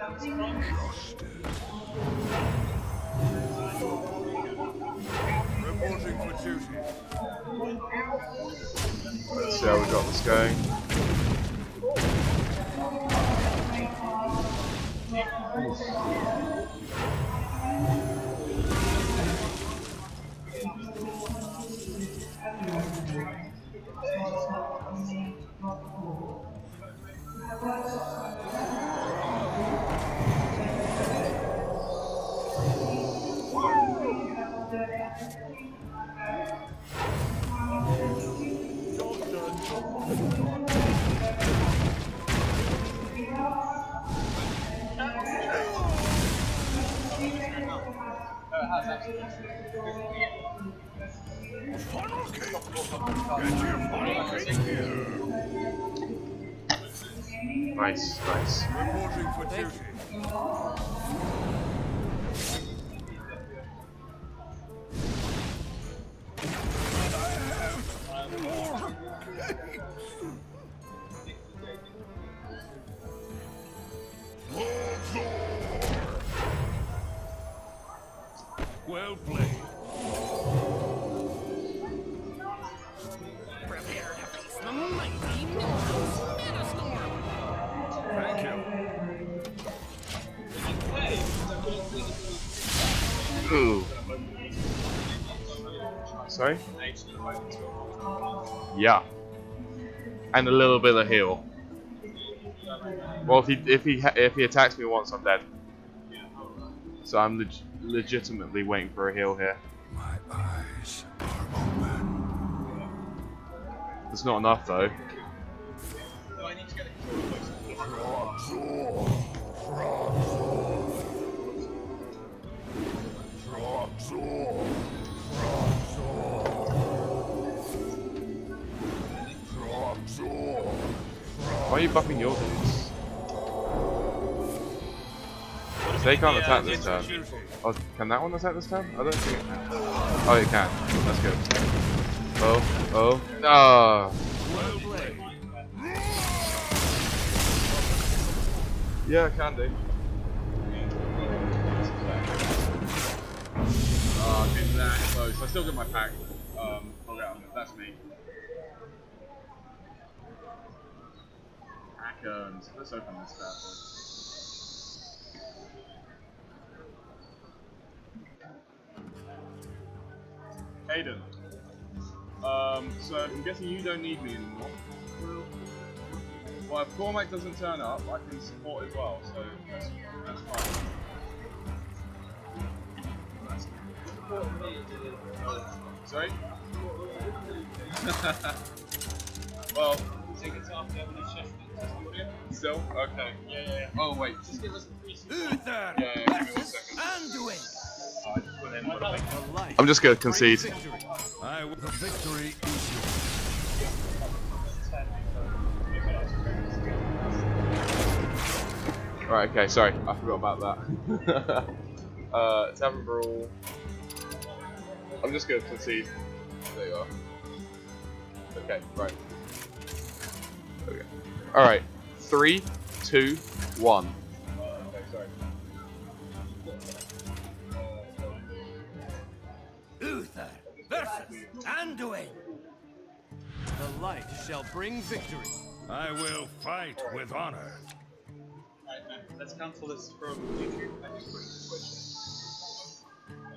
Reporting for duty. Let's see how we got this going. Nice, nice. Reporting for duty. Well played. Prepare to face the mighty Minions Metastorm. Thank you. Ooh. Sorry? Yeah. And a little bit of heal. Well, if he attacks me once, I'm dead. So I'm legitimately waiting for a heal here. My eyes are open. It's not enough though. Why are you buffing your dudes? They can't attack this turn. Oh, can that one attack this turn? I don't think it can. Oh, it can. That's good. Oh. Ah. Yeah, it can do. Okay, that close. I still get my pack. That's me. Pack earned. Let's open this bad boy. Aiden. So I'm guessing you don't need me anymore. Well, if Cormac doesn't turn up, I can support as well, so that's fine. Sorry? Well, still? Okay. Yeah. Oh, wait. Just give us 3 seconds. Yeah, give me 1 second. I'm just gonna concede. The victory is yours. Right, okay, sorry, I forgot about that. Tavern Brawl. I'm just gonna concede. There you are. Okay, right. Okay. Alright. 3, 2, 1. Okay, sorry. Uther versus Anduin. The light shall bring victory. I will fight with honor. Let's cancel this from YouTube and just put it to Twitch.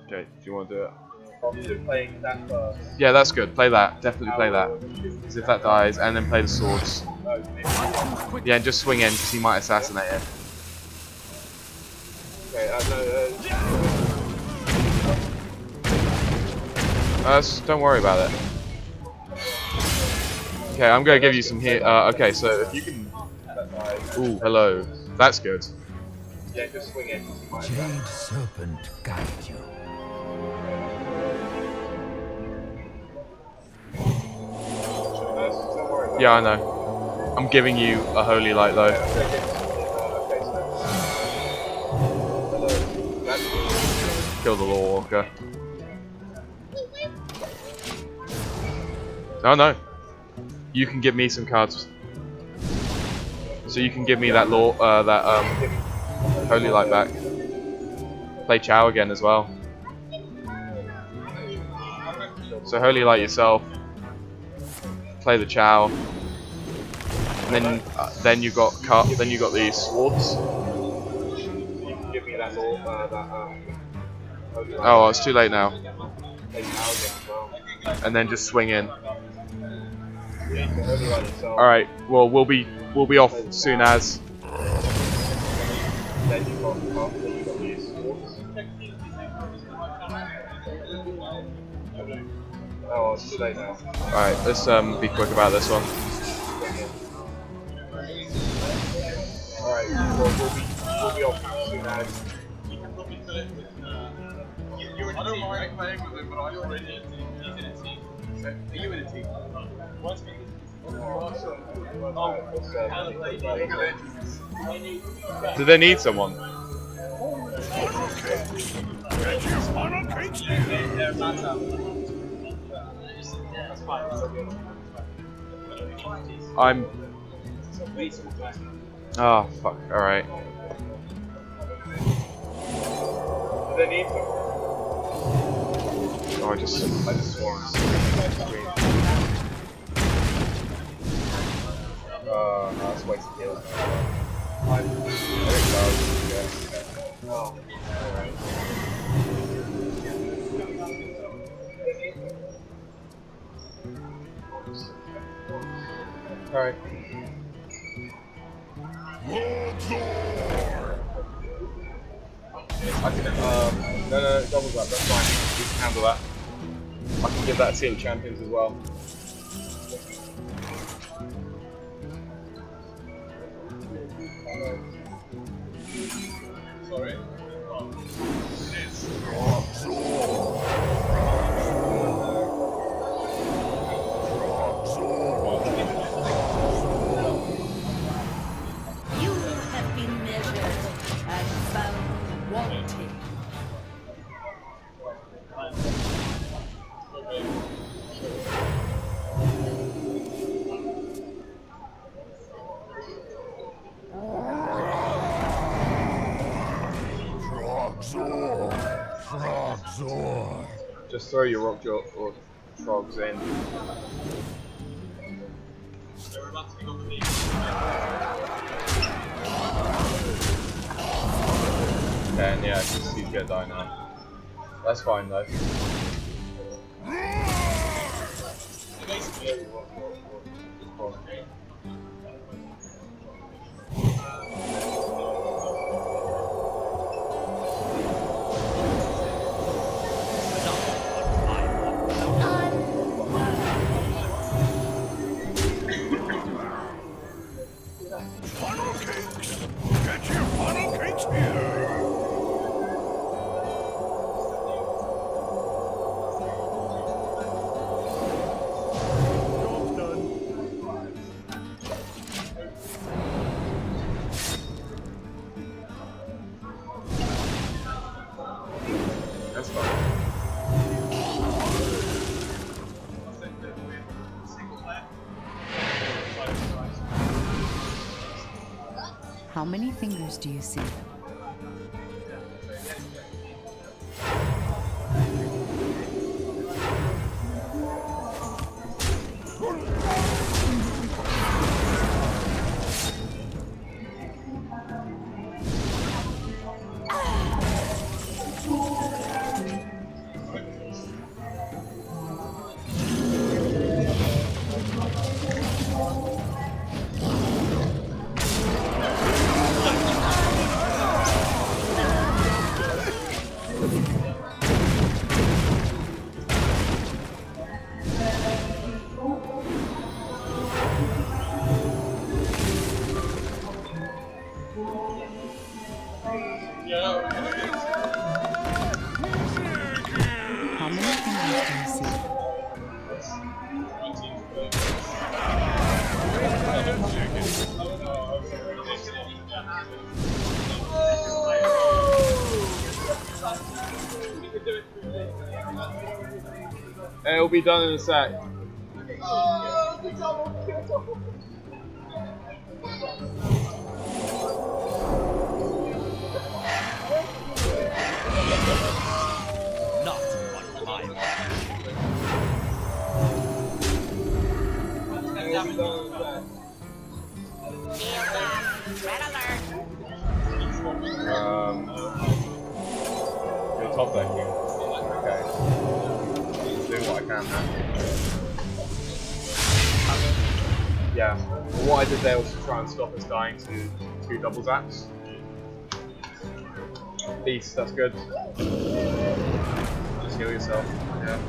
Okay, do you want to do it? Probably playing that first. Yeah, that's good. Play that. Definitely play that. Because if that dies, and then play the swords. Yeah, and just swing in, because he might assassinate it. Okay, don't worry about it. Okay, I'm going to give you some here. Okay, so if you can... Ooh, hello. That's good. Yeah, just swing in. Jade Serpent guide you. Yeah, I know. I'm giving you a holy light though. Kill the Law Walker. No. You can give me some cards. So you can give me that law, Holy Light back. Play Chow again as well. So Holy Light yourself. Play the Chow. And then you got then you got the swords. Give me that oh, it's too late now. And then just swing in. All right. Well, we'll be off soon as. Oh, it's too late now. All right. Let's be quick about this one. All right. Well, we'll be off soon as. I don't mind playing with him, but I'm already in a team. He's in a team. Are you in a team? What's me? Do they need someone? I'm. Oh fuck! All right. Do they need someone? Oh, I just swore. No, that's way to kill. Alright. I can, no, double that, that's fine. We can handle that. I can give that team champions as well. Sorry. Oh, it is. You have been measured and found wanting. Just throw your rock jaw or frogs in. And yeah, just he's gonna die now. That's fine though. Funnel cakes! Get your funnel cakes here! Job's done. That's fine. How many fingers do you see? How many fingers do you see? It'll be done in a sec. top decking. Okay. Doing what I can now. Yeah. What I did there was to try and stop us dying to 2 double zaps. Peace, that's good. Just heal yourself. Yeah.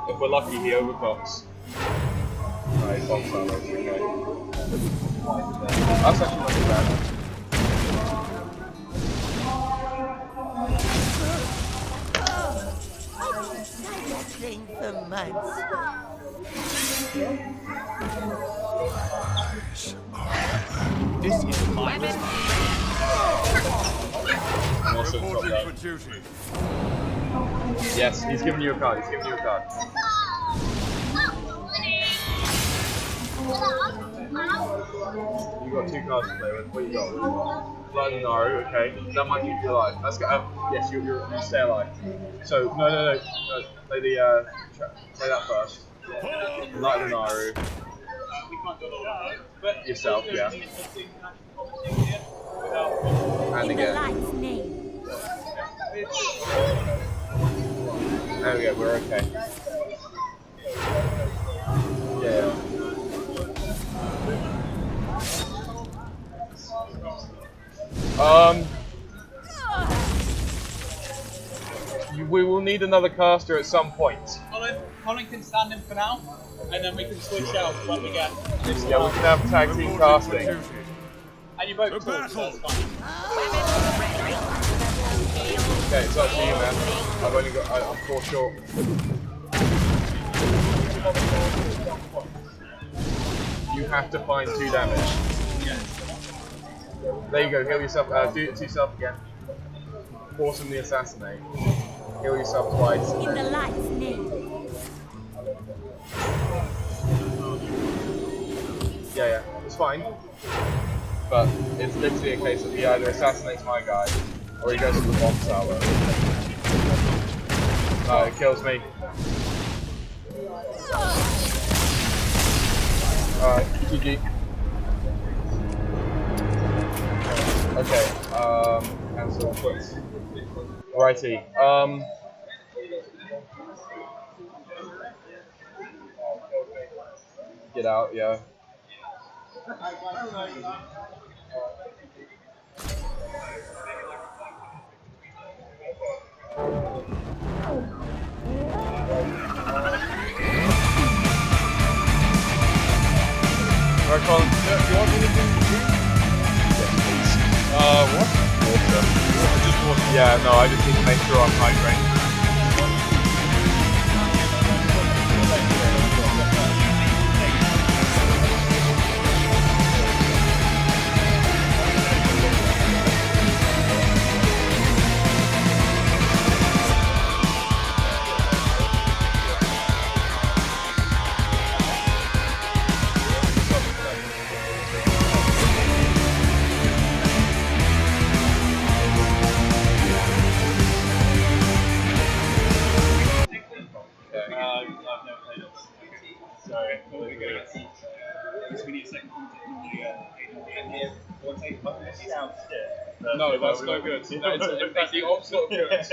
If we're lucky, he overclocks. Right, bomb silos, okay. That's actually not too bad. Playing for months. This is my I'm also top reporting guy. for duty. Yes, he's giving you a card, he's giving you a card. You got 2 cards to play with. What you got? Blood and Naru, okay. That might keep you alive. Let's go. Yes, you stay alive. So, no. Play the, play that first. Light the Naru. We can't do it all. But Yourself, yeah. And In the again. light's name. There we go, we're okay. Yeah. We will need another caster at some point. Colin can stand in for now, and then we can switch out when we get. Yeah, we can have tag team Reporting for casting. duty. And you both To talk, so battle. that's fine. Okay, it's up to you, man. I've only got. I'm 4 short. You have to find 2 damage. There you go. Heal yourself. Do it to yourself again. Force him the assassinate. Heal yourself twice. In the light's name. Yeah, it's fine. But it's literally a case of he either assassinates my guy or he goes to the bomb tower. It kills me. Alright, GG. Okay, cancel, quit. Righty, get out, yeah. Alright, Colin, do you want anything to drink? Yes, please. What? Water. Just water? Yeah, no, I just need to make sure I'm hydrated. I've never played it. Sorry, we're going to get some. We need a second contact. No, that's no good. No, it's in fact the opposite of good.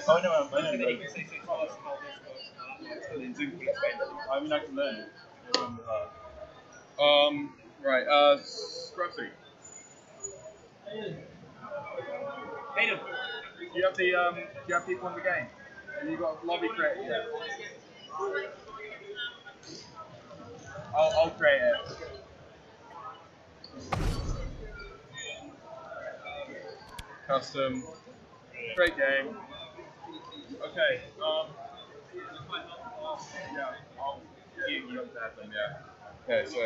Oh, no, I mean, I can learn it. Right, Scruffy. Hayden. Do you have the do you have people in the game? Have you got lobby created yet? I'll create it. Custom. Great game. Okay. Yeah. You have them, yeah. Okay, so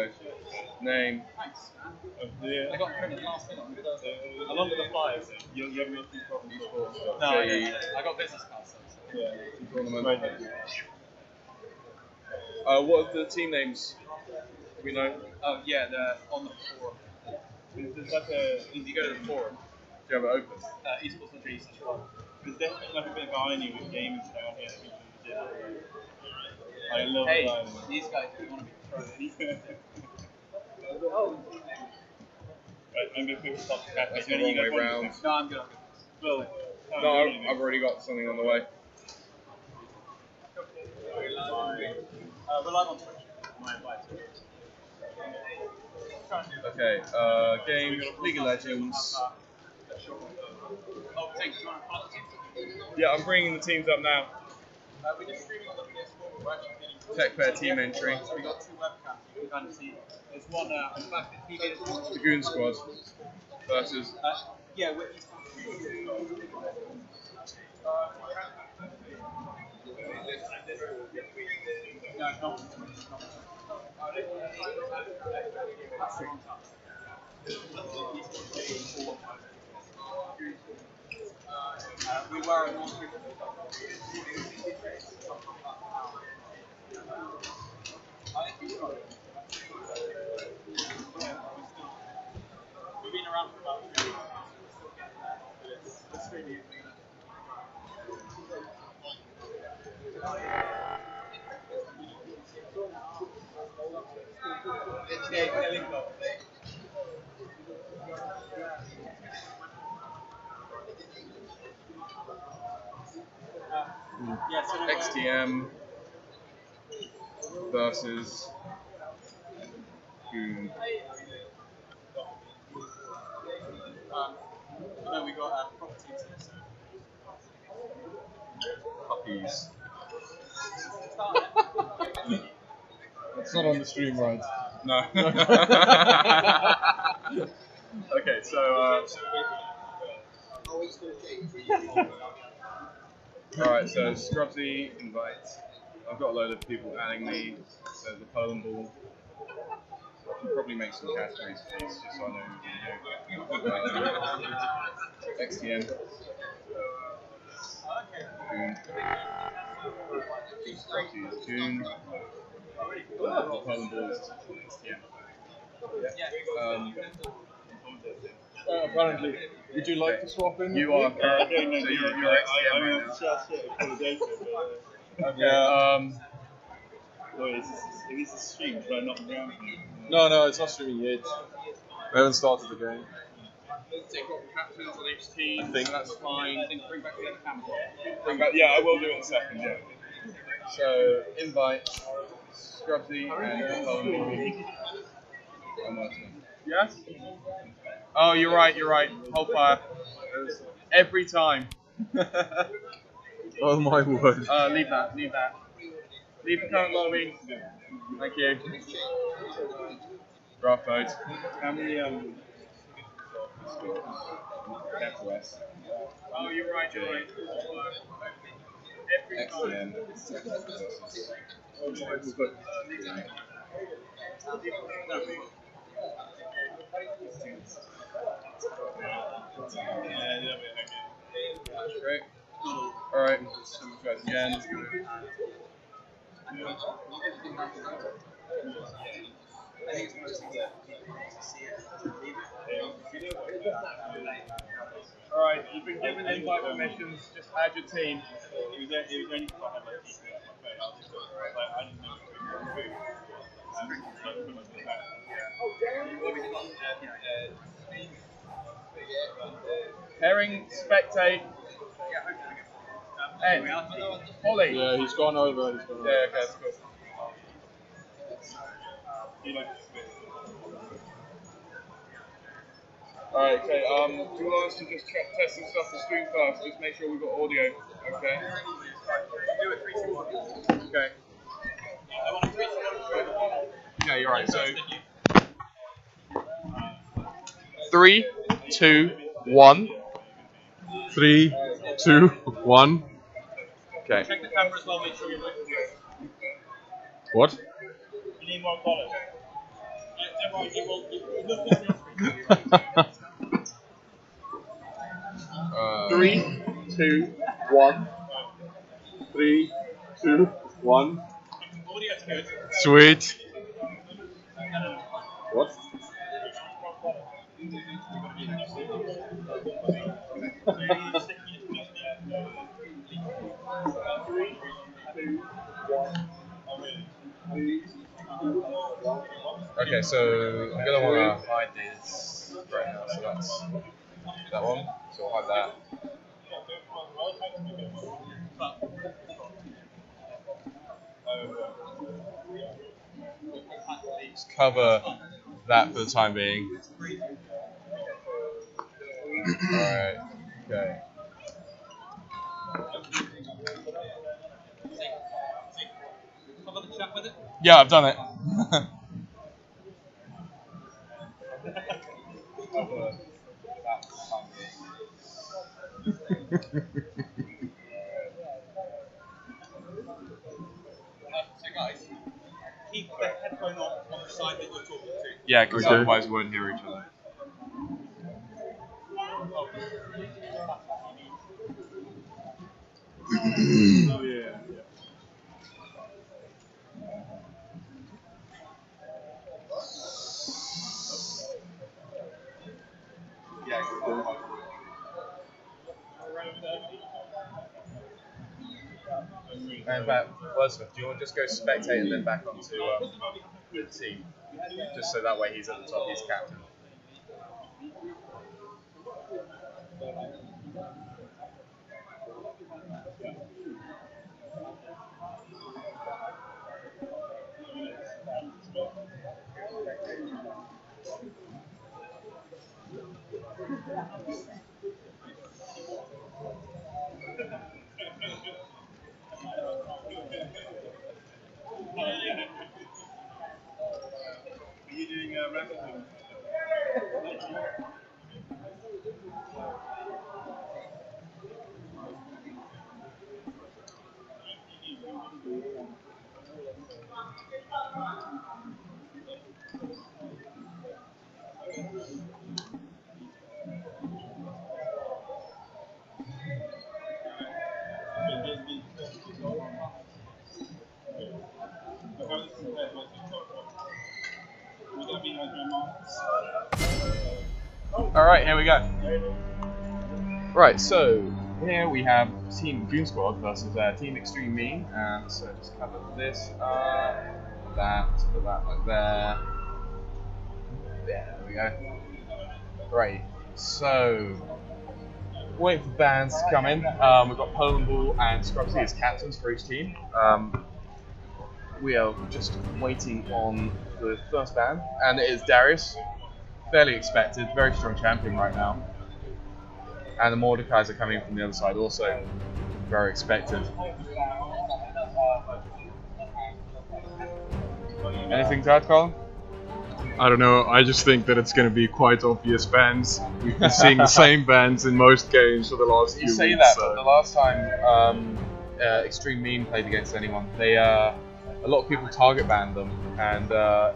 name. Thanks, man. I got printed last thing on along with the flyers. You have no problems. No, I got business cards. So. Yeah. Tournament. Right. What are the team names? Do we know? Oh yeah, they're on the forum. There's like if you go to the forum, Do you have it open? eSports.je. There's definitely like a bit of irony with games down here. I love these guys don't want to be thrown. Right, maybe people stop the cat. That's the wrong way round. No, I'm good. Well, No, I've already got something on the way. we're live on Twitch. Okay, games, League of Legends. Oh, thanks. You want to follow the team? Yeah, I'm bringing the teams up now. We're just streaming on the PS4. We're actually getting Tech Fair team entry. So we got two webcams. You can kind of see. There's one back at TV. The Goon Squad versus. Yeah, we're no, it's not. That's the wrong time. We were in one group. We've been around for about 3 years. It's really XTM versus Goon. we got properties here, so. Puppies. It's not on the stream, right? No. Okay, so alright, so Scrubsy invite. I've got a load of people adding me. There's the Poland ball. I should probably make some categories for these just so I know who to do. XTM. Goon. Scrubsy is Goon. The Poland ball is XTM. Apparently. Would you like to swap in? You are current, so you're XTM right now. Okay, Wait, is this stream? Should I not be around? No, it's not streaming yet. We haven't started the game. take off captains on each team. I think that's fine. I think bring back the other camera. Bring back, yeah, I will do it in a second, yeah. So, invite Scrubsy and Poland. Yes? Oh, you're right. Hold fire. Every time. Oh my word. Leave that. Leave the current lobby. Thank you. Draft mode. How many Capital S. Oh, you're right. Every time. Great. Alright, guys again. Alright, you've been given invite permissions, just add your team. It was only because I had like PC on my phone. I was just like, I didn't know Herring, spectate. Ed, Holly. Yeah, he's gone over. Yeah, okay, that's cool. Alright, okay, do you want us to just test some stuff to stream first? Just make sure we've got audio, okay? do it 3, 2, 1. Okay. I want a 3, 2, 1. Okay, you're right, so 3, 2, 1. 3, 2, 1. Okay. Check the camera as well, make sure you're looking. What? You need more color. Everyone, you look at your screen. 3, 2, 1. 3, 2, 1. Audio's good. Sweet. What? Okay, so I'm gonna want to hide this. right now, so that's that one. So I'll have that. Just cover that for the time being. Alright, okay. Yeah, I've done it. Keep the headphone on the side that you're talking to. Yeah, because Okay. otherwise we won't hear each other. Oh yeah. And in fact, Wordsmith, do you want to just go spectate and then back onto the team? Just so that way he's at the top, he's captain. Are you doing a record? Alright, here we go. Right, so here we have Team Dream Squad versus Team Extreme Me. So just cover this up, that, put that like there. There we go. Right, so wait for bands to come in. We've got Poland Ball and Scrubsy as captains for each team. We are just waiting on the first band, and it is Darius. Fairly expected, very strong champion right now. And the Mordecais are coming from the other side, also very expected. Anything to add, Colin? I don't know. I just think that it's going to be quite obvious bans. We've been seeing the same bans in most games for the last few You weeks. say that, but the last time Extreme Mean played against anyone, they a lot of people target banned them, and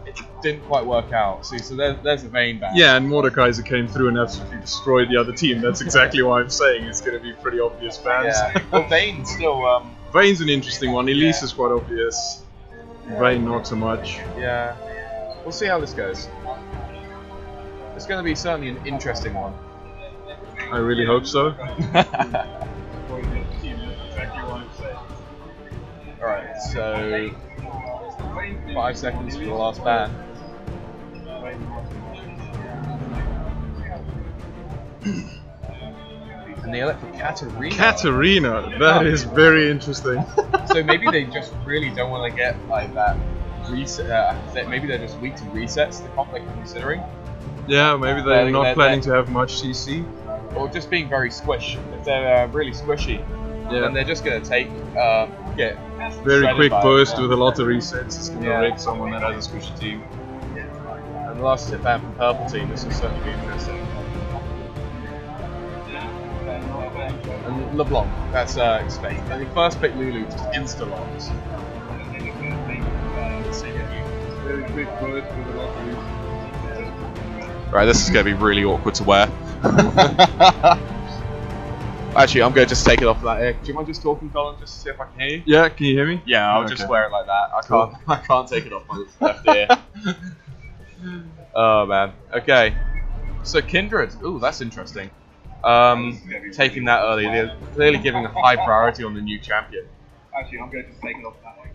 it didn't quite work out. See, so there's a Vayne ban. Yeah, and Mordekaiser came through and absolutely destroyed the other team. That's exactly why I'm saying it's going to be pretty obvious bans. Yeah. Well, Vayne still. Vayne's an interesting one. Elise Yeah. is quite obvious. Vayne not so much. Yeah. We'll see how this goes. It's going to be certainly an interesting one. I really hope so. Alright, so 5 seconds for the last ban. And they elect for Katarina. Katarina, that is very interesting. So maybe they just really don't want to get like that reset. Maybe they're just weak to resets, the comp they're considering. Yeah, maybe they're not planning to have much CC. Or just being very squish. If they're really squishy, then they're just going to take, get very quick by burst it, with a lot of resets. It's going to Yeah. wreck someone that has a squishy team. And the last tip ban from Purple Team, this will certainly be interesting. And LeBlanc, that's expected. And the first pick Lulu, just insta-locks. Very quick burst with a lot of resets. Right, this is going to be really awkward to wear. Actually, I'm going to just take it off that ear. Do you mind just talking, Colin, just to see if I can hear you? Yeah, can you hear me? Yeah, I'll Okay. just wear it like that. I can't take it off my left ear. Oh man. Okay. So Kindred. Ooh, that's interesting. Taking that early. They're clearly giving a high priority on the new champion. Actually, I'm going to take it off that way.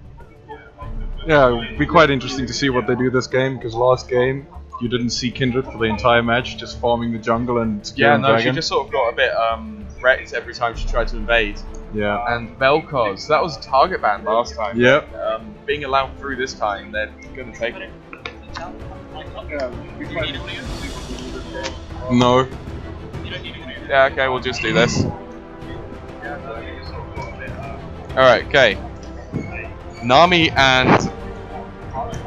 Yeah, it would be quite interesting to see what they do this game, because last game you didn't see Kindred for the entire match, just farming the jungle and Yeah, securing no, dragon. she just sort of got a bit wrecked every time she tried to invade. Yeah. And Vel'Koz, that was target ban last time. Yep. Being allowed through this time, they're going to take it. No. Yeah, okay, we'll just do this. Alright, okay. Nami and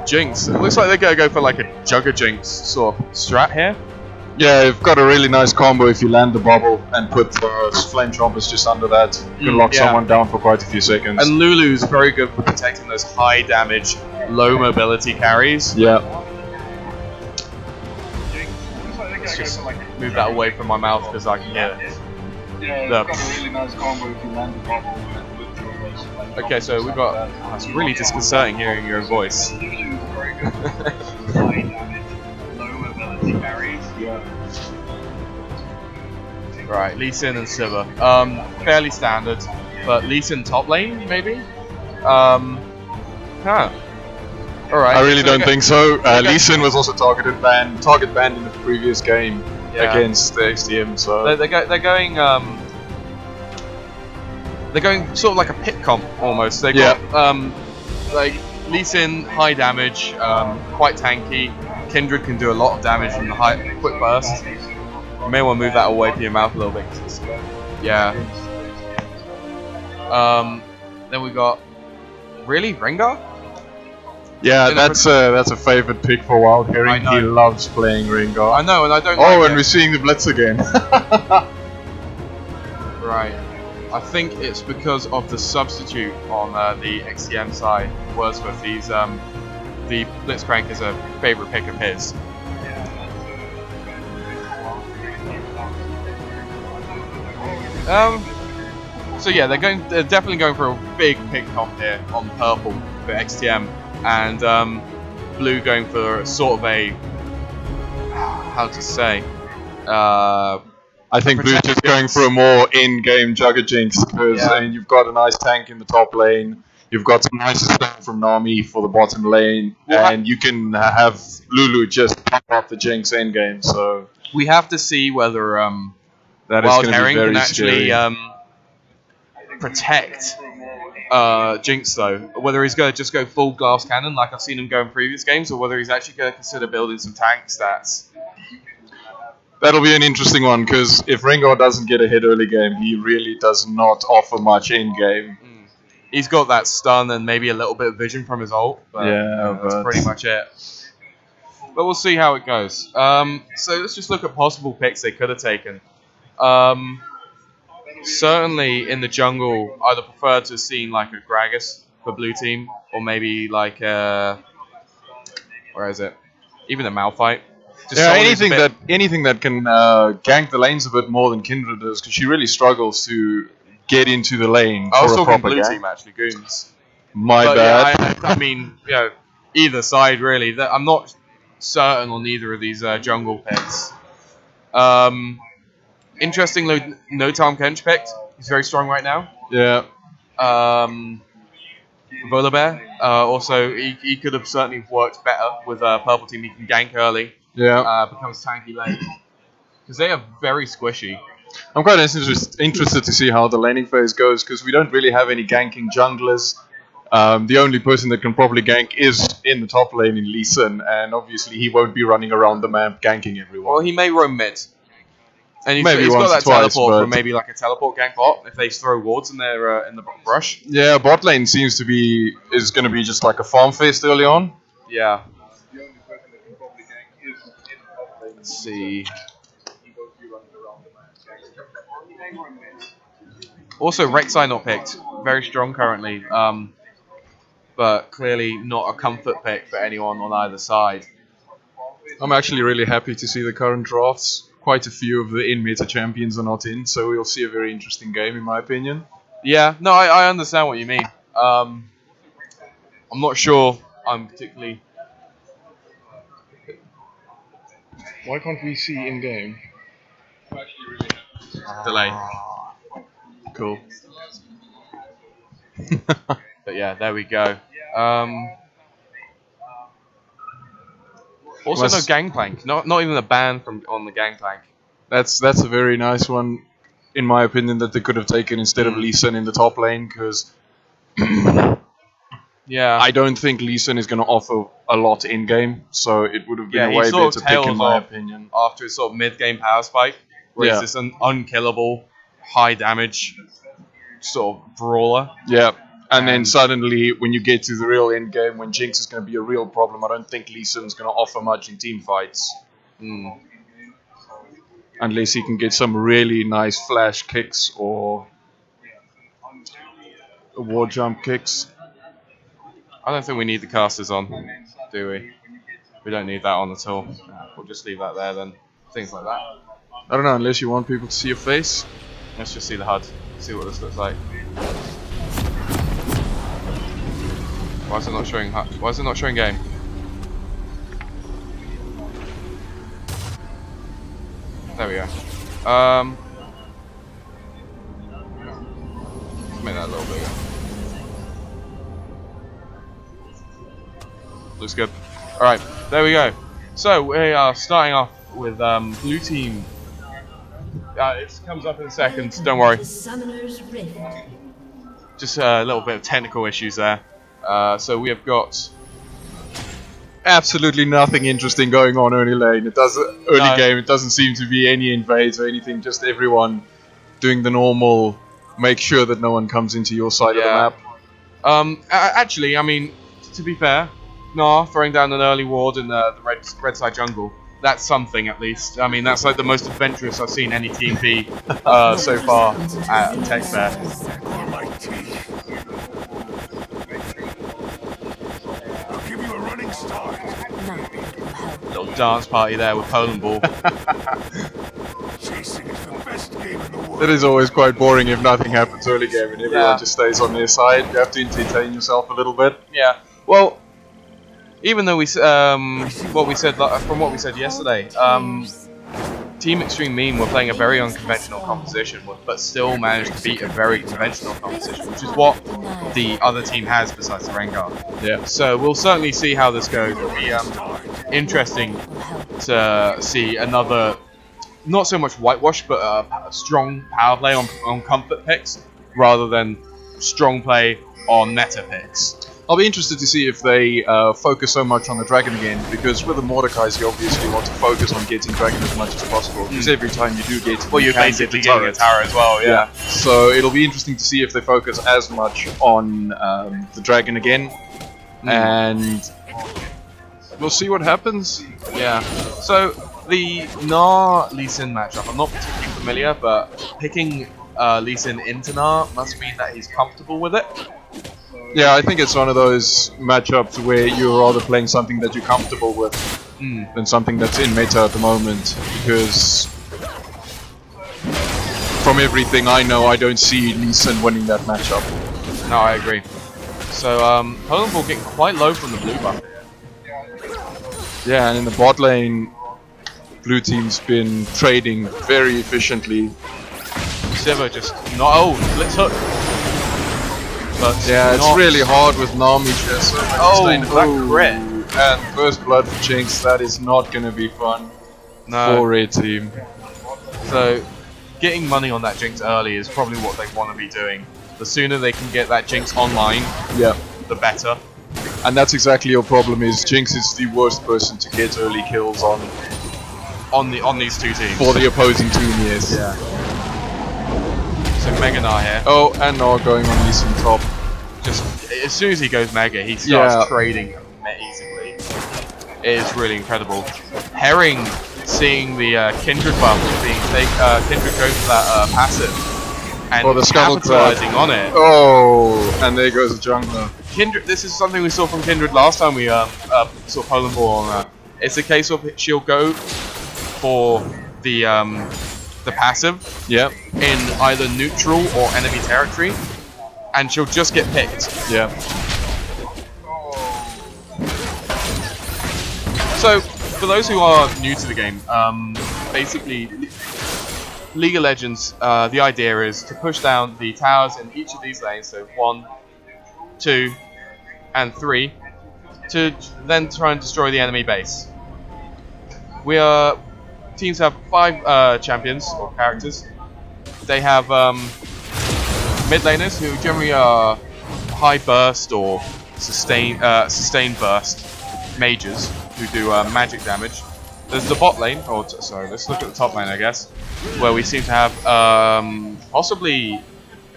Jinx. It looks like they're going to go for like a Jugger Jinx sort of strat here. Yeah, you've got a really nice combo if you land the bubble and put Flame Chompers just under that. You can lock yeah. someone down for quite a few seconds. And Lulu's very good for protecting those high damage, low mobility carries. Yeah. Let's just move that away from my mouth because I can hear it. Okay, so we've got. Oh, it's really disconcerting hearing your own voice. Right, Lee Sin and Sivir. Fairly standard, but Lee Sin top lane, maybe? Alright. I really don't think so. Lee Sin was also target banned in the previous game against the XTM, so... They're going sort of like a pit comp, almost. They've got, like, Lee Sin, high damage, quite tanky. Kindred can do a lot of damage from the quick burst. You may want to move that away from your mouth a little bit. Yeah. Then we got... Really? Rengar? Yeah, that's a favorite pick for Wild Herring. He loves playing Rengar. I know, and I don't and we're seeing the Blitz again. Right. I think it's because of the substitute on the XTM side, Wordsworth. He's, the Blitzcrank is a favorite pick of his. So yeah, they're definitely going for a big pick comp here on purple for XTM, and blue going for sort of a, how to say, I think Blue's just going for a more in-game Jugger Jinx because I mean, you've got a nice tank in the top lane, you've got some nice sustain from Nami for the bottom lane, and you can have Lulu just pop up the Jinx end game. So we have to see whether Wild Herring can actually protect Jinx though. Whether he's going to just go full glass cannon like I've seen him go in previous games, or whether he's actually going to consider building some tank stats. That'll be an interesting one because if Rengar doesn't get a hit early game, he really does not offer much in game. He's got that stun and maybe a little bit of vision from his ult, but that's pretty much it. But we'll see how it goes. So let's just look at possible picks they could have taken. Certainly in the jungle, I'd have preferred to have seen like a Gragas for blue team, or maybe like where is it? Even a Malphite. Just anything that can gank the lanes a bit more than Kindred does, because she really struggles to get into the lane. I was for a talking proper blue gank. team actually, Goons. My bad. Yeah, I mean, either side really. I'm not certain on either of these jungle picks. Interestingly, no Tom Kench picked. He's very strong right now. Yeah. Volibear, also, he could have certainly worked better with purple team. He can gank early. Yeah. Becomes tanky late. Because they are very squishy. I'm quite interested to see how the laning phase goes, because we don't really have any ganking junglers. The only person that can probably gank is in the top lane in Lee Sin, and obviously he won't be running around the map ganking everyone. Well, he may roam mid. And maybe he's got that twice, teleport for maybe like a teleport gank bot if they throw wards in their in the brush. Yeah, bot lane seems to be going to be just like a farm fest early on. Yeah. Let's see. Also, Rek'Sai not picked. Very strong currently. But clearly not a comfort pick for anyone on either side. I'm actually really happy to see the current drafts. Quite a few of the in-meta champions are not in, so we'll see a very interesting game in my opinion. Yeah, no, I understand what you mean. I'm not sure I'm particularly... Why can't we see in-game? Delay. Cool. But yeah, there we go. Also, no gangplank. Not even a ban on the gangplank. That's a very nice one, in my opinion, that they could have taken instead of Lee Sin in the top lane, because yeah, I don't think Lee Sin is going to offer a lot in game, so it would have been a way sort better of pick, in my off opinion. after his sort of mid-game power spike, where Yeah. he's just an unkillable, high damage sort of brawler. Yeah. And then And- suddenly, when you get to the real end game, when Jinx is going to be a real problem, I don't think Lee Sin's going to offer much in team fights. Unless he can get some really nice flash kicks or war jump kicks. I don't think we need the casters on, do we? We don't need that on at all. We'll just leave that there then. Things like that. I don't know, unless you want people to see your face. Let's just see the HUD. See what this looks like. Why is it not showing HUD? Why is it not showing game? There we go. Let's make that a little bigger. Looks good. Alright, there we go. So we are starting off with blue team. It comes up in a second, don't worry. The Summoner's Rift. Just a little bit of technical issues there. So we have got Absolutely nothing interesting going on early lane. It game. It doesn't seem to be any invades or anything. Just everyone doing the normal. Make sure that no one comes into your side of the map. actually, I mean, to be fair, throwing down an early ward in the red side jungle. That's something at least. I mean, that's like the most adventurous I've seen any team be so far at Tech Fair. On my teeth. I'll give you a running start. Little dance party there with Poland Ball. Chasing is the best game in the world. That is always quite boring if nothing happens early game and everyone just stays on their side. You have to entertain yourself a little bit. Yeah. Well, even though from what we said yesterday, Team Extreme Meme were playing a very unconventional composition, but still managed to beat a very conventional composition, which is what the other team has besides the Rengar. Yeah. So we'll certainly see how this goes. It'll be interesting to see another, not so much whitewash, but a strong power play on comfort picks rather than strong play on meta picks. I'll be interested to see if they focus so much on the dragon again, because with the Mordekais you obviously want to focus on getting dragon as much as possible, because every time you do get it, you're basically getting a tower as well, yeah. So it'll be interesting to see if they focus as much on the dragon again, and we'll see what happens. Yeah. So the Gnar Lee Sin matchup, I'm not particularly familiar, but picking Lee Sin into Gnar must mean that he's comfortable with it. Yeah, I think it's one of those matchups where you're rather playing something that you're comfortable with than something that's in meta at the moment, because from everything I know, I don't see Lee Sin winning that matchup. No, I agree. So, Poland Ball getting quite low from the blue buff. Yeah, and in the bot lane, blue team's been trading very efficiently. Sivir just not. Oh, let's hook. But yeah, it's really hard with Nami just so much that crit. And first blood for Jinx, that is not going to be fun for Red Team. So, getting money on that Jinx early is probably what they want to be doing. The sooner they can get that Jinx online, the better. And that's exactly your problem, is Jinx is the worst person to get early kills on these two teams. For the opposing team, yes. Yeah. So Mega Gnar here. Oh, and Gnar going on Lee Sin top. Just as soon as he goes Mega, he starts trading amazingly. It is really incredible. Herring seeing the Kindred buff being Kindred go for that passive and the capitalizing on it. Oh, and there goes the jungler. Kindred. This is something we saw from Kindred last time we saw Poland Ball on that. It's a case of she'll go for the passive in either neutral or enemy territory, and she'll just get picked. Yeah. So, for those who are new to the game, basically, League of Legends, the idea is to push down the towers in each of these lanes, so 1, 2, and 3, to then try and destroy the enemy base. teams have 5 champions or characters. They have mid laners who generally are high burst or sustained burst mages who do magic damage. There's the bot lane, sorry, let's look at the top lane, I guess, where we seem to have possibly a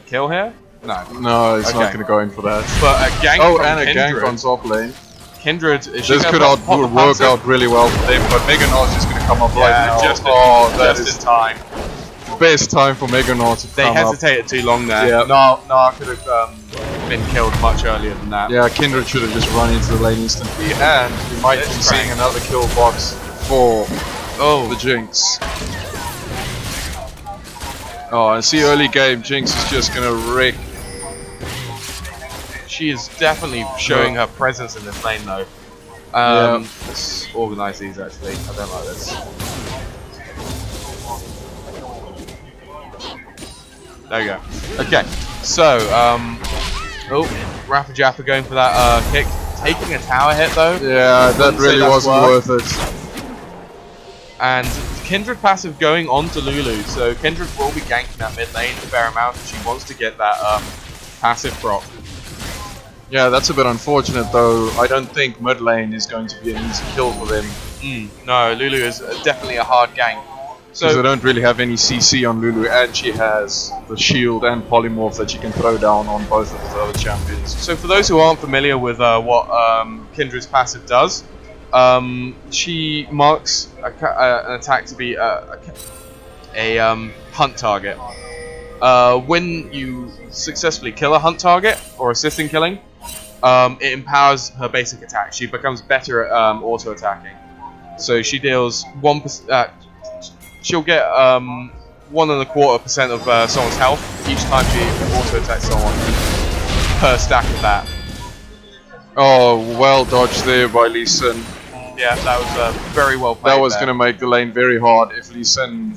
kill here. No, it's not going to go in for that. But a gank Oh, from and a Kindred. gank on top lane. Kindred, This could work out really well for them, but Meganau's just going to come up right now. Just in time. Best time for Meganaut to They come hesitated too long there. Yeah. No, I could have been killed much earlier than that. Yeah, Kindred should have just run into the lane instantly, and we might be seeing another kill box for the Jinx. Oh, and see early game, Jinx is just going to wreck. She is definitely showing her presence in this lane though. Let's organise these actually. I don't like this. There we go. Okay, so Rafa Jaffa going for that kick, taking a tower hit though. Yeah, that really wasn't worth it. And Kindred passive going on to Lulu, so Kindred will be ganking that mid lane a fair amount. She wants to get that passive proc. Yeah, that's a bit unfortunate though. I don't think mid lane is going to be an easy kill for them. No, Lulu is definitely a hard gank. Because they don't really have any CC on Lulu, and she has the shield and polymorph that she can throw down on both of the other champions. So for those who aren't familiar with what Kindred's passive does, she marks an attack to be a hunt target. When you successfully kill a hunt target or assist in killing, it empowers her basic attack. She becomes better at auto-attacking. So she deals 1%. She'll get 1.25% of someone's health each time she auto-attacks someone per stack of that. Oh, well dodged there by Lee Sin. Yeah, that was very well played. That was going to make the lane very hard if Lee Sin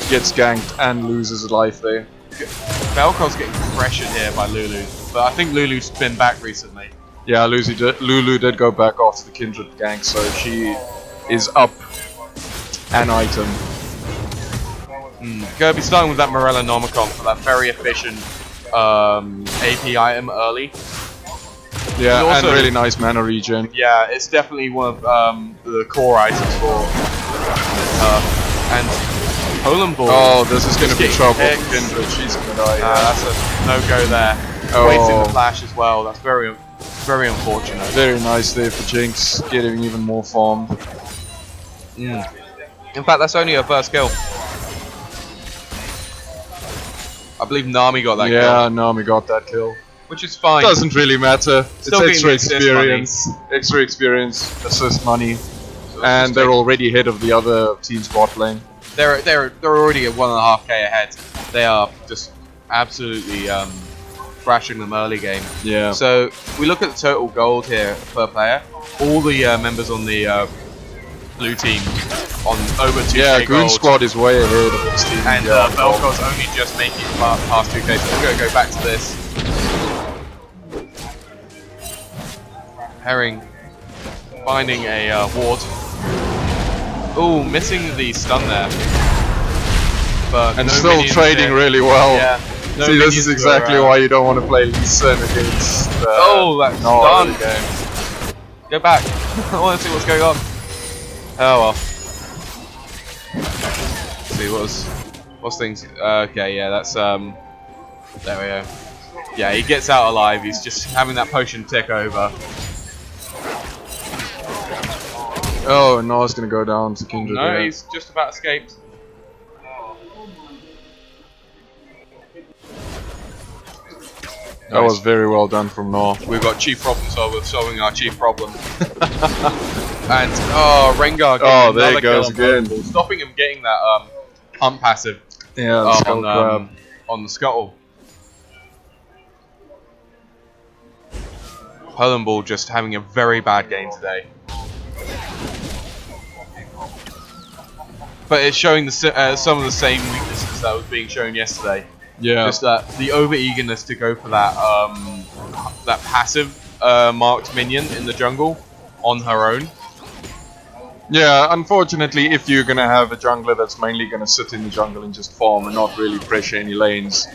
gets ganked and loses a life there. Velkoz's getting pressured here by Lulu, but I think Lulu's been back recently. Yeah, Lulu did go back after the Kindred gank, so she is up an item. Kirby starting with that Morella Nomicon for that very efficient AP item early. Yeah, also, and really nice mana regen. Yeah, it's definitely one of the core items for and Poland Ball. Oh, this is going to be trouble for Kindred. She's going to die. That's a no-go there. Wasting the flash as well. That's very unfortunate. Very nice there for Jinx, getting even more farmed. In fact, that's only her first kill. I believe Nami got that kill. Yeah, Nami got that kill. Which is fine. Doesn't really matter. Still it's extra experience. Extra experience, assist money. And they're already ahead of the other team's bot lane. They're already at 1.5k ahead. They are just absolutely thrashing them early game. Yeah. So we look at the total gold here per player. All the members on the blue team on over 2k yeah, Goon gold. Squad is way ahead of this team. And Velkoz's only just making it past 2k. So we're going to go back to this. Herring finding a ward. Oh, missing the stun there. But and no still trading really well. Yeah. No See, this is exactly why you don't want to play Lee Sin against that's done. Go back. I want to see what's going on. Oh well. Let's see what's things. Okay, yeah, that's there we go. Yeah, he gets out alive. He's just having that potion tick over. Oh, no, it's gonna go down to Kindred. No, there. he's just about escaped. That was very well done from Nor. We've got chief problem solver solving our chief problem. And Rengar. Oh, there he goes again. Stopping him getting that pump passive. Yeah, the skull crab. On the scuttle. Poland Ball just having a very bad game today. But it's showing some of the same weaknesses that was being shown yesterday. Yeah. Just that the over eagerness to go for that that passive marked minion in the jungle on her own. Yeah, unfortunately, if you're gonna have a jungler that's mainly gonna sit in the jungle and just farm and not really pressure any lanes,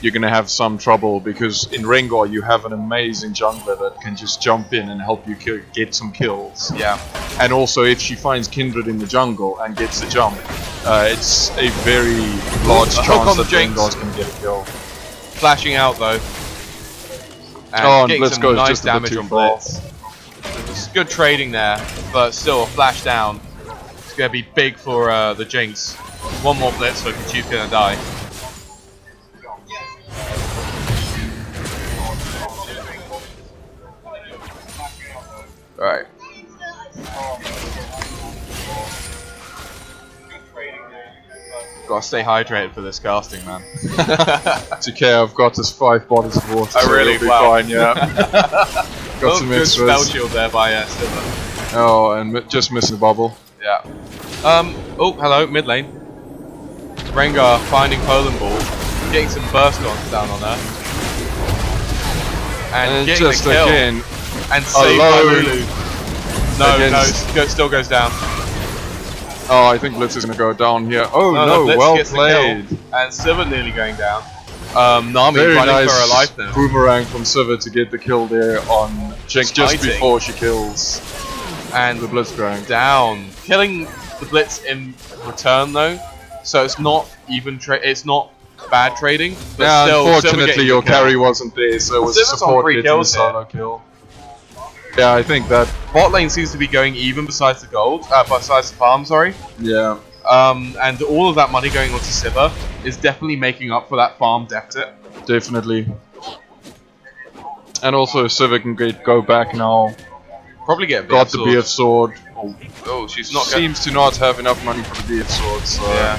you're gonna have some trouble because in Rengar you have an amazing jungler that can just jump in and help you get some kills. Yeah. And also, if she finds Kindred in the jungle and gets the jump, it's a very large chance that Rengar's gonna get a kill. Flashing out though. And Oh, and getting Blitz some goes nice just a bit damage too on far. Blitz. It's good trading there, but still a flash down. It's gonna be big for the Jinx. One more Blitz, so Kachu's gonna die. Alright. Gotta stay hydrated for this casting, man. It's okay, I've got this 5 bottles of water, Oh, so really? it'll be Wow. fine, yeah. Got some good spell extras. shield there by Silver. Oh, and just missing a bubble. Yeah. Oh, hello, mid lane. Rengar finding Poland Ball, getting some burst down on her. And getting just the kill. again, And saved by alone Lulu. No, against- still goes down. oh, I think Blitz is gonna go down here. Oh no, Blitz well gets the played. kill, and Silver nearly going down. Nami Very running nice for her life now. boomerang from Sivir to get the kill there on Jinx just Fighting. before she kills And the Blitzcrank. down. Killing the Blitz in return though. So it's not even it's not bad trading. But Yeah, still, Silver unfortunately getting your the kill. carry wasn't there, so it was Sivir's on support 3 getting the kills here. solo kill. Yeah, I think that, Bot lane seems to be going even besides the gold, besides the farm, sorry. yeah. And all of that money going onto Sivir is definitely making up for that farm deficit. Definitely. And also Sivir can go back now. Probably get a Got the sword. BF sword. Oh, she's not Seems to not have enough money for the BF sword, so Yeah.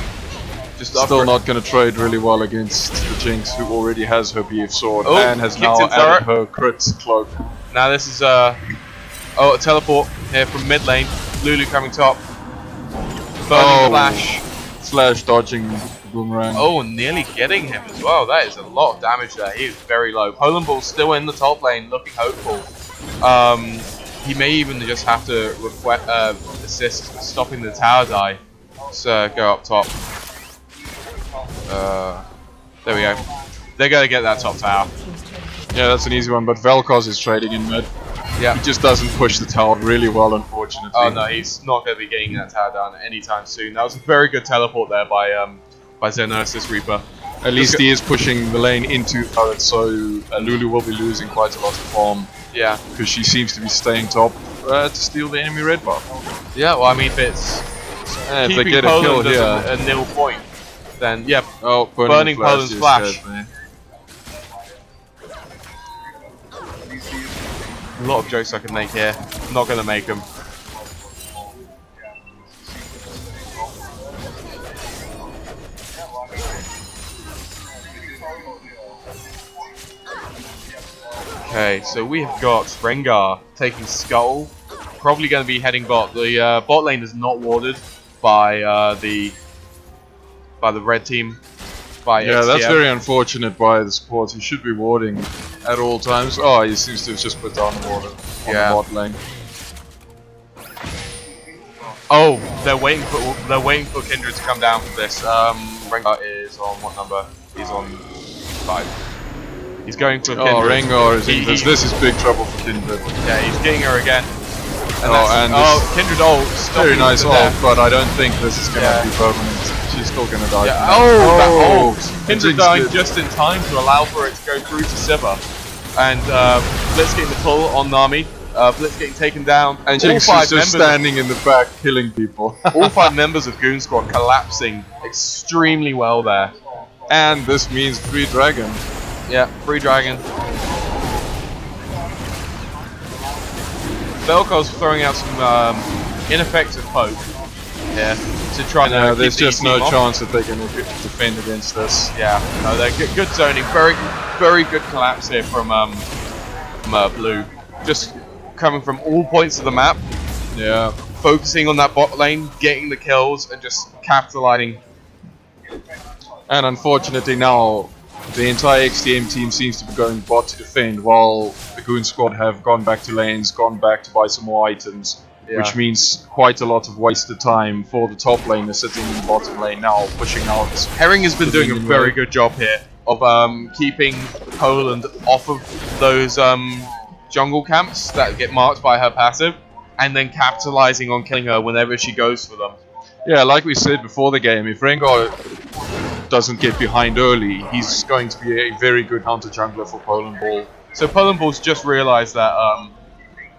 Just still not going to trade really well against the Jinx, who already has her BF sword Oh, and has kicked now in added turret. her crit cloak. Now this is a teleport here from mid lane. Lulu coming top. Burning flash. Slash dodging boomerang. Oh, nearly getting him as well. That is a lot of damage there. He is very low. Poland Ball's still in the top lane, looking hopeful. He may even just have to assist stopping the tower die. So go up top. There we go. They're going to get that top tower. Yeah, that's an easy one, but Vel'Koz is trading in mid. Yeah. He just doesn't push the tower really well, unfortunately. Oh no, he's not going to be getting that tower down anytime soon. That was a very good teleport there by Xenosis Reaper. At least he is pushing the lane into turret, so Lulu will be losing quite a lot of farm. Yeah. Because she seems to be staying top to steal the enemy red buff. Yeah, well I mean if it's If they keeping get a kill Poland here. as a nil point, then yeah, Oh, burning Poland's is flash. dead there. A lot of jokes I can make here. I'm not going to make them. Okay, so we have got Rengar taking Skull. Probably going to be heading bot. The bot lane is not warded by the red team. By Yeah, XTM. that's very unfortunate by the support. He should be warding at all times. Oh, he seems to have just put down the water on Yeah. the bot lane. Oh, they're waiting for Kindred to come down for this. Rengar is on what number? He's on 5. He's going for Kindred. Oh, Rengar is in He- this. This is big trouble for Kindred. Yeah, he's getting her again. And Kindred ult. Very stopping nice the ult, death. but I don't think this is going to Yeah. be permanent. She's still going to die. Yeah. from that. That ult. Kindred Jinx dying did. just in time to allow for it to go through to Sivir. And Blitz getting the pull on Nami. Blitz getting taken down. And All Jinx five is just members- standing in the back killing people. All 5 members of Goon Squad collapsing extremely well there. And this means free dragon. Yeah, free dragon. Vel'Koz's throwing out some ineffective poke here to try and keep There's the just team no off. chance that they're going to defend against this. Yeah, no, they're good zoning. Very good collapse here from Blue. Just coming from all points of the map, Yeah. focusing on that bot lane, getting the kills, and just capitalizing. And unfortunately now, the entire XTM team seems to be going bot to defend, while the Goon Squad have gone back to lanes, gone back to buy some more items. Yeah. which means quite a lot of wasted time for the top laner sitting in the bottom lane now, pushing out. Herring has been the doing a minion very wave. good job here of keeping Poland off of those jungle camps that get marked by her passive, and then capitalizing on killing her whenever she goes for them. Yeah, like we said before the game, if Rengar doesn't get behind early, he's going to be a very good hunter jungler for Poland Ball. So Poland Ball's just realised that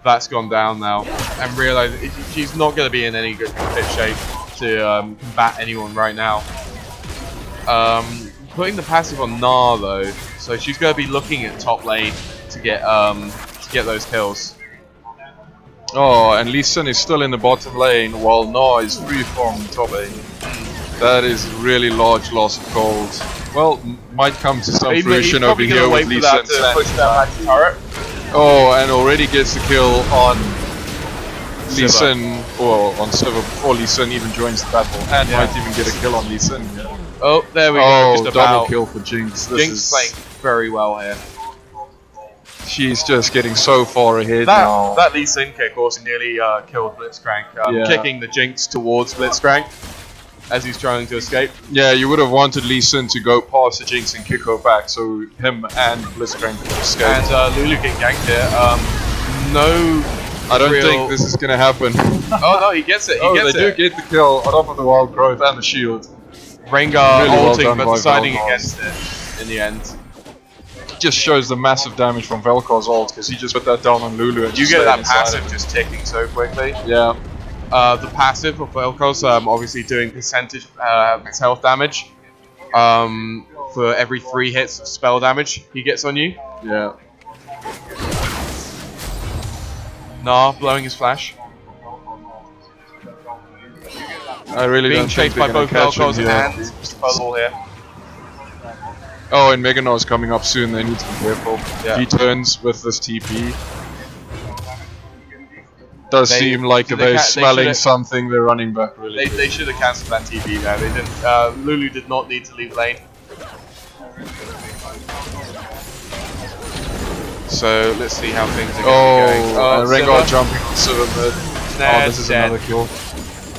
that's gone down now, and realised she's not going to be in any good fit shape to combat anyone right now. Putting the passive on Gnar though, so she's going to be looking at top lane to get those kills. Oh, and Lee Sin is still in the bottom lane while Gnar is free from top lane. That is a really large loss of gold. Well, might come to some fruition over here with Lee Sin. Oh, and already gets the kill on Lee Sin, or on Sivir before Lee Sin even joins the battle, and might even get a kill on Lee Sin. Oh, there we go. Just double about. kill for Jinx. Jinx playing very well here. She's just getting so far ahead now. That Lee Sin kick also nearly killed Blitzcrank, kicking the Jinx towards Blitzcrank as he's trying to escape. Yeah, you would have wanted Lee Sin to go past the Jinx and kick her back, so him and Blitzcrank could escape. And Lulu getting ganked here. I don't think this is going to happen. Oh no, he gets it. They do get the kill on top of the wild growth and the shield. Rengar Really well ulting, done but by deciding Vel'Koz. against it in the end. Just shows the massive damage from Vel'Koz's ult, because he just put that down on Lulu. And You just get stayed that inside passive it. just ticking so quickly. Yeah. The passive of Vel'Koz, obviously doing percentage health damage for every 3 hits of spell damage he gets on you. Yeah. Gnar blowing his flash. I really Being don't think chased they're by gonna both catch him Vel'Koz here. and Mr. Puzzle here. Oh, and Meganar's coming up soon, they need to be careful. Yeah. He turns with this TP. Does seem like they're smelling something, they're running back really quick. They should have cancelled that TP there. They didn't. Lulu did not need to leave lane. So let's see how things are going. Rengar jumping on Sivir mid. Oh, this is another kill.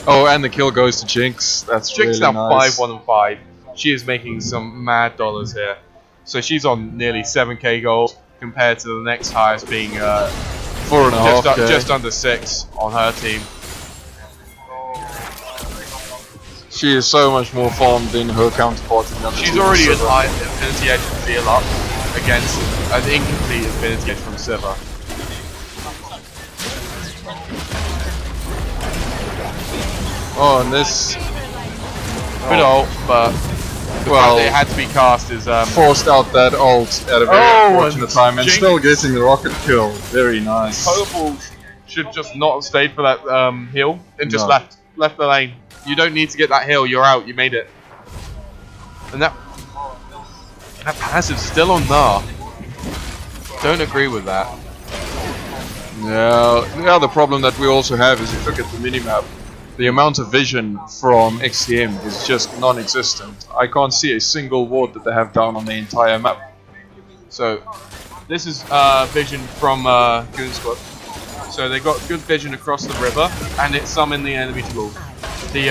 Oh, and the kill goes to Jinx. That's Jinx really now nice. 5-1-5. She is making some mad dollars here. So she's on nearly 7k gold compared to the next highest being 4.5k. just under 6 on her team. She is so much more farmed than her counterpart in the other She's team, already Sivir. as high Infinity Edge from Feel Up against an incomplete Infinity Edge from Sivir. Oh, and this Good ult, but well, it had to be cast as forced out that ult at a very unfortunate and time, and Jinx. still getting the rocket kill. Very nice. Purple should just not have stayed for that heal and just No. left the lane. You don't need to get that heal. You're out. You made it. And that passive's still on Gnar. Don't agree with that. Yeah, the other problem that we also have is if you look at the minimap, the amount of vision from XTM is just non-existent. I can't see a single ward that they have down on the entire map. So this is vision from Goon Squad. So they got good vision across the river, and it summoned the enemy jungle. The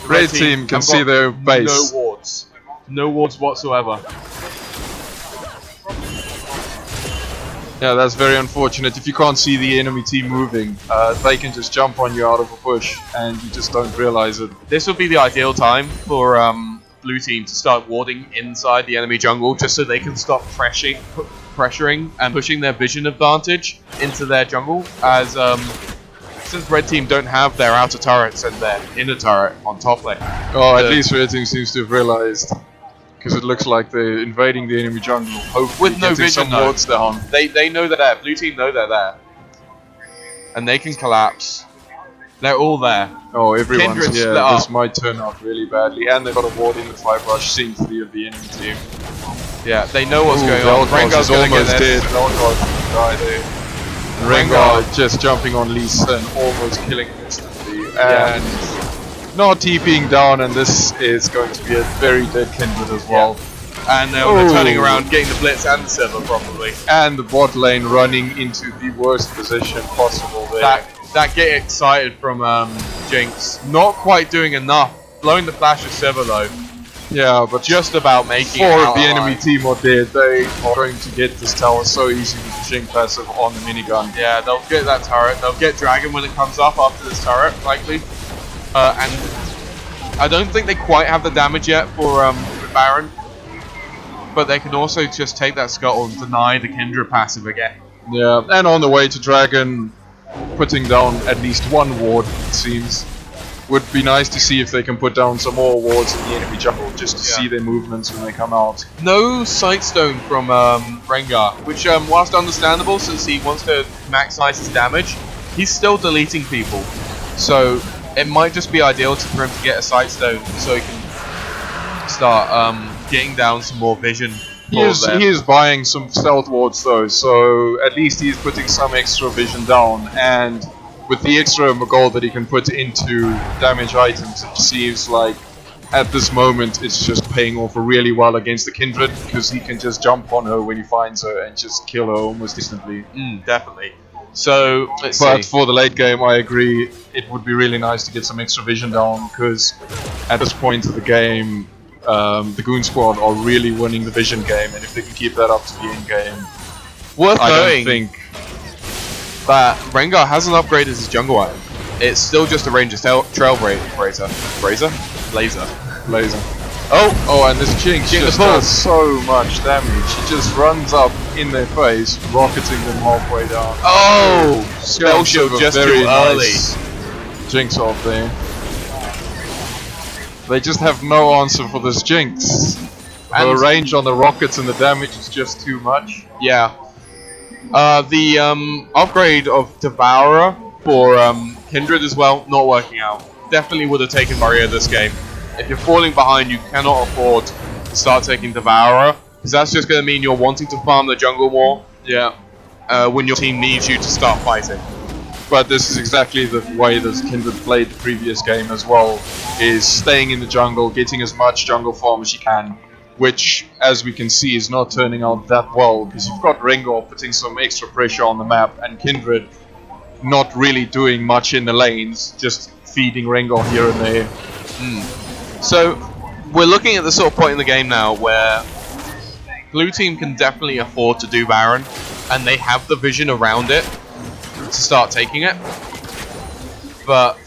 Red team can have see got their base. No wards whatsoever. Yeah, that's very unfortunate. If you can't see the enemy team moving, they can just jump on you out of a bush, and you just don't realize it. This would be the ideal time for blue team to start warding inside the enemy jungle, just so they can stop pressuring and pushing their vision advantage into their jungle. As since red team don't have their outer turrets and their inner turret on top lane. Oh, at least red team seems to have realized, because it looks like they're invading the enemy jungle. Hopefully With no getting vision, some though. wards down. They know they're there. Blue team know they're there, and they can collapse. They're all there. Oh, everyone's Kindred here. split up. This might turn out really badly, and they've got a ward in the 5 rush, seeing 3 of the enemy team. Yeah, they know what's going Vel'Koz on. Rengar's is gonna get almost this. dead. Vel'Koz will die there. Rengar just jumping on Lee Sin, almost killing him instantly, and not TPing down, and this is going to be a very dead Kindred as well. And they're turning around, getting the blitz and the Sivir probably. And the bot lane running into the worst position possible there. That that get excited from Jinx. Not quite doing enough. Blowing the flash of Sivir though. Yeah, but Just about making it four out of the enemy alive. team are dead. They are going to get this tower so easy with the Jink passive on the minigun. Yeah, they'll get that turret. They'll get Dragon when it comes up after this turret, likely. And I don't think they quite have the damage yet for Baron. But they can also just take that Scuttle and deny the Kindred passive again. Yeah, and on the way to Dragon, putting down at least one ward, it seems. Would be nice to see if they can put down some more wards in the enemy jungle, just to see their movements when they come out. No Sightstone from Rengar, which whilst understandable since he wants to maximize his damage, he's still deleting people. So it might just be ideal for him to get a Sightstone so he can start getting down some more vision. He is buying some stealth wards though, so at least he's putting some extra vision down, and with the extra gold that he can put into damage items, it seems like at this moment it's just paying off really well against the Kindred, because he can just jump on her when he finds her and just kill her almost instantly. Definitely. So, let's see. But for the late game, I agree, it would be really nice to get some extra vision down, because at this point of the game, the Goon Squad are really winning the vision game, and if they can keep that up to the end game, Worth I knowing don't think... that Rengar hasn't upgraded his jungle item. It's still just a Ranger Trailblazer. Laser. Oh, and this Jinx Get the just ball. does so much damage. She just runs up in their face, rocketing them halfway down. Oh! Spell shield just too Very early. nice Jinx off there. They just have no answer for this Jinx. The range on the rockets and the damage is just too much. Yeah. The upgrade of Devourer for Kindred as well, not working out. Definitely would have taken Maria this game. If you're falling behind, you cannot afford to start taking Devourer, because that's just going to mean you're wanting to farm the jungle more. Yeah. When your team needs you to start fighting. But this is exactly the way that Kindred played the previous game as well, is staying in the jungle, getting as much jungle farm as you can, which, as we can see, is not turning out that well, because you've got Rengar putting some extra pressure on the map, and Kindred not really doing much in the lanes, just feeding Rengar here and there. So, we're looking at the sort of point in the game now where Blue Team can definitely afford to do Baron, and they have the vision around it to start taking it. But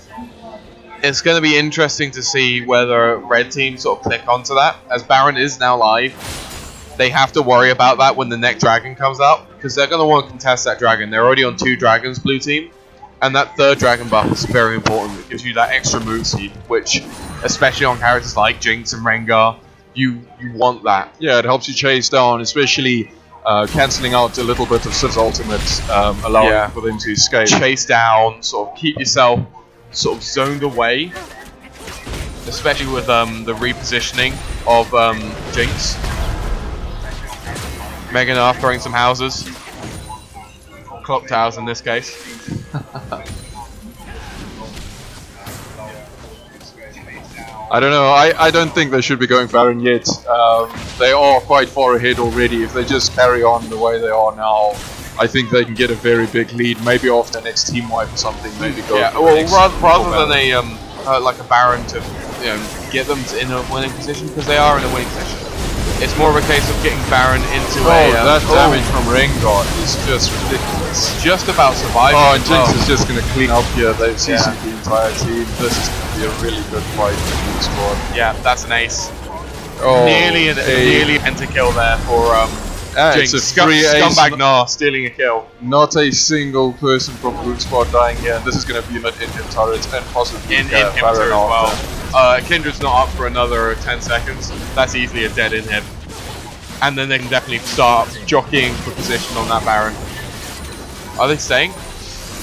it's going to be interesting to see whether Red Team sort of click onto that. As Baron is now live, they have to worry about that when the next dragon comes out, because they're going to want to contest that dragon. They're already on 2 dragons, Blue Team, and that 3rd dragon buff is very important. It gives you that extra move speed, which, especially on characters like Jinx and Rengar, you want that. Yeah, it helps you chase down, especially cancelling out a little bit of Siv's ultimate, allowing for them to escape. Chase down, sort of keep yourself sort of zoned away, especially with the repositioning of Jinx. Meganar throwing some houses. Clock towers in this case. I don't know, I don't think they should be going Baron yet. They are quite far ahead already. If they just carry on the way they are now, I think they can get a very big lead. Maybe after the next team wipe or something, maybe go. Yeah, well, rather than a like a Baron to get them in a winning position, because they are in a winning position. It's more of a case of getting Baron into that damage from Rengar is just ridiculous. Just about surviving. Oh, and Jinx is just going to clean up here. They've CC'd the entire team. This is going to be a really good fight for the Goon Squad. Yeah, that's an ace. Oh, nearly an enter kill there for Jinx. It's a free ace. Scumbag Gnar stealing a kill. Not a single person from Goon Squad dying here. And this is going to be an in-him turret and possibly in-him Baron as after. well. Kindred's not up for another 10 seconds. That's easily a dead in-him. And then they can definitely start jockeying for position on that Baron. Are they staying?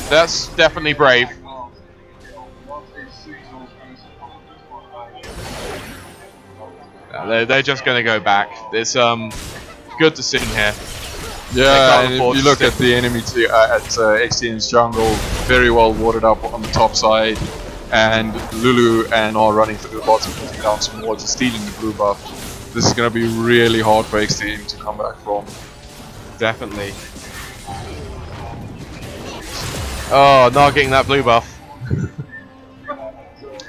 That's definitely brave. They're just going to go back. It's good decision here. Yeah, and if you look at the enemy at XTN's jungle, very well warded up on the top side, and Lulu and are running through the bottom, putting down some wards and stealing the blue buff. This is going to be really hard for XTN to come back from. Definitely. Oh, not getting that blue buff.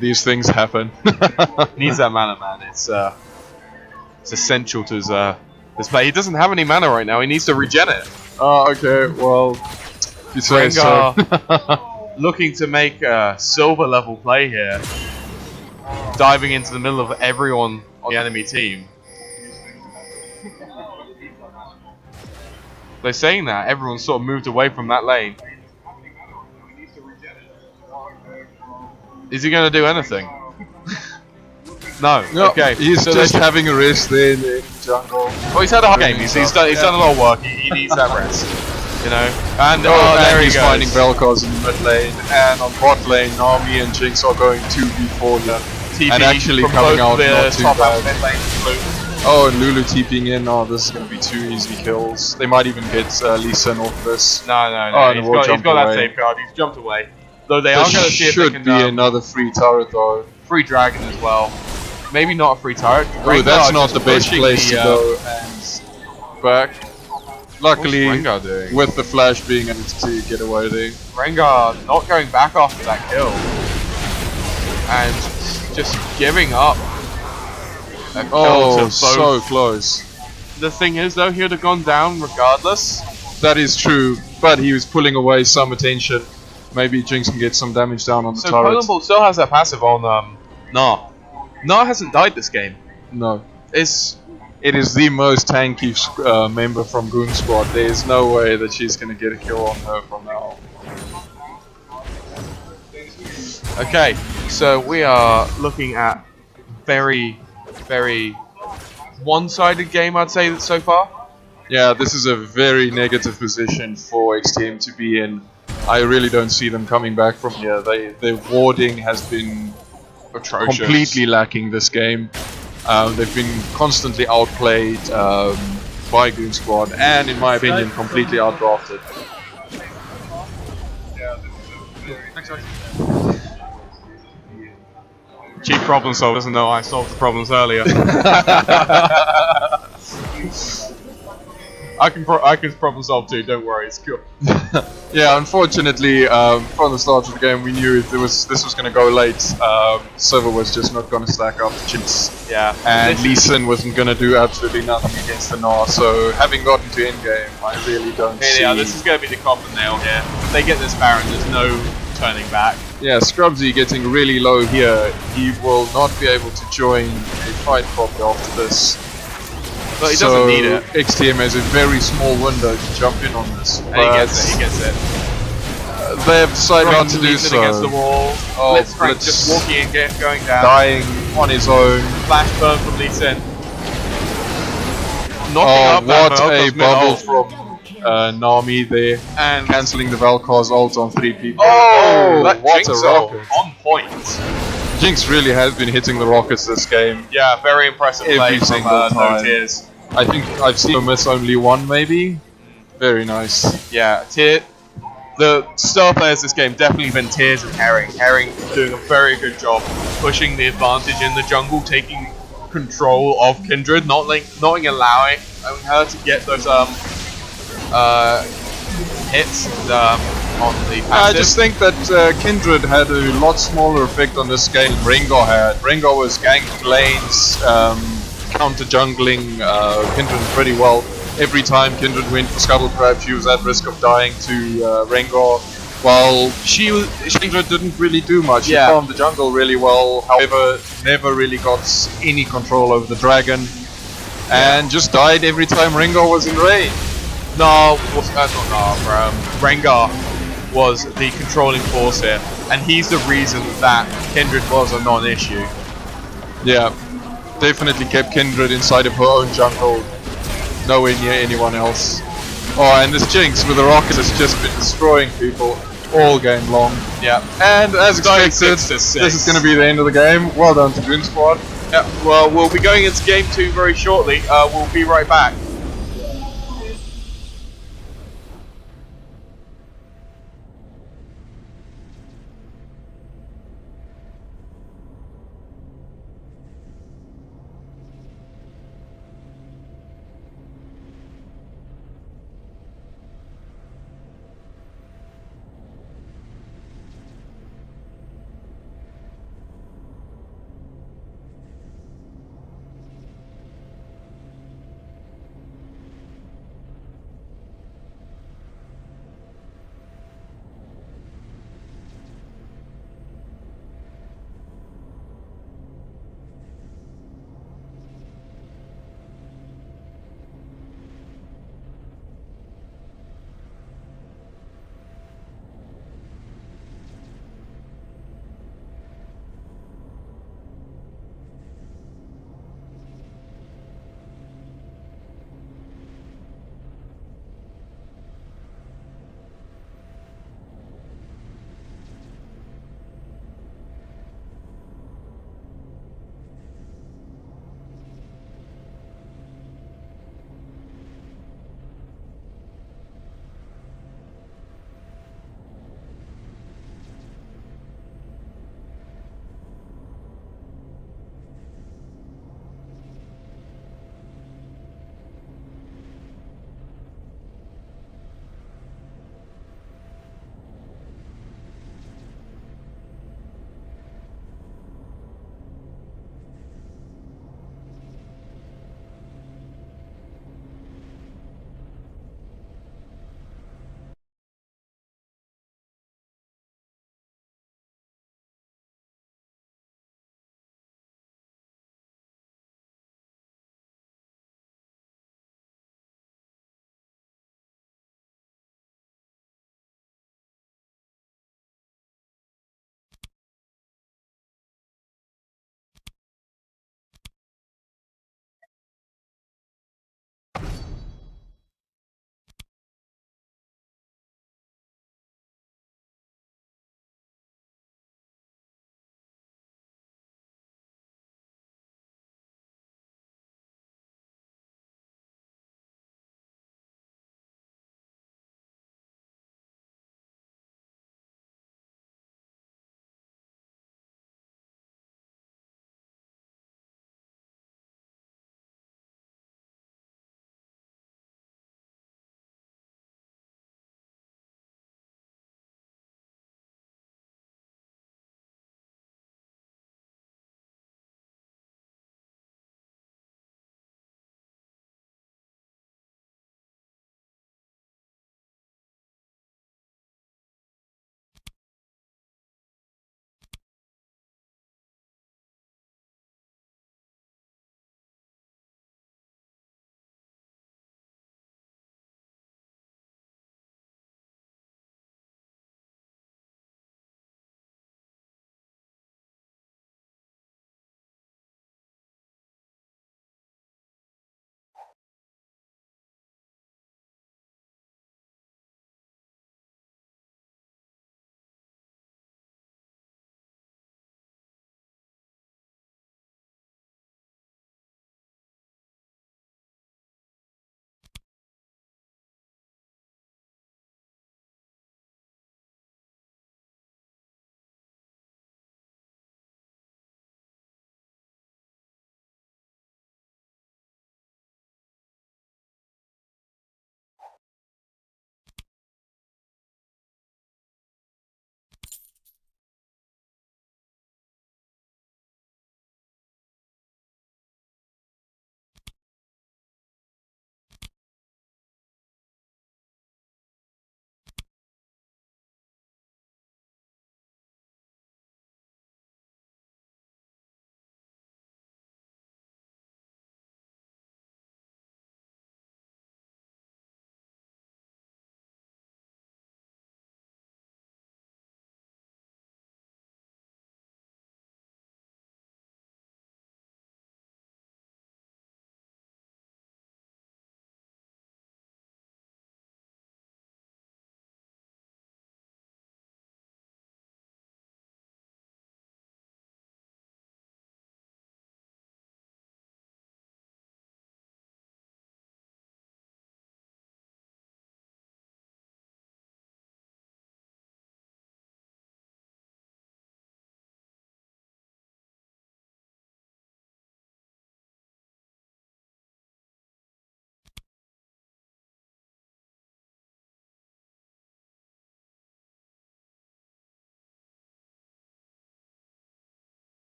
These things happen. Needs that mana, man. It's essential to his play. He doesn't have any mana right now. He needs to regen it. Oh, okay. Well, you say so. Rengar looking to make a silver level play here, diving into the middle of everyone on the enemy team. They're saying that everyone's sort of moved away from that lane. Is he going to do anything? No. No, Okay. he's So just having a rest there in the jungle. Well, he's had a hard game. He's done a lot of work. He needs that rest. You know. And there he he's goes. finding Vel'Koz in the mid lane, and on bot lane, Nami and Jinx are going 2v4 here. TP and actually from coming both out the not too top bad. and mid lane blue. Oh, and Lulu TPing in. Oh, this is going to be 2 easy kills. They might even get Lee Sin off this. No. Oh, and He's got that away. safeguard. He's jumped away. Though they are going to see if they should can be another free turret though. free dragon as well. Maybe not a free turret. Oh, that's not just the best pushing place to go. And back. Luckily, What's Rengar doing? with the flash being able to get away there. Rengar not going back after that kill. And just giving up. A kill to Oh, both. so close. The thing is though, he would have gone down regardless. That is true, but he was pulling away some attention. Maybe Jinx can get some damage down on the So turret. Colin Ball still has that passive on Nah. Nah hasn't died this game. No. It is the most tanky member from Goon Squad. There's no way that she's going to get a kill on her from now. Okay, so we are looking at very, very one-sided game, I'd say, so far. Yeah, this is a very negative position for XTM to be in. I really don't see them coming back from here. Their warding has been Atrocious. completely lacking this game. They've been constantly outplayed by Goon Squad, and in my opinion, completely outdrafted. Chief problem solver doesn't know I solved the problems earlier. I can problem solve too. Don't worry, it's cool. Yeah, unfortunately, from the start of the game, we knew this was going to go late. Silver was just not going to stack up to Jinx. Yeah. And Lee Sin wasn't going to do absolutely nothing against the Gnar. So, having gotten to endgame, I really don't see... Yeah, this is going to be the coffin nail here. If they get this Baron, there's no turning back. Yeah, Scrubsy getting really low here. He will not be able to join a fight properly after this. But he doesn't need it. XTM has a very small window to jump in on this. And he gets it. They have decided not to do Leans it so. against the wall. Oh, Blitzcrank just walking and going down. Dying on his own. Flash burn from Lee Sin. Knocking up that what a Vel'Koz bubble mid-ult. from Nami there. And cancelling the Vel'Koz ult on 3 people. that what Jinx a ult rocket. on point. Jinx really has been hitting the rockets this game. Yeah, very impressive play Every from single time. No Tears. I think I've seen her miss only one, maybe. Very nice. Yeah, the star players this game definitely been Tears and Herring. Herring doing a very good job pushing the advantage in the jungle, taking control of Kindred, not allowing her to get those hits on the passive. I just think that Kindred had a lot smaller effect on this game than Rengar had. Rengar was ganking lanes, counter jungling Kindred pretty well. Every time Kindred went for Scuttle Crab, she was at risk of dying to Rengar. While Kindred didn't really do much. She farmed the jungle really well, however, never really got any control over the dragon. And just died every time Rengar was in range. No, that's not Gnar, Rengar was the controlling force here, and he's the reason that Kindred was a non-issue. Yeah, definitely kept Kindred inside of her own jungle, nowhere near anyone else. Oh, and this Jinx with the rocket has just been destroying people all game long. Yeah. And as expected, this is going to be the end of the game. Well done to Goon Squad. Yeah, well, we'll be going into game 2 very shortly. We'll be right back.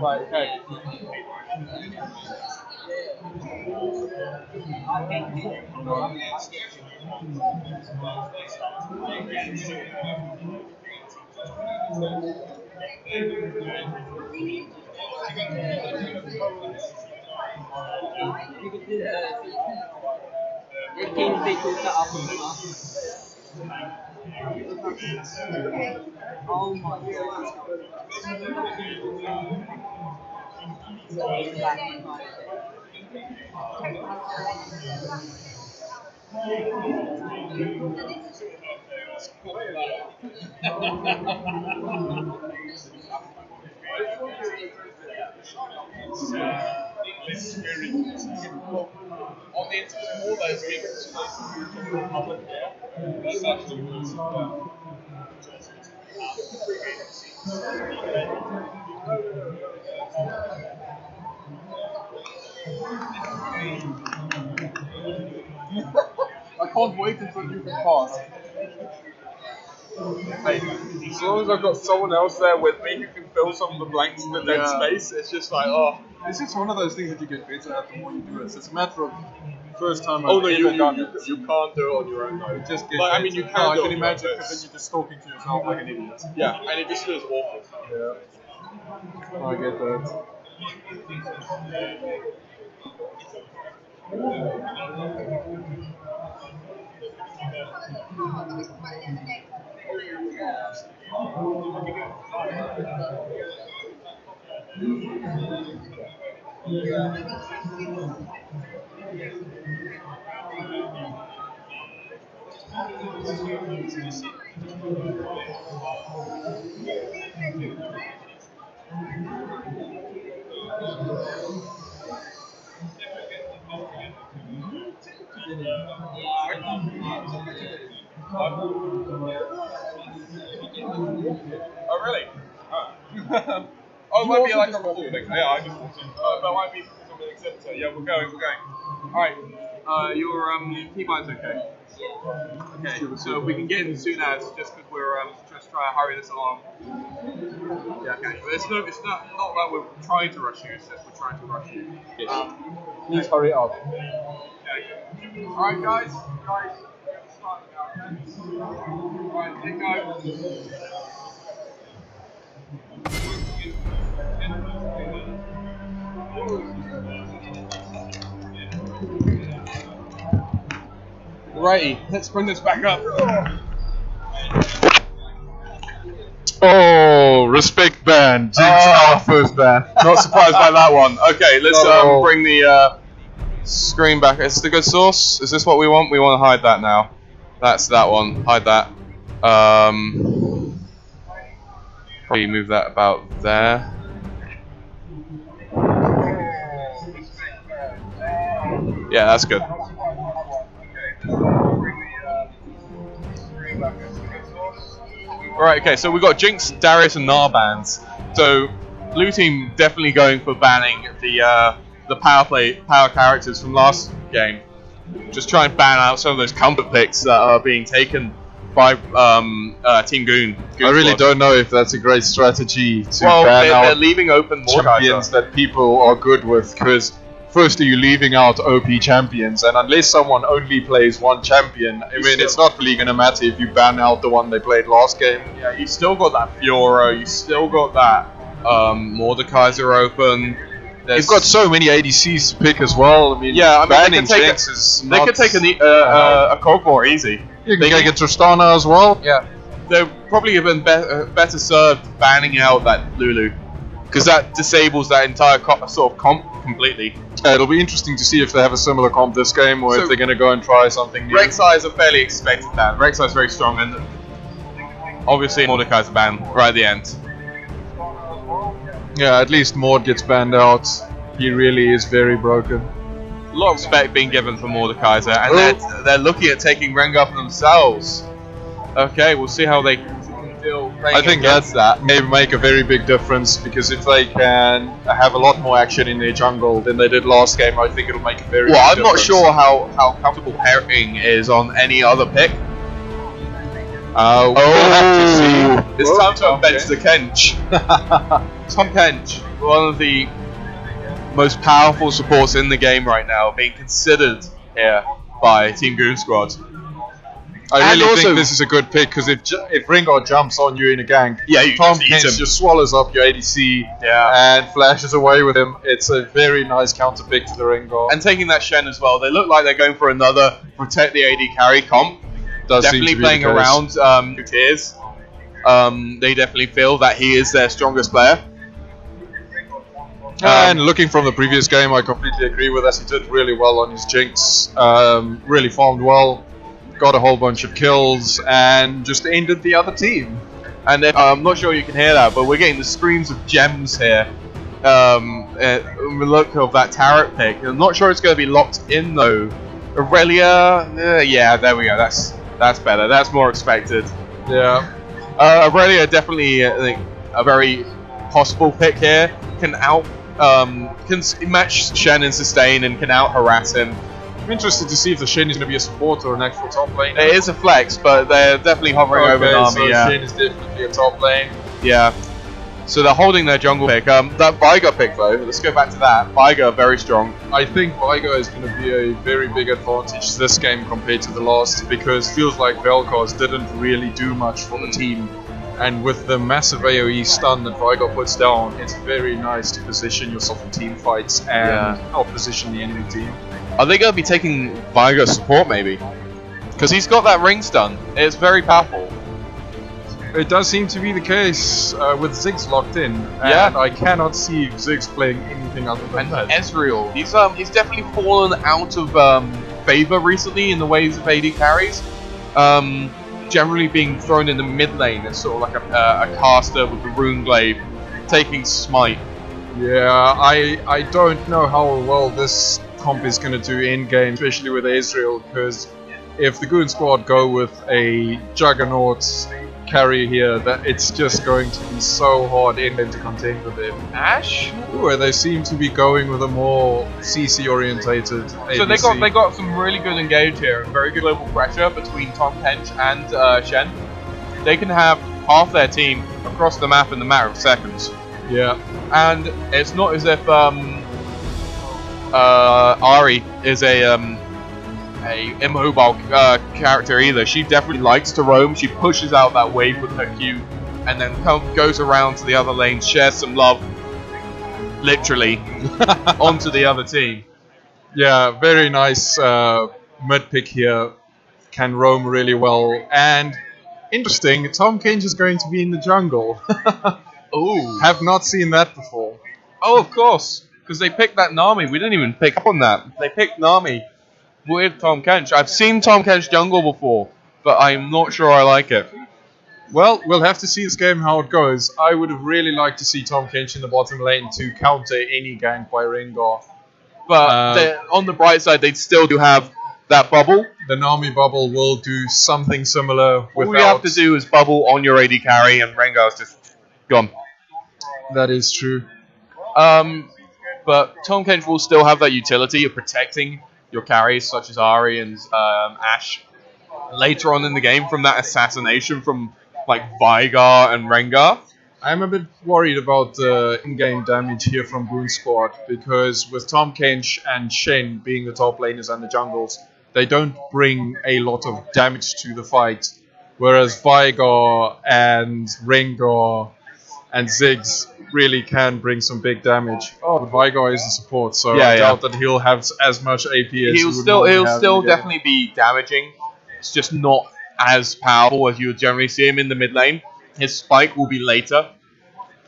Right, okay. I can't wait until you can pass. Mate, as long as I've got someone else there with me who can fill some of the blanks in the dead space, it's just like, oh. It's just one of those things that you get better at the more you do it. So it's a matter of first time Oh I've no, ever you done it. can't do it on your own though. It just gets Like, I better. mean, you can No, I do it can on your own, imagine but because then you're just talking to yourself like an idiot. yeah, and it just feels awful. Yeah. I get that. Oh really? Oh. Oh, it might be like a rule thing. Yeah, I just walked in. That might be because I'm an exhibitor. Yeah, we're going. Alright. Your T-mine's okay. Okay, so we can get in soon as, just because we're just trying to hurry this along. Yeah, okay. But it's not that we're trying to rush you, it's just we're trying to rush you. Please hurry up. Okay. Alright guys, get started now, okay? Alright, get going. Righty, let's bring this back up. Oh, respect ban. Jinx, our first ban. Not surprised by that one. Okay, let's bring the screen back. Is this the good source? Is this what we want? We want to hide that now. That's that one. Hide that. Probably move that about there. Yeah, that's good. Alright, okay, so we've got Jinx, Darius, and Gnar bans. So, blue team definitely going for banning the power characters from last game. Just try and ban out some of those comfort picks that are being taken by Team Goon. I really don't know if that's a great strategy to Well, ban they're out leaving open more champions that people are good with, because firstly, you're leaving out OP champions, and unless someone only plays one champion, I mean, it's not really going to matter if you ban out the one they played last game. Yeah, you still got that Fiora, you still got that Mordekaiser open. You've got so many ADCs to pick as well. I mean, banning Jinx is They not could take a Kog'Maw easy. You can take a Tristana as well. Yeah, they're probably even better served banning out that Lulu, because that disables that entire sort of comp completely. It'll be interesting to see if they have a similar comp this game, or if they're going to go and try something new. Rek'Sai is a fairly expected ban. Rek'Sai is very strong, and obviously Mordekai's a ban right at the end. Yeah, at least Mord gets banned out. He really is very broken. A lot of respect being given for Mordekaiser, and they're looking at taking Rengar for themselves. Okay, we'll see how they can deal. I think that may make a very big difference, because if they can have a lot more action in their jungle than they did last game, I think it'll make a very big difference. I'm not sure how comfortable Herring is on any other pick. We'll have to see. It's time to bench the Kench. Tom Kench, one of the most powerful supports in the game right now, being considered here by Team Goon Squad. I really think this is a good pick, because if Rengar jumps on you in a gank, Tom Kench just swallows up your ADC and flashes away with him. It's a very nice counter pick to the Rengar. And taking that Shen as well, they look like they're going for another protect the AD carry comp. Definitely playing around Tiers. They definitely feel that he is their strongest player. And looking from the previous game, I completely agree with us. He did really well on his Jinx, really farmed well, got a whole bunch of kills, and just ended the other team. And I'm not sure you can hear that, but we're getting the screams of gems here. Look of that Tarot pick. I'm not sure it's going to be locked in though. Aurelia, yeah, there we go. That's better. That's more expected. Yeah. Aurelia definitely a very possible pick here. Can match Shen in sustain and can out harass him. I'm interested to see if the Shen is going to be a support or an actual top lane. It is a flex, but they're definitely hovering over Nami. So Shen is definitely a top lane. Yeah. So they're holding their jungle pick. That Veigar pick though, let's go back to that. Veigar, very strong. I think Veigar is going to be a very big advantage this game compared to the last, because it feels like Vel'Koz didn't really do much for the team. And with the massive AoE stun that Veigar puts down, it's very nice to position yourself in team fights and opposition the enemy team. Are they going to be taking Veigar support maybe? Because he's got that ring stun. It's very powerful. It does seem to be the case with Ziggs locked in. And I cannot see Ziggs playing anything other than that. Ezreal, he's definitely fallen out of favor recently in the ways of AD carries. Generally being thrown in the mid lane as sort of like a caster with the rune glaive, taking smite. Yeah, I don't know how well this comp is going to do in game, especially with Ezreal, because if the Goon Squad go with a Juggernaut carry here, that it's just going to be so hard in game to contend with them. Ash? Ooh, they seem to be going with a more CC orientated ADC. So they got some really good engage here, and very good global pressure between Tom Kench and Shen. They can have half their team across the map in the matter of seconds. Yeah. And it's not as if Ari is a immobile character either. She definitely likes to roam. She pushes out that wave with her Q, and then goes around to the other lane, shares some love, literally, onto the other team. Yeah, very nice mid pick here. Can roam really well. And interesting, Tom Kench is going to be in the jungle. Ooh. Have not seen that before. Oh, of course, because they picked that Nami. We didn't even pick up on that. They picked Nami with Tom Kench. I've seen Tom Kench jungle before, but I'm not sure I like it. Well, we'll have to see this game how it goes. I would have really liked to see Tom Kench in the bottom lane to counter any gank by Rengar. But on the bright side, they still do have that bubble. The Nami bubble will do something similar. All we have to do is bubble on your AD carry, and Rengar's just gone. That is true. But Tom Kench will still have that utility of protecting your carries, such as Ari and Ashe, later on in the game from that assassination from like Veigar and Rengar. I'm a bit worried about the in-game damage here from Goon Squad because with Tom Kench and Shen being the top laners and the jungles, they don't bring a lot of damage to the fight. Whereas Vigar and Rengar and Ziggs really can bring some big damage. Oh, but Vigar is the support, so I doubt that he'll have as much AP as he would normally He'll have still in the game. definitely be damaging. It's just not as powerful as you would generally see him in the mid lane. His spike will be later.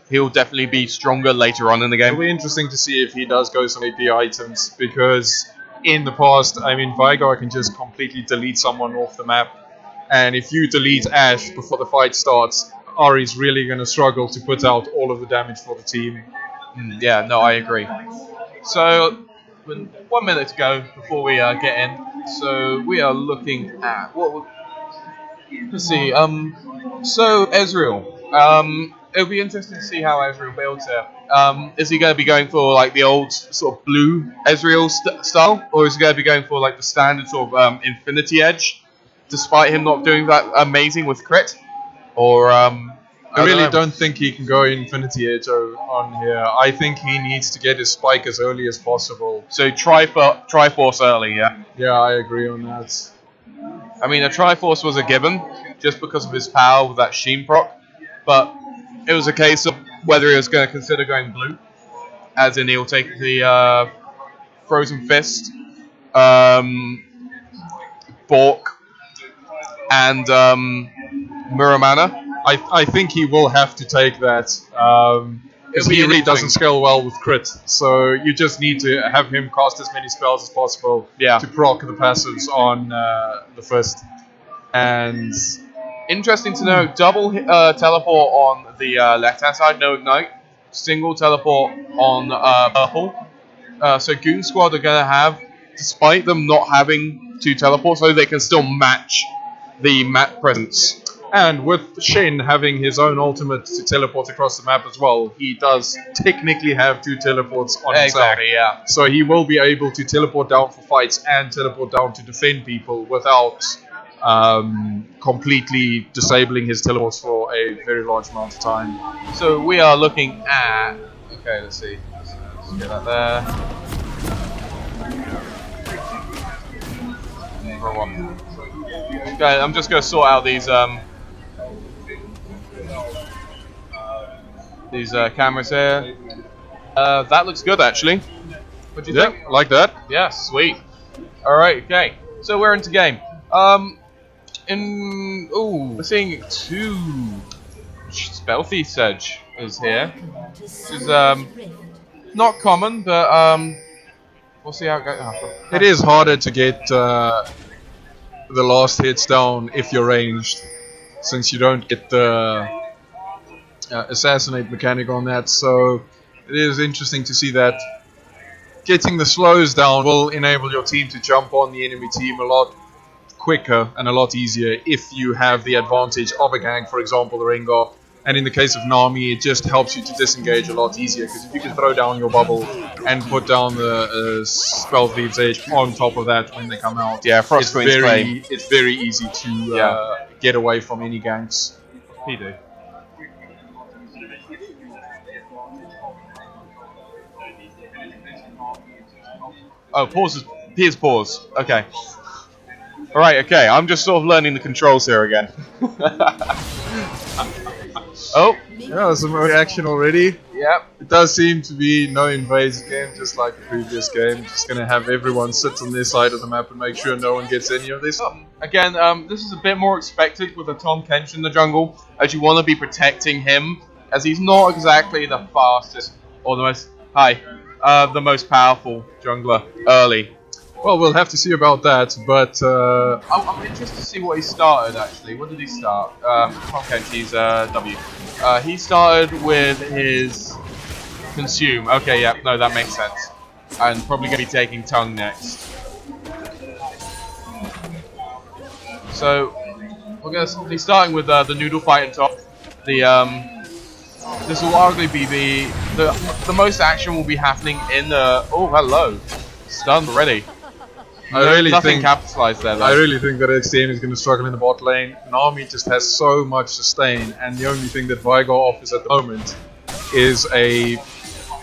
He'll definitely be stronger later on in the It'll game. be interesting to see if he does go some AP items because in the past, I mean, Vigar can just completely delete someone off the map. And if you delete Ashe before the fight starts, Ari's really going to struggle to put out all of the damage for the team. Yeah, no, I agree. So, 1 minute to go before we get in. So we are looking at let's see. So Ezreal. It'll be interesting to see how Ezreal builds here. Is he going to be going for like the old sort of blue Ezreal style, or is he going to be going for like the standard sort of Infinity Edge, despite him not doing that amazing with crit? Or I really don't think he can go Infinity Edge on here. I think he needs to get his spike as early as possible. So Triforce early, yeah. Yeah, I agree on that. I mean, a Triforce was a given just because of his power with that Sheen proc, but it was a case of whether he was going to consider going blue, as in he'll take the Frozen Fist, Bork, and Muramana. I think he will have to take that. Because he really doesn't scale well with crit. So you just need to have him cast as many spells as possible to proc the passives on the first. And interesting to know, double teleport on the left-hand side, no ignite. Single teleport on purple. So Goon Squad are going to have, despite them not having two teleports, so they can still match the map presence. And with Shen having his own ultimate to teleport across the map as well, he does technically have two teleports on himself. Exactly, yeah. So he will be able to teleport down for fights and teleport down to defend people without completely disabling his teleports for a very large amount of time. So we are looking at... Okay, let's see. Let's get that there. Okay, I'm just going to sort out these cameras here. That looks good, actually. What do you think? Like that? Yeah, sweet. All right, okay. So we're into game. We're seeing two Spell Thief Sedge is here. This is not common, but we'll see how it goes. It is harder to get the last hits down if you're ranged, since you don't get the assassinate mechanic on that. So it is interesting to see that getting the slows down will enable your team to jump on the enemy team a lot quicker and a lot easier if you have the advantage of a gank, for example, the Rengar. And in the case of Nami, it just helps you to disengage a lot easier, because if you can throw down your bubble and put down the Spell Thief's Edge on top of that when they come out, yeah, it's very easy to get away from any ganks. He do. Oh, pause. Here's pause. Okay. Alright, okay. I'm just sort of learning the controls here again. Oh. Yeah, some reaction already. Yep. It does seem to be no invades game, just like the previous game. Just gonna have everyone sit on their side of the map and make sure no one gets any of this. Again, this is a bit more expected with a Tom Kench in the jungle, as you want to be protecting him, as he's not exactly the fastest or the most powerful jungler early. Well, we'll have to see about that, but I'm interested to see what he started, actually. What did he start? Tom Kench, he's W. He started with his Consume. Okay, yeah, no, that makes sense. And probably going to be taking Tongue next. So, we're going to be starting with the Noodle fight on top. This will arguably be the most action will be happening in the... Oh, hello. Stunned already. nothing capitalized there, though. I really think that XTM is going to struggle in the bot lane. Nami just has so much sustain, and the only thing that Vigo offers at the moment is a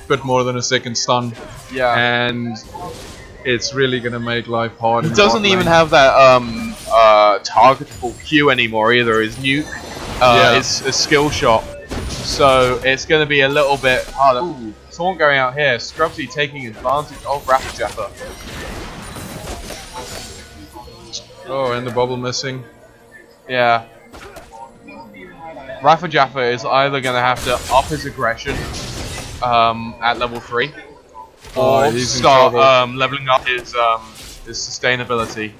bit more than a second stun. Yeah. And it's really going to make life hard. He doesn't even have that targetable Q anymore either. His nuke is a skill shot. So it's going to be a little bit harder. Ooh, Taunt going out here. Scrubsy taking advantage of Rapid Jaffa. Oh, and the bubble missing. Yeah. Rafa Jaffa is either going to have to up his aggression at level 3 or start leveling up his sustainability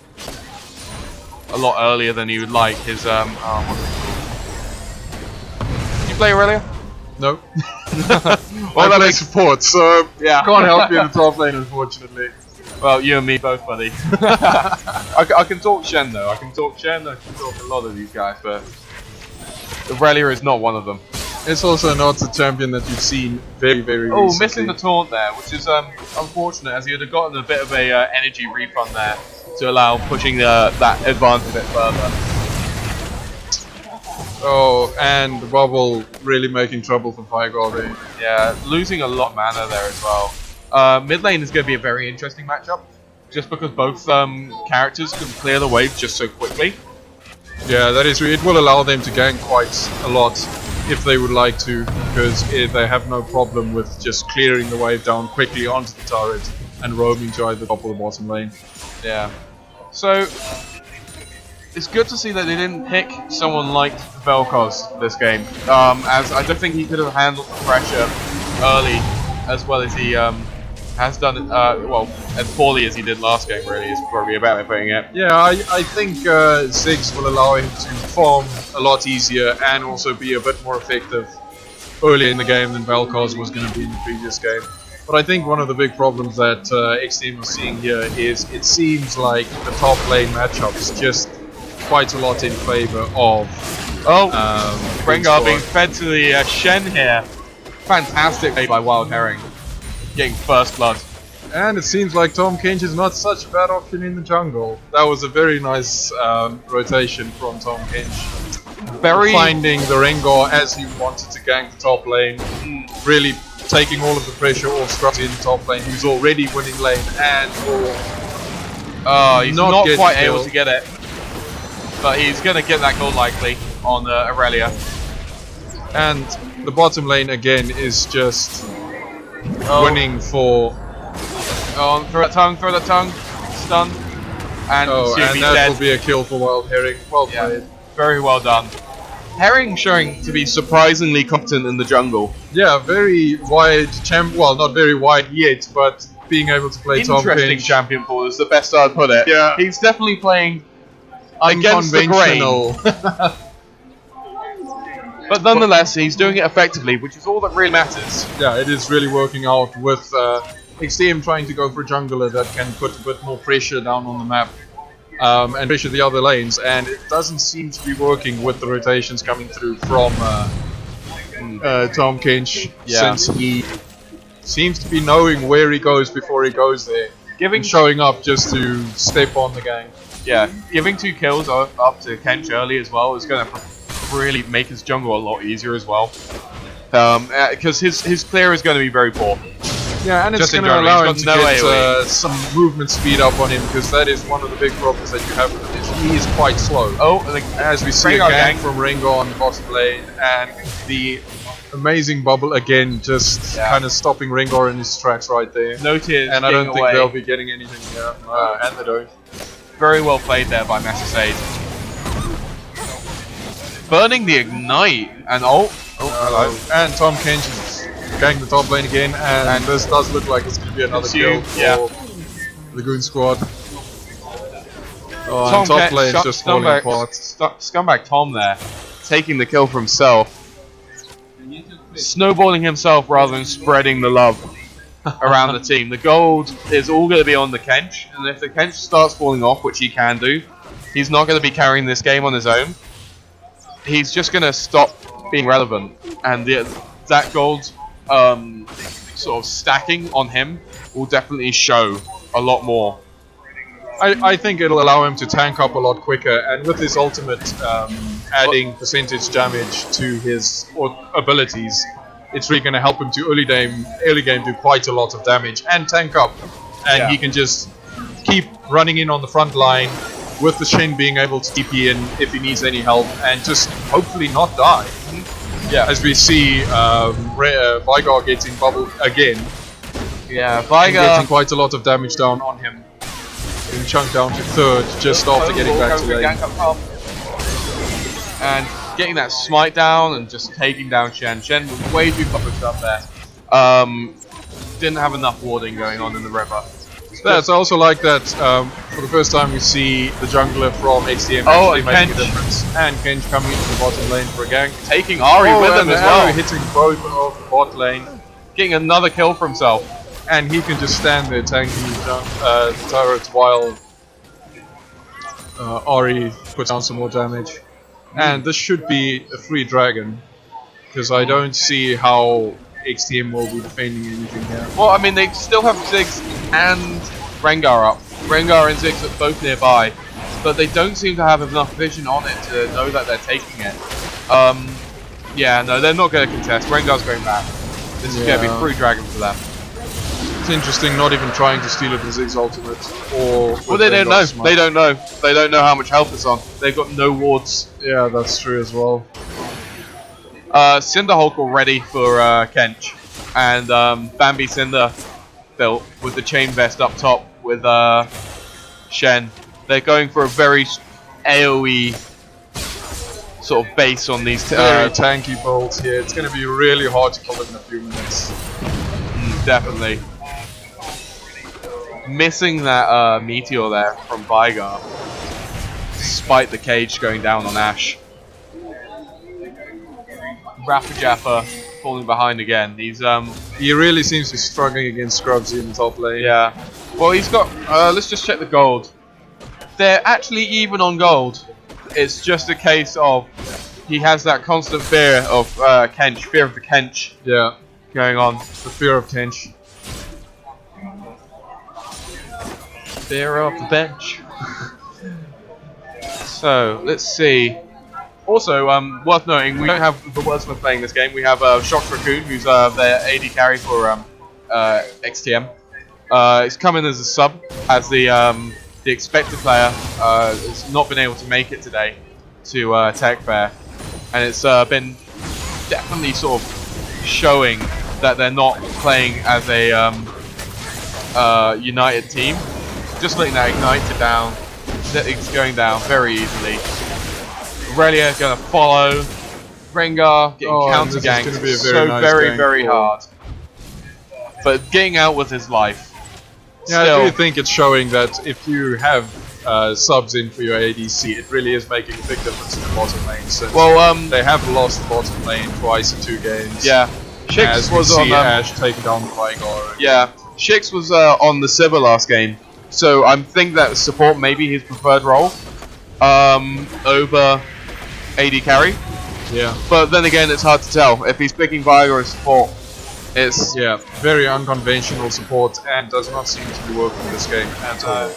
a lot earlier than he would like. His what's it called? Did you play Aurelia? No. Well, I play support, so yeah. Can't help you in the top lane, unfortunately. Well, you and me both, buddy. I can talk Shen though. I can talk Shen. I can talk a lot of these guys, but Aurelia is not one of them. It's also not a champion that you've seen very recently. Oh, missing the taunt there, which is unfortunate, as he would have gotten a bit of a energy refund there to allow pushing that advance a bit further. Oh, and the bubble really making trouble for Vigo already. Yeah, losing a lot of mana there as well. Mid lane is going to be a very interesting matchup, just because both characters can clear the wave just so quickly. Yeah, that is. It will allow them to gank quite a lot if they would like to, because they have no problem with just clearing the wave down quickly onto the turret and roaming to either the top or the bottom lane. Yeah. So it's good to see that they didn't pick someone like Vel'Koz this game, as I don't think he could have handled the pressure early as well as he has done it, well, as poorly as he did last game, really, is probably a better way of putting it. Yeah, I think Ziggs will allow him to farm a lot easier and also be a bit more effective early in the game than Vel'Koz was going to be in the previous game. But I think one of the big problems that XTM is seeing here is it seems like the top lane matchups just quite a lot in favor of Rengar being fed to the Shen here. Fantastic play by Wild Herring, getting first blood. And it seems like Tahm Kench is not such a bad option in the jungle. That was a very nice rotation from Tahm Kench. Finding the Rengar as he wanted to gank the top lane, really taking all of the pressure off Scrubsy in the top lane, who's already winning lane and will he's not quite able to get it. But he's going to get that goal likely on Aurelia. And the bottom lane again is just winning for... Oh, throw the tongue, stun, and and that will be a kill for Wild Herring. Well played. Very well done. Herring showing to be surprisingly competent in the jungle. Yeah, very wide well, not very wide yet, but being able to play Tahm Kench. Interesting champion pool is the best I'd put it. Yeah. He's definitely playing against the grain. But nonetheless, he's doing it effectively, which is all that really matters. Yeah, it is really working out with XTM trying to go for a jungler that can put a bit more pressure down on the map and pressure the other lanes, and it doesn't seem to be working with the rotations coming through from Tahm Kench, since he seems to be knowing where he goes before he goes there, and showing up just to step on the game. Yeah, giving 2 kills up to Kench early as well is going to really make his jungle a lot easier as well. Because his clear is going to be very poor. Yeah, and it's going to allow him to get some movement speed up on him, because that is one of the big problems that you have with him. He is quite slow. As we see a gank from Rengar on the bottom lane, and the amazing bubble again, just kind of stopping Rengar in his tracks right there. No tears. And I don't think they'll be getting anything here. And they don't. Very well played there by Massasade. Burning the Ignite, and hello. And Tahm Kench is ganking the top lane again, and this does look like it's going to be another kill for the Goon squad. Oh, and top lane is just falling apart. Scumbag Tom there, taking the kill for himself. Snowballing himself rather than spreading the love around the team. The gold is all going to be on the Kench, and if the Kench starts falling off, which he can do, he's not going to be carrying this game on his own. He's just going to stop being relevant, and that gold sort of stacking on him will definitely show a lot more I think it'll allow him to tank up a lot quicker, and with his ultimate adding percentage damage to his abilities, it's really going to help him to early game do quite a lot of damage and tank up, and he can just keep running in on the front line with the Shen being able to TP in if he needs any help, and just hopefully not die. Yeah, as we see Vigar getting bubbled again. Yeah, And Vigar getting quite a lot of damage down on him. Being chunked down to third just after getting back to lane. And getting that smite down and just taking down Shen. Shen was way too focused up there. Didn't have enough warding going on in the river. Yeah, it's also like that for the first time we see the jungler from XTM actually making a difference. And Kench coming into the bottom lane for a gank. Taking Ari with him as well. Hitting both of the bot lane. Getting another kill for himself. And he can just stand there tanking the turret while Ari puts down some more damage. And this should be a free dragon, because I don't see how XTM will be defending anything here. Well, I mean, they still have Ziggs and Rengar up. Rengar and Ziggs are both nearby, but they don't seem to have enough vision on it to know that they're taking it. Yeah, no, they're not going to contest. Rengar's going back. This is going to be free dragon for them. It's interesting, not even trying to steal it with Ziggs ultimate. Well, they don't know. They don't know. They don't know how much health it's on. They've got no wards. Yeah, that's true as well. Cinderhulk already for Kench, and Bambi Cinder built with the chain vest up top with Shen. They're going for a very AoE sort of base on these very tanky bolts here. It's going to be really hard to kill them in a few minutes. Definitely. Missing that meteor there from Vigar, despite the cage going down on Ashe. Rapper Jaffa falling behind again. He's he really seems to be struggling against Scrubsy in the top lane. Yeah. Well, he's got. Let's just check the gold. They're actually even on gold. It's just a case of he has that constant fear of Kench, fear of the Kench. Yeah. Going on. The fear of Kench. Fear of the bench. So let's see. Also, worth noting, we don't have the Wordsmith playing this game. We have Shock Raccoon, who's their AD carry for XTM. He's come in as a sub, as the expected player has not been able to make it today to Tech Fair, and it's been definitely sort of showing that they're not playing as a united team. Just letting that Igniter down, it's going down very easily. Aurelia going to follow. Rengar getting counter ganked. So very hard. But getting out with his life. Yeah, I do think it's showing that if you have subs in for your ADC, it really is making a big difference in the bottom lane. Since they have lost the bottom lane twice in 2 games. Yeah. Shix was on Ashe taking down the Vigar. Yeah. Shix was on the Sivir last game. So I think that support may be his preferred role over AD carry. Yeah. But then again, it's hard to tell. If he's picking Vigar as support, it's very unconventional support and does not seem to be working in this game at all.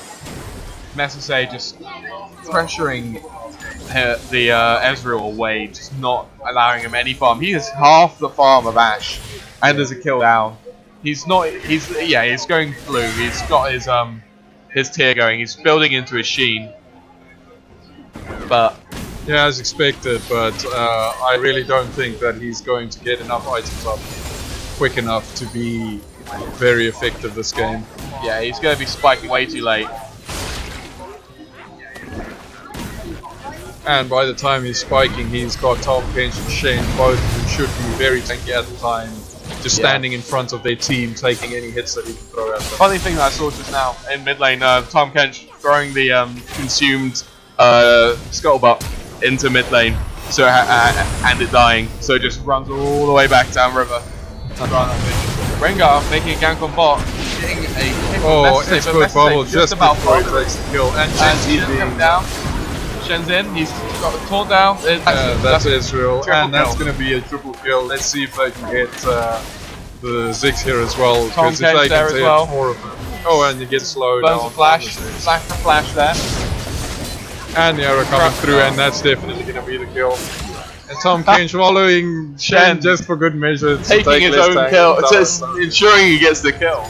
Mesosay just pressuring the Ezreal away, just not allowing him any farm. He has half the farm of Ashe, and there's a kill down. He's going blue. He's got his tier going. He's building into his Sheen. But yeah, as expected, but I really don't think that he's going to get enough items up quick enough to be very effective this game. Yeah, he's going to be spiking way too late. And by the time he's spiking, he's got Tom Kench and Shane, both of them should be very tanky at the time. Just standing in front of their team, taking any hits that he can throw at them. Funny thing that I saw just now in mid lane, Tom Kench throwing the consumed scuttlebutt into mid lane, so and it dying, so it just runs all the way back down river. Rengar making a gank on bot, getting a expert bubble just about before he takes the kill, and Shen's coming down. Shen's in, he's got the taunt down. That's Ezreal, and that's kill. going to be a triple kill. Let's see if they can get the Ziggs here as well, Tom because if they there can as well. more of them. Oh, and you get slowed Burns down. a flash. Flash there. And the arrow coming through, and that's definitely going to be the kill. And Tom Kench following Shen just for good measure. Taking his own kill. It's ensuring he gets the kill.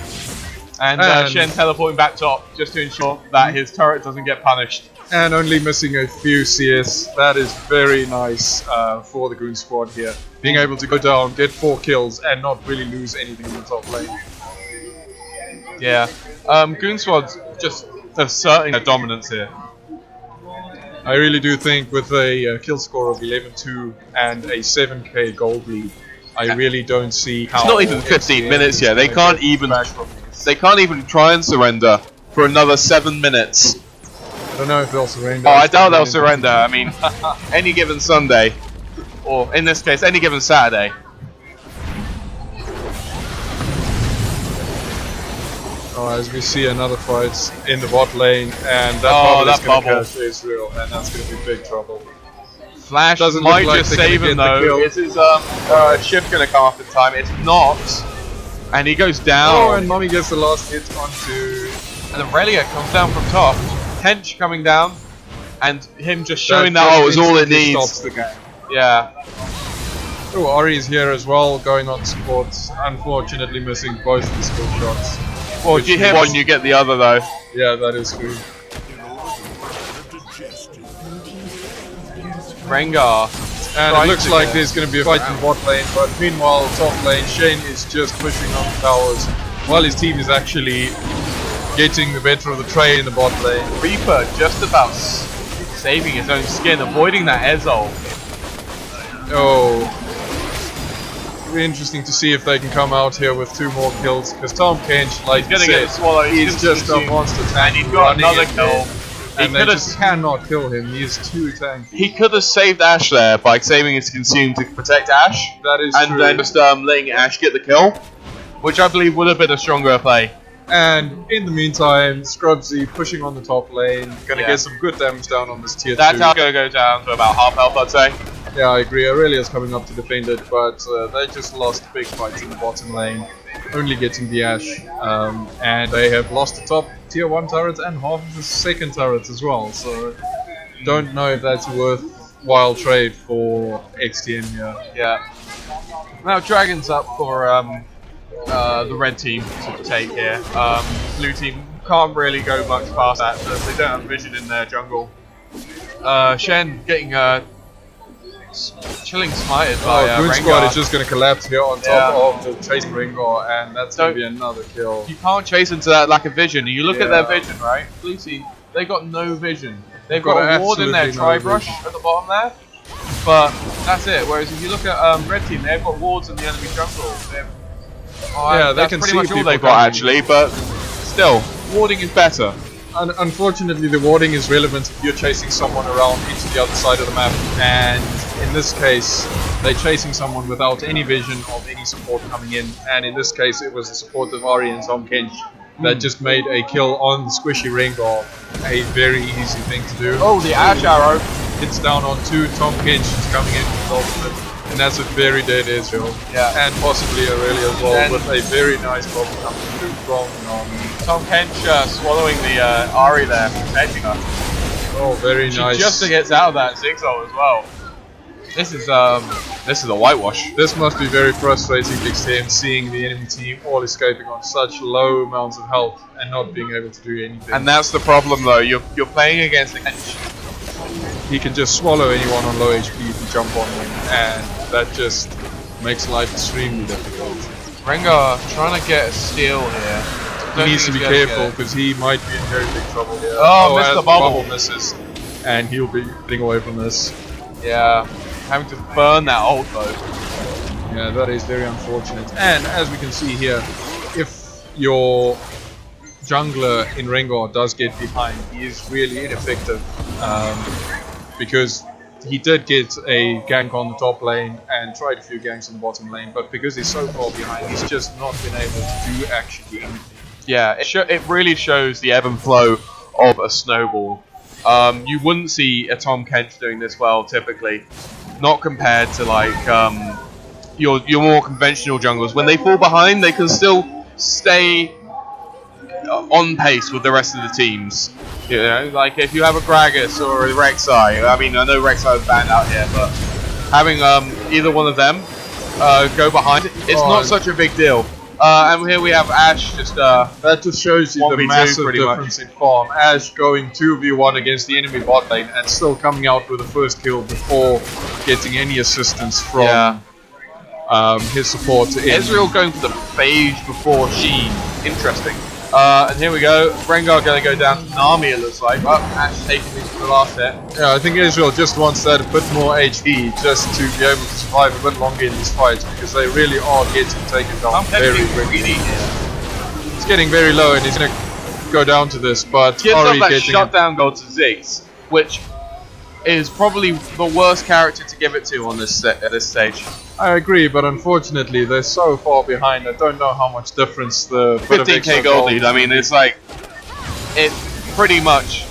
And Shen teleporting back top just to ensure that his turret doesn't get punished. And only missing a few CS. That is very nice for the Goon Squad here. Being able to go down, get 4 kills, and not really lose anything in the top lane. Yeah. Goon Squad's just asserting their dominance here. I really do think with a kill score of 11-2 and a 7k gold lead, I really don't see how... It's not even 15 minutes yet. They can't even try and surrender for another 7 minutes. I don't know if they'll surrender. Oh, I doubt they'll surrender. I mean, any given Sunday, or in this case, any given Saturday. Oh, as we see another fight in the bot lane, and that bubble is going to catch Israel, and that's going to be big trouble. Flash Doesn't might look like just they're save gonna him get the though. kill. Is his shift going to come up in time? It's not, and he goes down. Oh, and Mommy gets the last hit onto... And then Relia comes down from top. Kench coming down, and him just showing that is all it needs. Stops the game. Yeah. Oh, Ari's here as well, going on support. Unfortunately missing both of the skill shots. Well, you hit one, you get the other though. Yeah, that is true. Rengar. And it looks like there's going to be a fight in bot lane, but meanwhile, top lane, Shane is just pushing on the towers, while his team is actually getting the better of the trade in the bot lane. Reaper just about saving his own skin, avoiding that Ezol. Oh. It'll be interesting to see if they can come out here with 2 more kills, because Tom Kench, like he's gonna get swallowed. He's just a monster tank. And he's got another kill. And they just cannot kill him. He is too tanky. He could have saved Ash there by saving his consume to protect Ash. That is and true. then just letting Ash get the kill, which I believe would have been a stronger play. And in the meantime, Scrubsy pushing on the top lane, gonna get some good damage down on this tier 2. That's how gonna go down to about half health, I'd say. Yeah, I agree. Aurelia's coming up to defend it, but they just lost big fights in the bottom lane, only getting the Ash. And they have lost the top tier 1 turret and half of the second turret as well, so don't know if that's a worthwhile trade for XTM here. Yeah. Now Dragon's up for the red team to take here. Blue team can't really go much past that, so they don't have vision in their jungle. Shen getting chilling smited by Goon Rengar. Squad is just going to collapse here on top of the chasing Rengar, and that's going to be another kill. You can't chase into that lack of vision. You look at their vision, right? Blue team, they got no vision. They've got a ward in their tri-brush at the bottom there, but that's it. Whereas if you look at red team, they've got wards in the enemy jungle. They can pretty see much all people they've got actually, but still, warding is better. Unfortunately, the warding is relevant if you're chasing someone around into the other side of the map, and in this case, they're chasing someone without any vision of any support coming in, and in this case, it was the support of Ari and Tom Kench that just made a kill on the squishy Rengar a very easy thing to do. Oh, the Ash arrow hits down on 2, Tom Kench is coming in with ultimate, and that's a very dead Ezreal. Yeah. And possibly Aurelia as well, with a very nice bubble coming through from Tom Kench swallowing the Ari there, protecting her. Oh, very nice. She just gets out of that 6-0 as well. This is a whitewash. This must be very frustrating for XTM, seeing the enemy team all escaping on such low amounts of health and not being able to do anything. And that's the problem though, you're playing against a Kench. He can just swallow anyone on low HP if you jump on him, and that just makes life extremely difficult. Rengar trying to get a steal here. He needs to be careful because he might be in very big trouble here. Oh, missed the bubble. Misses, and he'll be getting away from this. Yeah, having to burn that ult though. Yeah, that is very unfortunate. And as we can see here, if your jungler in Rengar does get behind, he is really ineffective because he did get a gank on the top lane and tried a few ganks on the bottom lane, but because he's so far behind, he's just not been able to do actually anything. Yeah, it really shows the ebb and flow of a snowball. You wouldn't see a Tom Kench doing this well typically, not compared to like your more conventional junglers. When they fall behind, they can still stay on pace with the rest of the teams. You know, like if you have a Gragas or a Rek'Sai, I mean, I know Rek'Sai is banned out here, but having either one of them go behind, it's not such a big deal. And here we have Ashe just that just shows you the 1v2 massive pretty difference in farm. Ashe going 2v1 against the enemy bot lane and still coming out with the first kill before getting any assistance from his support. Ezreal going for the phage before Sheen. Interesting. And here we go. Rengar going to go down to Nami, it looks like. Oh, Ashe taking me to the last hit. Yeah, I think Israel just wants that a bit more HP just to be able to survive a bit longer in these fights because they really are getting taken down very quickly. It's getting very low and he's going to go down to this, but Gives Ari up that getting shutdown goal to Ziggs, which is probably the worst character to give it to on this at this stage. I agree, but unfortunately they're so far behind. I don't know how much difference the 15k gold lead. I mean, it's like it's pretty much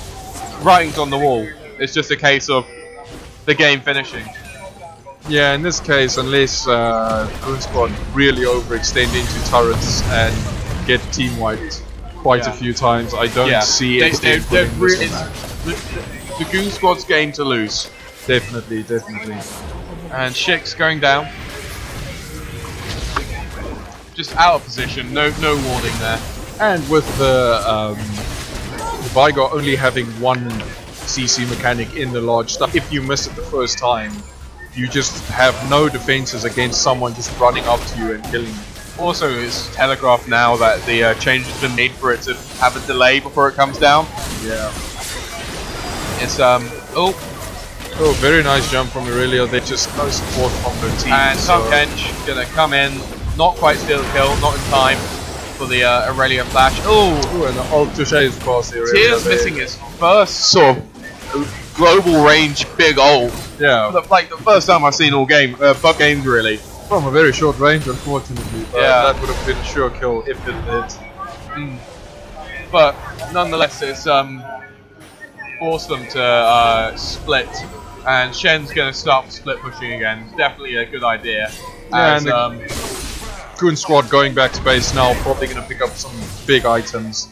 writings on the wall. It's just a case of the game finishing. Yeah, in this case, unless Goon Squad really overextend into turrets and get team wiped quite a few times, I don't see it. The Goon Squad's game to lose. Definitely. And Shik's going down. Just out of position, no warning there. And with the Vigo only having one CC mechanic in the large stuff, if you miss it the first time, you just have no defenses against someone just running up to you and killing you. Also, it's telegraphed now that the change has been made for it to have a delay before it comes down. Yeah. It's Oh, very nice jump from Aurelia. They just no support from their team. And Tom Kench gonna come in, not quite steal the kill, not in time for the Aurelia flash. Oh, and the ult to Shay, of course. Tears missing his first sort of global range big ult. Yeah. Like the first time I've seen all game, both games really. From a very short range, unfortunately. But yeah. That would have been a sure kill if it hit. But nonetheless, it's forced them to split. And Shen's going to start split pushing again. Definitely a good idea. Yeah, as, and the Goon Squad going back to base now, probably going to pick up some big items,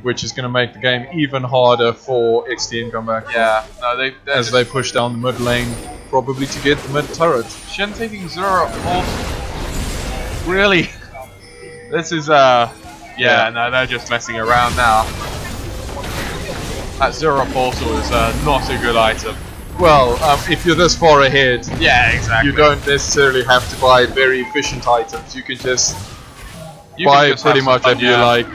which is going to make the game even harder for XTN come back. Yeah, no, they push down the mid lane, probably to get the mid turret. Shen taking 0 up 4. Really? This is no, they're just messing around now. That 0 up portal is not a good item. Well, if you're this far ahead, yeah, exactly. You don't necessarily have to buy very efficient items. You can just buy pretty much what you like.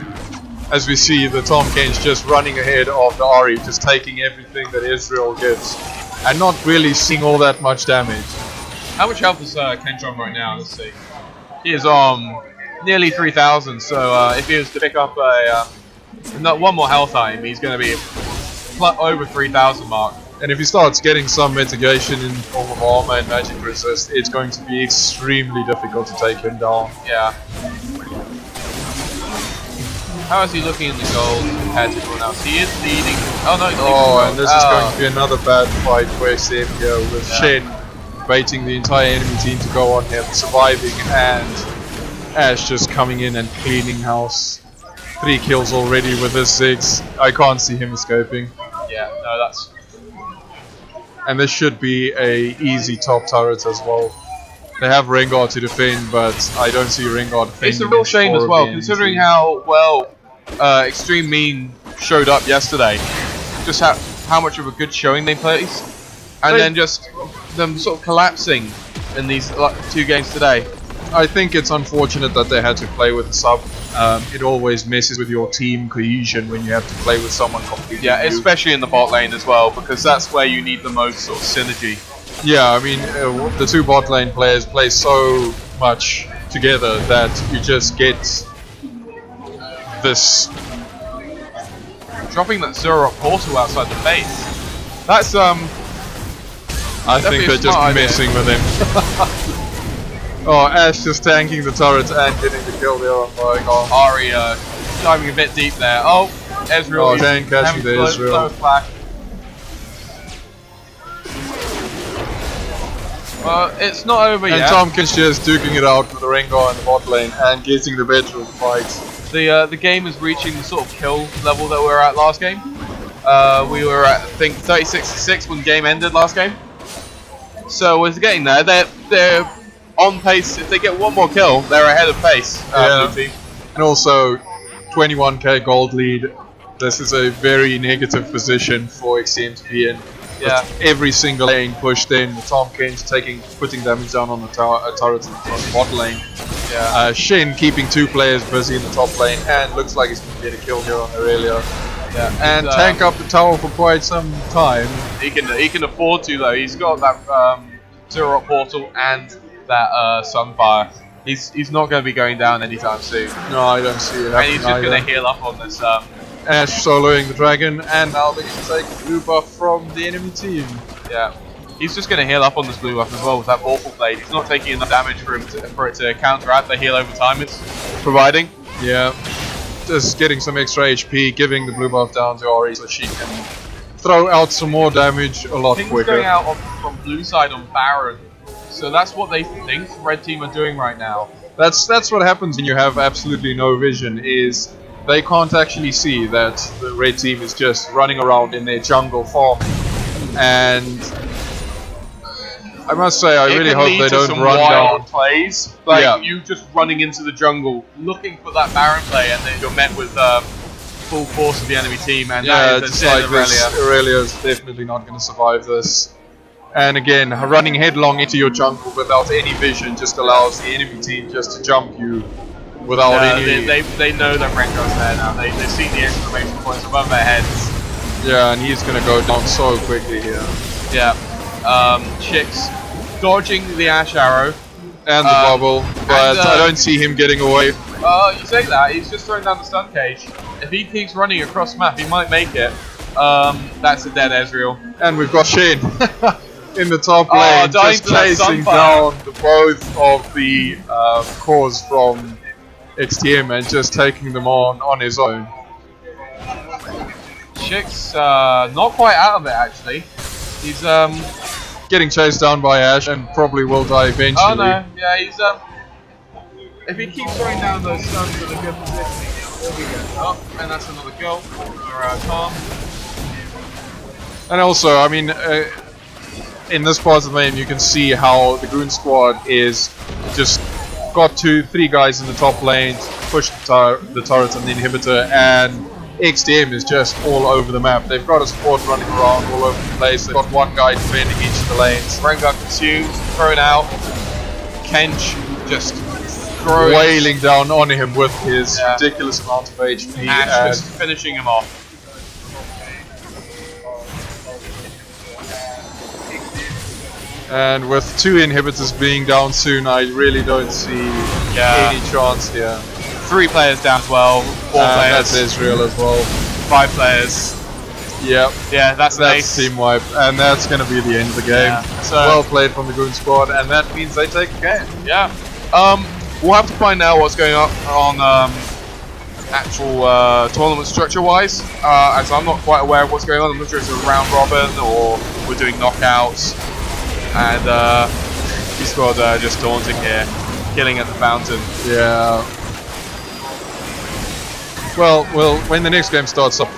As we see, the Tom Kench just running ahead of the Ari, just taking everything that Israel gives, and not really seeing all that much damage. How much health is Kench on right now? Let's see. He is on nearly 3,000. So if he was to pick up one more health item, he's going to be over 3,000 mark. And if he starts getting some mitigation in form of armor and magic resist, it's going to be extremely difficult to take him down. Yeah. How is he looking in the gold compared to everyone else? He is leading. Oh no! And this is going to be another bad fight for SM here with Shen baiting the entire enemy team to go on him, surviving, and Ashe just coming in and cleaning house. 3 kills already with this Ziggs. I can't see him escaping. Yeah, no, that's. And this should be a easy top turret as well. They have Rengar to defend, but I don't see Rengar defending. It's a real shame as well, considering how well Extreme Mean showed up yesterday. Just how much of a good showing they placed, and then just them sort of collapsing in these 2 games today. I think it's unfortunate that they had to play with the sub. It always messes with your team cohesion when you have to play with someone completely new. Especially in the bot lane as well, because that's where you need the most sort of synergy. Yeah, I mean, the 2 bot lane players play so much together that you just get this. Dropping that 0 up portal outside the base. That's I think they're just messing with him. Oh, Ashe just tanking the turret and getting the kill there on Vigo. Ari diving a bit deep there. Oh, Ezreal. Oh, Dan catching the Ezreal. It's not over yet. And Tom Kench just duking it out with the Rengar in the bot lane and getting the bedroom fight. The game is reaching the sort of kill level that we were at last game. We were at, I think, 36-6 when the game ended last game. So we're getting there. They're on pace. If they get one more kill, they're ahead of pace. Blue team. And also 21k gold lead. This is a very negative position for XTM to be in. Yeah. With every single lane pushed in, Tom Ken's putting damage down on the turrets in the bot lane. Yeah. Shin keeping 2 players busy in the top lane, and looks like he's going to get a kill here on Aurelia. Yeah. And tank up the tower for quite some time. He can afford to though. He's got that Zero portal and that Sunfire. He's not going to be going down anytime soon. No, I don't see it. And he's just going to heal up on this. Ash soloing the dragon, and now they can take blue buff from the enemy team. Yeah. He's just going to heal up on this blue buff as well with that Vorpal Blade. He's not taking enough damage for it to counteract the heal over time it's providing. Yeah. Just getting some extra HP, giving the blue buff down to Ori so she can throw out some more damage a lot Things quicker. going out from blue side on Baron. So that's what they think red team are doing right now. That's what happens when you have absolutely no vision, is they can't actually see that the red team is just running around in their jungle farming. And I must say, I really hope they don't run down plays. Like you just running into the jungle, looking for that Baron play, and then you're met with full force of the enemy team, and that is just a dead like this, Aurelia is definitely not going to survive this. And again, running headlong into your jungle without any vision just allows the enemy team just to jump you without any... They know that Rengar's there now. They've seen the exclamation points above their heads. Yeah, and he's going to go down so quickly here. Yeah. Chicks dodging the Ash Arrow. And the bubble, but I don't see him getting away. You say that, he's just throwing down the stun cage. If he keeps running across map, he might make it. That's a dead Ezreal. And we've got Shin in the top lane, just chasing down both of the cores from XTM and just taking them on his own. Chicks not quite out of it actually. He's getting chased down by Ash and probably will die eventually. Oh no, yeah, he's if he keeps throwing down those stuns with a good positioning, he'll be good. Oh, and that's another kill for Tom. And also, I mean, in this part of the game, you can see how the Goon Squad is just got 2-3 guys in the top lane, push the turret and the inhibitor, and XTM is just all over the map. They've got a support running around all over the place. They've got one guy defending each of the lanes. Rengar consumed, thrown out. Kench just wailing down on him with his ridiculous amount of HP. Ash just finishing him off. And with 2 inhibitors being down soon, I really don't see any chance here. 3 players down as well, 4 players. That's Israel as well. 5 players. Yep. Yeah, that's team wipe, and that's going to be the end of the game. Yeah. So, well played from the Goon Squad, and that means they take the game. Yeah. We'll have to find out what's going on actual tournament structure-wise, as I'm not quite aware of what's going on. I'm not sure if it's a round robin or we're doing knockouts. And eSports just taunting here, killing at the fountain. Yeah. Well, when the next game starts up,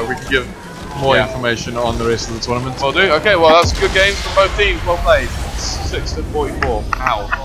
we can give more information on the rest of the tournament. Will do. Okay, well that's good games from both teams. Well played. 6-44. Ow.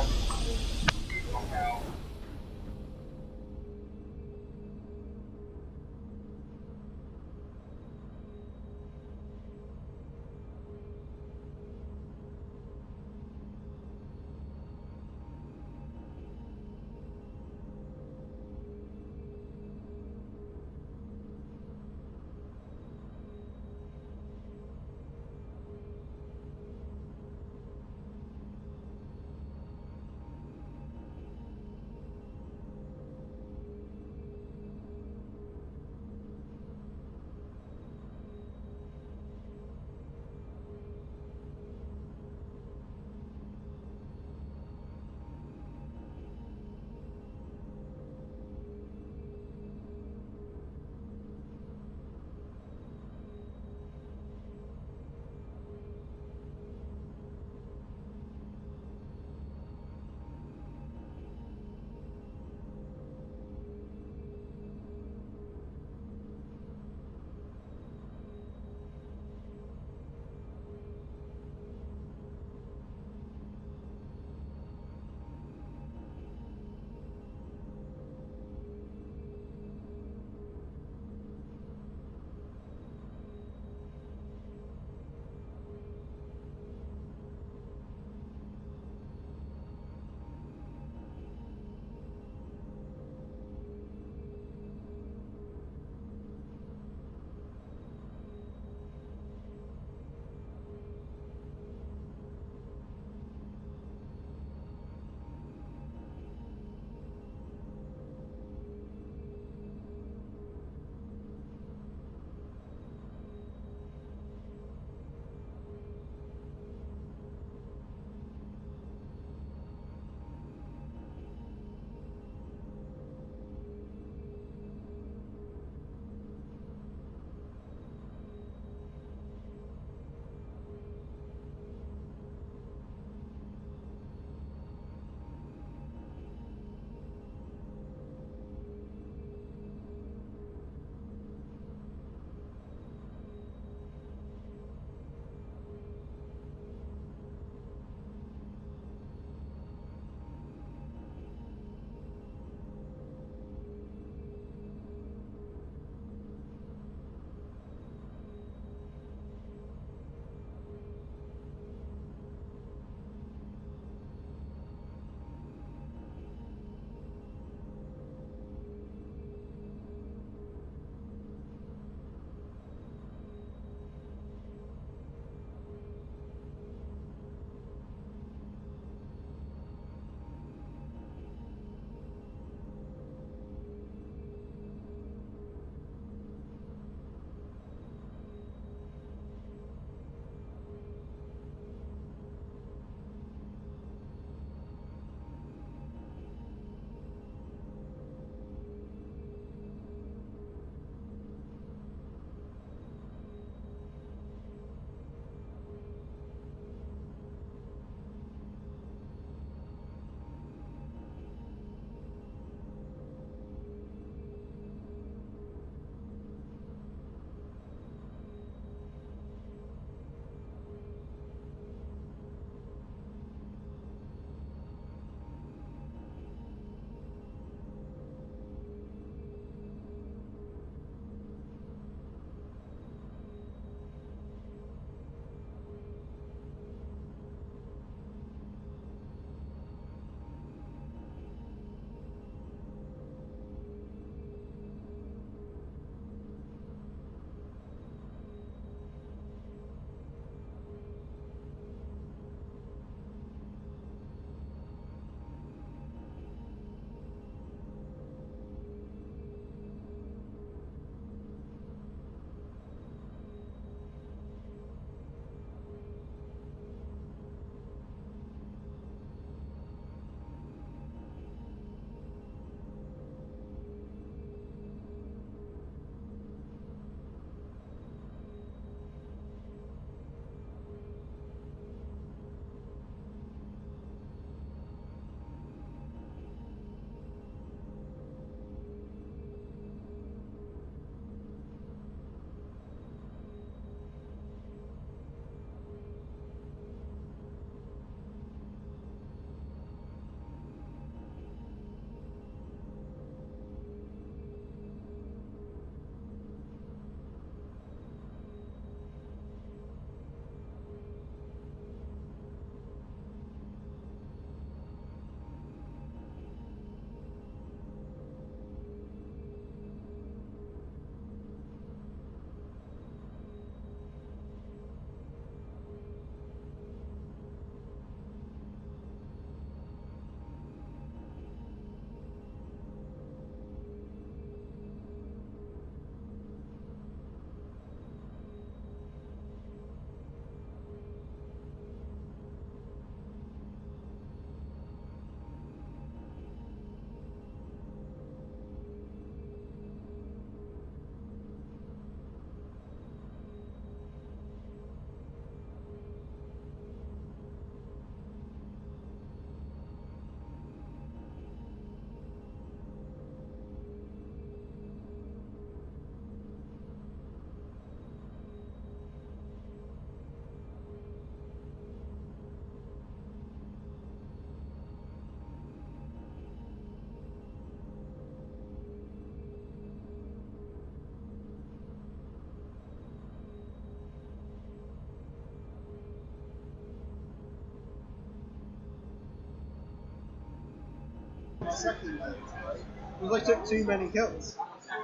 second phase, right? Because I took too many kills.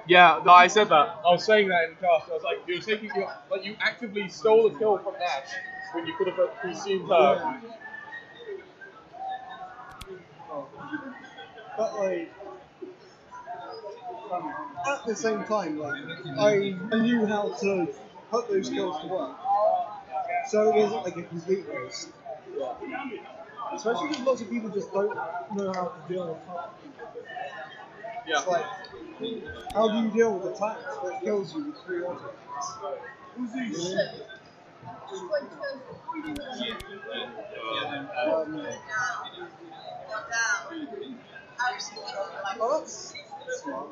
Yeah, no, I said that. I was saying that in class. I was like, you're taking your, like, you actively stole a kill from Ash when you could have consumed her. But like, at the same time, like, I knew how to put those kills to work, so it wasn't like a complete waste. Especially because lots of people just don't know how to deal with top. Yeah. It's like, how do you deal with attacks that kills you with 3 auto? Well, that's smart.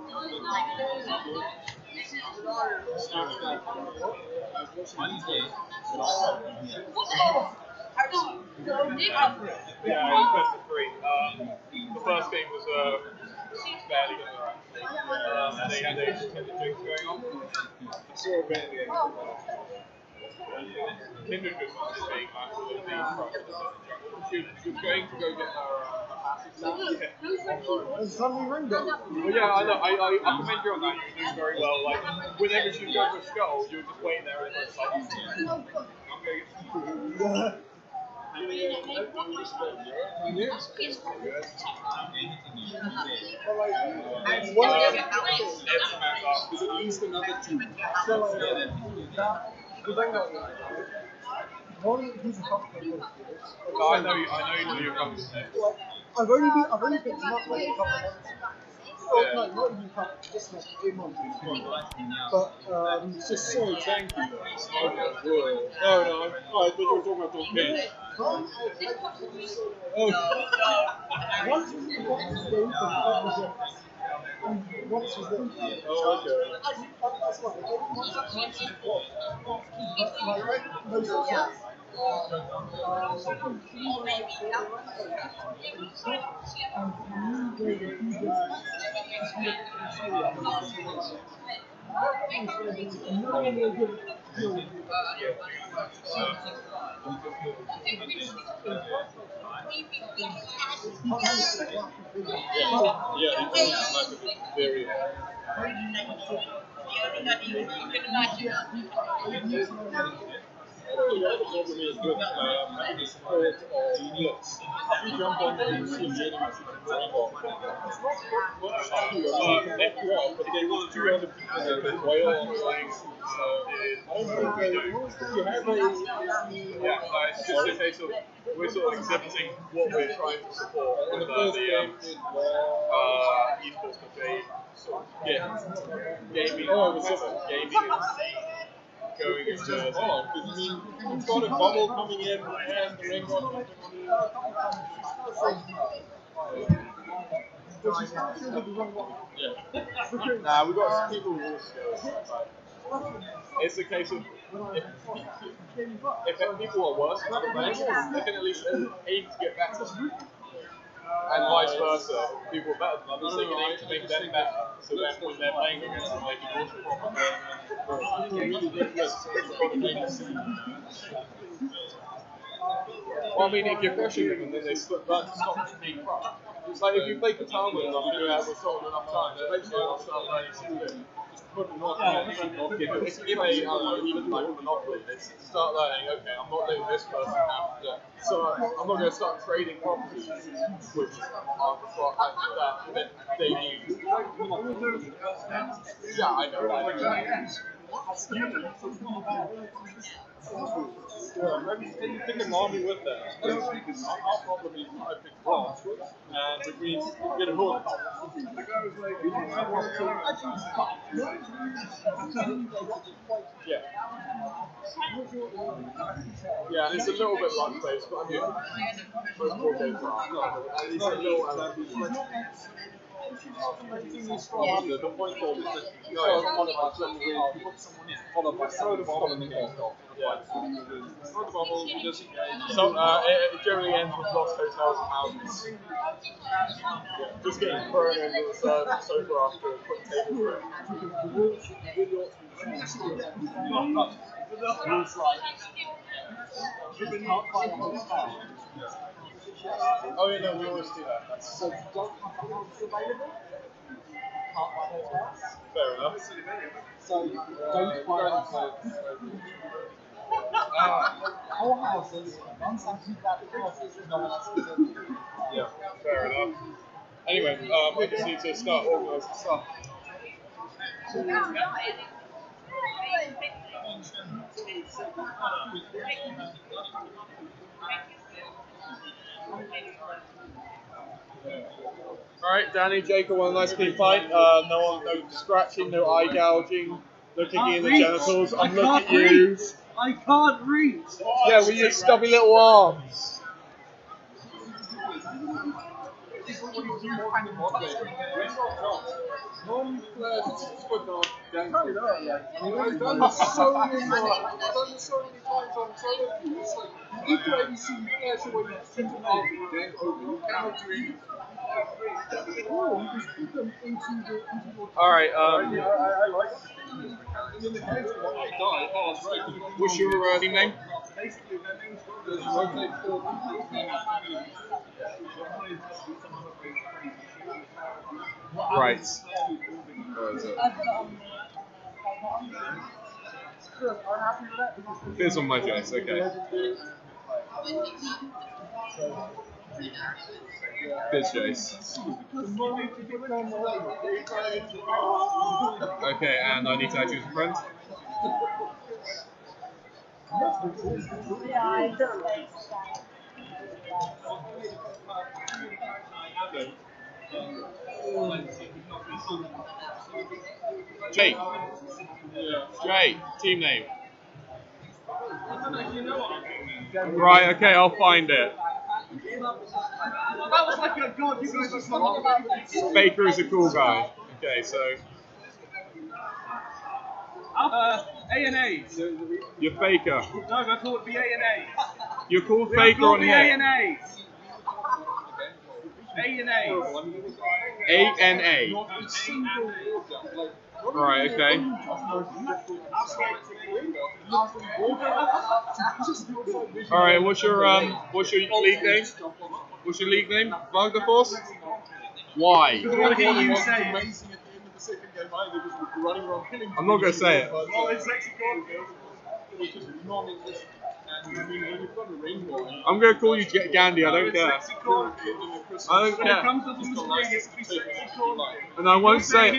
Yeah, it was best of 3. The first game was barely going to actually. And they had a Nintendo Jinx going on. Kindred just was being absolutely crushed in the jungle. She was going to go get her passive stuff. And suddenly ring it. Well, yeah, I know. I commend you on that. You were doing very well. Like, whenever she goes for a skull, you were just waiting there and just like, I'm going to get some food. There's at least another 2. I know you know your company. I've only picked him up like a couple months ago. Oh, no, not even a couple, just like 8 months ago. But it's just so tanky. No, I thought you were talking about those games. Once was the box was open, that was it. And once was this. Oh, okay. That's fine. Once that box was blocked, but like most of the time. Yeah, it's like a very. The other problem is with having the support of blitz. If you jump on and see the enemy running off, left you off, but there was 2 other people that could wail on the wings. So I don't know if you have a. Yeah, it's just a case of we're sort of accepting what we're trying to support In with the first game, it was. eSports.je sort of gaming, Oh, it was just gaming and going into odd, because I mean, you've got a bubble coming in and the ring on. Nah, we've got some people who will skills. It's a case of if people are worse than other players, they can at least aim to get better. And vice versa, people are better than others, they can aim to make them better. So then when they're playing against them, they can also well, I mean, if you're crushing them and then they learn to stop being crushed. It's like if you play Catan with them and you have someone enough time, eventually they'll start learning to do it. If you give even like a Monopoly, they start learning, okay, I'm not letting this person have that. So I'm not going to start trading properties, which are that they use. Yeah, I know. You pick an army with that. Our problem is I pick bronze, which means you get a hook. Yeah. Yeah, it's a little bit luck based, but I mean, most board games are. It's a little The point of it is that you go followed by someone with put someone in, followed by someone following the game. Throw the bubble, just so it generally ends with lost hotels and houses. Just getting thrown over the sofa after a quick table break. Oh yeah, no, we always do that. That's So don't have the houses available. Can't buy those cards. fair enough. So don't buy those cards. Our houses, once I keep out the houses, no one else can do it. Yeah, fair enough. Anyway, I just need to start organising stuff. Alright, Danny, Jacob, one nice clean fight. No scratching, no eye gouging, no kicking in the genitals. I'm looking at you. I can't reach. Yeah, with your stubby little arms. I've done so many times on solo queues. It's like, you need to maybe see players who are central out gang over. You cannot do anything. No, you just put them into your Alright, I like it. And in the case of I die, oh, it's right. what's your team name? Basically, their name's there's rotate 4 people. Right. Fizz on my Jace, okay. Fizz Jace. Okay, and I need to add you as a friend. Jake. Jake, team name. Right, okay, I'll find it. That was like a god, you guys are talking about. Baker is a cool guy. Okay, so A&A's. you're Faker. No, I thought it would be A&A's. You're called Faker on here. A&A's. A&A's. A-N-A. Right, okay. Alright, what's your league name? What's your league name? Wagner Force? Why? I'm not going to say it. I'm going to call you Gandhi, I don't care. I don't care. And I won't say it.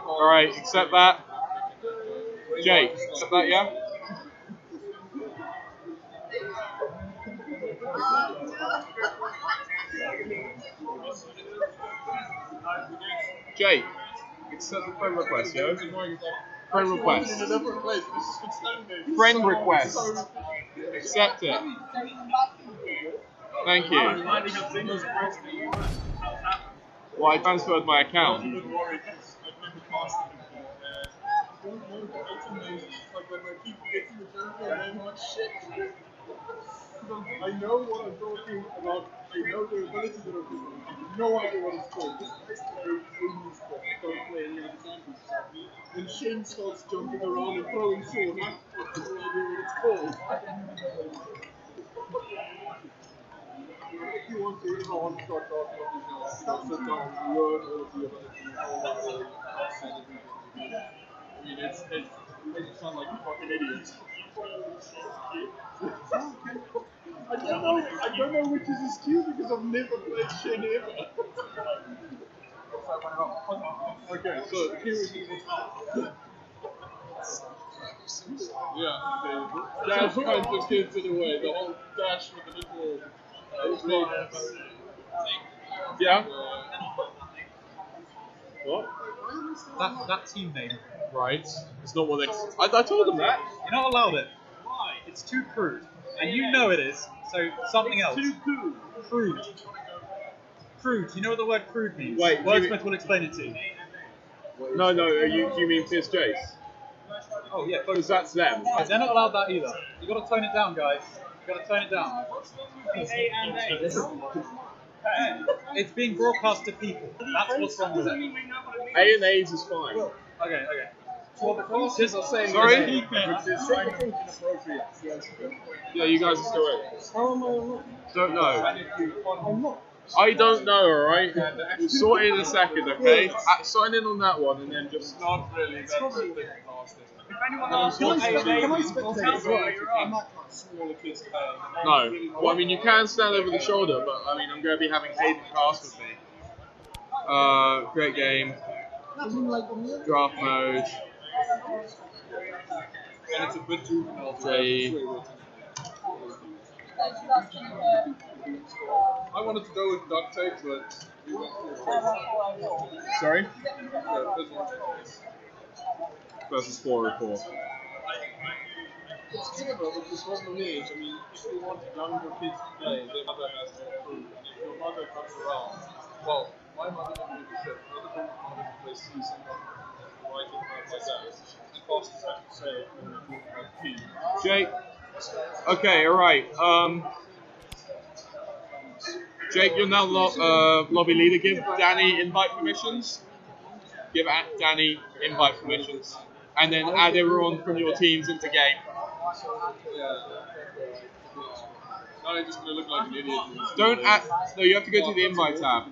Alright, accept that. Jake, accept that, yeah? Jake, accept the friend request, yo. Friend request. Friend request. Accept it. Thank you. Well, I transferred my account. I know what I'm talking about. I know the abilities that are people. I have no idea what it's called. Just basically don't play any of the examples. When Shane starts jumping around and throwing swords, I have no idea what it's called. If you want to, I want to start talking about this now. Sit down and learn all of the abilities, all that. I mean, it makes you sound like a fucking idiot. I don't know which is his cue because I've never played Shin ever. Okay, so here is yeah, okay. Dash kind of gives it away. The whole dash with the little yeah. What? That team name. Right. It's not what they. I told them that. You're not allowed it. Why? It's too crude. And you know it is, so something else. Too cool. Crude. Crude. You know what the word crude means? Wait, Wordsmith will explain it to you. No, do you mean Fizz Jace? Oh yeah, Because that's them. they're not allowed that either. You got to tone it down, guys. You got to tone it down. It's being broadcast to people. That's what's wrong with it. A and A's is fine. Okay. Well, the classes are saying Sorry? which is kind of inappropriate. Yeah, you guys are still in. How am I wrong? Don't know. I'm not. I don't know, alright? We'll sort it in a second, okay? Sign in on that one and then just... Not really. That's probably- the thing last thing. Can I spectate as well? I'm that class. Smaller kids playing. No. Well, I mean, you can stand over the shoulder, but I mean, I'm going to be having Hayden cast with me. Great game. As in, like, on the other- Draft mode. And it's a bit juvenile. J. I wanted to go with duct tape, but we went for Sorry? yeah, Versus 404. it's similar, but the problem is, I mean, if you want younger kids to play, their mother has no food. And if your mother comes around, well, my mother didn't do the shit. My other mother to play season, writing cards like that. And costs have to say, Jake. Okay, alright. Jake, you're now lobby leader. Give Danny invite permissions. Give Danny invite permissions. And then add everyone from your teams into game. now you're just going to look like an idiot. Don't add. No, you have to go to the invite tab.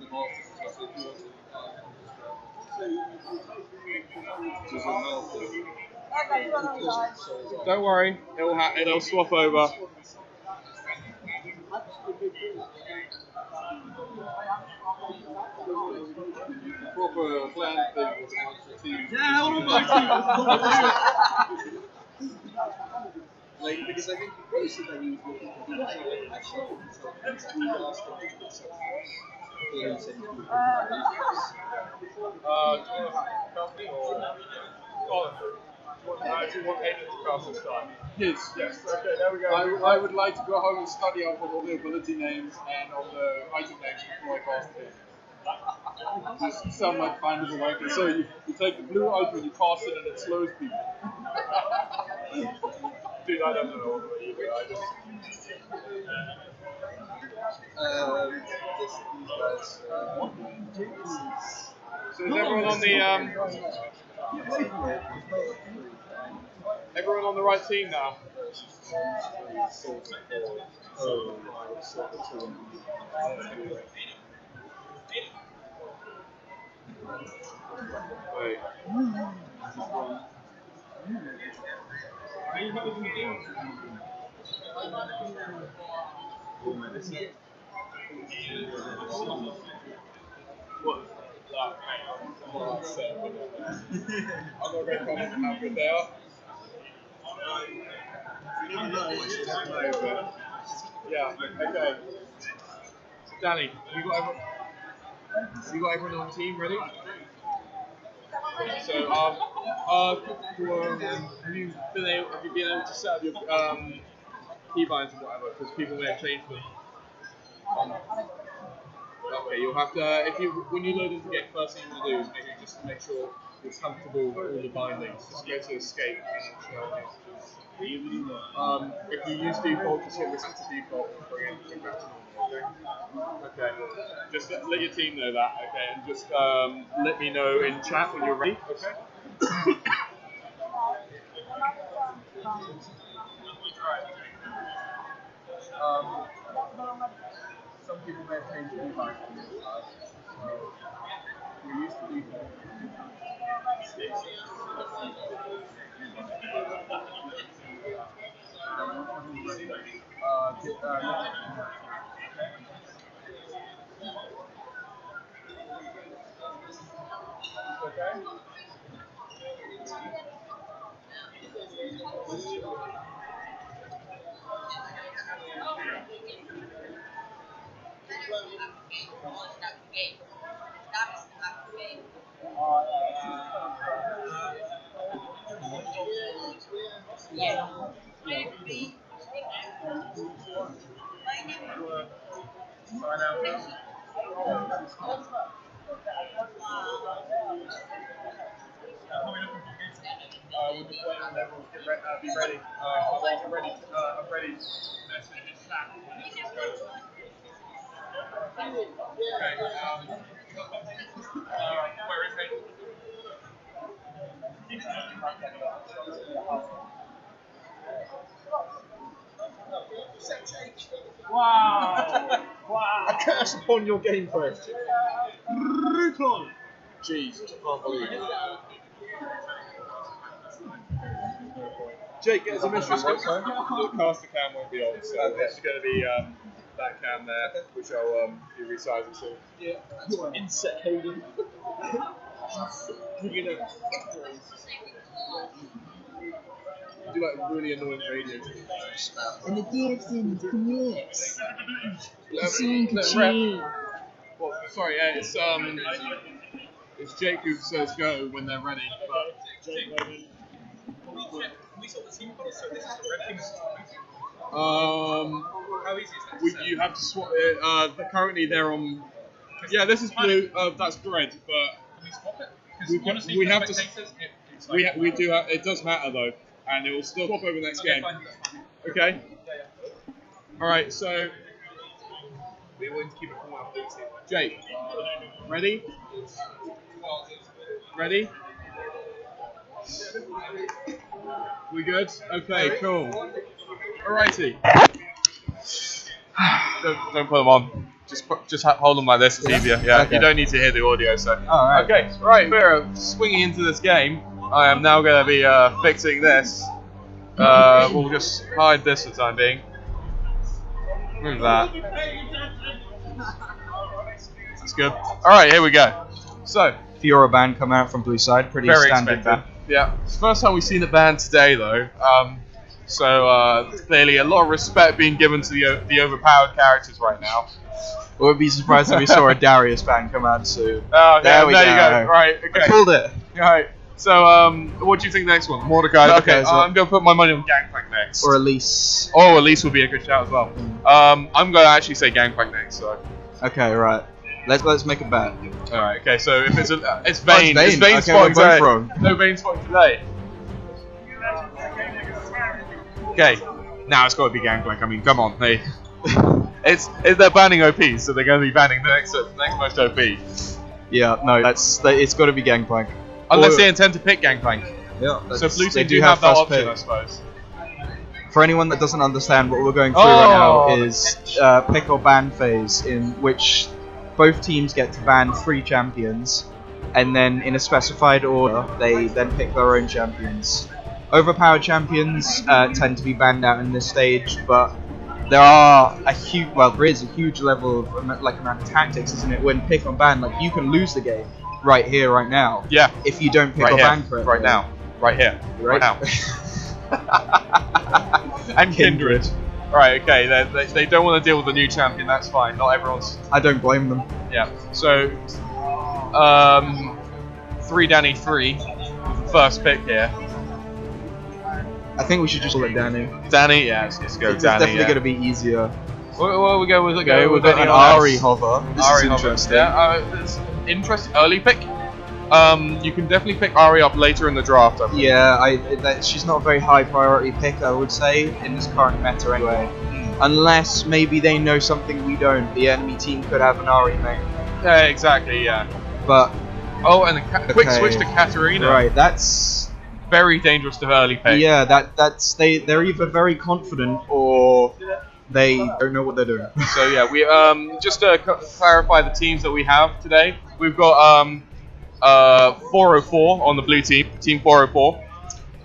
Don't worry, it'll swap over. Proper clan thing with a bunch of teams. Yeah, what about you? Like, because I think the person that he was looking for, he was actually we asked him to do something. He said he would Company or? Oh, do you want Hayden to cast this time? Yes. Yes. Okay, there we go. I would like to go home and study up on all the ability names and on the item names before I cast it. Just some might find it like this. So you take the blue item, you cast it, and it slows people. Dude, I don't know either. I just. these guys. So is everyone on the everyone on the right team now? Wait. What? I'm not going to comment on how good they are. Yeah, okay. Danny, you got everyone on the team ready? So, have you been able to set up your keybinds and whatever? Because people may have changed them. Okay, you'll have to, when you load into game, first thing you want to do is make sure it's comfortable with all the bindings. Just go to escape and it'll show you. If you use default, just hit listen to default and bring back to normal, okay? Okay. Just let your team know that, okay? And just let me know in chat when you're ready, okay? Some people may have changed the device in this class, so we used to default. Okay? Sign out now. We're just waiting on everyone to be ready. I'm ready. I'm ready. Okay. Where is he? I curse upon your gameplay. Brutal. Jesus, I can't believe it. Jake, get us a mystery skip. The caster cam won't be on, so it's going to be that cam there, which I'll be resizing soon. Yeah. You're an insect Hayden. You know. Do like really annoying radio. And the Gibson connects. Well, sorry, it's Jake who says go when they're ready, but you have to swap it. Currently they're on. Yeah, this is blue. That's red, but we have to. We do have. It does matter though, and it will still swap over the next game. Okay. All right. So we want to keep it cool. Jake, ready? Ready? We good? Okay, cool. Alrighty. Don't put them on. Just hold them like this. It's easier. Yeah. Okay. You don't need to hear the audio. So. Alright. Okay. Right. We're swinging into this game. I am now going to be fixing this. We'll just hide this for the time being. Move that. That's good. Alright, here we go. So, Fiora ban come out from blue side, pretty very standard expected. ban. Yeah. It's the first time we've seen the ban today, though. So clearly a lot of respect being given to the overpowered characters right now. I wouldn't be surprised if we saw a Darius ban come out soon. Oh, There we you go. go. Right, okay. I called it. Right. So, what do you think next one? Mordecai. Okay, so- I'm going to put my money on Gangplank next. Or Elise. Oh, Elise would be a good shout as well. I'm going to actually say Gangplank next. So. Okay, right. Let's make a bet. All right. Okay. So if it's Vayne. It's Vayne. It's Vayne Okay, spotting we're both today. wrong. No Vayne spotting today. Okay. Now it's got to be Gangplank. I mean, come on, hey. They're banning OP, so they're going to be banning the next most OP. Yeah, no, it's got to be Gangplank. Unless Or- they intend to pick Gangplank. Yeah, So Blue they Team do have that first option, pick. I suppose. For anyone that doesn't understand what we're going through right now Oh. is pick or ban phase, in which both teams get to ban 3 champions, and then in a specified order, they then pick their own champions. Overpowered champions tend to be banned out in this stage, but there is a huge level of amount of tactics, isn't it? When pick or ban, like you can lose the game right here, right now. Yeah. If you don't pick Right or here. ban correctly. Right now. Right here. Right now. And Kindred. Right, okay, they don't want to deal with the new champion, that's fine. Not everyone's... I don't blame them. Yeah, so... 3 Danny 3. First pick here. I think we should just call it Danny. Danny, yeah, let's go It's Danny. definitely going to be easier. What we go with? Okay, we've got an any Ari else? hover. This Ari is hover. interesting. Yeah, it's interesting. Early pick. You can definitely pick Ari up later in the draft. I think. Yeah, she's not a very high priority pick, I would say, in this current meta anyway. Unless maybe they know something we don't. The enemy team could have an Ari main. Yeah, exactly. Yeah. But Oh, and a quick switch to Katarina. right, that's Very dangerous to early pick. yeah. That's they're either very confident or they don't know what they're doing. So yeah, we just to clarify the teams that we have today. We've got 404 on the blue team, team 404.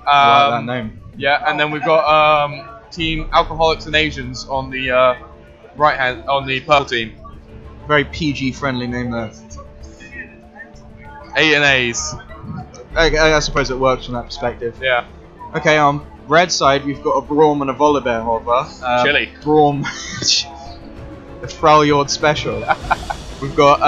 I like that name. Yeah, and then we've got team Alcoholics and Asians on the on the purple team. Very PG friendly name there. A and A's. I suppose it works from that perspective. Yeah. Okay, on red side we've got a Braum and a Volibear hover. Chili. Braum, a Freljord special. We've got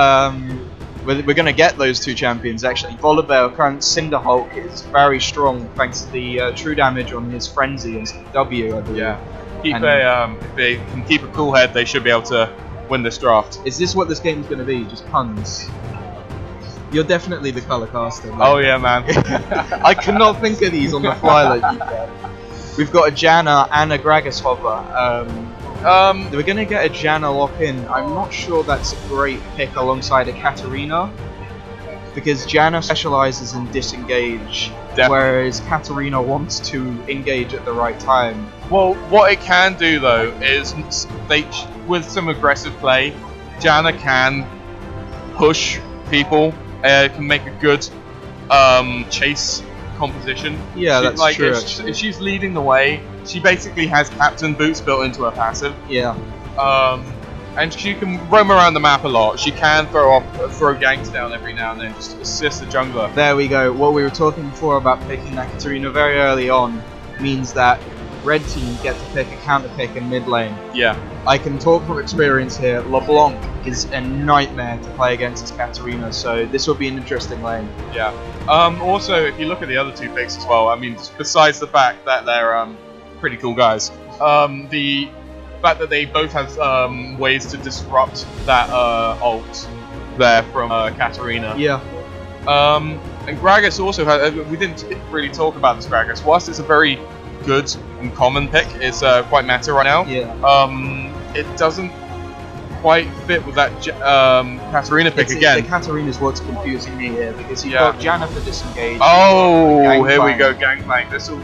we're gonna get those 2 champions actually. Volibear, current Cinderhulk, is very strong thanks to the true damage on his frenzy and W, I believe. Yeah. If And- they can keep a cool head, they should be able to win this draft. Is this what this game's gonna be? Just puns? You're definitely the color caster. Mate. Oh yeah, man. I cannot think of these on the fly like you can. We've got a Janna and a Gragas hover. We're gonna get a Janna lock in. I'm not sure that's a great pick alongside a Katarina. because Janna specializes in disengage, Definitely. whereas Katarina wants to engage at the right time. Well, what it can do though is with some aggressive play, Janna can push people. Can make a good chase composition. Yeah, that's true, If she's leading the way, she basically has captain boots built into her passive. Yeah. And she can roam around the map a lot. She can throw ganks down every now and then just to assist the jungler. There we go. What we were talking before about picking that Katarina very early on means that red team get to pick a counter pick in mid lane. Yeah. I can talk from experience here. LeBlanc is a nightmare to play against as Katarina, so this will be an interesting lane. Yeah. Also, if you look at the other two picks as well, I mean, besides the fact that they're pretty cool guys, the fact that they both have ways to disrupt that ult there from Katarina. Yeah. And Gragas also has. We didn't really talk about this Gragas. Whilst it's a very good and common pick, it's quite meta right now. Yeah. It doesn't quite fit with that Katarina pick again. The Katarina is what's confusing me here because you've got Janna for disengage. Oh, here we go, Gangplank. This will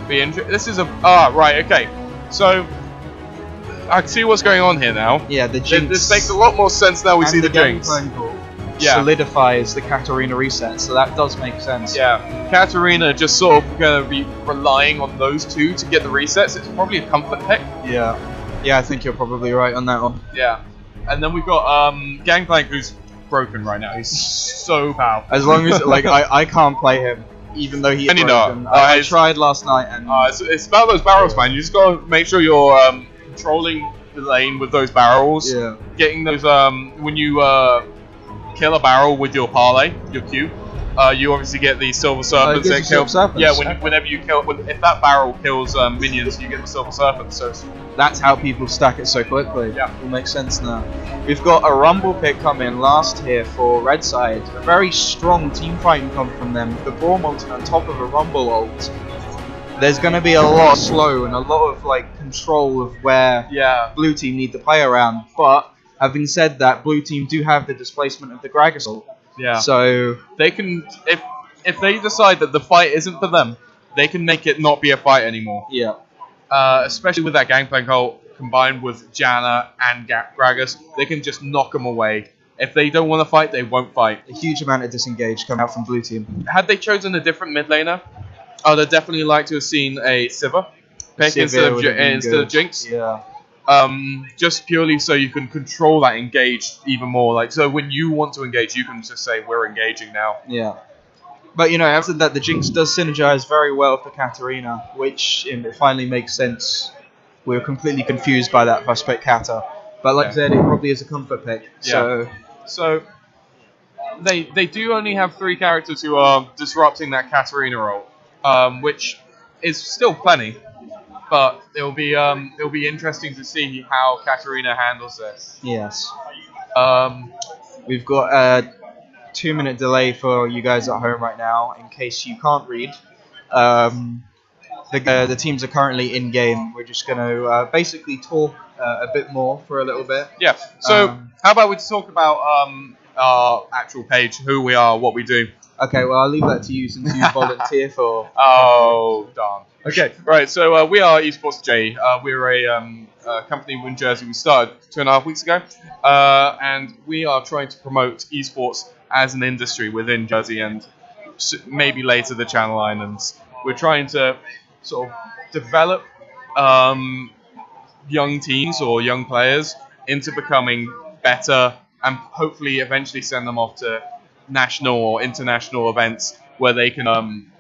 be interesting. This is right, okay. So I see what's going on here now. Yeah, the Jinx. This makes a lot more sense now we see the Jinx. Solidifies the Katarina reset, so that does make sense. Yeah, Katarina just sort of going to be relying on those two to get the resets. It's probably a comfort pick. Yeah. Yeah, I think you're probably right on that one. Yeah. And then we've got Gangplank, who's broken right now. He's so powerful. As long as, I can't play him, even though he is broken. I tried last night and... it's about those barrels, man. You just got to make sure you're controlling the lane with those barrels. Yeah. Getting those, when you kill a barrel with your parlay, your Q, you obviously get the silver serpents. Whenever you kill, if that barrel kills minions, you get the silver serpents. So that's how people stack it so quickly. Yeah, it makes sense now. We've got a Rumble pick coming last here for Red Side. A very strong team fighting come from them. The Braum ult on top of a Rumble ult. There's going to be a lot of slow and a lot of control of where blue team need to play around. But having said that, blue team do have the displacement of the Gragas ult. Yeah. So they can, if they decide that the fight isn't for them, they can make it not be a fight anymore. Yeah. Especially with that Gangplank ult combined with Janna and Gragas, they can just knock them away. If they don't want to fight, they won't fight. A huge amount of disengage coming out from blue team. Had they chosen a different mid laner, I'd have definitely liked to have seen a Sivir pick instead of Jinx. Yeah. Just purely so you can control that engage even more. So when you want to engage, you can just say we're engaging now. Yeah. But after that, the Jinx does synergize very well for Katarina, which it finally makes sense. We were completely confused by that first pick Kata. But like I said, it probably is a comfort pick. So they do only have 3 characters who are disrupting that Katarina role, which is still plenty. But it'll be interesting to see how Katarina handles this. Yes. We've got a 2-minute delay for you guys at home right now, in case you can't read. The teams are currently in game. We're just going to basically talk a bit more for a little bit. Yeah. So how about we talk about our actual page, who we are, what we do. Okay, well, I'll leave that to you since you volunteer for... Oh, darn. Okay, right, so we are eSports.je. We're a company in Jersey. We started 2.5 weeks ago, and we are trying to promote esports as an industry within Jersey and maybe later the Channel Islands. We're trying to sort of develop young teams or young players into becoming better and hopefully eventually send them off to national or international events where they can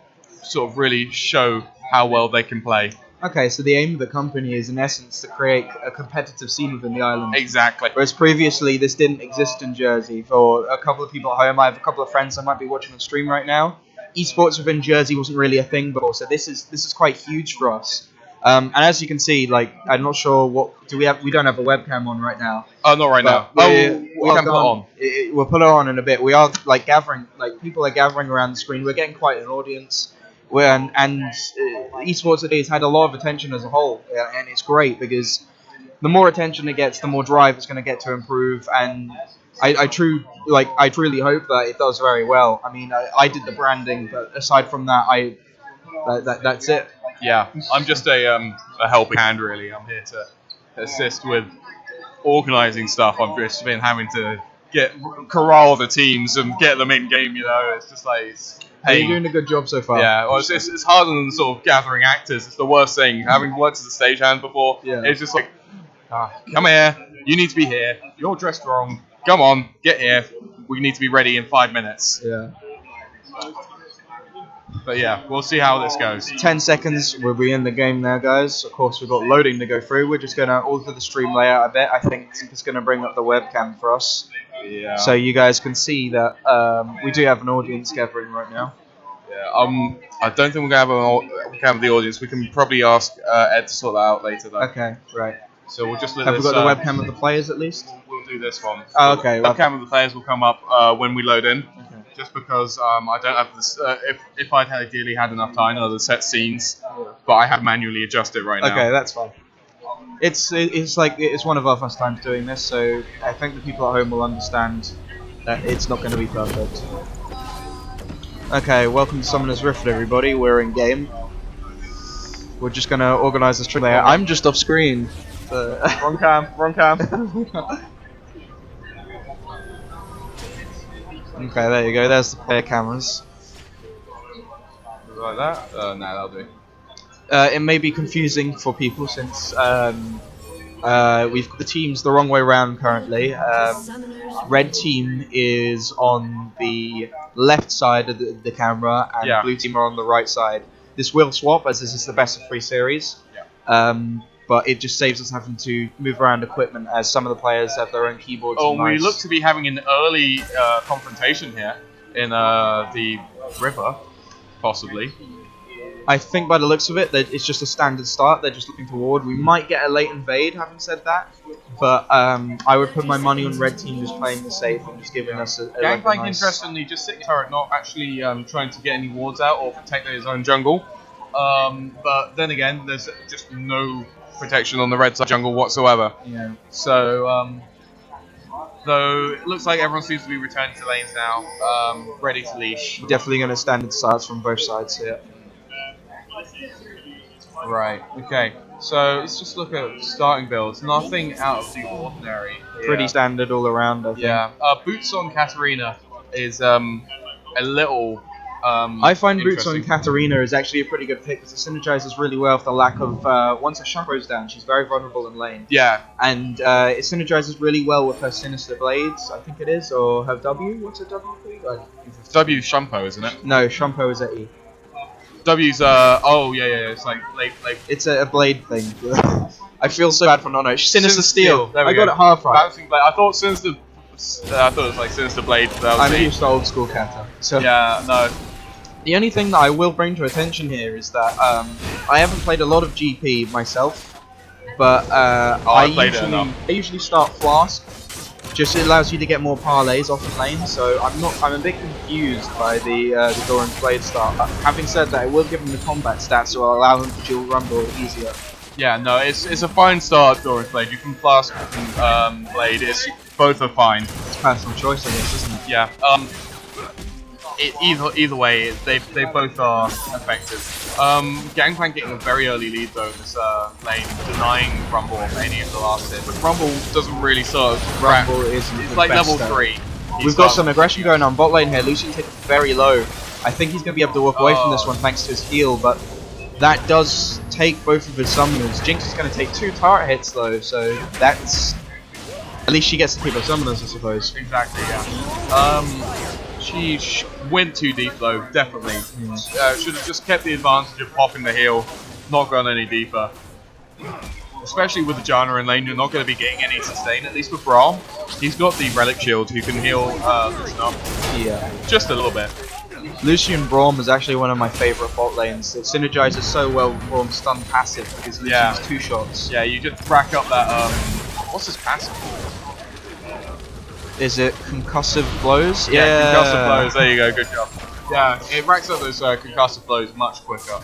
sort of really show how well they can play. Okay, so the aim of the company is in essence to create a competitive scene within the island. Exactly. Whereas previously this didn't exist in Jersey. For a couple of people at home, I have a couple of friends that might be watching the stream right now. Esports within Jersey wasn't really a thing before, so this is quite huge for us. And as you can see, I'm not sure what do we have. We don't have a webcam on right now. Oh, not right now. We can put it on. We'll put it on in a bit. We are gathering, people are gathering around the screen. We're getting quite an audience. Esports today has had a lot of attention as a whole, and it's great because the more attention it gets, the more drive it's going to get to improve. And I truly hope that it does very well. I mean, I did the branding, but aside from that, that's it. Yeah, I'm just a helping hand really. I'm here to assist with organising stuff. I've just been having to corral the teams and get them in game. You know, it's just like Hey, you're doing a good job so far. Yeah, well, it's harder than sort of gathering actors. It's the worst thing. Having worked as a stagehand before, it's just like, come here. You need to be here. You're dressed wrong. Come on, get here. We need to be ready in 5 minutes. Yeah. But yeah, we'll see how this goes. 10 seconds, we'll be in the game now, guys. Of course, we've got loading to go through. We're just going to alter the stream layout a bit. I think it's going to bring up the webcam for us. Yeah. So you guys can see that we do have an audience gathering right now. Yeah. I don't think we're gonna have the audience. We can probably ask Ed to sort that out later, though. Okay, right. So we'll just let Have this, we got the webcam of the players at least? We'll do this one. Oh, okay. The webcam of the players will come up when we load in. Okay. Just because I don't have this. If I'd ideally had enough time, I'd have set scenes, but I have manually adjusted right now. Okay, that's fine. It's one of our first times doing this, so I think the people at home will understand that it's not going to be perfect. Okay, welcome to Summoner's Rift, everybody. We're in game. We're just going to organise the stream layout. I'm just off screen. Wrong cam. Okay, there you go. There's the player cameras. Like that? No, that'll do. It may be confusing for people since we've got the teams the wrong way around currently. Red team is on the left side of the camera, and blue team are on the right side. This will swap as this is the best of 3 series. But it just saves us having to move around equipment as some of the players have their own keyboards. Oh, and mice. we look to be having an early confrontation here in the river, possibly. I think by the looks of it, that it's just a standard start. They're just looking toward. We might get a late invade, having said that. But I would put my money on red team just playing the safe and just giving us a Gangplank, nice... interestingly, just sitting turret, not actually trying to get any wards out or protect his own jungle. But then again, there's just no protection on the red side jungle whatsoever. Yeah. So, though it looks like everyone seems to be returning to lanes now, ready to leash. Definitely going to standard starts from both sides here. Right, okay. So let's just look at starting builds. Nothing out of the ordinary. Pretty standard all around, I think. Yeah. Boots on Katarina is a little I find Boots on Katarina is actually a pretty good pick because it synergizes really well with the lack of once her shot goes down, she's very vulnerable in lane. Yeah. And it synergizes really well with her Sinister Blades, I think it is, or her W. What's her W, please? W Shumpo, isn't it? No, Shumpo is at E. W's oh yeah, it's like it's a blade thing. I feel so bad for not knowing. Sinister Steel. There we I got it half right. Bouncing blade. I thought it was like Sinister Blade. I'm used to old school kata. So yeah, no. The only thing that I will bring to attention here is that I haven't played a lot of GP myself, but I usually start Flask. Just it allows you to get more parlays off the lane, so I'm a bit confused by the Doran's Blade start. Having said that, it will give him the combat stats, so it'll allow him to dual rumble easier. Yeah, no, it's a fine start, Doran's Blade. You can Flask and Blade. Both are fine. It's personal choice, I guess, isn't it? Yeah. Either way, they both are effective. Gangplank getting a very early lead though in this lane, denying Rumble of any of the last hit. But Rumble doesn't really sort of Rumble isn't it's like level 3. We've got some aggression going on bot lane here. Lucian taken very low. I think he's going to be able to walk away from this one thanks to his heal, but that does take both of his summoners. Jinx is going to take 2 turret hits though, so that's... At least she gets to keep her summoners, I suppose. Exactly, yeah. She went too deep though, definitely. Should have just kept the advantage of popping the heal, not gone any deeper. Especially with the Janna in lane, you're not going to be getting any sustain, at least with Brawl. He's got the Relic Shield who can heal Lucian up. Yeah. Just a little bit. Lucian Braum is actually one of my favourite bot lanes. It synergizes so well with Braum's stun passive because Lucian's 2 shots. Yeah, you just rack up that, what's his passive? Is it concussive blows? Yeah, concussive blows. There you go. Good job. Yeah, it racks up those concussive blows much quicker.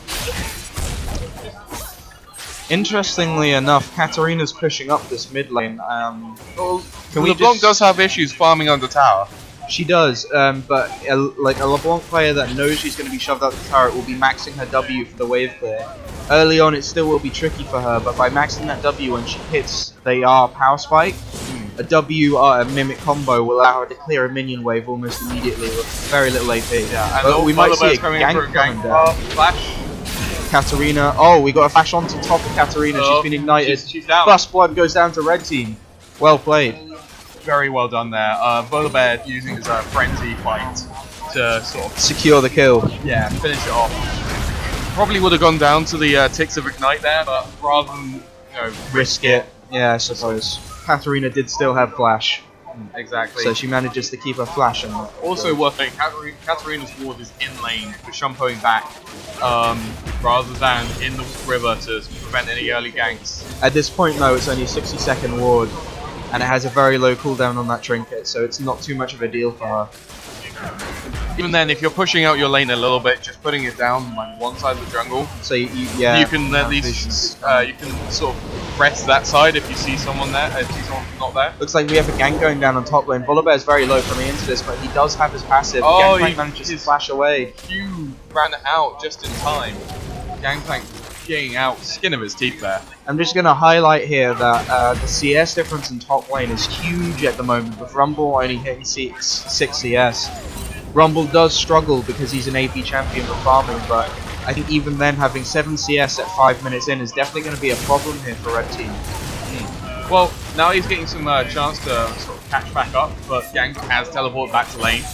Interestingly enough, Katarina's pushing up this mid lane. Well, Can we LeBlanc just- does have issues farming under tower. She does, but a LeBlanc player that knows she's going to be shoved out the turret will be maxing her W for the wave clear. Early on, it still will be tricky for her, but by maxing that W when she hits the power spike, a W mimic combo will allow her to clear a minion wave almost immediately with very little AP. Yeah, and But we might see a coming in for a gank gank. coming down. Flash. Katarina. Oh, we got a flash on to top of Katarina. She's been ignited. She's down. First blood goes down to red team. Well played. Very well done there. Volibear using his frenzy fight to sort of Secure the kill. finish it off. Probably would have gone down to the ticks of ignite there, but rather than Risk it. Yeah, I suppose. Katarina did still have flash, exactly. so she manages to keep her flash on. Also worth noting, Katarina's ward is in lane for shumpoing back, rather than in the river to prevent any early ganks. At this point, though, it's only a 60-second ward, and it has a very low cooldown on that trinket, so it's not too much of a deal for her. Even then, if you're pushing out your lane a little bit, just putting it down like one side of the jungle, So you you can at least you can sort of press that side if you see someone there. If you see someone not there. Looks like we have a gank going down on top lane. Volibear is very low coming into this, but he does have his passive. Oh, Gangplank manages to flash away. You ran out just in time. Gangplank getting out skin of his teeth there. I'm just going to highlight here that the CS difference in top lane is huge at the moment, with Rumble only hitting 6 CS. Rumble does struggle because he's an AP champion for farming, but I think even then having 7 CS at 5 minutes in is definitely going to be a problem here for Red Team. Well, now he's getting some chance to sort of catch back up, but Gang has teleported back to lane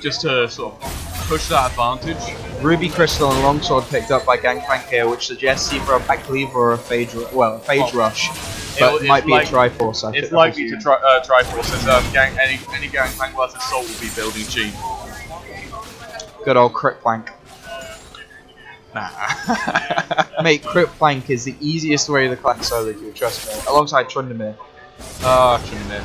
just to sort of push that advantage. Ruby Crystal and Longsword picked up by Gangplank here, which suggests either a back cleave or a phage, rush. But it might be a Triforce. It's likely to Triforce, as any Gangplank worth of salt will be building Chi. Good old crit plank. Nah. Mate, crit plank is the easiest way to clank solo queue, trust me. Alongside Trundamere. Trundamere.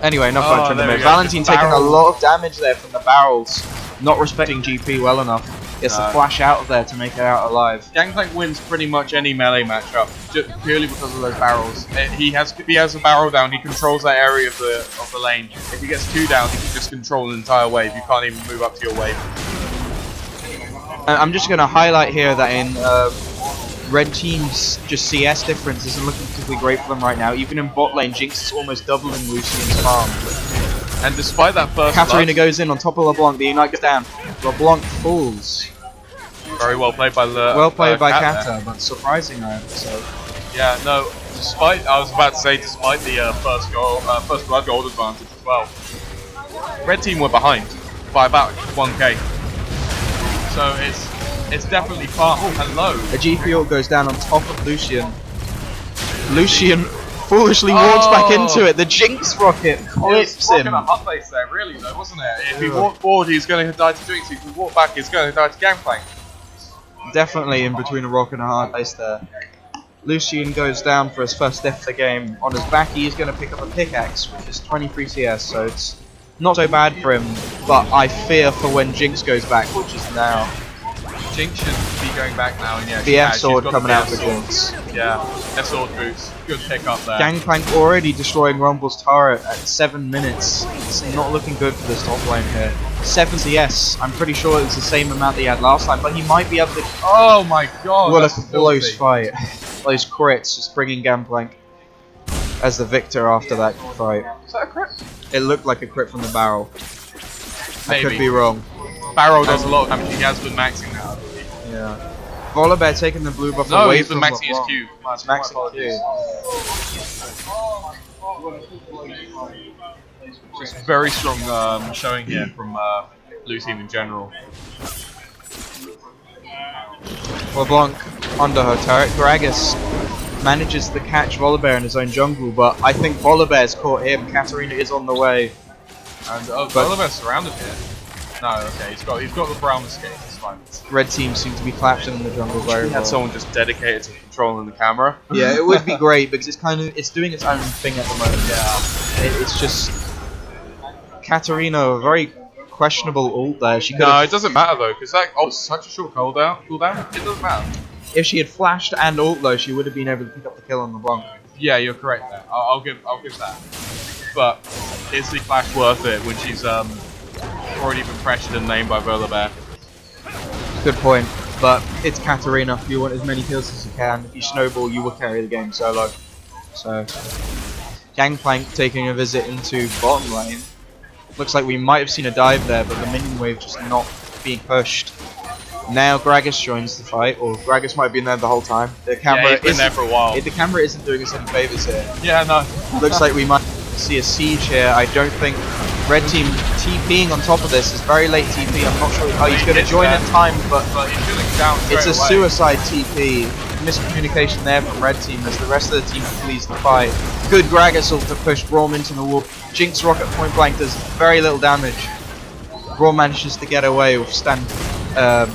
Anyway, enough about there we Trundamere. go. Valentine Just taking a barrel. lot of damage there from the barrels. Not respecting GP well enough. Gets the flash out of there to make it out alive. Gangplank wins pretty much any melee matchup, just purely because of those barrels. If he has a barrel down, he controls that area of the lane. If he gets 2 down, he can just control an entire wave. You can't even move up to your wave. I'm just going to highlight here that in Red Team's just CS difference isn't looking particularly great for them right now. Even in bot lane, Jinx is almost doubling Lucian's farm. And despite that first Katarina blood, goes in on top of LeBlanc, the Ignite goes down. LeBlanc falls. very well played by Well played by Kat Kata, but surprising I have to say. Yeah, no. Despite the first blood gold advantage as well. Red team were behind by about 1k. So it's definitely far. Oh, hello. A GP ult goes down on top of Lucian. Lucian foolishly walks back into it. The Jinx rocket clips him. It was a hot face there, really, though, wasn't it? If he walked forward, he's going to die to Jinx. If he walked back, he's going to die to Gangplank. Definitely in between a rock and a hard place there. Lucian goes down for his first death of the game. On his back, he is going to pick up a pickaxe, which is 23 CS, so it's not so bad for him. But I fear for when Jinx goes back, which is now. Jinx should be going back now, and yeah, The F sword coming out for Jinx. Yeah, F sword boots. Good pick up there. Gangplank already destroying Rumble's turret at 7 minutes. It's not looking good for this top lane here. 7 CS. I'm pretty sure it's the same amount that he had last time, but he might be able to. Oh my god! What a that's close filthy. fight. Those crits just bringing Gangplank as the victor after that fight. Is that a crit? It looked like a crit from the barrel. I Maybe. could be wrong. Barrow does a lot of damage. He has been maxing that. Yeah. Volibear taking the blue buff No, away he's been from maxing his LeBlanc. Q. He's maxing Q. Just very strong showing here from Lucian in general. LeBlanc under her turret. Gragas manages to catch Volibear in his own jungle, but I think Volibear's caught him. Katarina is on the way. And Volibear's surrounded here. No, okay, he's got the brown escape. It's fine. Red team seem to be collapsing in the jungle very We had well. someone just dedicated to controlling the camera. Yeah, it would be great because it's doing its own thing at the moment. Yeah, it's just Katarina, a very questionable ult there. She could No, have, it doesn't matter though, because that ult's such a short cooldown. It doesn't matter. if she had flashed and ult though, she would have been able to pick up the kill on LeBlanc. Yeah, you're correct there. I'll give that. But is the flash worth it when she's already been pressured and named by Volabear? Good point. But it's Katarina. You want as many kills as you can. If you snowball, you will carry the game solo. So, Gangplank taking a visit into bottom lane. Looks like we might have seen a dive there, but the minion wave just not being pushed. Now Gragas joins the fight, or Gragas might have been there the whole time. The camera he's been there for a while. The camera isn't doing us any favors here. Yeah, no. Looks like we might see a siege here. I don't think Red Team TPing on top of this is very late TP. I'm not sure. Oh, he's going to join in time, but he's going to down it's a away. suicide TP. Miscommunication there from Red Team as the rest of the team flees the fight. Good Gragas ult to push Braum into the wall. Jinx rocket point blank does very little damage. Braum manages to get away with stand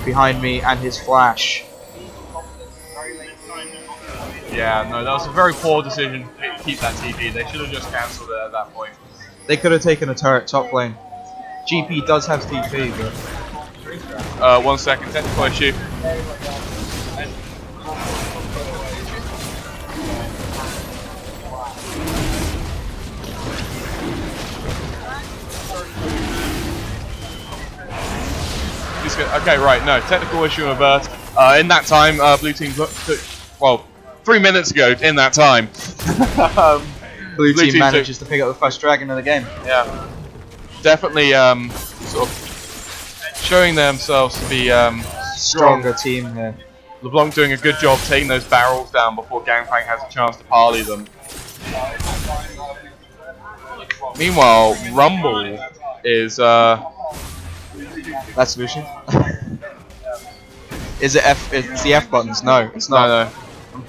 behind me and his flash. Yeah, no, that was a very poor decision to keep that TP. They should have just cancelled it at that point. They could have taken a turret top lane. GP does have TP, but 1 second, technical issue. Okay, right, no, technical issue avert. In that time, blue team took, well, 3 minutes ago, in that time. Blue team manages to pick up the first dragon of the game. Yeah. Definitely sort of showing themselves to be stronger team here. LeBlanc doing a good job taking those barrels down before Gangplank has a chance to parley them. Meanwhile, Rumble is that's Lucian. Is it F? It's the F buttons. No, it's not. No.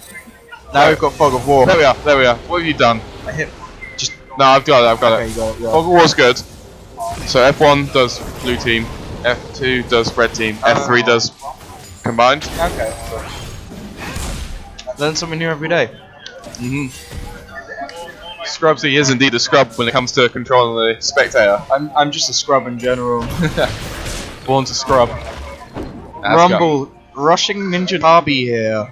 Now we've got Fog of War. There we are. There we are. What have you done? I hit. Just. No, I've got it. I've got Okay, it. you got it, yeah. Fog of War's good. So F1 does blue team, F2 does red team, F3 does combined. Okay. Learn something new every day. Scrubsy is indeed a scrub when it comes to controlling the spectator. I'm just a scrub in general. Born to scrub. Rumble rushing Ninja Derby here.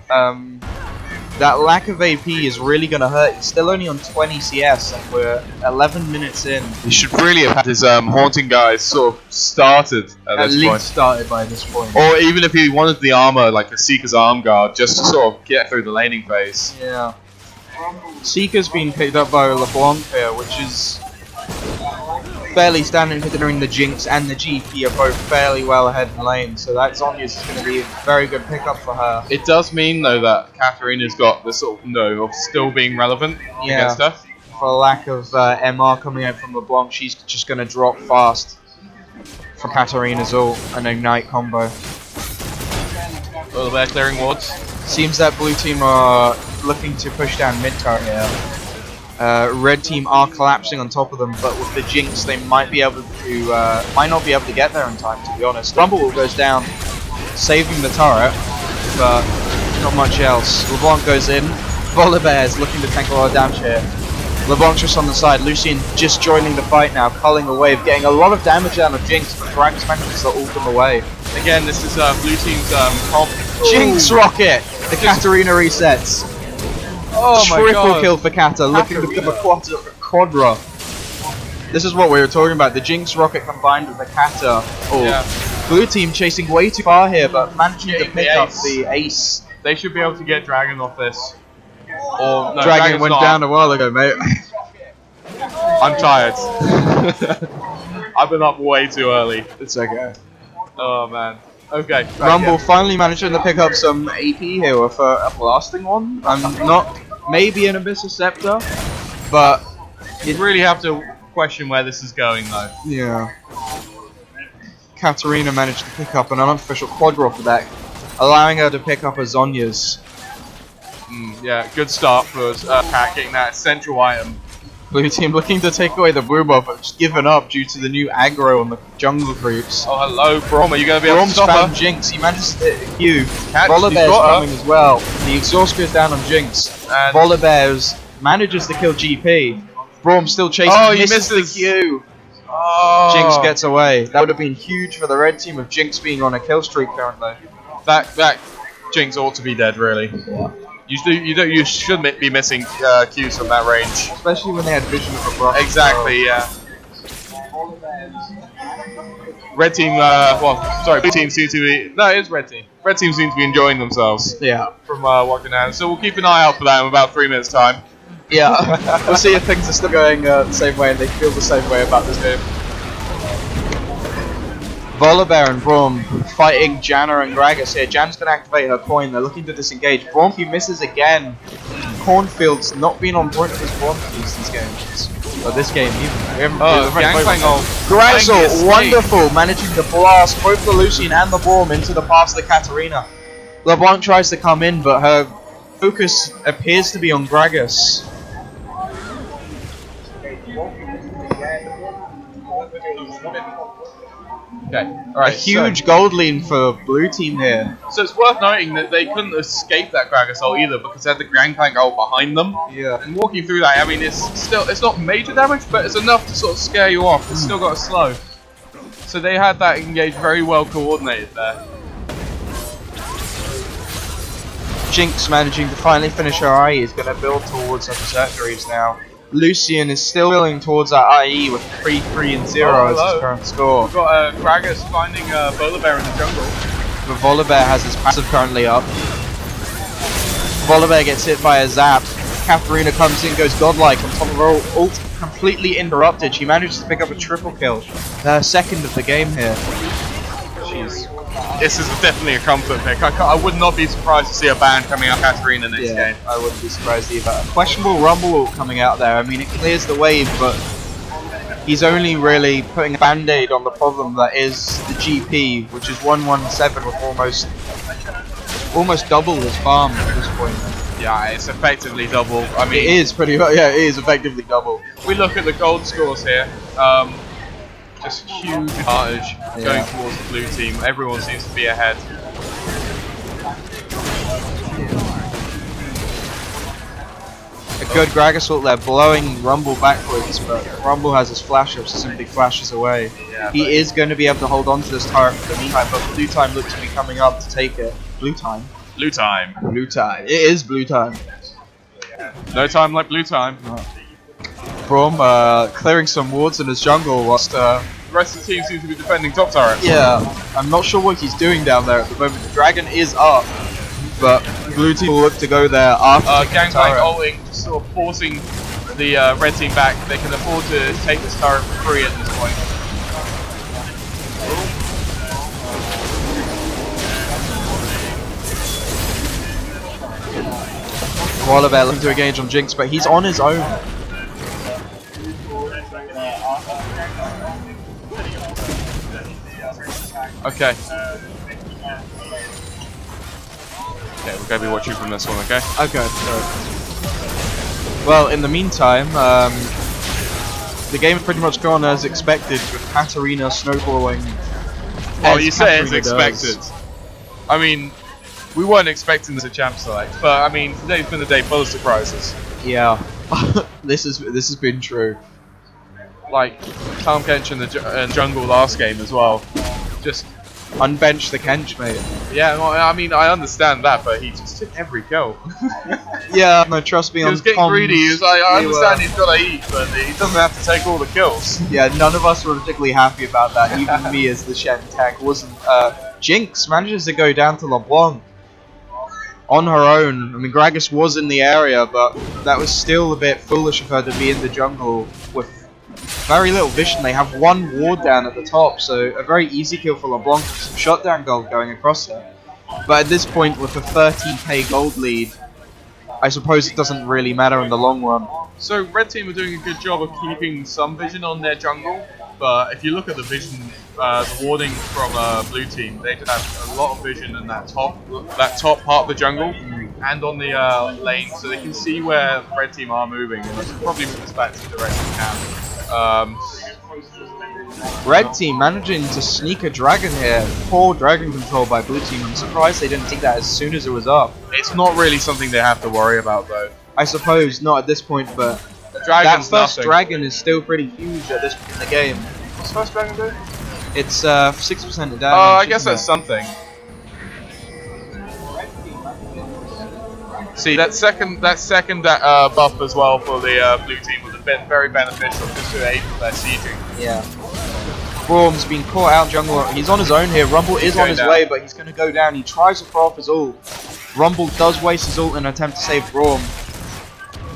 That lack of AP is really going to hurt. He's still only on 20 CS and we're 11 minutes in. He should really have had his haunting guys sort of started at this point. Started by this point. Or even if he wanted the armor, like a Seeker's arm guard, just to sort of get through the laning phase. Yeah. Seeker's been picked up by LeBlanc here, which is fairly standard considering the Jinx and the GP are both fairly well ahead in lane, so that Zonya's is going to be a very good pickup for her. It does mean though that Katarina's got the sort of of still being relevant against her. For lack of MR coming out from LeBlanc, she's just going to drop fast for Katarina's ult and Ignite combo. Well, they're clearing wards. Seems that blue team are looking to push down mid turret here. Red team are collapsing on top of them, but with the Jinx, they might be able to, might not be able to get there in time. To be honest, Rumble goes down, saving the turret, but not much else. LeBlanc goes in. Volabear is looking to tank a lot of damage here. LeBlanc's just on the side. Lucian just joining the fight now, culling the wave, getting a lot of damage out of Jinx, but Gragas manages to ult them away. Again, this is blue team's comp. Jinx rocket. The Katarina resets. Oh my Triple god. kill for Kata, looking to become a quadra. This is what we were talking about, the Jinx rocket combined with the Kata. Oh, yeah. Blue team chasing way too far here, but managing to pick up the ace. They should be able to get Dragon off this. Or, no, Dragon went down a while ago, mate. I'm tired. I've been up way too early. It's okay. Oh man. Okay. Rumble finally managing to pick up some AP here with a blasting one. I'm not, maybe an Abyssal Scepter, but you really have to question where this is going though. Yeah. Katarina managed to pick up an unofficial quadra for that, allowing her to pick up a Zonya's. Yeah, good start for Kat getting that essential item. Blue team looking to take away the blue buff, but just given up due to the new aggro on the jungle creeps. Oh, hello, Braum. Are you going to be able to stop found her? Jinx. He manages to hit Q. Volabear's coming as well. The exhaust goes down on Jinx. Volabear's manages to kill GP. Braum still chasing. Oh, he misses the Q. Oh. Jinx gets away. That would have been huge for the red team with Jinx being on a kill streak currently. That Jinx ought to be dead, really. You should be missing Qs from that range. Especially when they had vision of a brush. Exactly, yeah. Red team, blue team seem to be. No, it is red team. Red team seem to be enjoying themselves. Yeah. From what can happen. So we'll keep an eye out for that in about 3 minutes' time. Yeah. We'll see if things are still going the same way and they feel the same way about this game. Volibear and Braum fighting Janna and Gragas here. Jan's going to activate her coin. They're looking to disengage. Braum, he misses again. Cornfield's not been on point of his Braum keys these games. Or this game even. Grazel, wonderful, managing to blast both the Lucian and the Braum into the path of the Katarina. LeBlanc tries to come in, but her focus appears to be on Gragas. Okay. Alright, a huge gold lead for blue team here. So it's worth noting that they couldn't escape that Gragas ult either because they had the Gangplank ult behind them. Yeah. And walking through that, I mean, it's not major damage, but it's enough to sort of scare you off. It's still got a slow. So they had that engage very well coordinated there. Jinx managing to finally finish her IE is going to build towards her Berserkeries now. Lucian is still building towards that IE with 3-3 and 0 as his current score. We've got Gragas finding Volibear in the jungle. But Volibear has his passive currently up. Volibear gets hit by a zap. Katarina comes in, goes godlike on top of her ult, completely interrupted. She manages to pick up a triple kill. Her second of the game here. This is definitely a comfort pick. I would not be surprised to see a ban coming out Katarina next game. I wouldn't be surprised either. A questionable Rumble ult coming out there. I mean, it clears the wave, but he's only really putting a band-aid on the problem that is the GP, which is 117 with almost double his farm at this point. Yeah, it's effectively double. I mean, it is pretty. Yeah, it is effectively double. We look at the gold scores here. Just huge advantage going towards the blue team. Everyone seems to be ahead. A good Gragas ult there, blowing Rumble backwards, but Rumble has his flash up, so simply flashes away. Yeah, he is going to be able to hold on to this turret for the meantime, but blue time looks to be coming up to take it. Blue time? Blue time. Blue time. It is blue time. No time like blue time. Braum clearing some wards in his jungle whilst the rest of the team seems to be defending top turret. Yeah, I'm not sure what he's doing down there at the moment. The dragon is up, but blue team will look to go there after Gangplank ulting, just sort of forcing the red team back. They can afford to take this turret for free at this point. Volibear looking to engage on Jinx, but he's on his own. Okay. Okay, we're gonna be watching from this one, okay? Okay, sure. Well, in the meantime, the game has pretty much gone as expected, with Katarina snowballing. Oh, you say as expected. I mean, we weren't expecting this at Champ Select, but I mean, today's been a day full of surprises. Yeah, this has been true. Like Tom Kench in the jungle last game as well. Just unbench the Kench, mate. Yeah, well, I mean, I understand that, but he just took every kill. Yeah, no, trust me. He was getting greedy. He was like, I understand he's got to eat, but he doesn't have to take all the kills. Yeah, none of us were particularly happy about that. Even me, as the Shen tank, wasn't. Jinx manages to go down to LeBlanc on her own. I mean, Gragas was in the area, but that was still a bit foolish of her to be in the jungle with very little vision. They have one ward down at the top, so a very easy kill for LeBlanc with some shutdown gold going across there. But at this point, with a 13k gold lead, I suppose it doesn't really matter in the long run. So red team are doing a good job of keeping some vision on their jungle, but if you look at the vision, the warding from blue team, they just have a lot of vision in that top part of the jungle and on the lane, so they can see where red team are moving, and they should probably move this back to the direction they can. Red team managing to sneak a dragon here. Poor dragon control by blue team. I'm surprised they didn't take that as soon as it was up. It's not really something they have to worry about, though. I suppose not at this point, but that first dragon is still pretty huge at this point in the game. What's the first dragon do? It's 6% of damage. Oh, I guess that's something. See that second buff as well for the blue team would have been very beneficial just to aid with their sieging. Yeah. Braum's been caught out jungle. He's on his own here. Rumble is on his way, but he's going to go down. He tries to throw off his ult. Rumble does waste his ult in an attempt to save Braum.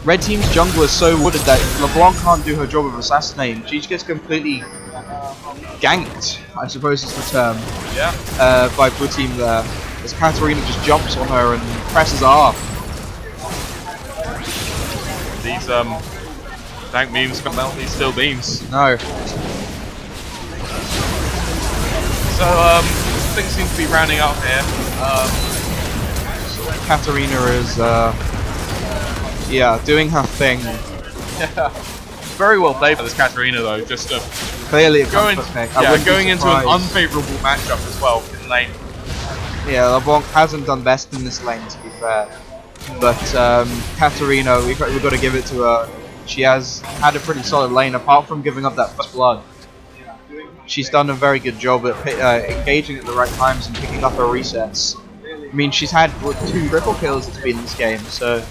Red team's jungle is so wooded that LeBlanc can't do her job of assassinating. She just gets completely ganked, I suppose is the term, by blue team there. As Katarina just jumps on her and presses R. These tank memes come out, these still memes. No. So things seem to be rounding up here. Katarina is doing her thing. Very well played by this Katarina though, just clearly a going into an unfavourable unfavourable matchup as well in lane. Yeah, LeBlanc hasn't done best in this lane to be fair. But Katarina, we've got to give it to her. She has had a pretty solid lane apart from giving up that first blood. She's done a very good job at engaging at the right times and picking up her resets. I mean, she's had 2 triple kills it's been in this game, so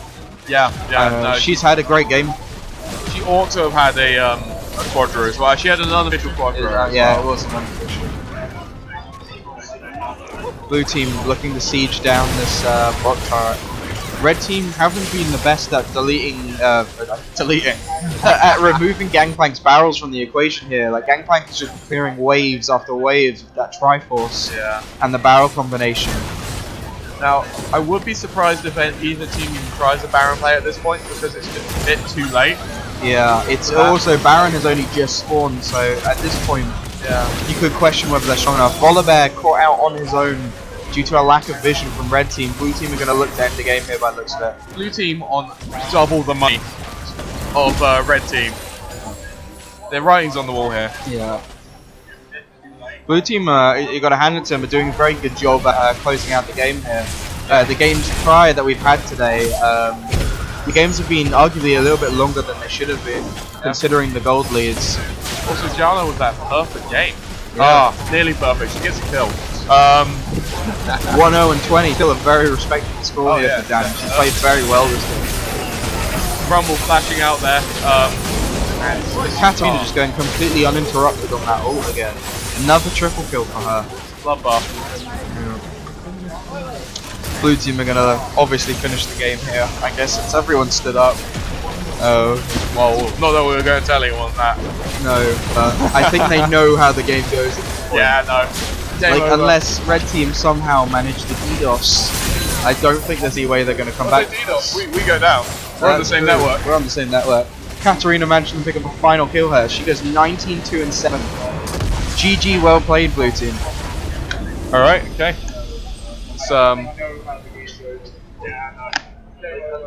she's had a great game. She ought to have had a quadra as well. She had an unofficial quadra. It was an unofficial. Blue team looking to siege down this bot turret. Red team haven't been the best at at removing Gangplank's barrels from the equation here. Like Gangplank is just clearing waves after waves with that Triforce and the barrel combination. Now, I would be surprised if either team even tries a Baron play at this point because it's just a bit too late. Yeah, it's also Baron has only just spawned, so at this point, you could question whether they're strong enough. Volibear caught out on his own due to a lack of vision from Red team. Blue team are going to look to end the game here by the looks of it. Blue team on double the money of Red team. Their writing's on the wall here. Yeah. Blue team, you got to hand it to them, are doing a very good job at closing out the game here. The games prior that we've had today, the games have been arguably a little bit longer than they should have been, considering the gold leads. Also, Jana with that perfect game. Nearly perfect. She gets a kill. 1-0 and 20, still a very respectable score here for Dan. She's played very well this game. Rumble flashing out there. Katarina just going completely uninterrupted on that ult again. Another triple kill for her. Bloodbath. Blue team are gonna obviously finish the game here. I guess since everyone stood up. Well, not that we were going to tell anyone that. No, but I think they know how the game goes at this point. Yeah, no. Unless Red team somehow manage the DDoS, I don't think there's any way they're going to come back. DDoS, we go down. We're on the same network. We're on the same network. Katarina managed to pick up a final kill here. She goes 19-2 and 7. GG, well played, blue team. All right, okay.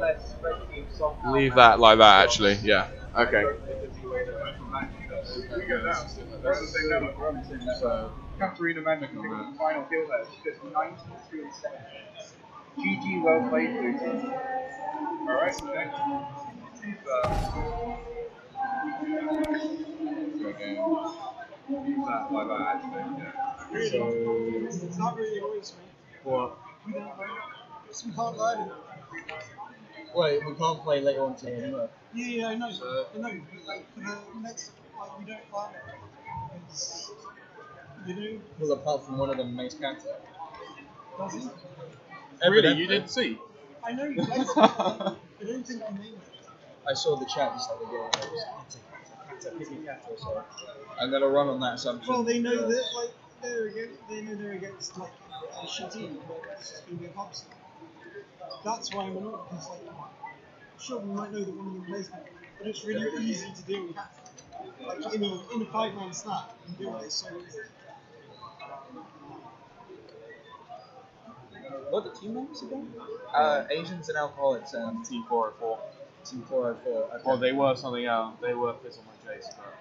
Let's leave that like that. Actually, yeah. Okay. So, Katarina managed to pick up a final kill here. She goes 19-2 and 7. GG, well played, blue team. All right, okay. Really? It's not really always me. What? We don't play. We can't learn it. Wait, we can't play later on today anyway. Yeah, I know. I know, but like for the next, like we don't learn it. It's, you know. Well, apart from one of them makes cancer. Does he? Really, you didn't see? I know. I don't think I named it. I saw the chat just like the game. So I'm gonna run on that assumption. Well, they know that like they know they're against like a shit team, but it's just gonna be a pubs. That's why I'm not, because like sure we might know that one of them plays them, but it's really easy to do. Like in a 5-man snap, you can do it so easy. What are the team members again? Asians and alcoholics and Team 404. Team 404. Okay. Well, they were something else. They were Fizzle my Jace, but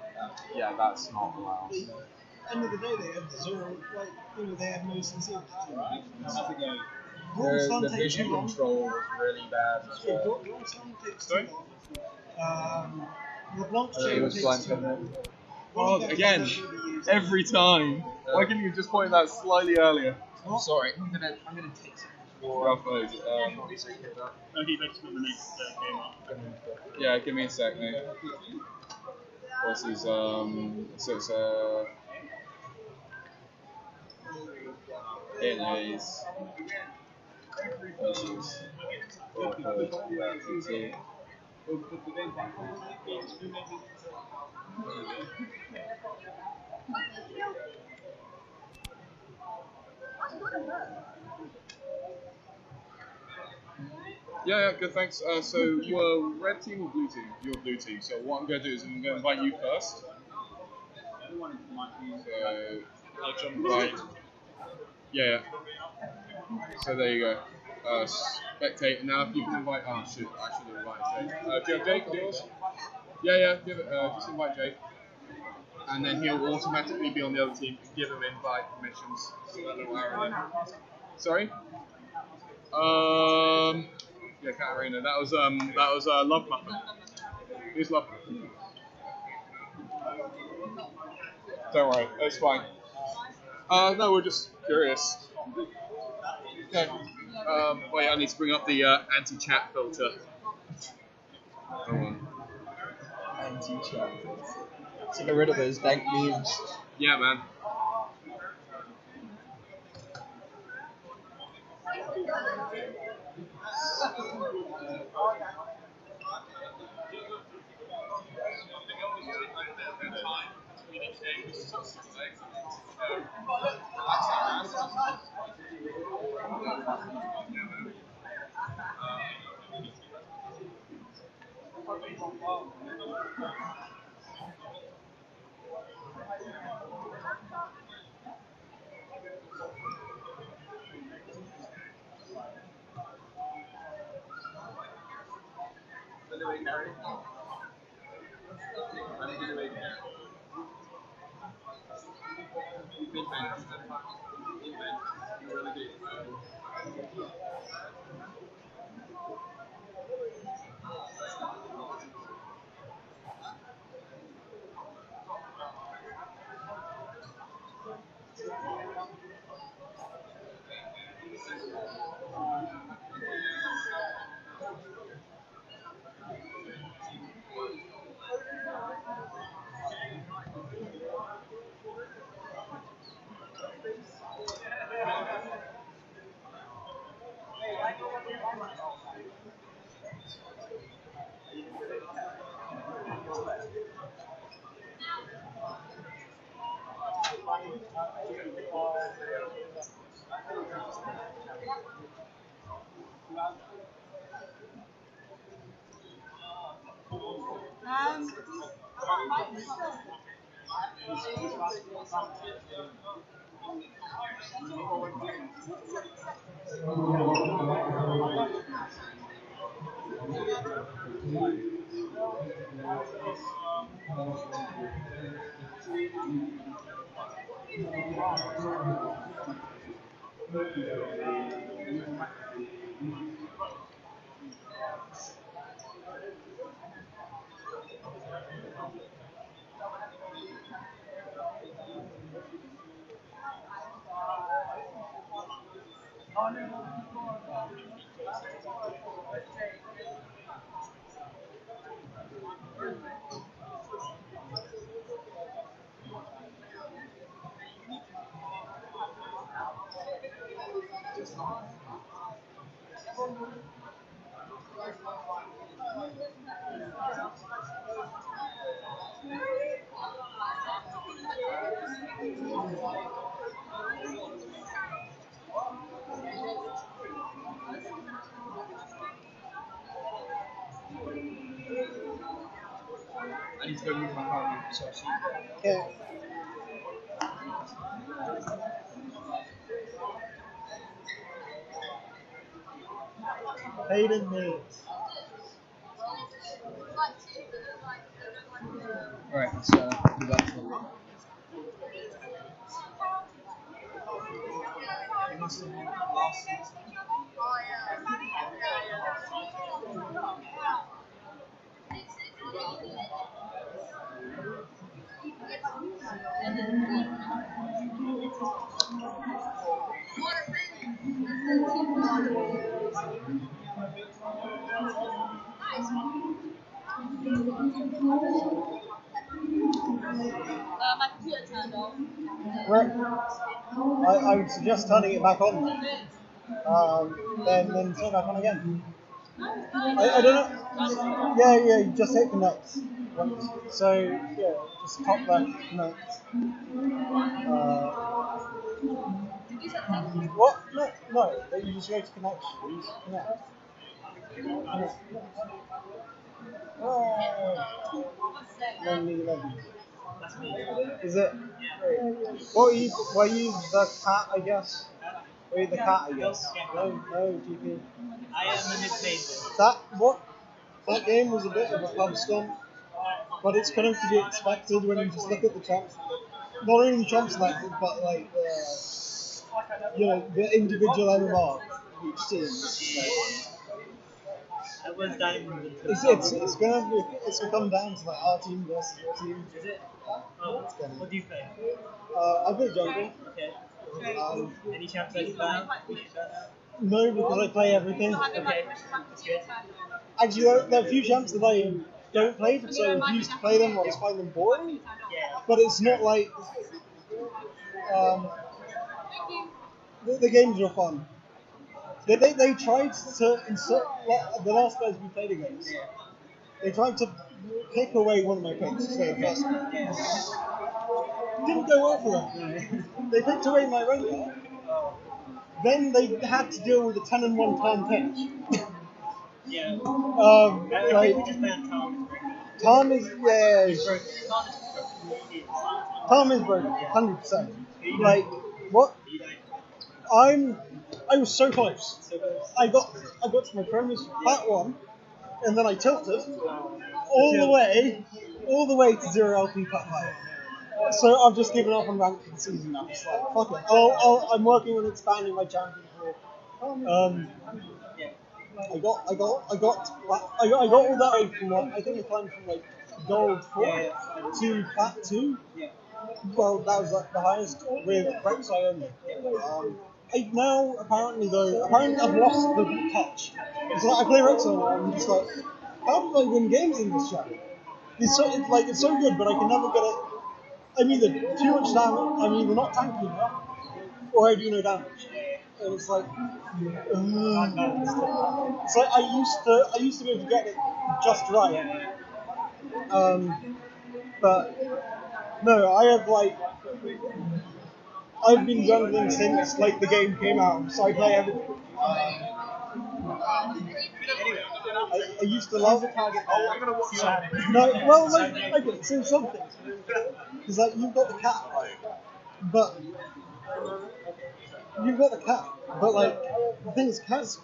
yeah, that's not allowed. End of the day, they have zero. Like they have no sensitivity. The vision control was really bad as well. Sorry? LeBlanc was blind. Oh, again, every time. Why couldn't you just point that slightly earlier? Sorry, I'm gonna take some. Rough mode. No, he makes for the next game up. Yeah, give me a sec, mate. What's his so it's it is versus yeah, good, thanks. So you are red team or blue team? You're blue team. So what I'm going to do is I'm going to invite you first. So, right. Yeah. So there you go. Spectate. Now if you can invite. Oh shit! I should have invited Jake. Do you have Jake? Yours? Yeah. Give it. Just invite Jake, and then he'll automatically be on the other team. Give him invite permissions. So that little arrow there. Sorry. Yeah, Katarina. That was Love Muffin. Who's Love Muffin? Don't worry, it's fine. No, we're just curious. Okay. Wait, I need to bring up the anti-chat filter. Hold on. Anti-chat. So get rid of those dank memes. Yeah, man. I need to go move my car so I see. Okay. Hayden Mills. Alright, let's do that for a My computer turned off. Right. I would suggest turning it back on. Then turn it back on again. I don't know. Yeah, you just hit connect. So yeah, just top left connect. What? No. You just go to connection. Connect. Oh. Lonely Legend. Is it? Were you the cat? I guess. Were you the cat? I guess. No, GP. I am the mid-major. That game was a bit of a pub stomp, but it's kind of to be expected when you just look at the champs. Not only the champs selected, but like the individual MMR of each team. I was diamond. It's gonna come down to like our team versus your team. Is it? Oh, what do you think? I play jungle. Okay. Um, Any chance I can buy? no, because I play everything. Okay. That's good. Actually, there are a few champs that I don't play, so I refuse to play them or I just find them boring. Yeah. But it's not like the games are fun. They tried to insert the last guys we played against. They tried to pick away one of my picks to the first one. Didn't go well for them. They picked away my Rengar. Then they had to deal with a 10 and 1 Tom pitch. Yeah. Like, We just banned Tom. Tom is Tom is broken, Yeah. 100%. Like what? I was so close. I got to my premise part one, and then I tilted all the way to 0 LP cut high. So I've just given up on ranked for the season now. It's like fuck it. I'm working on expanding my champion pool. I got all that way from I think I climbed from like gold 4 to plat 2. Well, that was like the highest with Rek'Sai only. Apparently I've lost the touch. It's like I play Rek'Sai now and I'm just like, how do I win games in this channel? It's so good, but I can never get it. I'm either too much damage, I'm either not tanky enough, or I do no damage. And it's like, it's like I used to be able to get it just right. But no, I've been jungling since like the game came out, so I play everything. I used to love it. No, well, like, okay, so something. Because like you've got the cat, but like the thing is, cats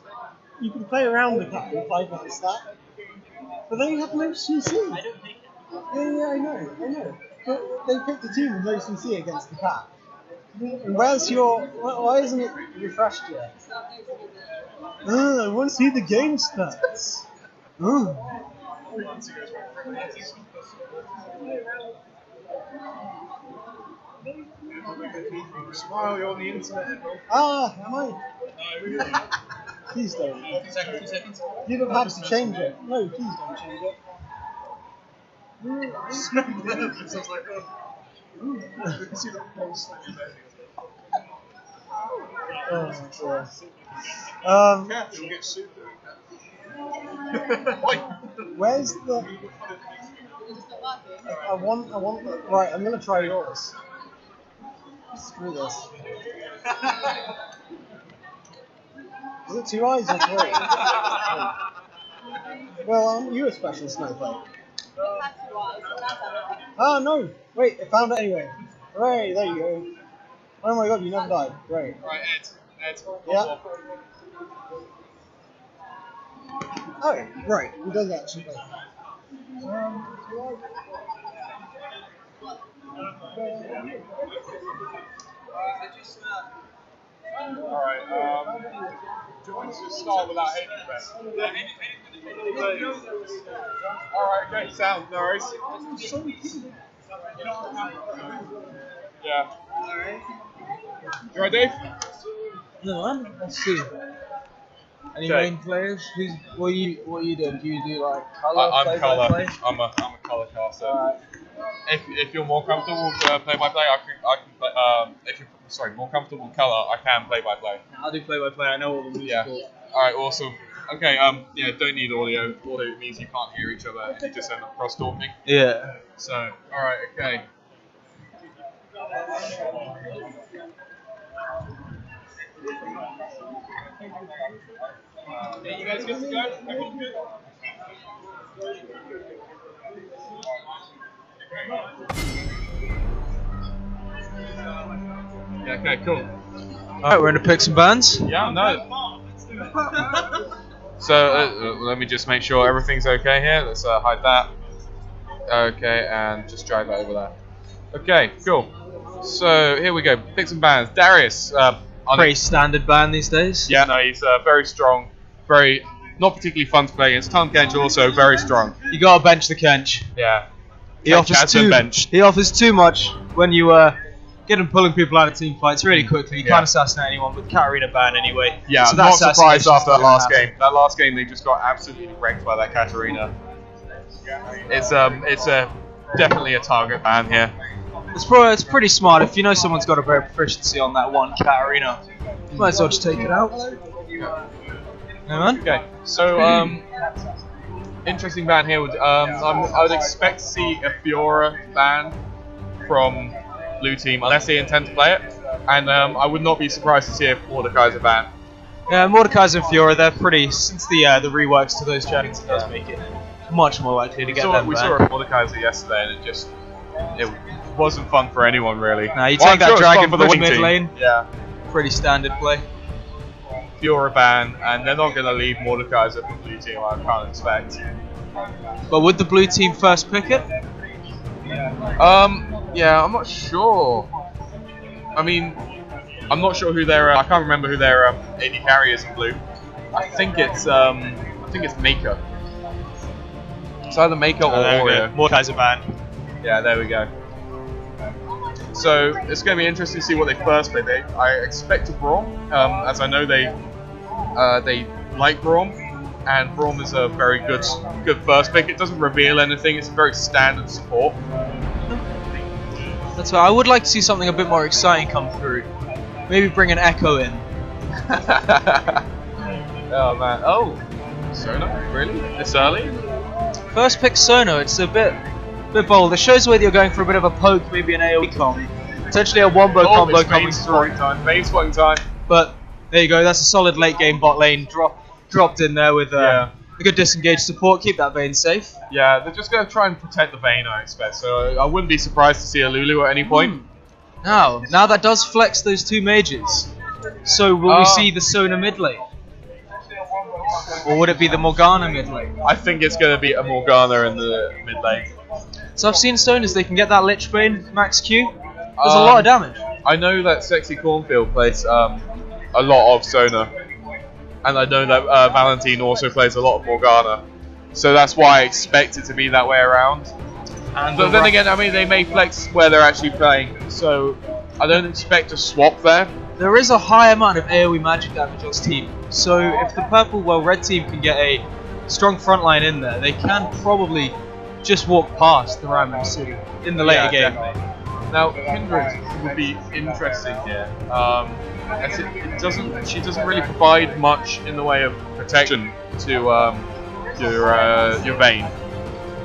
you can play around the cat in 5-minute stat, but then you have no CC. Yeah, I know. But they picked a team with no CC against the cat. And why isn't it refreshed yet? I want to see the game stats. Smile, you're on the internet. Am I? Please don't. 2 seconds. You'd have had to change it. No, please don't change it. So it's like, you can see the pulse that you're making. Cats will get sued doing that. Where's the? I want the. Right, I'm gonna try yours. Screw this. Is it 2 eyes or 3? Well, aren't you a special snowflake? Oh no! Wait, I found it anyway. Hooray! There you go. Oh my god, you never died. Great. Right, Ed. Yeah. Oh, right. He does actually play. Alright, do you want to just start without hating then? Yeah, alright, okay, sound, no worries. Yeah. Alright. You ready, Dave? No, let's see. Any Okay. main players? What are you doing? Do you do like colour? I'm play colour. by play? I'm a colour caster. Alright. If you're more comfortable with play by play, I can play. If you're more comfortable with colour, I can play by play. I'll do play by play. I know all the moves. Yeah. All right. Awesome. Okay. Yeah. Don't need audio. Audio means you can't hear each other and you just end up cross talking. Yeah. So. All right. Okay. Hey, you guys good to go? Everyone good? Yeah. Okay. Cool. Alright, we're in the picks and bans. Yeah. No. So let me just make sure everything's okay here. Let's hide that. Okay, and just drag that over there. Okay, cool. So here we go. Picks and bans. Darius. Pretty standard ban these days. Yeah, no, he's very strong. Very not particularly fun to play against. Tom Kench also very strong. You gotta bench the Kench. Yeah. He Kench offers has been too. benched. He offers too much when you get him pulling people out of team fights really quickly. You can't assassinate anyone with Katarina ban anyway. Yeah, so not that surprised after that last happen. game. That last game they just got absolutely wrecked by that Katarina. It's definitely a target ban here. It's pretty smart if you know someone's got a very proficiency on that one Katarina. Might as well just take it out. Hang on. Okay, so interesting ban here. I would expect to see a Fiora ban from blue team unless they intend to play it, and I would not be surprised to see a Mordekaiser ban. Yeah, Mordekaiser and Fiora, they're pretty, since the reworks to those champions, it does make it much more likely to get them We back. saw a Mordekaiser yesterday, and it wasn't fun for anyone really. Now you Well, take I'm that sure it's dragon fun for the push winning mid team. lane, Yeah. pretty standard play. Fiora ban, and they're not going to leave Mordekaiser for blue team, I can't expect. But would the blue team first pick it? Yeah, I'm not sure. I mean, I'm not sure who their. I can't remember who their AD carry is in blue. I think it's Maker. It's either Maker or Warrior. Mordekaiser ban. Yeah, there we go. So it's going to be interesting to see what they first play. I expect a Braum, as I know they like Braum, and Braum is a very good first pick. It doesn't reveal anything. It's a very standard support. That's why I would like to see something a bit more exciting come through. Maybe bring an Echo in. Oh man! Oh, Sona? Really? This early? First pick Sono, it's a bit bold. It shows whether you're going for a bit of a poke, maybe an AoE comp. Potentially a wombo combo it's coming main through. spawning time. Main spawning time. But there you go, that's a solid late game bot lane dropped in there with Yeah. a good disengaged support, keep that Vayne safe. Yeah, they're just going to try and protect the Vayne, I expect. So I wouldn't be surprised to see a Lulu at any point. Now that does flex those two mages. So will we see the Sona mid lane? Or would it be the Morgana mid lane? I think it's going to be a Morgana in the mid lane. So I've seen Sonas, they can get that Lich Bane max Q. There's a lot of damage. I know that Sexy Cornfield plays a lot of Sona. And I know that Valentine also plays a lot of Morgana. So that's why I expect it to be that way around. But then again, I mean, they may flex where they're actually playing. So I don't expect a swap there. There is a high amount of AoE magic damage on this team. So if the red team can get a strong front line in there, they can probably just walk past the Rammus in the later game. Definitely. Now, Kindred would be interesting here. As she doesn't really provide much in the way of protection to your Vayne.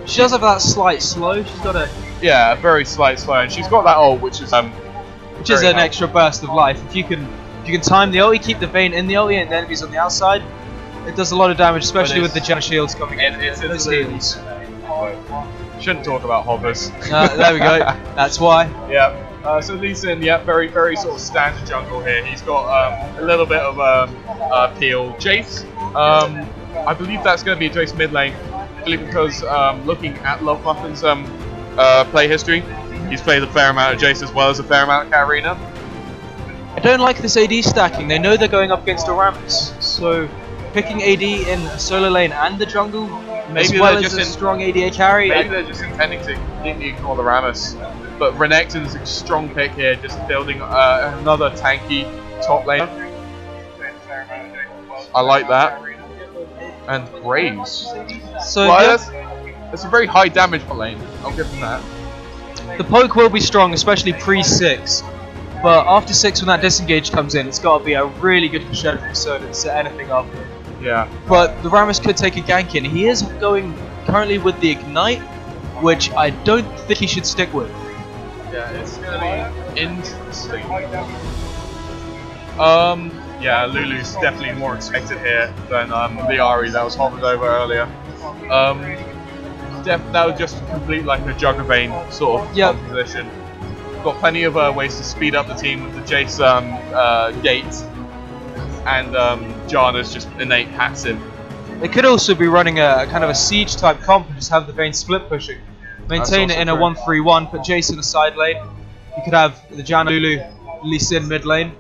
She does have that slight slow. She's got a very slight slow, and she's got that ult, which is an extra burst of life. If you can time the ulti, keep the Vayne in the ulti and the enemies on the outside, it does a lot of damage, especially with the Janna shields coming in. Those heals. Shouldn't talk about hovers. There we go. That's why. Yeah. So Lee Sin, very, very sort of standard jungle here. He's got a little bit of peel. Jace, I believe that's going to be a Jace mid lane, simply because looking at Love Muffin's play history, he's played a fair amount of Jace as well as a fair amount of Katarina. I don't like this AD stacking. They know they're going up against a Rammus, so picking AD in a solo lane and the jungle, as well as a strong ADA carry. Maybe they're just intending to completely ignore the Rammus. But Renekton's a strong pick here, just building another tanky top lane. I like that. And Graves. So Well, yeah, that's a very high damage bot lane. I'll give them that. the poke will be strong, especially pre-6. But after 6, when that disengage comes in, it's got to be a really good crescendo from Soda to set anything up. Yeah. But the Rammus could take a gank in. He is going currently with the Ignite, which I don't think he should stick with. Yeah, it's gonna be interesting. Yeah, Lulu's definitely more expected here than the Ari that was hovered over earlier. That would just complete like a Juggervein sort of composition. Got plenty of ways to speed up the team with the Jace gate, and Janna's just innate hats him. They could also be running a kind of a siege type comp and just have the Vayne split pushing. Maintain it in a 1-3-1, put Jace in the side lane. You could have the Janna Lulu Lee Sin mid lane.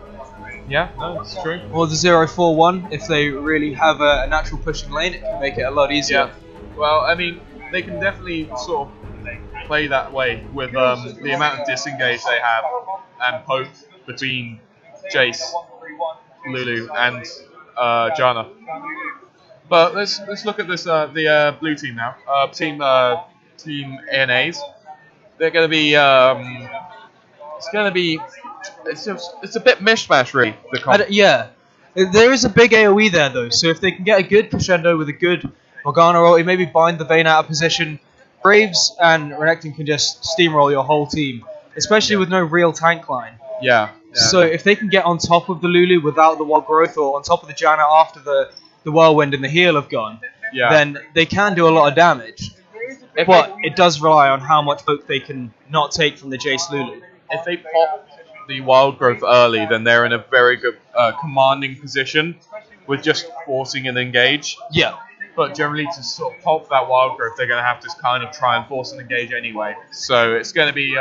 Yeah, no, it's true. Or the 0-4-1 if they really have a natural pushing lane, it can make it a lot easier. Yeah. Well, I mean, they can definitely sort of play that way with the amount of disengage they have and poke between Jace, Lulu, and Janna. But let's look at this the blue team now. Team ANAs. They're going to be it's a bit mishmash really. Yeah, there is a big AoE there though, so if they can get a good crescendo with a good Morgana ulti, maybe bind the Vayne out of position, Braves and Renekton can just steamroll your whole team, especially with no real tank line. Yeah. So if they can get on top of the Lulu without the wild growth, or on top of the Janna after the whirlwind and the heal have gone, then they can do a lot of damage. But it does rely on how much poke they can not take from the Jace Lulu. If they pop the wild growth early, then they're in a very good commanding position with just forcing an engage. Yeah. But generally, to sort of pop that wild growth, they're going to have to kind of try and force an engage anyway. So it's going to be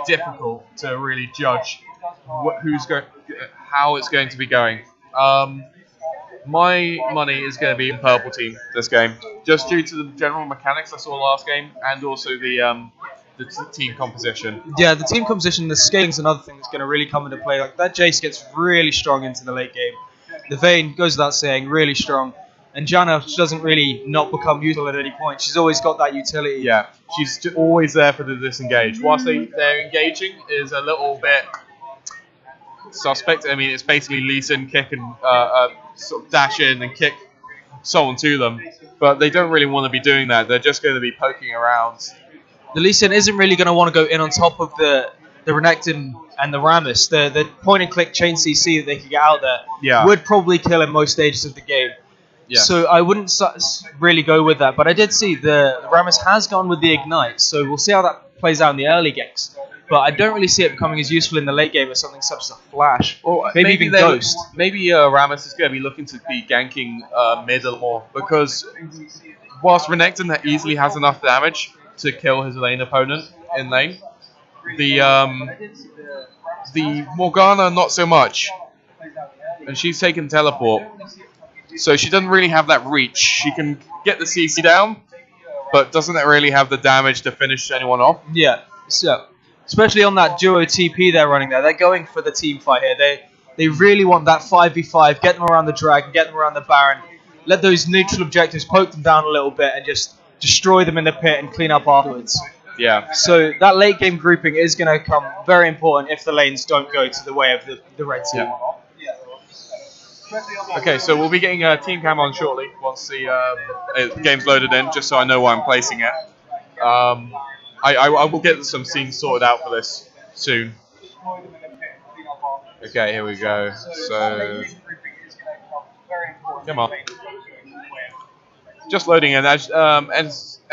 difficult to really judge how it's going to be going. My money is going to be in purple team this game, just due to the general mechanics I saw last game, and also the team composition. Yeah, the team composition, the scaling is another thing that's going to really come into play. Like that Jace gets really strong into the late game. The Vayne goes without saying, really strong. And Janna doesn't really not become useful at any point. She's always got that utility. Yeah, she's always there for the disengage. Whilst they're engaging is a little bit suspect. I mean, it's basically Lee Sin kick and sort of dash in and kick someone to them. But they don't really want to be doing that. They're just going to be poking around. The Lee Sin isn't really going to want to go in on top of the Renekton and the Rammus. The point and click chain CC that they could get out there would probably kill in most stages of the game. Yeah. So I wouldn't really go with that. But I did see the Rammus has gone with the Ignite. So we'll see how that plays out in the early games. But I don't really see it becoming as useful in the late game as something such as a Flash. Or maybe even Ghost. Maybe Rammus is going to be looking to be ganking mid a little more. Because whilst Renekton easily has enough damage to kill his lane opponent in lane, the Morgana not so much. And she's taken teleport. So she doesn't really have that reach. She can get the CC down, but doesn't really have the damage to finish anyone off. Yeah, so especially on that duo TP they're running there. They're going for the team fight here. They really want that 5v5, get them around the dragon, get them around the Baron, let those neutral objectives poke them down a little bit and just destroy them in the pit and clean up afterwards. Yeah. So that late game grouping is going to come very important if the lanes don't go to the way of the red team. Yeah. Okay, so we'll be getting team cam on shortly once the game's loaded in, just so I know where I'm placing it. I will get some scenes sorted out for this soon. Okay, here we go. So, come on. Just loading in. As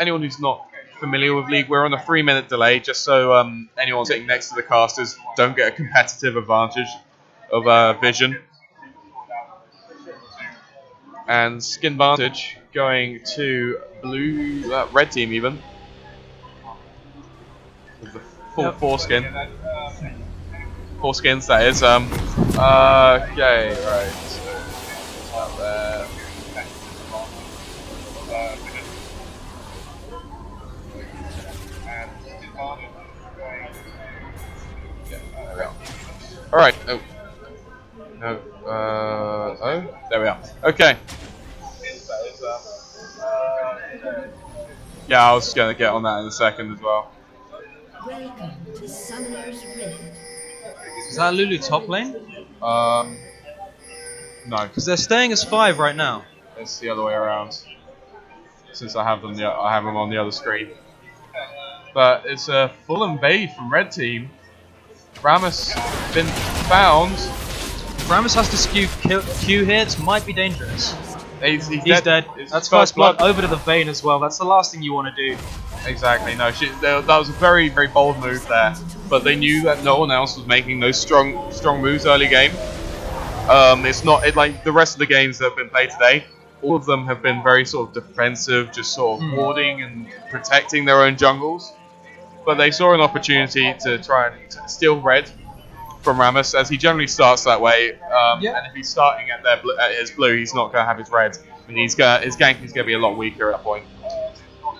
anyone who's not familiar with League, we're on a 3-minute delay, just so anyone sitting next to the casters don't get a competitive advantage of vision. And skin advantage going to red team even. With the full foreskin. Foreskins, that is. Okay, right. So, out there. Yeah, there we go. Alright. Oh. No. Oh, there we Okay. Yeah, I was just gonna get on that in a second as well. Welcome to Summoner's Rift. Is that Lulu top lane? No, Because they're staying as 5 right now. it's the other way around. Since I have them on the other screen. But it's a full invade from red team. Ramus been found. If Ramus has to skew Q here, it might be dangerous. He's dead. It's That's his first blood over to the Vayne as well. That's the last thing you want to do. Exactly. No, that was a very, very bold move there. But they knew that no one else was making those strong moves early game. It's not like the rest of the games that have been played today. All of them have been very sort of defensive, just sort of warding and protecting their own jungles. But they saw an opportunity to try and steal red from Ramus, as he generally starts that way. And if he's starting at his blue, he's not going to have his red. I mean, his gank is going to be a lot weaker at that point.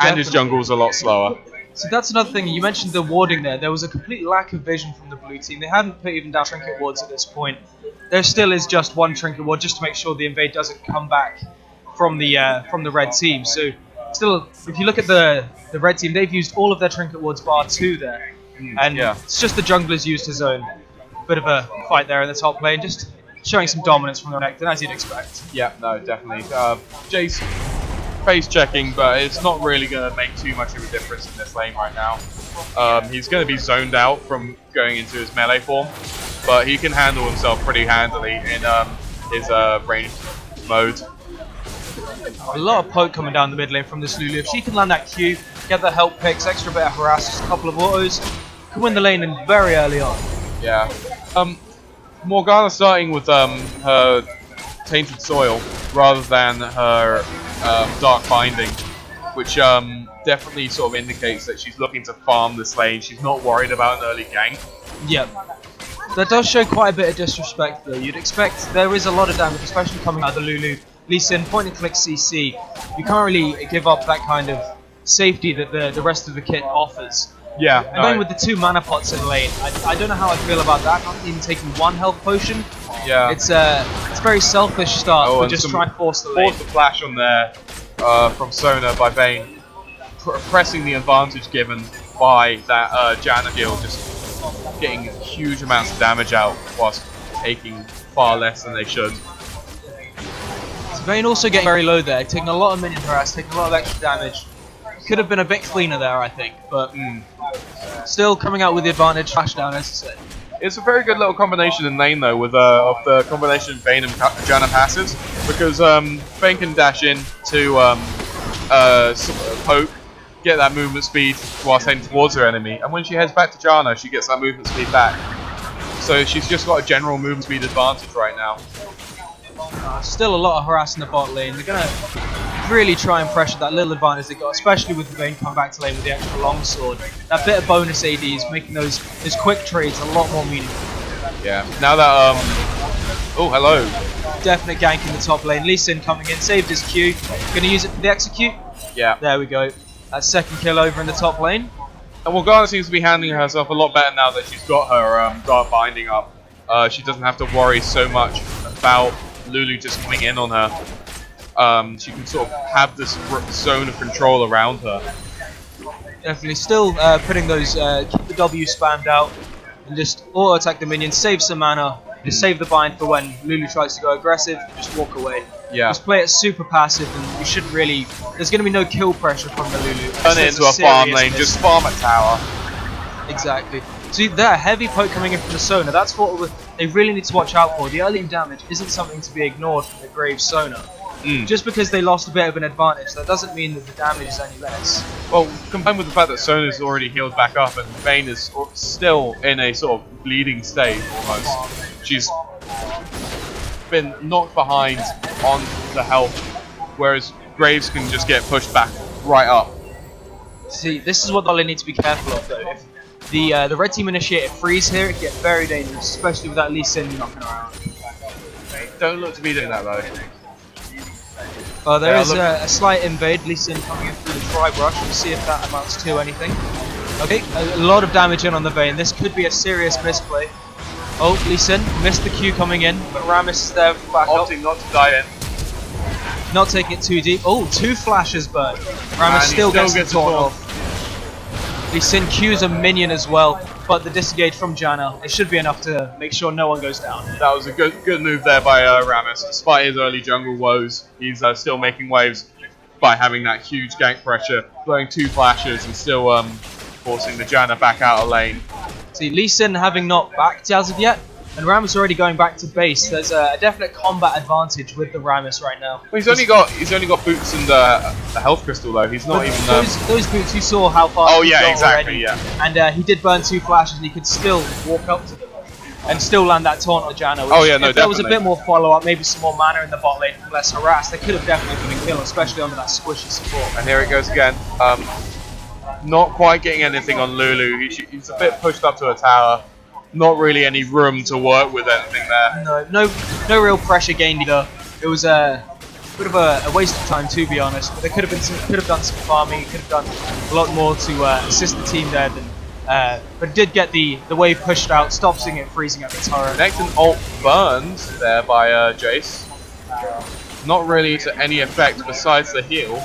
And his jungle's a lot slower. So that's another thing. You mentioned the warding there. There was a complete lack of vision from the blue team. They hadn't put even down trinket wards at this point. There still is just one trinket ward just to make sure the invade doesn't come back from the red team. So still, if you look at the red team, they've used all of their trinket wards bar 2 there. And it's just the junglers used his own. Bit of a fight there in the top lane, just showing some dominance from the Renekton, as you'd expect. Yeah, no, definitely. Jace face checking, but it's not really going to make too much of a difference in this lane right now. He's going to be zoned out from going into his melee form, but he can handle himself pretty handily in his ranged mode. A lot of poke coming down the mid lane from this Lulu. If she can land that Q, get the help picks, extra bit of harass, just a couple of autos, can win the lane in very early on. Yeah. Morgana starting with her Tainted Soil rather than her Dark Binding, which definitely sort of indicates that she's looking to farm this lane. She's not worried about an early gank. Yep. That does show quite a bit of disrespect though. You'd expect there is a lot of damage, especially coming out of the Lulu. Lee Sin, point and click CC. You can't really give up that kind of safety that the rest of the kit offers. Yeah. And going with the 2 mana pots in lane, I don't know how I feel about that. Not even taking 1 health potion. Yeah. It's a very selfish start, but just try and force the lane. Force the flash on there from Sona by Vayne, pressing the advantage given by that Janna guild, just getting huge amounts of damage out whilst taking far less than they should. So Vayne also getting very low there, taking a lot of minion harass, taking a lot of extra damage. Could have been a bit cleaner there, I think, but still coming out with the advantage. Flash down, as I said. It's a very good little combination in lane though, with of the combination of Vayne and Janna passives, because Vayne can dash in to poke, get that movement speed whilst heading towards her enemy, and when she heads back to Janna, she gets that movement speed back. So she's just got a general movement speed advantage right now. Still a lot of harass in the bot lane. They're gonna really try and pressure that little advantage they got, especially with the Vayne coming back to lane with the extra longsword. That bit of bonus AD is making those quick trades a lot more meaningful. Yeah. Now that oh, hello. Definite gank in the top lane. Lee Sin coming in, saved his Q. Gonna use it for the execute. Yeah. There we go. That second kill over in the top lane. And Morgana seems to be handling herself a lot better now that she's got her Dark Binding up. She doesn't have to worry so much about Lulu just coming in on her. She can sort of have this zone of control around her. Definitely still putting those, keep the W spammed out and just auto attack the minions, save some mana, just save the bind for when Lulu tries to go aggressive, just walk away. Yeah. Just play it super passive and you shouldn't really, there's going to be no kill pressure from the Lulu. Turn it into a farm lane, just farm a tower. Exactly. See there, heavy poke coming in from the Sona, that's what they really need to watch out for. The early damage isn't something to be ignored from the Grave Sona. Just because they lost a bit of an advantage, that doesn't mean that the damage is any less. Well, combined with the fact that Sona's already healed back up and Vayne is still in a sort of bleeding state almost. She's been knocked behind on the health, whereas Graves can just get pushed back right up. See, this is what they need to be careful of though. If the red team initiate a freeze here, it gets very dangerous, especially with that Lee Sin knocking around. They don't look to be doing that though. Well, there is a slight invade. Lee Sin coming in through the Tribe Rush. We'll see if that amounts to anything. Okay, a lot of damage in on the Vayne. This could be a serious misplay. Oh, Lee Sin missed the Q coming in, but Ramus is there for backup. Opting not to die in. Not taking it too deep. Oh, 2 flashes, but And Rammus he still gets the gets the taunt taunt. off. Lee Sin Q's a minion as well, but the disengage from Janna, it should be enough to make sure no one goes down. That was a good move there by Rammus. Despite his early jungle woes, he's still making waves by having that huge gank pressure, blowing 2 flashes and still forcing the Janna back out of lane. See, Lee Sin having not backed as of yet, and Rammus already going back to base. There's a definite combat advantage with the Rammus right now. Well, he's only got boots and the health crystal though. He's not But even. those boots, you saw how far. Oh he yeah, got exactly. already. Yeah. And he did burn 2 flashes, and he could still walk up to them and still land that taunt on Janna. Oh yeah, no, if there was a definitely. bit more follow up, maybe some more mana in the bot lane, less harassed, they could have definitely been a kill, especially under that squishy support. And here it goes again. Not quite getting anything on Lulu. He's a bit pushed up to a tower. Not really any room to work with anything there. No real pressure gained either. It was a bit of a waste of time, to be honest. But they could have done some farming. Could have done a lot more to assist the team there. But did get the wave pushed out, stopping it freezing at the turret. Next an ult burned there by Jace. Not really to any effect besides the heal.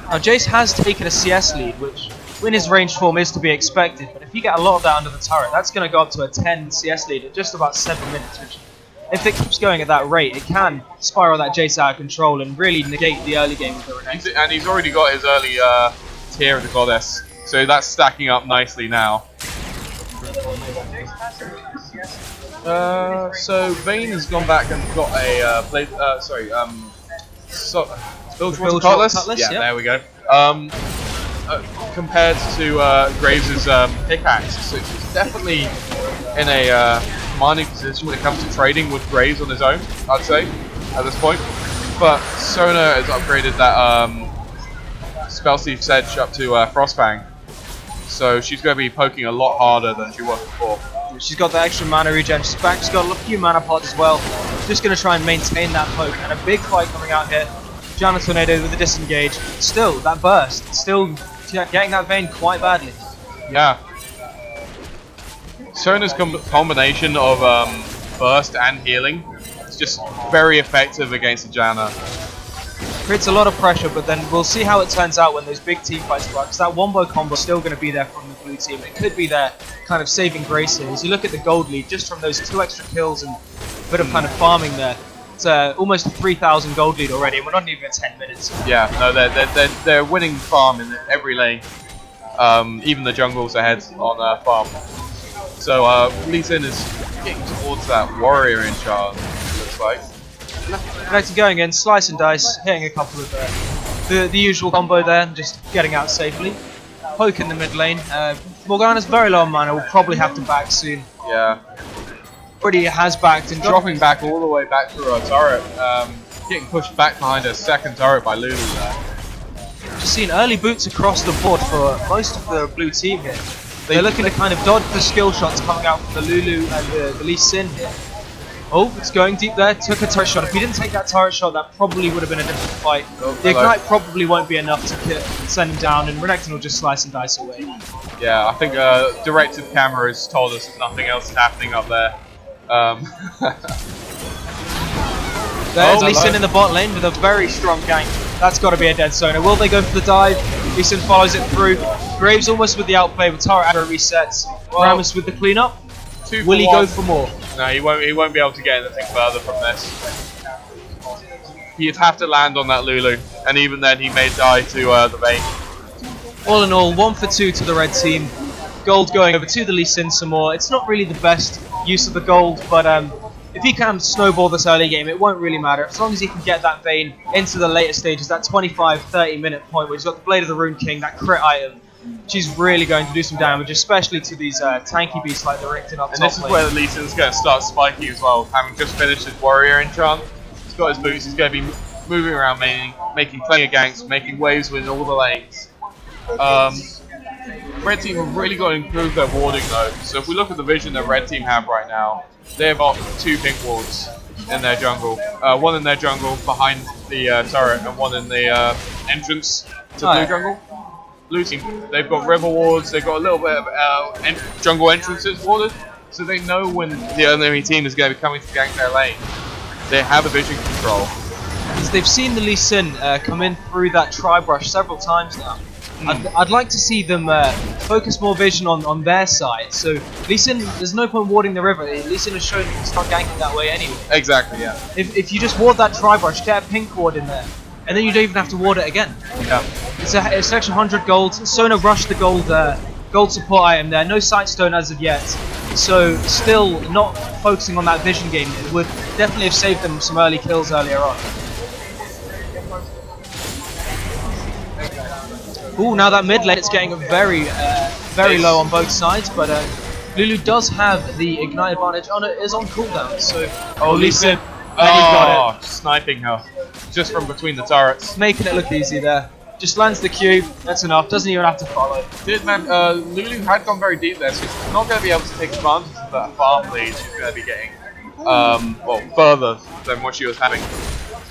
Now Jace has taken a CS lead, which in his ranged form is to be expected, but if you get a lot of that under the turret, that's going to go up to a 10 CS lead at just about 7 minutes, which if it keeps going at that rate, it can spiral that Jace out of control and really negate the early game of the Renekton. And he's already got his early tier of the goddess, so that's stacking up nicely now. So Vayne has gone back and got a Bilgewater Cutlass. Yeah, there we go. Compared to Graves' pickaxe, so she's definitely in a commanding position when it comes to trading with Graves on his own, I'd say, at this point. But Sona has upgraded that Spellthief Sedge up to Frostfang, so she's going to be poking a lot harder than she was before. She's got the extra mana regen, she's back, she's got a few mana pots as well. Just going to try and maintain that poke, and a big fight coming out here. Janna Tornado with a disengage. Still, that burst, still getting that Vayne quite badly. Yeah. Sona's combination of burst and healing is just very effective against the Janna. Creates a lot of pressure, but then we'll see how it turns out when those big team fights start, because that wombo combo is still going to be there from the blue team. It could be their kind of saving grace here. As you look at the gold lead, just from those 2 extra kills and a bit of kind of farming there, it's almost a 3,000 gold lead already, and we're not even at 10 minutes. Yeah, no, they're winning farm in every lane. Even the jungle's ahead on farm. So Lee Sin is getting towards that warrior in charge, looks like. Renekton going in, slice and dice, hitting a couple of the usual combo there, and just getting out safely. Poke in the mid lane. Morgana's very low on mana, will probably have to back soon. Yeah. Already has backed and Dropping back all the way back through a turret. Getting pushed back behind a second turret by Lulu there. Just seen early boots across the board for most of the blue team here. They're looking to kind of dodge the skill shots coming out from the Lulu and the Lee Sin here. Oh, it's going deep there, took a turret shot. If he didn't take that turret shot, that probably would have been a different fight. The Ignite probably won't be enough to send him down, and Renekton will just slice and dice away. Yeah, I think directed camera has told us that nothing else is happening up there. There's Lee Sin in the bot lane with a very strong gank. That's got to be a dead Sona. Will they go for the dive? Lee Sin follows it through. Graves almost with the outplay with turret after resets. Rammus with the cleanup. Will he go for more? No, he won't be able to get anything further from this. He'd have to land on that Lulu, and even then he may die to the Vayne. All in all, 1 for 2 to the red team. Gold going over to the Lee Sin some more. It's not really the best use of the gold, but if he can snowball this early game, it won't really matter. As long as he can get that Vayne into the later stages, that 25-30 minute point where he's got the Blade of the Rune King, that crit item, she's really going to do some damage, especially to these tanky beasts like the Richten up top. And this is where the Lee Sin's going to start spiking as well, having just finished his warrior enchant. He's got his boots, he's going to be moving around, making plenty of ganks, making waves within all the lanes. Red team have really got to improve their warding though. So if we look at the vision that red team have right now, they've got 2 pink wards in their jungle. One in their jungle behind the turret, and one in the entrance to blue jungle. Blue team, they've got river wards, they've got a little bit of jungle entrances warded, so they know when the enemy team is going to be coming to gank their lane. They have a vision control. is they've seen the Lee Sin come in through that tri-brush several times now. I'd like to see them focus more vision on their side. So Lee Sin, there's no point warding the river. Lee Sin has shown you can start ganking that way anyway. Exactly, yeah. If you just ward that tri-brush, get a pink ward in there, and then you don't even have to ward it again. Yeah. It's an extra 100 gold. Sona rushed the gold support item there. No Sightstone as of yet. So still not focusing on that vision game. It would definitely have saved them some early kills earlier on. Ooh, now that mid lane it's getting very low on both sides, but Lulu does have the ignite advantage on it, is on cooldown, so Lee Sin, Oh, got it. sniping her. Just from between the turrets. Making it look easy there. Just lands the Q, that's enough, doesn't even have to follow. Dude, man, Lulu had gone very deep there, so she's not going to be able to take advantage of that farm lead she's going to be getting. Well, further than what she was having.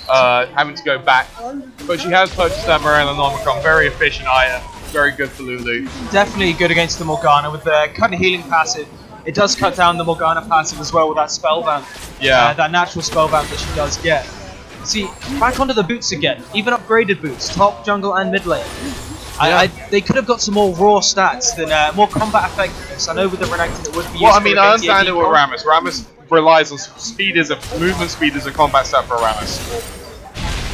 Having to go back. But she has purchased that Morello Nomicron, very efficient item, very good for Lulu. Definitely good against the Morgana with the cut and healing passive. It does cut down the Morgana passive as well with that spell vamp. Yeah. That natural spell vamp that she does get. See, back onto the boots again, even upgraded boots, top, jungle and mid lane. They could have got some more raw stats than more combat effectiveness. I know with the Renekton it would be useful. Well, I mean, I against understand the it with AD Rammus. Rammus relies on movement speed as a combat stat for Rammus.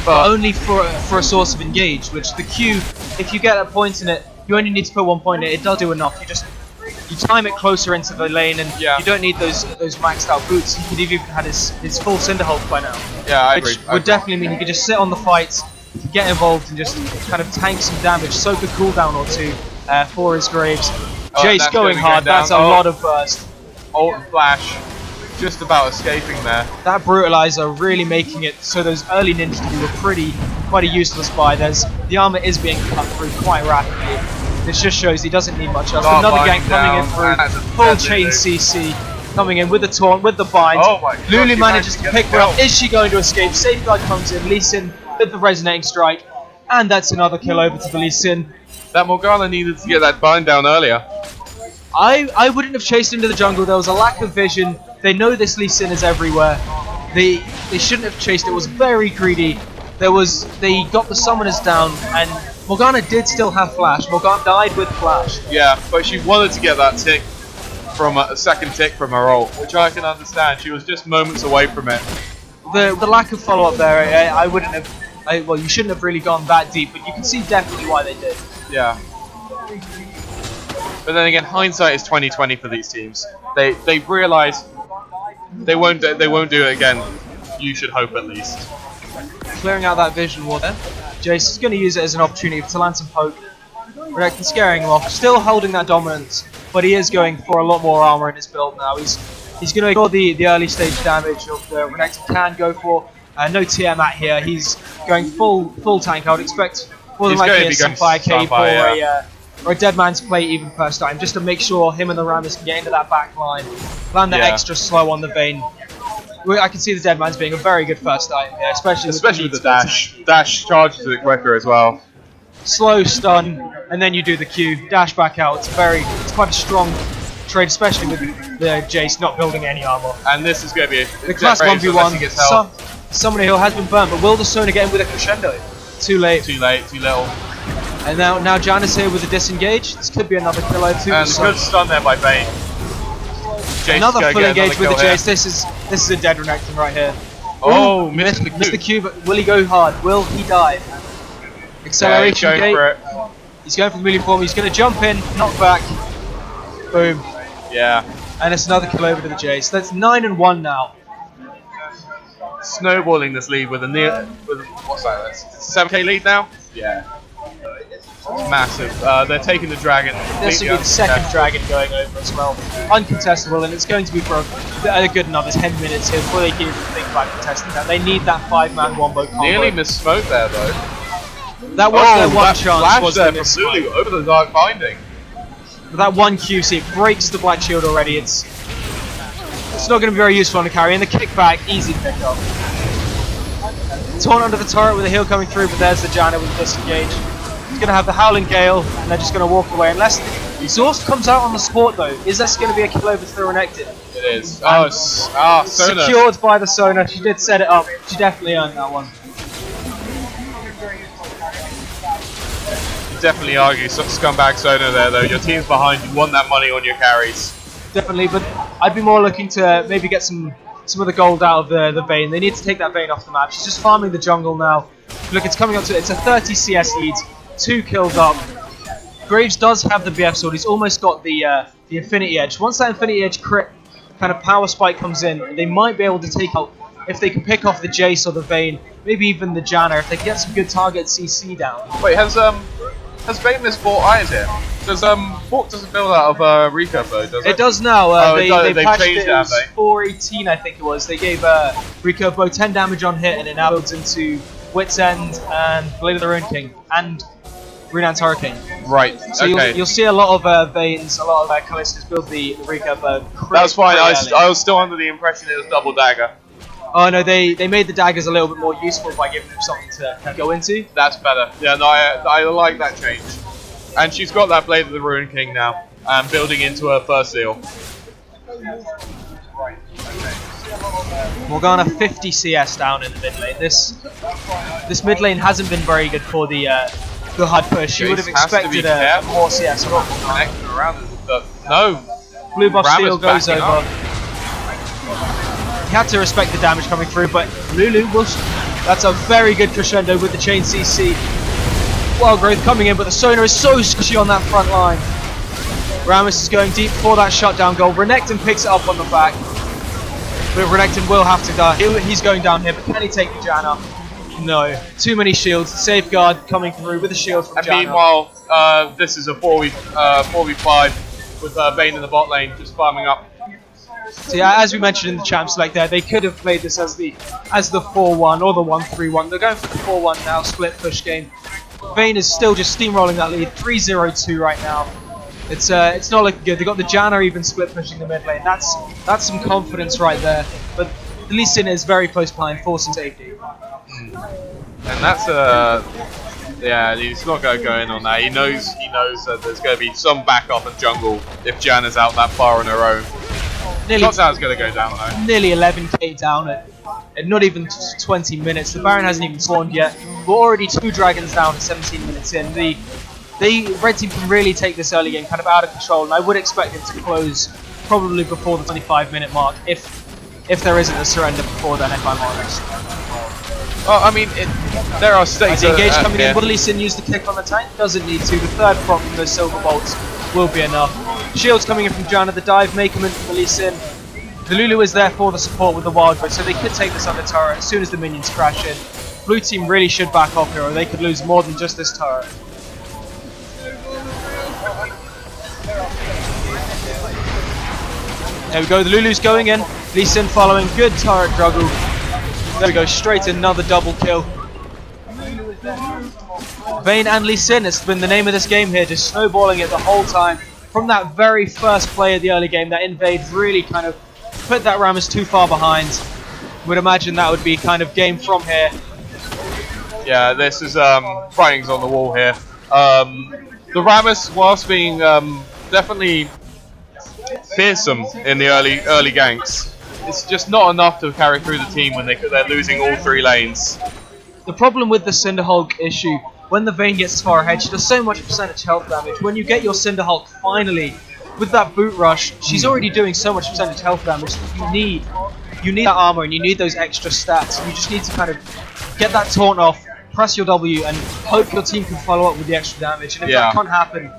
but only for a source of engage, which the Q, if you get a point in it, you only need to put 1 point in it, it does do enough. You time it closer into the lane and you don't need those maxed out boots. He could have even had his full Cinderhold by now. Yeah, I Which agree. would definitely mean he could just sit on the fight, get involved and just kind of tank some damage, soak a cooldown or two for his Graves. Jace that's going gonna be hard, going that's a down. lot of burst. Ult and flash, just about escaping there. That Brutalizer really making it so those early ninjas were quite a useless buy. The armor is being cut through quite rapidly. This just shows he doesn't need much else. Start Another gank binding coming in down, through, and that's a full deadly chain move. CC coming in with the taunt, with the bind. Oh my God, Lulu she manages managed to to pick get her the up. kill. Is she going to escape? Safeguard comes in. Lee Sin with the resonating strike, and that's another kill over to the Lee Sin. That Morgana needed to get that bind down earlier. I wouldn't have chased into the jungle. There was a lack of vision. They know this Lee Sin is everywhere. They shouldn't have chased. It was very greedy. They got the summoners down, and Morgana did still have flash. Morgana died with flash. Yeah, but she wanted to get that tick from a second tick from her ult, which I can understand. She was just moments away from it. The lack of follow up there, I wouldn't have. Well, you shouldn't have really gone that deep, but you can see definitely why they did. Yeah. But then again, hindsight is 20/20 for these teams. They realise they won't do it again. You should hope at least. Clearing out that vision wall there. Jace is going to use it as an opportunity to land some poke. Renekton scaring him off, still holding that dominance, but he is going for a lot more armor in his build now. He's going to ignore the early stage damage of the Renekton can go for. No Tiamat here. He's going full tank. I would expect more than He's likely going a to be going Sapphire Cape Sapphire, or a Dead Man's Plate even first time, just to make sure him and the Rammus can get into that back line. Land the extra slow on the Vayne. I can see the Dead Man's being a very good first item here, especially with the dash. Dash charges it quicker as well. Slow stun, and then you do the Q, dash back out. It's quite a strong trade, especially with the Jace not building any armor. And this is going to be The class 1v1. Summoner Hill has been burned, but will the Sona get in with a crescendo? Too late. Too late, too little. And now Janus here with a disengage. This could be another kill over to And a good stun there by Vayne. Another full engage with the Jace. This is a dead Renekton right here. Oh, missed the Q, but will he go hard? Will he dive? Acceleration he's going gate. for it. He's going for the melee form. He's going to jump in, knock back. Boom. Yeah. And it's another kill over to the Jace. That's 9-1 now. Snowballing this lead with what's that? That's 7k lead now? Yeah. It's massive. They're taking the dragon. This will be the second dragon going over as well. Uncontestable, and it's going to be for a good another 10 minutes here before they can even think about contesting that. They need that 5-man wombo combo. Nearly missed smoke there though. That was their one chance. Flash Was there the from Lulu over the dark binding. But that one QC breaks the black shield already. It's not going to be very useful on the carry. And the kickback, easy pick up. Torn under the turret with a heal coming through, but there's the Janna with the disengage. He's going to have the Howling Gale, and they're just going to walk away. Unless the exhaust comes out on the support though, is that going to be a kill over to the Renekton? It is. Sona. Secured by the Sona. She did set it up. She definitely earned that one. You definitely argue scumbag Sona there though. Your team's behind. You want that money on your carries. Definitely, but I'd be more looking to maybe get some of the gold out of the Vayne. They need to take that Vayne off the map. She's just farming the jungle now. Look, it's coming up to it's a 30 CS lead, 2 kills up. Graves does have the BF sword. He's almost got the Infinity Edge. Once that Infinity Edge crit kind of power spike comes in, they might be able to take out, if they can pick off the Jace or the Vayne, maybe even the Janna, if they can get some good target CC down. Wait, has Vayne missed 4 eyes here? Does Fork doesn't build out of Rico though, does it? It does now. They patched changed it. It was 418, I think it was. They gave Rico Bow 10 damage on hit, and it now builds into Wit's End and Blade of the Ruin King and Runan's Hurricane. Right. So you'll see a lot of Vaynes, a lot of Callistas build the Rico Bow. That's fine. I was still under the impression it was double dagger. Oh no, they made the daggers a little bit more useful by giving them something to kind of go into. That's better. Yeah, no, I like that change. And she's got that Blade of the Ruin King now, and building into her first seal. Morgana 50 CS down in the mid lane. This mid lane hasn't been very good for the HUD push. You would have expected more CS. No. Blue buff Ram steal is goes backing over. up. He had to respect the damage coming through, but Lulu will. That's a very good crescendo with the chain CC. Wild Growth coming in, but the Sona is so squishy on that front line. Rammus is going deep for that shutdown goal. Renekton picks it up on the back. But Renekton will have to die. He's going down here, but can he take the Janna? No. Too many shields. Safeguard coming through with a shield from Janna. And meanwhile, this is a 4v5 with Vayne in the bot lane, just farming up. So yeah, as we mentioned in the champ select there, they could have played this as the 4-1 or the 1-3-1. They're going for the 4-1 now, split push game. Vayne is still just steamrolling that lead, 3-0-2 right now. It's not looking good. They got the Janna even split pushing the mid lane. That's some confidence right there. But Lee Sin is very close behind, forcing safety. And that's yeah, he's not going to go in on that. He knows that there's going to be some backup in jungle if Janna's out that far on her own. That's how it's going to go down though. Nearly 11k down at not even 20 minutes. The Baron hasn't even spawned yet. We're already 2 dragons down at 17 minutes in. The red team can really take this early game kind of out of control, and I would expect them to close probably before the 25-minute mark if there isn't a surrender before then, if I'm honest. Well, I mean, there are stakes. The engage coming in. Will Lee Sin use the kick on the tank? Doesn't need to. The third prompt from those silver bolts will be enough. Shields coming in from Janna. The dive may come in from Lee Sin. The Lulu is there for the support with the Wild Growth, so they could take this under turret as soon as the minions crash in. Blue team really should back off here, or they could lose more than just this turret. There we go, the Lulu's going in. Lee Sin following, good turret juggle. There we go, straight another double kill. Vayne and Lee Sin, it's been the name of this game here, just snowballing it the whole time. From that very first play of the early game, that invade really kind of put that Rammus too far behind. Would imagine that would be kind of game from here. Yeah, this is writings on the wall here. The Rammus, whilst being definitely fearsome in the early ganks, it's just not enough to carry through the team when they're losing all 3 lanes. The problem with the Cinderhulk issue, when the Vayne gets far ahead, she does so much percentage health damage. When you get your Cinderhulk finally with that boot rush, she's already doing so much percentage health damage that you need that armor and you need those extra stats. You just need to kind of get that taunt off, press your W, and hope your team can follow up with the extra damage. And if that can't happen,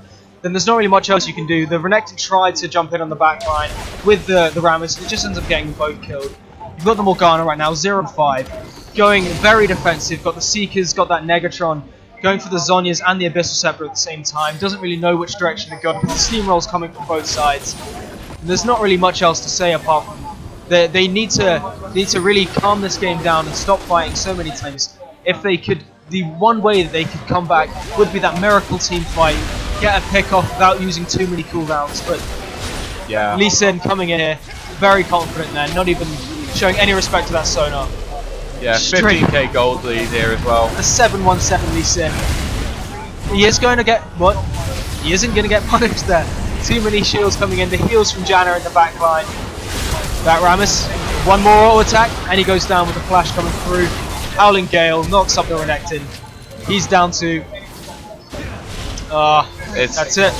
then there's not really much else you can do. The Renekton tried to jump in on the back line with the Rammus, and it just ends up getting them both killed. You've got the Morgana right now, 0-5, going very defensive. Got the Seekers, got that Negatron, going for the Zhonyas and the Abyssal Scepter at the same time. Doesn't really know which direction to go because the steamroll's coming from both sides. And there's not really much else to say apart from they need to really calm this game down and stop fighting so many times. If they could, the one way that they could come back would be that miracle team fight, get a pick off without using too many cooldowns. But yeah, Lee Sin coming in here, very confident there, not even showing any respect to that Sonar. Yeah, 15k gold lead here as well. A 7-1-7 Lee Sin. He is going to get what? He isn't going to get punished there. Too many shields coming in. The heals from Janna in the back line. That Rammus, one more auto attack, and he goes down with the flash coming through. Howling Gale knocks up the Renekton. He's down to. That's it.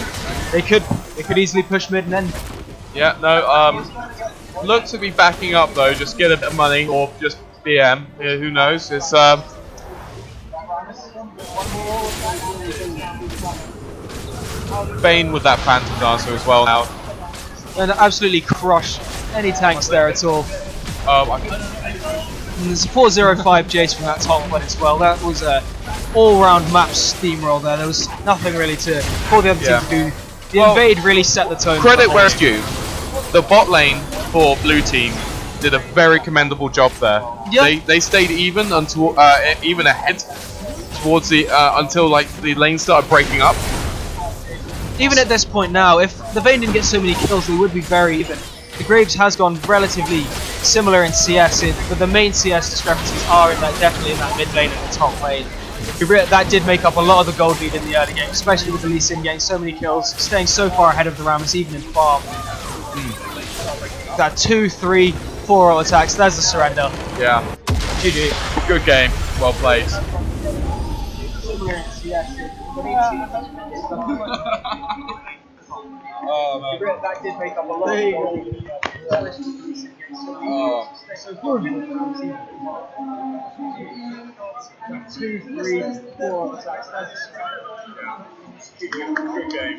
They could easily push mid and end. Yeah, no. Look to be backing up though. Just get a bit of money or just BM. Yeah, who knows? It's Bane with that Phantom Dancer as well now. And absolutely crush any tanks there at all. And there's a 405 Jace from that top one as well. That was a all-round map steamroll there. There was nothing really for the other team to do. The invade really set the tone. Credit where it's due. The bot lane for blue team did a very commendable job there. Yeah. They stayed even until even ahead towards the until like the lane started breaking up. Even at this point now, if the Vayne didn't get so many kills, they would be very even. The Graves has gone relatively similar in CS, but the main CS discrepancies are definitely in that mid lane and the top lane. That did make up a lot of the gold lead in the early game, especially with the Lee Sin getting so many kills, staying so far ahead of the Rammus even in farm. That 2, 3, 4 all attacks, there's the surrender. Yeah. GG. Good game. Well played. That did make up a lot of the gold lead. Two, 3, 4 attacks, there's the surrender. Good game.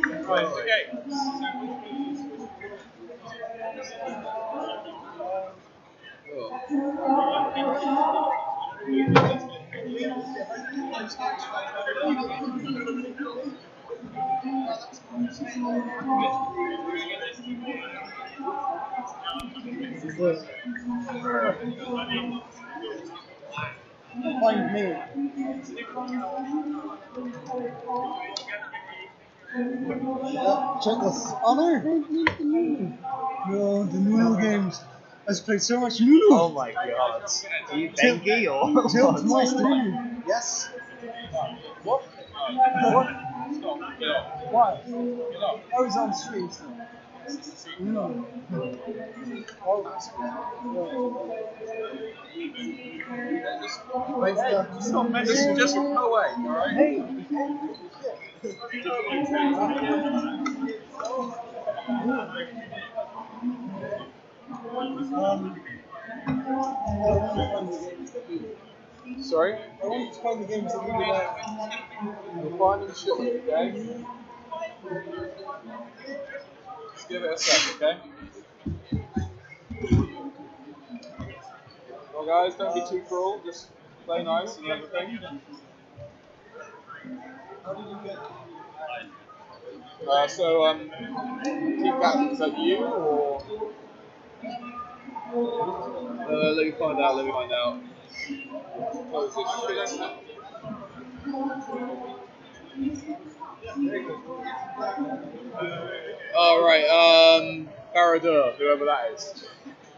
Find me. Check this. Oh no! No, the Nunu games. I've played so much Nunu. Oh my god. Are you Bengi or Tilt Master Nunu. Yes. What? Why? I was on stream still. No. Just go away, alright? Hey! Sorry? I want to play the games that we did We're finding shit with the game. Just give it a sec, okay? Well guys, don't be too cruel, just play nice and everything. Team captain, is that you or? Let me find out. Close this shit. Alright, Baradeur, whoever that is.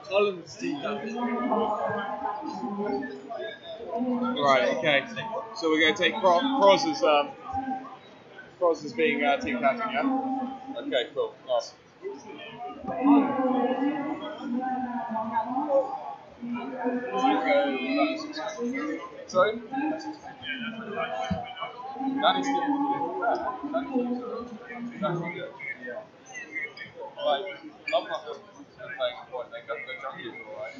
Holland's team captain. Right, okay. So we're going to take Proz as being team captain, yeah? Okay, cool. Nice. Sorry? Danny's good. Like, love not playing a point, they got the junkies alright.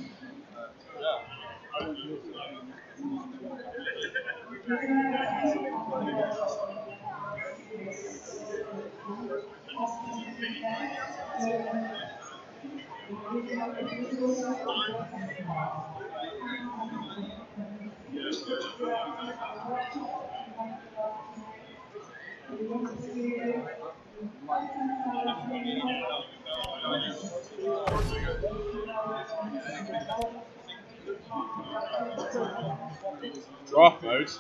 Draft mode.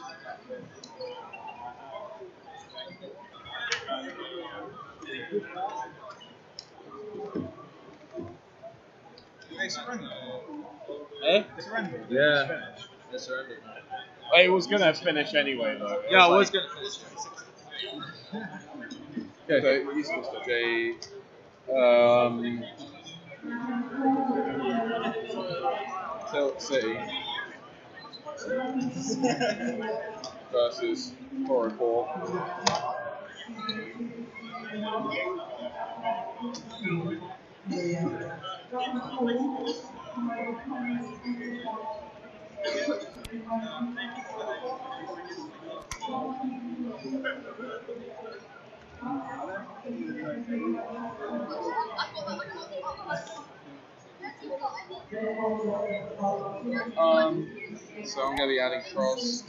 They surrender. Eh? Surrender. Yeah. They surrendered. It was gonna finish anyway though. Yeah, I was gonna finish. Okay, so eSports.je. Tilt City. versus 404. So I'm going to be adding Cross.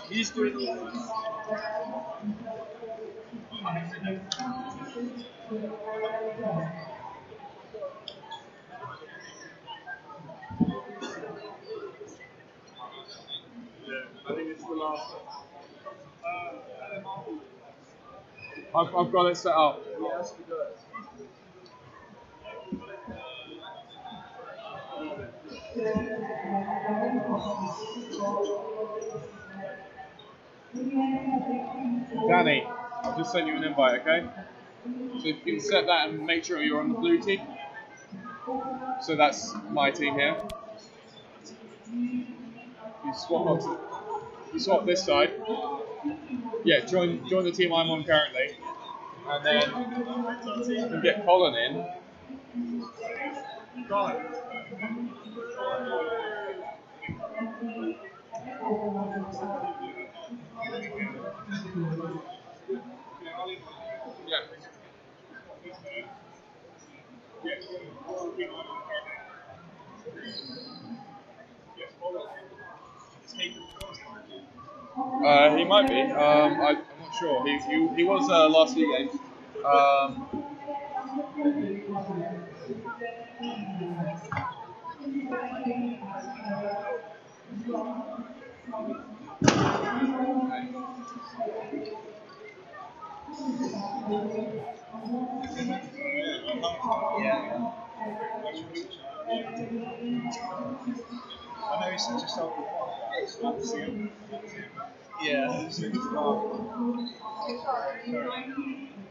He's doing all this. I think it's the last one. I've got it set up. Yes, we do it. Danny, I've just sent you an invite, okay? So if you can set that and make sure you're on the blue team. So that's my team here. You swap this side. Yeah, join the team I'm on currently. And then you can get Colin in. Yeah. He might be. I'm not sure. He was last weekend. I know he's such a selfish one. It's not to see him. Yeah.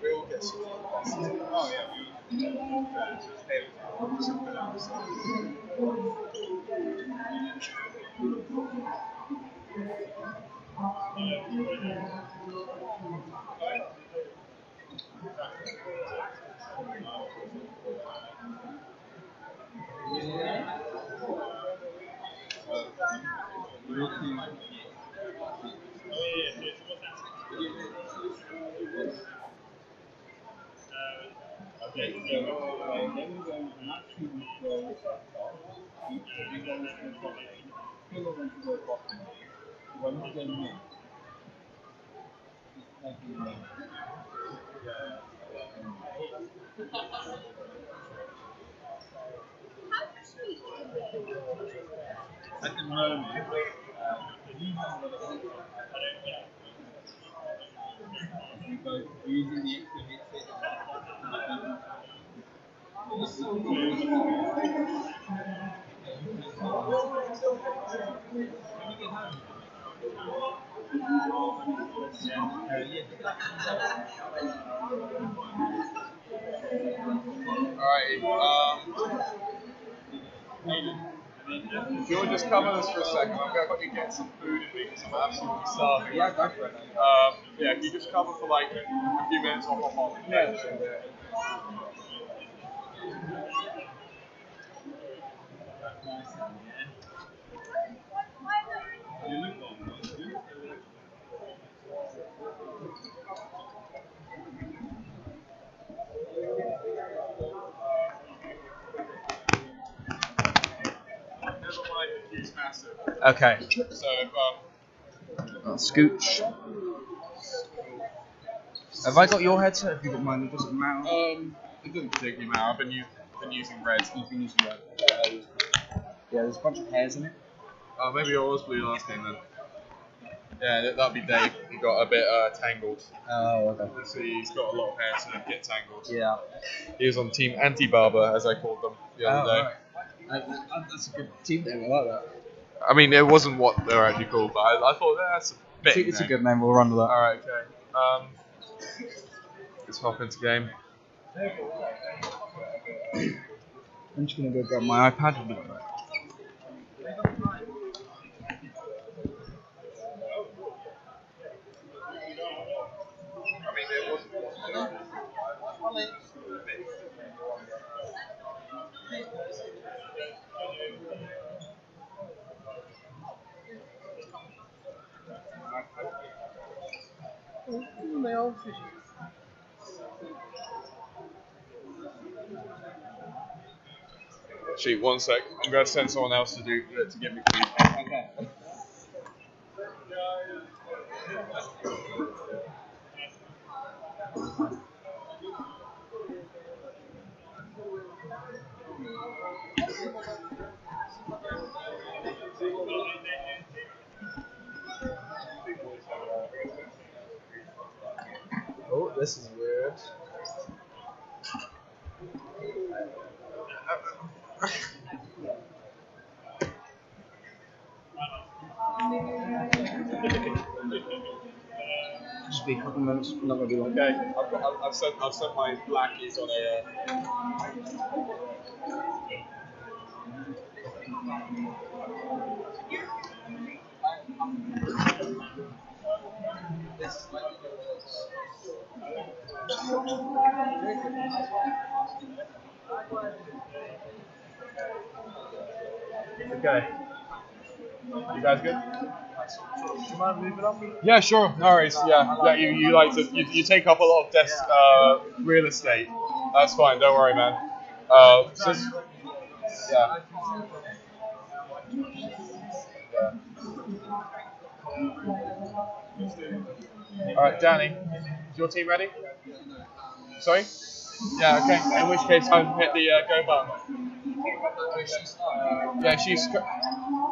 We all get some. Oh, yeah. Okay, so then we're going to actually go Killer went to go bottom. When we go mid, at the moment, because using the extra Alright. If you'll just cover this for a second, I've got to get some food in me because I'm absolutely starving. Yeah, go for it. Yeah, if you just cover for like a few minutes, I'll hop on. Yeah. Never mind the queue's massive. Okay. So Scooch. Have I got your headset? Have you got mine? It doesn't matter. it doesn't particularly matter. I've been using red. You've been using red. Yeah, there's a bunch of hairs in it. Maybe yours blue last game then. Yeah, that'd be Dave. He got a bit tangled. Oh, okay. So he's got a lot of hair, so he'd get tangled. Yeah. He was on Team Anti-Barber, as I called them the other day. Right. That's a good team name. I like that. I mean, it wasn't what they're actually called, but I thought that's a bit. It's a good name. We'll run with that. All right, okay. Let's hop into game. I'm just gonna go grab my iPad and be right back. Actually, one sec. I'm going to send someone else to get me food. Oh, this is weird. Just be a couple minutes, not gonna be long. Okay, I've sent my blackies on a. Okay. You guys good? Do you mind moving up? Yeah, sure. No worries. Yeah. You like to you take up a lot of desk real estate. That's fine. Don't worry, man. Just yeah. All right, Danny. Is your team ready? Sorry? Yeah. Okay. In which case, I'll hit the go button. Yeah, she's.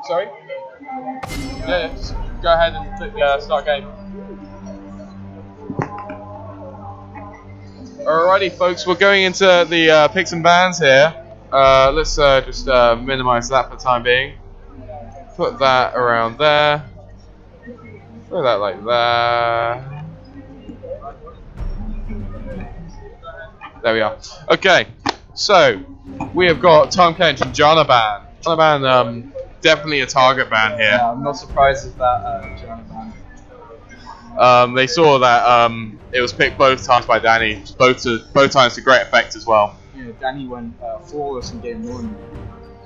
Sorry? Yeah, just go ahead and click the start game. Alrighty, folks, we're going into the picks and bans here. Let's just minimize that for the time being. Put that around there. Put that like that. There we are. Okay, so we have got Tom Kench and Jonaban. Jonaban, definitely a target ban here. Yeah, I'm not surprised if that Johnny ban. They saw that it was picked both times by Danny, both times to great effect as well. Yeah, Danny went flawless in game 1,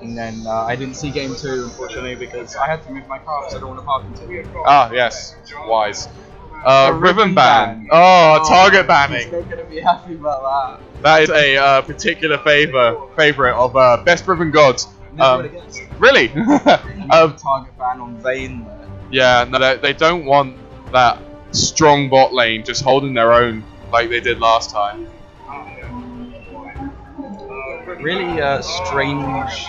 and then I didn't see game 2 unfortunately because I had to move my car because I don't want to park into it. Ah, yes, wise. Ribbon ban. Oh, target banning. He's not gonna be happy about that. That is a particular favorite of Best Ribbon Gods. Never against. Really? Target ban on Vayne there. Yeah, no, they don't want that strong bot lane just holding their own like they did last time. Really strange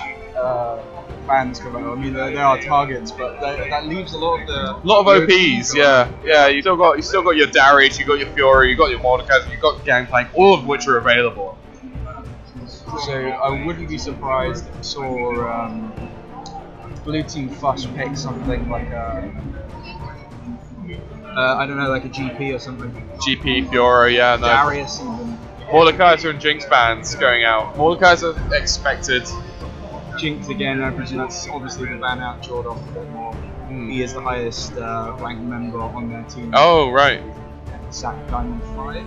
bans come out. I mean, they are targets, but that leaves a lot of OPs. Yeah. You still got your Darius, you got your Fury, you got your Mordekaiser, you got Gangplank, all of which are available. So I wouldn't be surprised if I saw blue team Fuss pick something like I don't know, like a GP or something. GP, Fiora, yeah, no. Darius even. Mordekaiser and Jinx bans going out. Mordekaiser expected. Jinx again, I presume that's obviously the ban out Jordan a bit more. He is the highest ranked member on their team. Oh, right. Sack Diamond 5.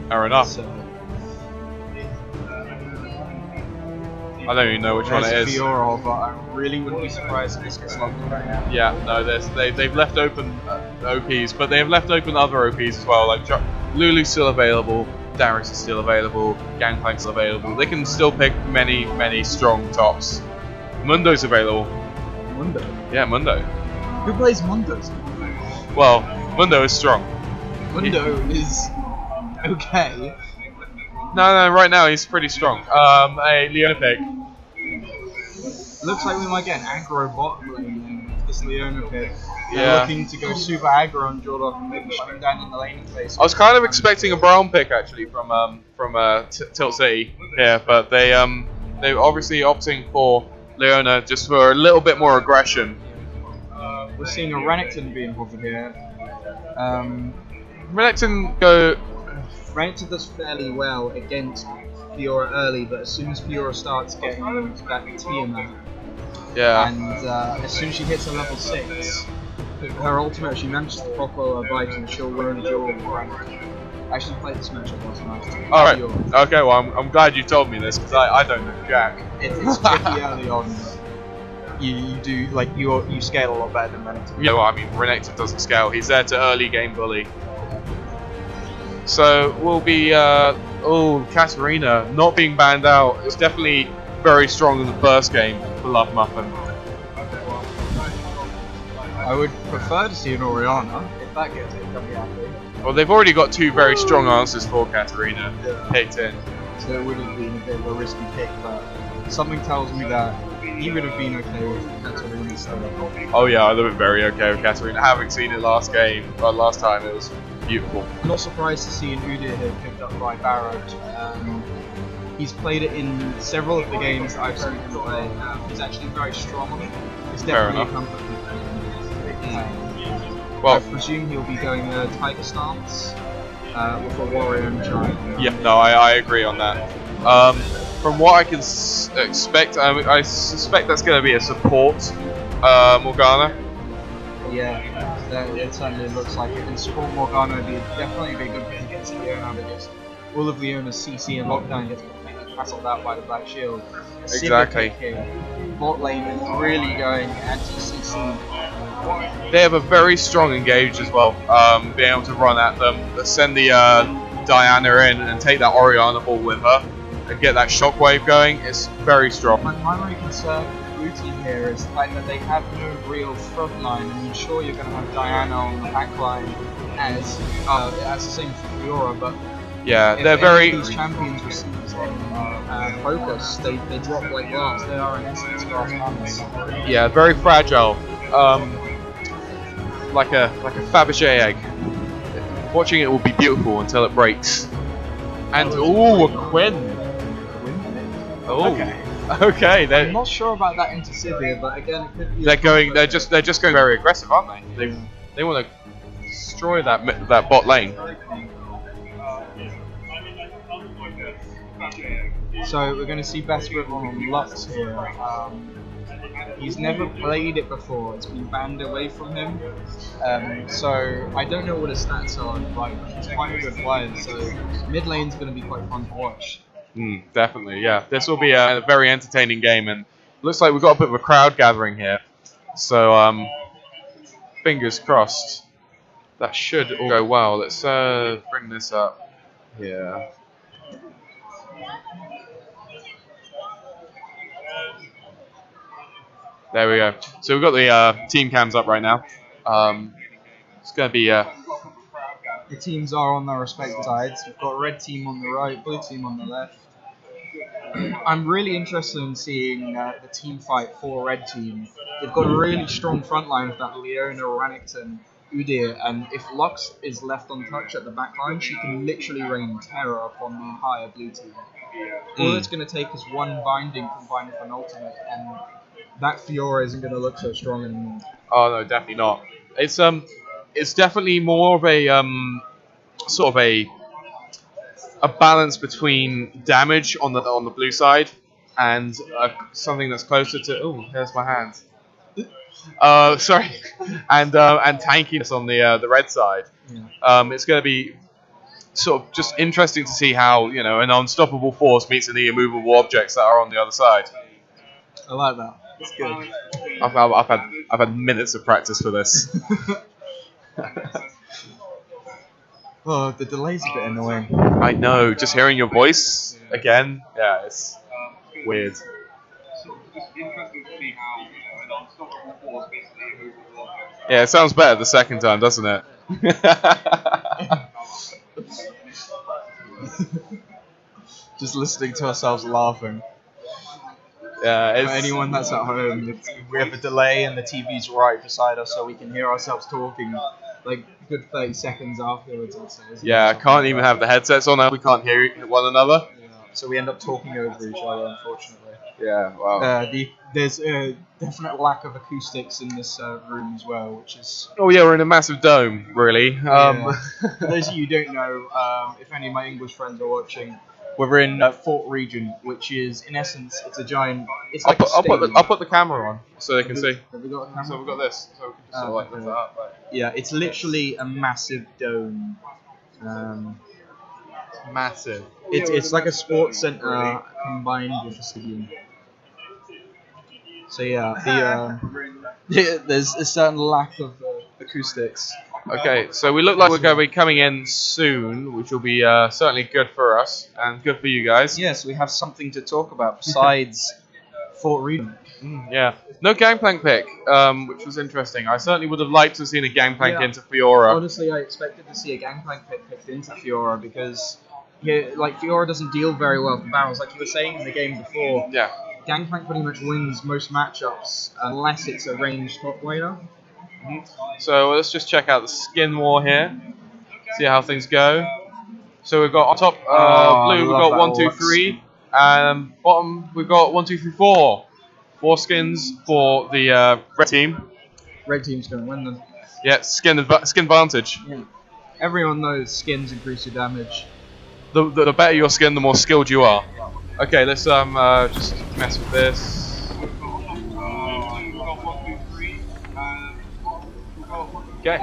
Fair enough. So, I don't even know which one it is. Fiora, but I really wouldn't be surprised if this gets locked in right now. Yeah, no, they've left open OPs, but they have left open other OPs as well. Like Lulu's still available, Darius is still available, Gangplank's still available. They can still pick many strong tops. Mundo's available. Mundo? Yeah, Mundo. Who plays Mundo? Well, Mundo is strong. Mundo is okay. No, right now he's pretty strong. A Leona pick. Looks like we might get an aggro bot lane with this Leona pick. Yeah. They're looking to go super aggro on Jordan and maybe shut him down in the lane phase. I was kind of expecting a brown pick actually from Tilt City here, but they obviously opting for Leona just for a little bit more aggression. We're seeing a Renekton being offered here. Renekton go. Renekton does fairly well against Fiora early, but as soon as Fiora starts getting that Tiamat, and as soon as she hits a level 6, her ultimate, if she manages to proc roll her Vital, she'll win the duel with Renekton. I actually played this matchup last night. Alright, okay, well, I'm glad you told me this, because I don't know Jack. It's tricky early on, but you do, like, you scale a lot better than Renekton. Yeah, well, I mean, Renekton doesn't scale. He's there to early game bully. So, we'll be, Katarina not being banned out. It's definitely very strong in the first game for Love Muffin. I would prefer to see an Orianna. If that gets it, I'll be happy. Well, they've already got 2 very strong answers for Katarina picked in. So it would have been a bit of a risky pick, but something tells me that he would have been okay with Katarina still. Oh yeah, I would have been very okay with Katarina. Having seen it last time, it was beautiful. I'm not surprised to see an Udyr here picked up by Barrett. He's played it in several of the games that I've seen him play. He's actually very strong on it. It's definitely a comfort for him. Well, I presume he'll be going Tiger Stance with a Warrior and Giant. Yeah, no, I agree on that. From what I can expect, I suspect that's going to be a support Morgana. Yeah, it certainly looks like it. And support Morgana would definitely be a good pick against Leona, because all of Leona's CC and lockdown gets castled out by the Black Shield. Exactly. Bot lane is really going anti-CC. They have a very strong engage as well, being able to run at them, send the Diana in and take that Orianna ball with her and get that shockwave going. It's very strong. My primary concern with the blue team here is the fact that they have no real front line. I mean, sure, you're going to have Diana on the back line as the same for Fiora, but yeah, if they're very. These champions receive focus, they drop like glass. They are in essence glass banners. Yeah, very fragile. Like a Fabergé egg. Watching it will be beautiful until it breaks. And ooh, a Quinn. Oh, okay. I'm not sure about that into Sivir, but again, it could be. They're just going very aggressive, aren't they? They want to destroy that bot lane. So we're going to see best Ribbon on Lux here. He's never played it before, it's been banned away from him. So I don't know what his stats are, but he's quite a good player, so mid lane's going to be quite fun to watch. Definitely, yeah. This will be a very entertaining game, and looks like we've got a bit of a crowd gathering here. So fingers crossed. That should all go well. Let's bring this up here. There we go. So we've got the team cams up right now. It's going to be... The teams are on their respective sides. We've got red team on the right, blue team on the left. I'm really interested in seeing the team fight for red team. They've got a really strong front line with that Leona, Renekton, Udyr, and if Lux is left untouched at the back line, she can literally rain terror upon the entire blue team. All it's going to take is one binding combined with an ultimate, and that Fiora isn't going to look so strong anymore. Oh no, definitely not. It's definitely more of a sort of a balance between damage on the blue side and something that's closer to. Oh, there's my hand. Sorry, and tankiness on the red side. Yeah. It's going to be sort of just interesting to see how an unstoppable force meets the immovable objects that are on the other side. I like that. It's good. I've had minutes of practice for this. Oh, the delay's a bit annoying. I know, just hearing your voice again, yeah, it's weird. Yeah, it sounds better the second time, doesn't it? Just listening to ourselves laughing. Yeah, For anyone that's at home, we have a delay and the TV's right beside us, so we can hear ourselves talking like good 30 seconds afterwards, I'd say. Yeah, I can't even have the headsets on now. We can't hear one another. Yeah. So we end up talking over each other, unfortunately. Yeah, wow. There's a definite lack of acoustics in this room as well, which is. Oh yeah, we're in a massive dome, really. Yeah. For those of you who don't know, if any of my English friends are watching, we're in Fort Region, which is in essence it's a giant. It's like a stadium. I'll put the camera on so they can see. Have we got a camera? So we've got this. So we can just sort of like lift that up. Like. Yeah, it's literally a massive dome. Massive. It's like a sports center combined with a stadium. So yeah, there's a certain lack of acoustics. Okay, so we look like we're going to be coming in soon, which will be certainly good for us and good for you guys. Yes, we have something to talk about besides Fort Region. Yeah. No Gangplank pick, which was interesting. I certainly would have liked to have seen a Gangplank into Fiora. Honestly, I expected to see a Gangplank pick picked into Fiora because Fiora doesn't deal very well for barrels. Like you were saying in the game before, Yeah. Gangplank pretty much wins most matchups unless it's a ranged top laner. So let's just check out the skin war here, see how things go. So we've got on top blue, we've got 1, 2, 3, and bottom we've got 1, 2, 3, 4. 4 skins for the red team. Red team's going to win them. Yeah, skin advantage. Yeah. Everyone knows skins increase your damage. The better your skin, the more skilled you are. Okay, let's just mess with this. Okay.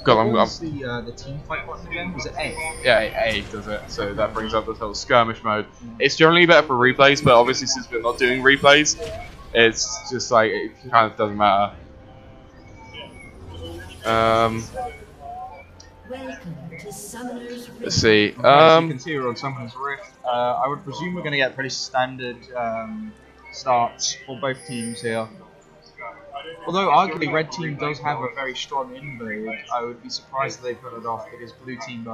What was the team fight button again? Was it A? Yeah, A does it. So that brings up the whole skirmish mode. It's generally better for replays, but obviously since we're not doing replays, it's just like it kind of doesn't matter. Welcome to Summoner's Rift. Let's see. As you can see, we're on Summoner's Rift. I would presume we're going to get pretty standard starts for both teams here. Although arguably Red Team does have a very strong invade, I would be surprised if they put it off because Blue Team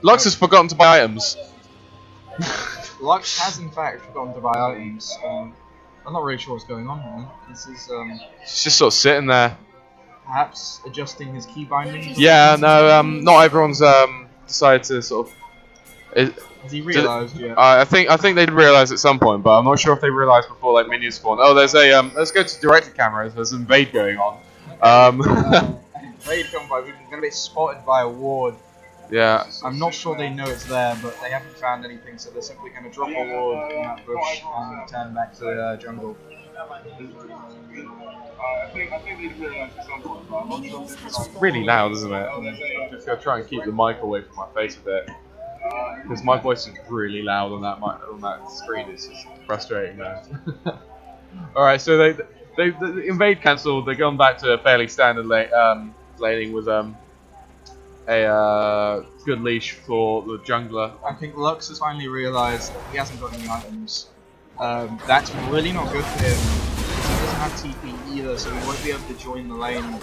Lux has forgotten to buy items. Lux has in fact forgotten to buy items. I'm not really sure what's going on here. This is He's just sort of sitting there. perhaps adjusting his key bindings. Yeah, no, not everyone's decided to sort of. Has he realised yet? I think they did realise at some point, but I'm not sure if they realised before like minions spawn. Oh, there's a let's go to directed cameras. There's an invade going on. Invade come by. We're going to be spotted by a ward. Yeah. I'm not sure they know it's there, but they haven't found anything, so they're simply going to drop a ward in that bush and turn back to the jungle. I think they realised at some point, but I'm not sure. It's really loud, isn't it? I'm just gonna try and keep the mic away from my face a bit, because my voice is really loud on that screen. It's just frustrating, man. All right, so they invade cancelled. They're going back to a fairly standard laning with a good leash for the jungler. I think Lux has finally realised that he hasn't got any items. That's really not good for him. He doesn't have TP either, so he won't be able to join the lane.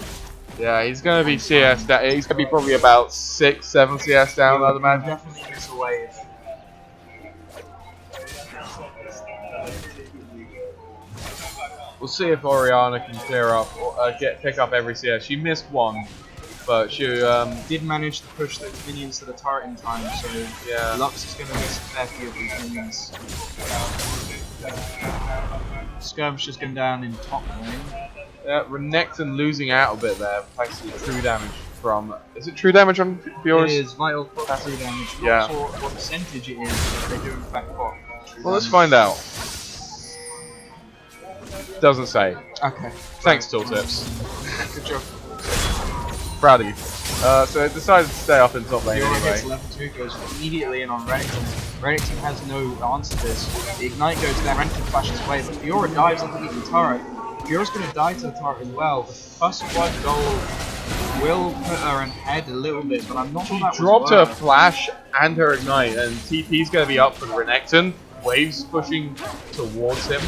Yeah, he's going to be CS down. He's going to be probably about 6, 7 CS down, I'd imagine. Definitely miss a wave. We'll see if Oriana can clear up or pick up every CS. She missed one, but she did manage to push those minions to the turret in time, so yeah. Lux is going to miss a fair few of these minions. Skirmish has gone down in top lane. Renekton losing out a bit there, thanks to true damage from. Is it true damage on Fiora's? It is vital true damage. Yeah. Not sure what percentage it is, but they do in fact pop. Well, let's find out. Doesn't say. Okay. Thanks, Tooltips. Good job. Proud of you. So it decided to stay up in top lane Fiora anyway. gets level 2, goes immediately in on Renekton. Renekton has no answer to this. The Ignite goes there, Renekton flashes away, but Fiora dives underneath the turret. Fiora's going to die to the turret as well. The first blood gold will put her ahead a little bit, but I'm not sure that She dropped her work. flash and her Ignite, and TP's going to be up for the Renekton. Waves pushing towards him.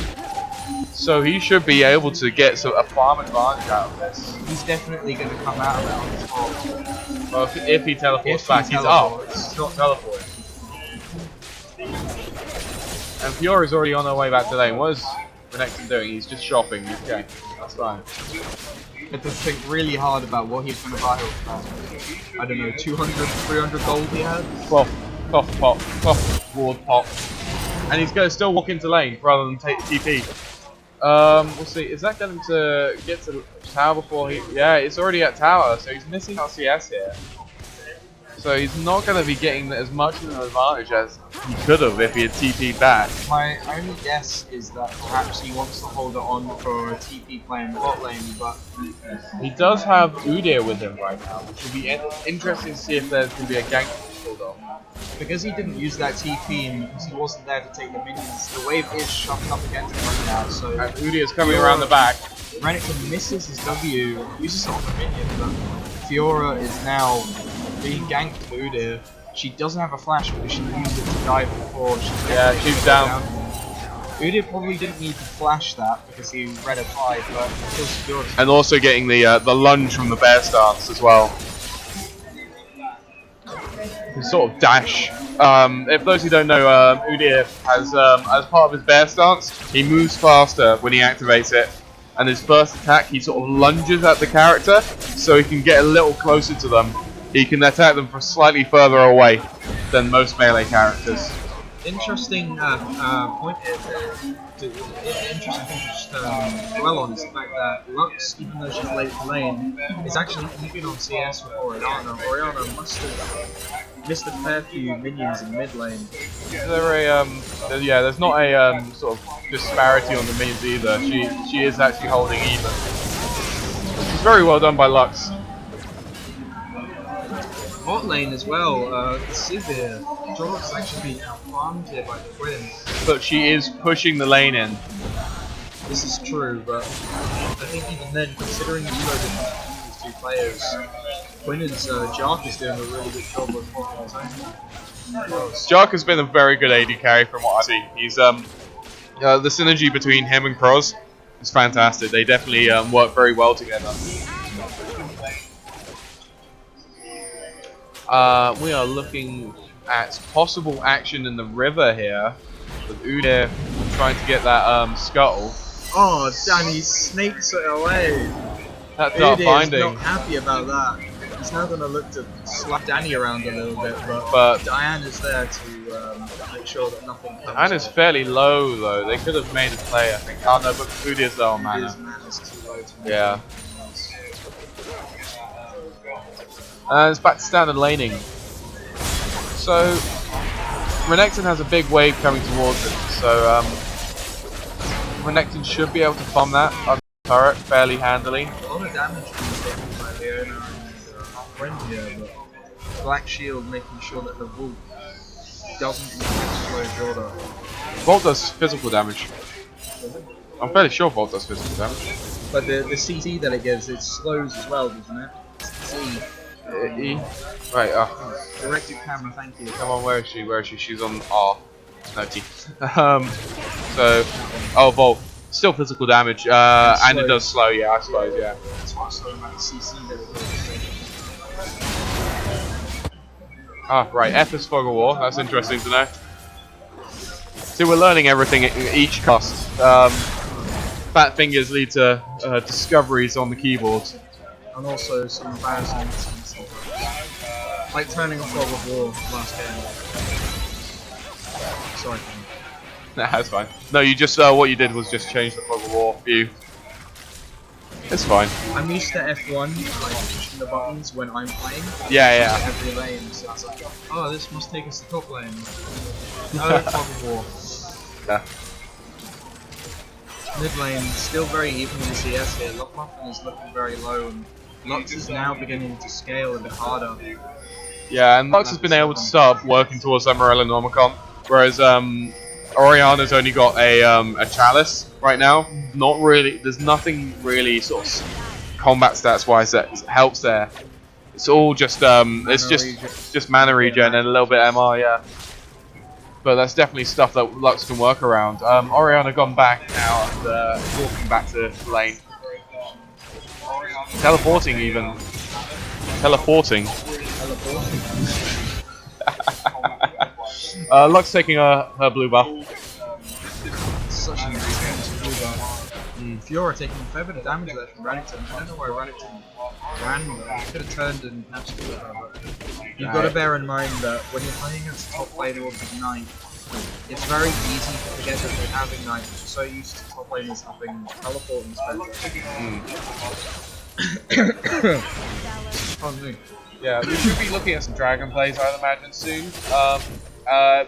So he should be able to get a farm advantage out of this. He's definitely going to come out of that on his fault. Well, if he teleports back, he's up. He's not teleporting. And Fiora's already on her way back to lane. What is Renekton doing? He's just shopping. Okay, that's fine. But to think really hard about what he's going to buy with that. I don't know, 200, 300 gold he had? Well, Cough pop, cough, ward pop. And he's going to still walk into lane rather than take TP. We'll see. Is that going to get to tower before he... Yeah, it's already at tower, so he's missing our CS here. So he's not going to be getting as much of an advantage as he could have if he had TP'd back. My only guess is that perhaps he wants to hold it on for a TP play in bot lane, but he does have Udyr with him right now, which will be interesting to see if there's going to be a gank pulled off. because he didn't use that TP and because he wasn't there to take the minions, the wave is shoved up against him right now. So and Udyr's coming around the back. Renekton misses his W, uses it on the minion, but Fiora is now being ganked to Udyr. She doesn't have a flash because she used it to dive before. She's down. Udyr probably didn't need to flash that because he read a 5, but kills Fiora. And also getting the lunge from the bear stance as well. His sort of dash. If those who don't know, Udyr has, as part of his bear stance, he moves faster when he activates it. And his first attack, he sort of lunges at the character, so he can get a little closer to them. He can attack them from slightly further away than most melee characters. Interesting point here. Interesting thing to just dwell on is the fact that Lux, even though she's late lane, is actually even on CS with Orianna. Orianna must have missed a fair few minions in mid lane. There's not a sort of disparity on the minions either. She is actually holding even. It's very well done by Lux. Bot lane as well, Sivir. Jorok's actually being outfarmed here by the Quinn. But she is pushing the lane in. This is true, but I think even then, considering the elo difference between these two players, Quinn's Jark is doing a really good job of holding his own. Jark has been a very good AD carry from what I've seen. He's the synergy between him and Kroz is fantastic. They definitely work very well together. We are looking at possible action in the river here, with Udyr trying to get that scuttle. Oh, Danny snakes it away. That's our finding. Not happy about that. He's now going to look to slap Danny around a little bit, but Diane is there to make sure that nothing comes. Diane is fairly low though. They could have made a play, I think. Oh no, but Udyr's low on mana. Mana's too low to make yeah. And it's back to standard laning. So Renekton has a big wave coming towards it, so Renekton should be able to bomb that on the turret fairly handily. A lot of damage being taken by Leona and friend here, but Black Shield making sure that the Wolf doesn't slow Jordan. Volt does physical damage. I'm fairly sure Volt does physical damage. But the CC that it gives, it slows as well, doesn't it? C. E. Right, Directed camera, thank you. Come on, where is she? Where is she? She's on R. No T. Volt. Still physical damage, and it does slow, yeah, I suppose, yeah. That's what I was talking about, the CC that it gives. Ah, right, F is Fog of War, that's interesting to know. See, we're learning everything at each cast. Fat fingers lead to discoveries on the keyboard. And also some embarrassing instances. Like turning off Fog of War last game. Sorry. Nah, that's fine. No, you just what you did was just change the Fog of War view. It's fine. I'm used to F1, like pushing the buttons when I'm playing. Yeah. Every lane, so I was like, oh, this must take us to top lane. No, Fog of War. Yeah. Mid lane, still very even in CS here. Lockmuffin is looking very low, and Lux is now beginning to scale a bit harder. Yeah, and Lux has been able to start working towards that Morella Normicon, whereas Orianna's only got a Chalice right now. Not really. There's nothing really sort of combat stats wise that helps there. It's all just it's just mana regen and a little bit MR, yeah. But that's definitely stuff that Lux can work around. Orianna gone back now and walking back to lane. Teleporting even. Teleporting. Lux taking her blue buff. Such an expensive blue buff. Fiora taking a fair bit of damage there from Renekton. I don't know why Renekton ran there. He could have turned and absolutely but you've got to bear in mind that when you're playing against a top laner with Ignite, it's very easy to forget that they have Ignite. You're so used to top laners having teleport and Pardon me. Yeah, we should be looking at some dragon plays, I'd imagine, soon.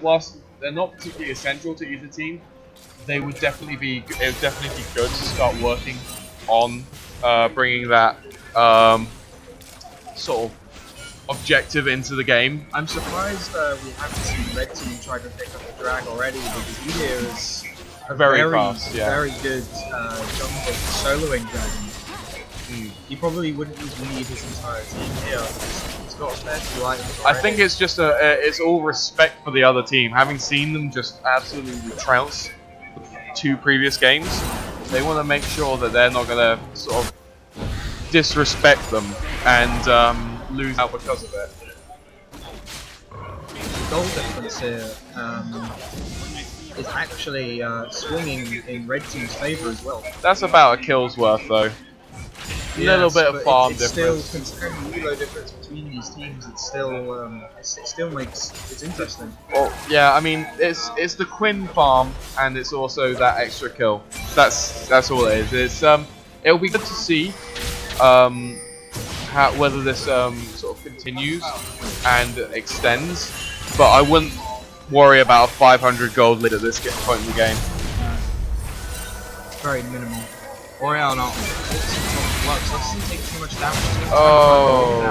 Whilst they're not particularly essential to either team, they would definitely be. It would definitely be good to start working on bringing that sort of objective into the game. I'm surprised we haven't seen Red Team try to pick up the drag already, because Udyr is a very fast, very good jungle soloing dragon. He probably wouldn't even need his entire team here. He's got a fair few items I think it's just it's all respect for the other team. Having seen them just absolutely trounce 2 previous games, they want to make sure that they're not going to sort of disrespect them and lose out because of it. The goal difference here is actually swinging in Red Team's favour as well. That's about a kill's worth though. A little bit of farm difference. Still, considering the elo difference between these teams, it still makes it interesting. Well, yeah, I mean it's the Quinn farm and it's also that extra kill. That's all it is. It's it'll be good to see whether this sort of continues and extends, but I wouldn't worry about a 500 gold lead at this point in the game. Very minimal. Oriel not. Works. Doesn't take too much damage. Oh.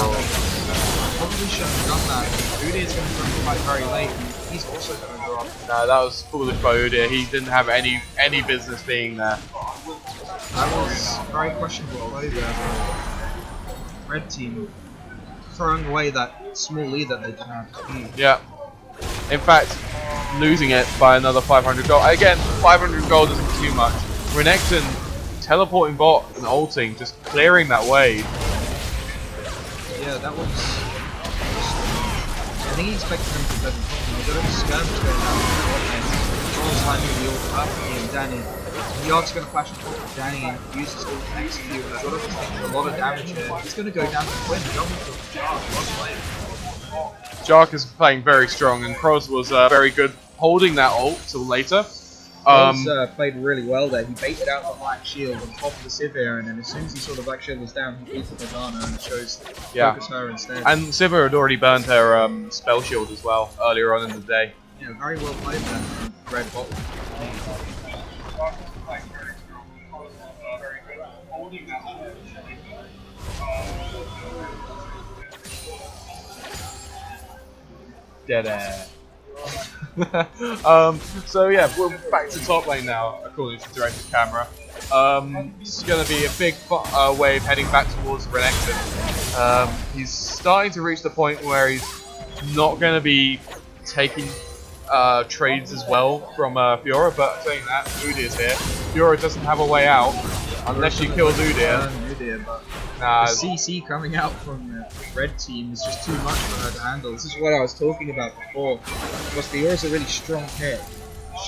Probably shouldn't have done that. Udyr is going to come quite very late. And he's also going to drop. No, that was foolish by Udyr. He didn't have any business being there. That was very questionable play there. Red team throwing away that small lead that they had. Yeah. In fact, losing it by another 500 gold. Again, 500 gold isn't too much. Renekton teleporting bot and ulting, just clearing that wave. Yeah, that was. I think he expected them to play the top. There's a bit of skirmish going on. Control's landing the ult up and Danny. The art's going to flash on top of Danny and uses ult to execute. He's got to take a lot of damage here. He's going to go down to Quinn. Jark is playing very strong, and Kroz was very good holding that ult till later. Played really well there. He baited out the Black Shield on top of the Sivir, and then as soon as he saw the Black Shield was down, he beat the Morgana and chose to focus her instead. And Sivir had already burned her spell shield as well earlier on in the day. Yeah, very well played there from Red Bot. Dead air. So yeah, we're back to top lane now, according to director's camera. It's going to be a big wave heading back towards Renekton. He's starting to reach the point where he's not going to be taking trades as well from Fiora, but saying that, Udyr's here. Fiora doesn't have a way out unless you kill Udyr. The CC coming out from the red team is just too much for her to handle. This is what I was talking about before. Because Fiora's a really strong hit,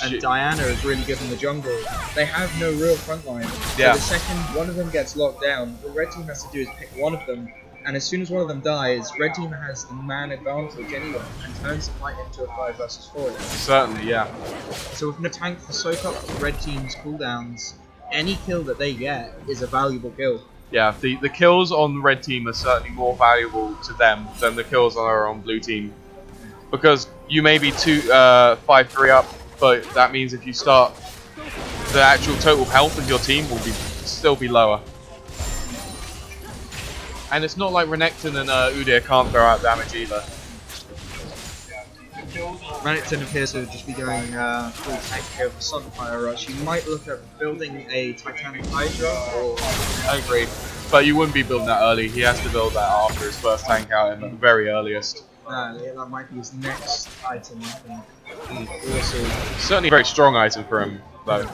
and Diana is really good in the jungle. They have no real front line. Yeah. So the second one of them gets locked down, what red team has to do is pick one of them, and as soon as one of them dies, red team has the man advantage anyway, and turns the fight into a 5 versus 4. Certainly, yeah. So with the tank to soak up red team's cooldowns, any kill that they get is a valuable kill. Yeah, the kills on the red team are certainly more valuable to them than the kills on our own blue team. Because you may be 5-3 up, but that means if you start, the actual total health of your team will still be lower. And it's not like Renekton and Udyr can't throw out damage either. Renekton appears to just be going full tank here with Sunfire Rush. You might look at building a Titanic Hydra or... I agree. But you wouldn't be building that early. He has to build that after his first tank out at the very earliest. Yeah, that might be his next item, I think. Certainly a very strong item for him, though.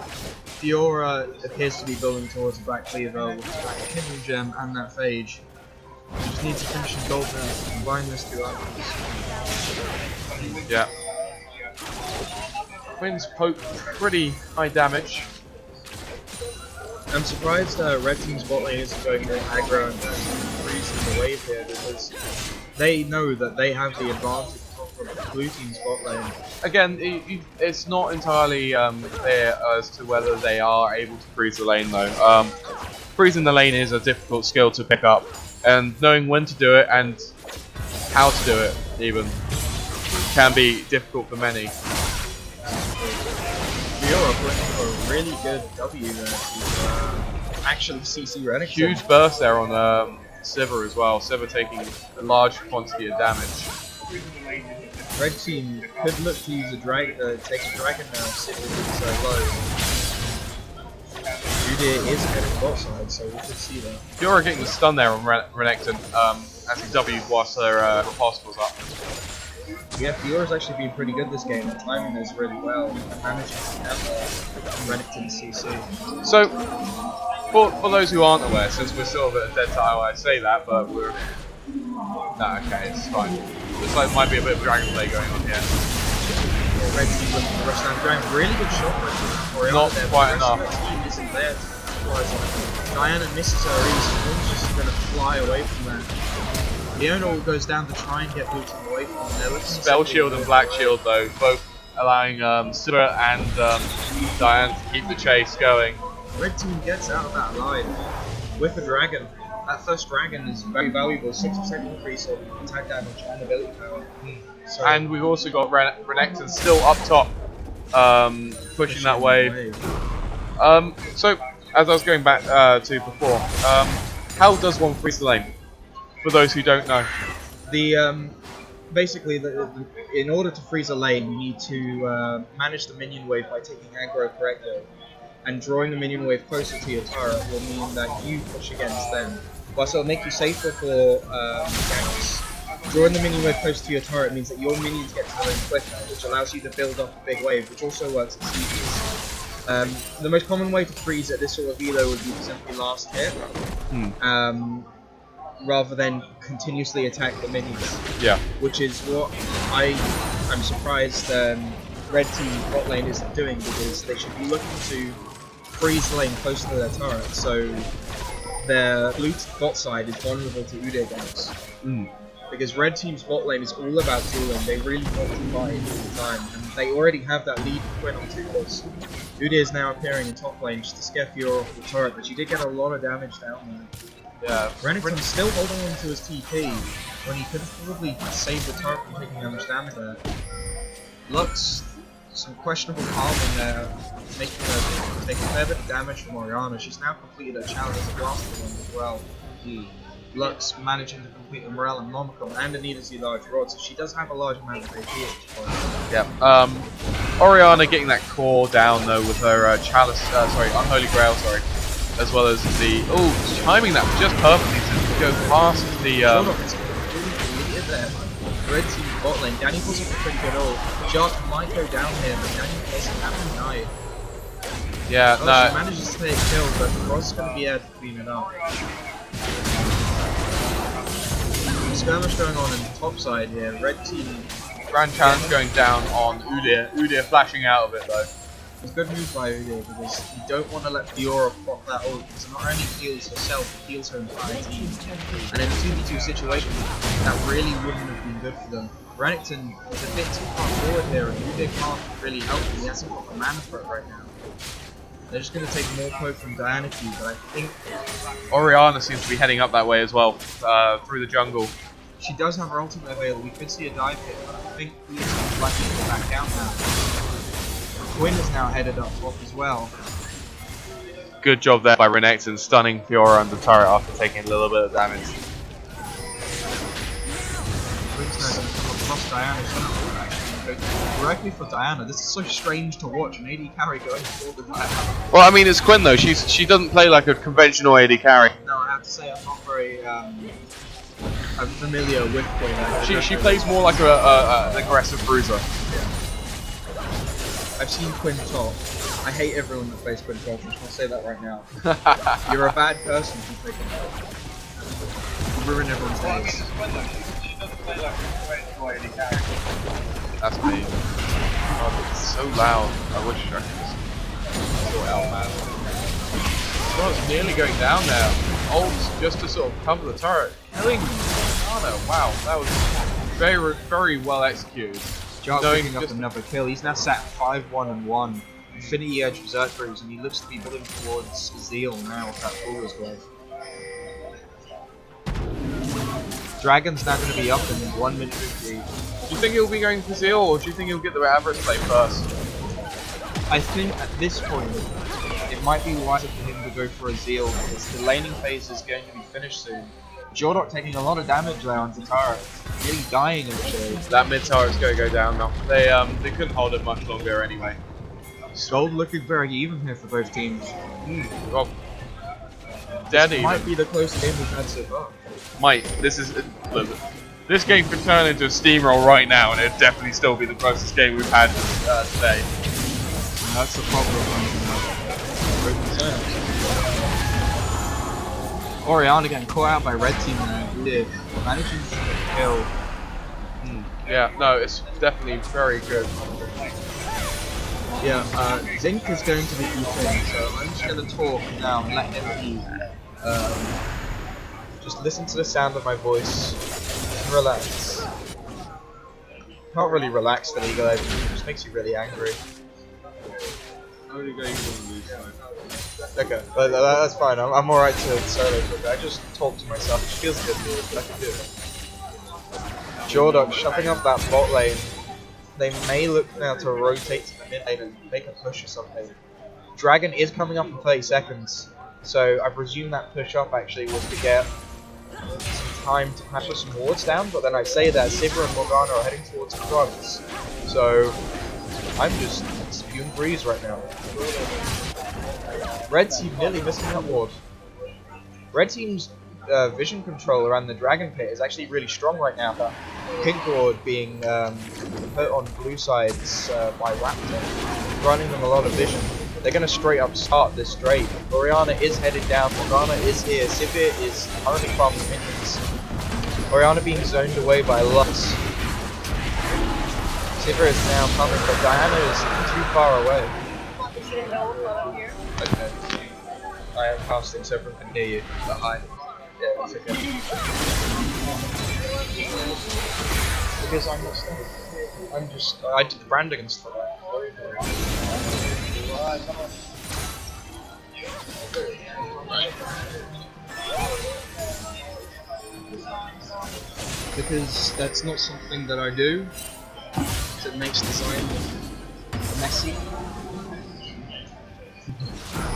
Fiora appears to be building towards a Black Cleaver with that Kindle Gem and that Phage. You just need to finish his gold there to combine those two items. Yeah. Quinn's poke pretty high damage. I'm surprised Red Team's bot lane isn't going more aggro and freezing the wave here because they know that they have the advantage from Blue Team's bot lane. Again, it's not entirely clear as to whether they are able to freeze the lane though. Freezing the lane is a difficult skill to pick up, and knowing when to do it and how to do it even can be difficult for many. Europe went for a really good W there to actually CC Renekton. Huge burst there on Sivir as well. Sivir taking a large quantity of damage. Red Team could look to use a take a dragon now, Sivir is so low. Udyr is ahead of bot side, so we should see that. Fiora getting the stun there on Renekton as he W'd whilst her riposte was up. Yeah, Fiora's actually been pretty good this game, timing this really well, and managing to have Renekton CC. So, for those who aren't aware, since we're sort of at a dead time, I say that, but we're... No, okay, it's fine. Looks like there might be a bit of dragon play going on here. Yeah, Red Team looking to rush down dragon. Really good shot for Not there, quite but the enough. rest of the team isn't there to capitalize on it. Diana misses her E's, and just going to fly away from there. Leona all goes down to try and get Blue Team away from them. Spell Shield and Black Shield though, both allowing Sivir and Diane to keep the chase going. Red Team gets out of that line with a dragon. That first dragon is very valuable, 6% increase on attack damage and ability power. So, and we've also got Renekton still up top, pushing that wave. So, as I was going back to before, how does one freeze the lane? For those who don't know, basically, in order to freeze a lane, you need to manage the minion wave by taking aggro correctly, and drawing the minion wave closer to your turret will mean that you push against them. Whilst it'll make you safer for ganks, drawing the minion wave closer to your turret means that your minions get to the lane quicker, which allows you to build up a big wave, which also works at sieges. The most common way to freeze at this sort of elo would be to simply last hit. Rather than continuously attack the minions. Yeah. Which is what I'm surprised Red Team bot lane isn't doing, because they should be looking to freeze the lane close to their turret, so their blue bot side is vulnerable to Udyr ganks. Because Red Team's bot lane is all about dueling, they really want to fight all the time, and they already have that lead for Quinn on 2 kills. Udyr is now appearing in top lane just to scare Fiora off the turret, but she did get a lot of damage down there. Yeah. Renekton's still holding on to his TP when he could have probably saved the turret from taking that much damage there. Lux, some questionable calming there, making her take a fair bit of damage from Orianna. She's now completed her challenge as a blaster one as well. Lux managing to complete the Morale and Momicon and Anita's large rod, so she does have a large amount of AP at this point. Yeah. Orianna getting that core down though with her chalice, Unholy Grail, as well as the timing that just perfectly to go past the. Red Team bot lane. Danny pulls up a pretty good ult. Shark might go down here, but Danny doesn't have to die. Yeah, no. She manages to take a kill, but Ross is going to be there to clean it up. Skirmish going on in the top side here. Red Team. Grand challenge going down on Udyr. Udyr flashing out of it though. It's a good move by Udyr because you don't want to let Fiora pop that ult, because it not only heals herself, it heals her entire team. And in a 2v2 situation, that really wouldn't have been good for them. Renekton is a bit too far forward here, and Udyr can't really help him. He hasn't got the mana for it right now. They're just going to take more poke from Diana Q, but I think Orianna seems to be heading up that way as well, through the jungle. She does have her ultimate available. We could see a dive hit, but I think we are likely to back out now. Quinn is now headed up top as well. Good job there by Renekton, stunning Fiora under turret after taking a little bit of damage. Quinn's now going to come across Diana. She's going to actually go directly for Diana. This is so strange to watch, an AD carry going for the Diana. Well, I mean, it's Quinn though. She doesn't play like a conventional AD carry. No, I have to say I'm not very I'm familiar with Quinn. She plays more like an aggressive bruiser. Yeah. I've seen Quinn top. I hate everyone that plays Quinn top. I'm just gonna say that right now. You're a bad person if you play Quinn top. You ruin everyone's days. That's me. Oh, it's so loud. I wish I could just sort it out, man. Well, nearly going down there. Ult just to sort of cover the turret. Killing Morgana. Wow, that was very, very well executed. Jark Knowing picking up just- another kill. He's now sat 5-1-1. Infinity Edge Berserk Brews, and he looks to be building towards Zeal now with that Fuller's Glove. Dragon's now going to be up in 1 minute 50. Do you think he'll be going for Zeal, or do you think he'll get the average play first? I think at this point, it might be wiser for him to go for a Zeal because the laning phase is going to be finished soon. Jordok taking a lot of damage there on Zatara, nearly dying actually. That mid turret's going to go down now. They couldn't hold it much longer anyway. Gold looking very even here for both teams. Well, dead even. Might be the closest game we've had so far. Might. Look, this game could turn into a steamroll right now, and it'd definitely still be the closest game we've had today. And that's the problem. Oriana getting caught out by red team now. Did managing to kill. Yeah, no, it's definitely very good. Yeah, Zinc is going to be eating, so I'm just going to talk now and let him eat. Just listen to the sound of my voice and relax. Not really relax the League of Legends, it just makes you really angry. Okay, that's fine. I'm alright to solo quick. I just talk to myself. It feels good, but I can do it. Jordok shoving up that bot lane. They may look now to rotate to the mid lane and make a push or something. Dragon is coming up in 30 seconds, so I presume that push up actually was to get some time to patch some wards down, but then I say that Sivir and Morgana are heading towards the fronts, so I'm just spewing breeze right now. Red team nearly missing that ward. Red team's vision control around the Dragon Pit is actually really strong right now. That pink ward being put on blue sides by Raptor, running them a lot of vision. They're going to straight up start this straight. Oriana is headed down, Morgana is here, Sivir is currently farming minions. Oriana being zoned away by Lux. Sivir is now coming, but Diana is too far away. Okay. I am casting so everyone can hear you, but hi. Yeah, that's okay. Because I'm not stuck. I'm just. I did the branding and stuff. Because that's not something that I do. It makes design messy.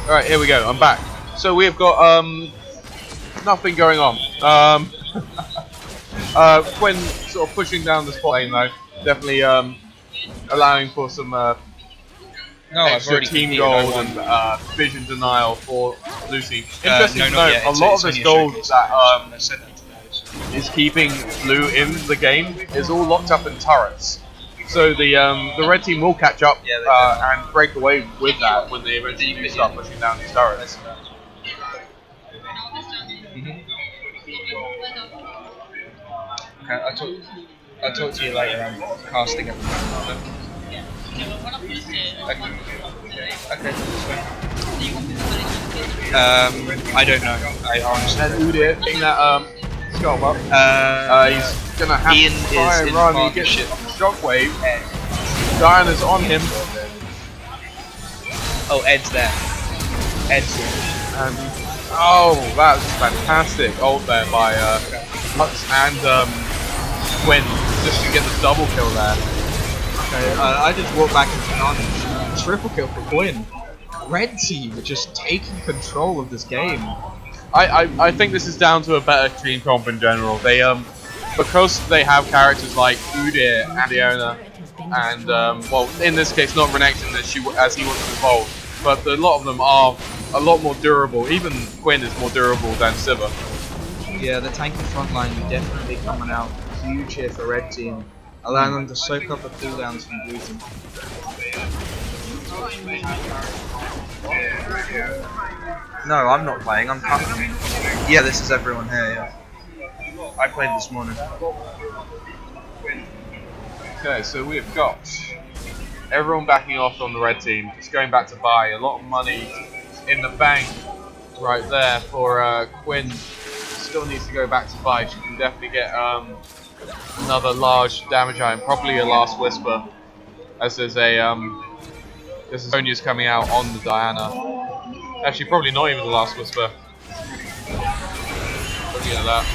Alright, here we go. I'm back. So we've got nothing going on. When sort of pushing down the spot lane though, definitely allowing for some extra team gold and vision denial for Lucy. Interesting to note, a lot of this gold that is keeping Blue in the game is all locked up in turrets. So the red team will catch up and break away with that when they eventually do start pushing down these turrets. Okay, I'll talk to you later. I'm casting at the moment. Okay, that's fine. I don't know. I honestly And Udyr getting that skull up. He's gonna have Ian to try is and in run. He partnership. gets shockwave. Diana's on him. Oh, Ed's there. Ed's there. And oh, that's fantastic ult there by Lux and Quinn just to get the double kill there. Okay, I just walked back into Carnage. Triple kill for Quinn. Red team are just taking control of this game. I think this is down to a better team comp in general. They because they have characters like Udyr and Iona, and well, in this case not Renekton as he wants to evolve, but a lot of them are a lot more durable. Even Quinn is more durable than Sivir. Yeah, the tanky frontline definitely coming out huge here for red team, allowing them to soak up the cooldowns from blue team. No, I'm not playing, I'm cutting. Yeah, this is everyone here, yeah. I played this morning. Okay, so we've got everyone backing off on the red team, just going back to buy a lot of money in the bank right there for Quinn. Still needs to go back to 5. She can definitely get another large damage item, probably a Last Whisper, as there's Sonia's coming out on the Diana. Actually, probably not even the Last Whisper. Looking at that.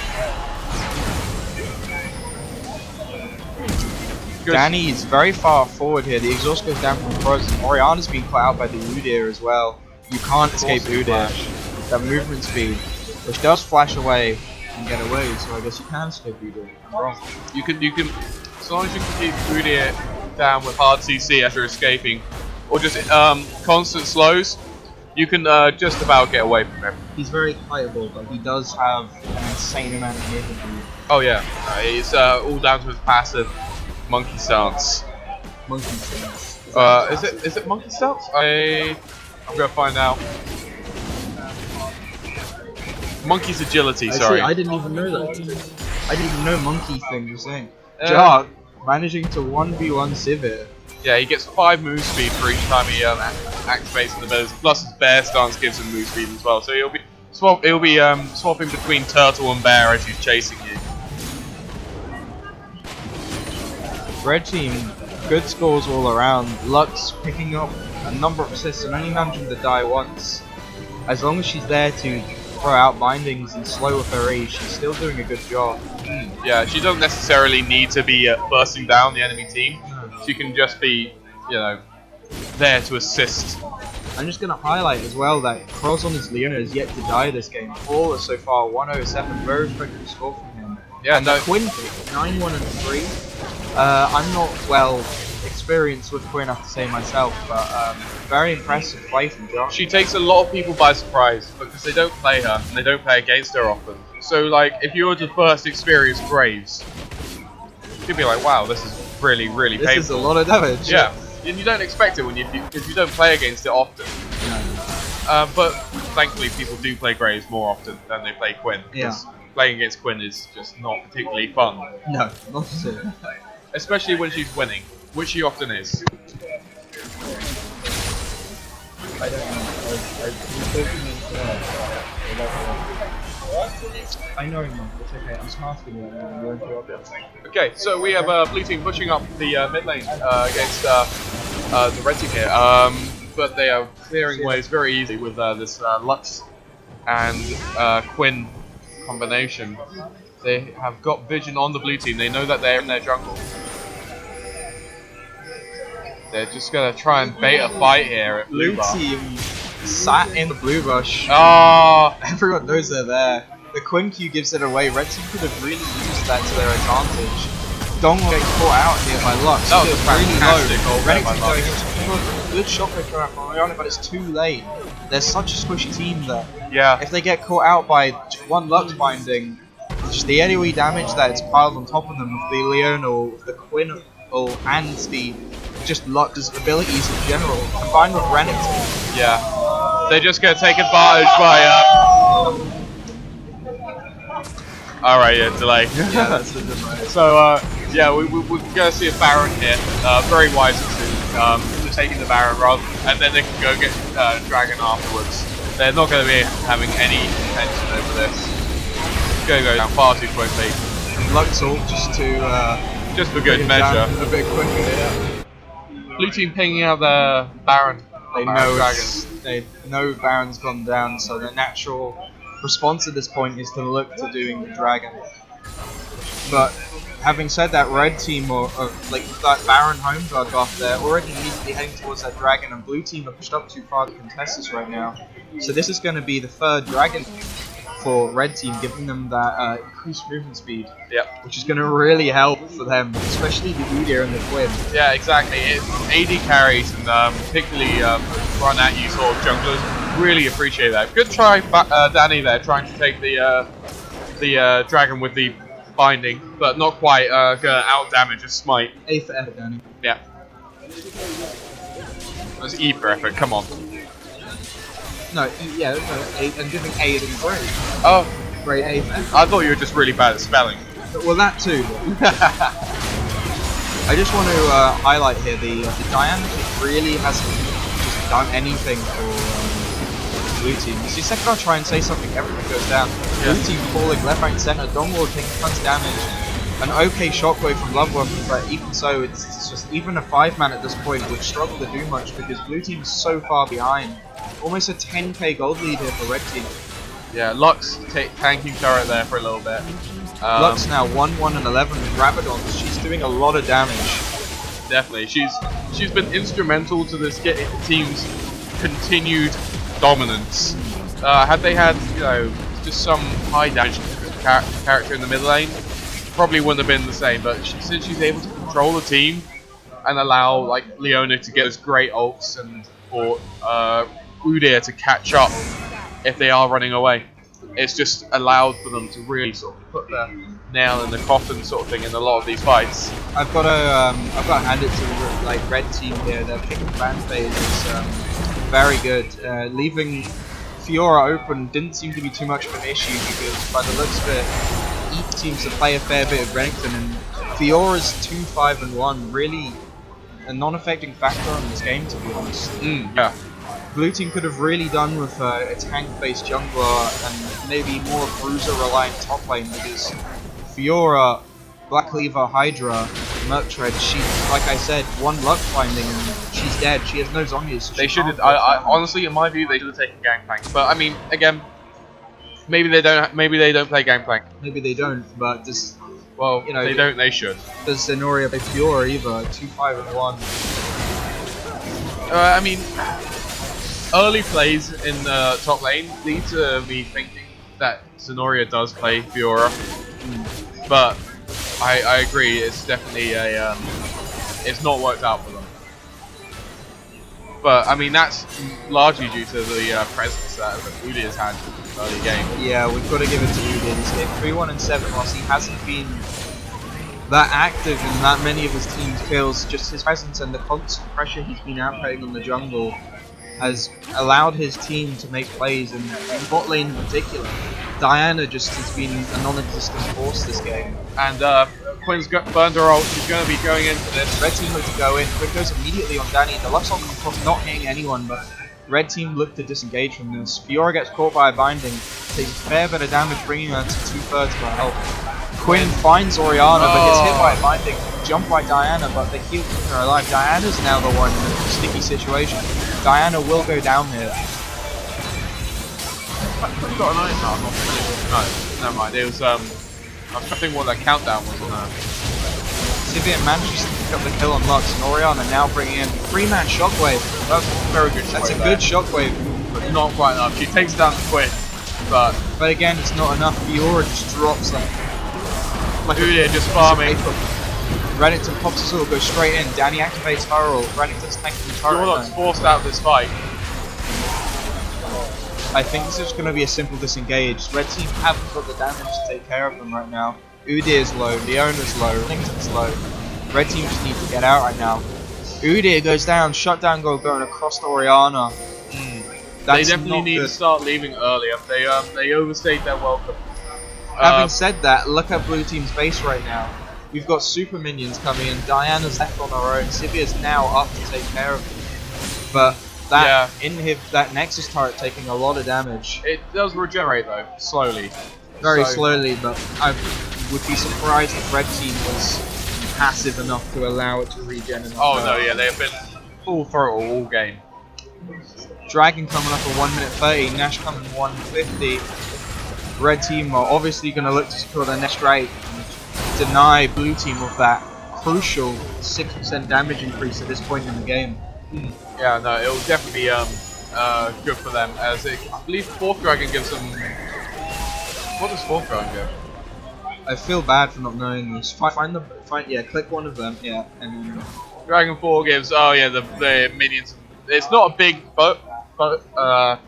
Danny is very far forward here. The exhaust goes down from Frozen. Oriana's being caught out by the Udyr as well. You can't escape Udyr. That movement speed, which does flash away and get away, so I guess you can escape Udyr. I'm wrong. You can, as long as you can keep Udyr down with hard CC as you're escaping, or just constant slows, you can just about get away from him. He's very kiteable, but he does have an insane amount of movement speed. Oh yeah, it's all down to his passive. Monkey stance. Monkey stance. Is it monkey stance? I'm gonna find out. Monkey's agility. Sorry. I didn't even know that. I didn't even know monkey thing was saying. Jark managing to 1v1 Sivir. Yeah, he gets 5 move speed for each time he activates an ability. Plus his bear stance gives him move speed as well. So he'll be swapping between turtle and bear as he's chasing you. Red team, good scores all around. Lux picking up a number of assists and only managing to die once. As long as she's there to throw out bindings and slow with her E, she's still doing a good job. Yeah, she doesn't necessarily need to be bursting down the enemy team. She can just be, there to assist. I'm just going to highlight as well that Cross on his Leona has yet to die this game. All so far 107, very respectable score from him. Yeah, and the Quinn pick, 9-1 and 3. I'm not well experienced with Quinn, I have to say myself, but very impressive play from John. She takes a lot of people by surprise because they don't play her and they don't play against her often. So, like, if you were to first experience Graves, you'd be like, wow, this is really, really painful. This is a lot of damage. Yeah, and you don't expect it when if you don't play against it often. But thankfully, people do play Graves more often than they play Quinn. Because playing against Quinn is just not particularly fun. No, not at all. Especially when she's winning, which she often is. I don't know. I know him, it's okay. I'm just asking you. Okay, so we have blue team pushing up the mid lane against the red team here. But they are clearing ways very easily with this Lux and Quinn combination. They have got vision on the blue team. They know that they're in their jungle. They're just gonna try and bait a fight here at blue team sat in the blue bush. Oh, everyone knows they're there. The Quinn Q gives it away. Red team could have really used that to their advantage. Dong will get caught out here by Lux. That was really low. Good shot they throw out from Oriana, but it's too late. There's such a squishy team there. Yeah. If they get caught out by one Lux binding, just the AoE damage that's piled on top of them with the Leona or with the Quinn and the just Lux's abilities in general, combined with Renekton. Yeah. They're just going to take advantage by... Alright, yeah, delay. Yeah, that's the delay. So, yeah, we're going to see a Baron here. Very wise to taking the Baron rather, and then they can go get Dragon afterwards. They're not going to be having any tension over this. It's going to go down far too quickly. Lux ult just for good measure. A bit quicker, yeah. Blue team pinging out the Baron. They know Baron's gone down, so the natural response at this point is to look to doing the Dragon. But having said that, red team like that Baron home guard buff there already immediately heading towards that Dragon, and blue team are pushed up too far to contest this right now. So this is going to be the third Dragon for red team, giving them that increased movement speed. Yep. Which is going to really help for them, especially the Udyr and the Quinn. Yeah, exactly. AD carries and particularly run at you sort of junglers really appreciate that. Good try, Danny there, trying to take the Dragon with the binding, but not quite gonna out damage a smite. A for effort, Danny. Yeah. That's E for effort. Come on. No, yeah, no, I'm giving A than grade. Oh, grade A for effort. I thought you were just really bad at spelling. Well, that too. I just want to highlight here the Diana really hasn't just done anything for blue team. You see Sekiro try and say something, everything goes down. Blue team falling left, right, and center. Donglord taking tons of damage. An okay shockwave from Loveworm, but even so, it's just even a 5-man at this point would struggle to do much because blue team is so far behind. Almost a 10k gold lead here for red team. Yeah, Lux tanking turret there for a little bit. Lux now 1-1 and 11 with Rabadons. She's doing a lot of damage. Definitely, she's been instrumental to this team's continued dominance. Had they had, you know, just some high damage character in the mid lane, probably wouldn't have been the same. But since she's able to control the team and allow like Leona to get those great ults and for Udyr to catch up if they are running away, it's just allowed for them to really sort of put their nail in the coffin sort of thing in a lot of these fights. I've got to hand it to the red team here. Their pick and ban phase is very good. Leaving Fiora open didn't seem to be too much of an issue because by the looks of it, each seems to play a fair bit of Renekton, and Fiora's 2-5-1 really a non-affecting factor in this game, to be honest. Yeah. Blue team could have really done with a tank-based jungler and maybe more bruiser-reliant top lane because Fiora, Black Cleaver, Hydra, Merktread, she's, like I said, one luck finding and she's dead. She has no zombies. So they should have. I honestly, in my view, they should have taken Gangplank. But I mean, again, maybe they don't. Maybe they don't play Gangplank. Maybe they don't. But just well, you know, they don't. They should. Does Zenoria play Fiora either? 2-5-1. I mean, early plays in the top lane lead to me thinking that Zenoria does play Fiora, but I agree, it's definitely a it's not worked out for them. But I mean, that's largely due to the presence that Udyr's had early game. Yeah, we've got to give it to Udyr. He's hit 3-1 and 7 whilst he hasn't been that active in that many of his team's kills. Just his presence and the constant pressure he's been outputting on the jungle has allowed his team to make plays, and in bot lane in particular, Diana just has been a non-existent force this game. And Quinn's burned her ult, she's going to be going in for this. Red team look to go in, Quinn goes immediately on Danny. The Lux ult comes across not hitting anyone, but red team look to disengage from this. Fiora gets caught by a binding, takes a fair bit of damage, bringing her to 2/3 of her health. Quinn finds Orianna, but gets hit by a binding, jumped by Diana, but the heal keeps her alive. Diana's now the one in a sticky situation. Diana will go down here. Quinn's got an iron heart. No, never mind. It was I was trying to think what that countdown was on her. Sivir manages to pick up the kill on Lux, and Orianna now bringing in 3-man shockwave. That's a very good shockwave. That's a good shockwave. But not quite enough. She takes down Quinn, but again, it's not enough. Fiora just drops them. Like Udyr just farming. Renekton pops his ult, goes straight in. Danny activates her ult. Renekton's tanking the turret. Warlock's forced out of this fight. I think this is going to be a simple disengage. Red team haven't got the damage to take care of them right now. Udyr's low, Leona's low, Renekton's low. Red team just need to get out right now. Udyr goes down, shutdown goal going across to Orianna. They definitely need to start leaving earlier. They overstayed their welcome. Having said that, look at blue team's base right now. We've got super minions coming in, Diana's left on her own, Sivir's now up to take care of them. But that that Nexus turret taking a lot of damage. It does regenerate though, slowly. Very slowly, but I would be surprised if red team was passive enough to allow it to regen. Oh no, yeah, they've been full throttle all game. Dragon coming up at 1 minute 30, Nash coming 150. Red team are obviously going to look to secure their next straight and deny blue team of that crucial 6% damage increase at this point in the game. Yeah, no, it'll definitely be good for them, as I believe 4th Dragon gives them... What does 4th Dragon give? I feel bad for not knowing this. Click one of them, yeah, and then... Dragon 4 gives, the minions... It's not a big but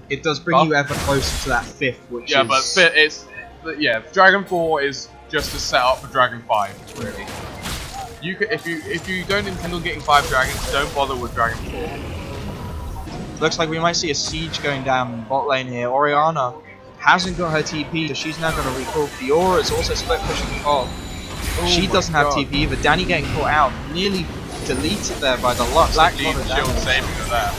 it does bring you ever closer to that 5th, which is... but Dragon 4 is just a setup for Dragon 5, really. You could, if you don't intend on getting 5 dragons, don't bother with Dragon 4. Looks like we might see a siege going down in bot lane here. Orianna hasn't got her TP, so she's now going to recall. Fiora is also split pushing the top. She doesn't have TP either. Danny getting caught out, nearly deleted there by the Lux. Black shield saving her there.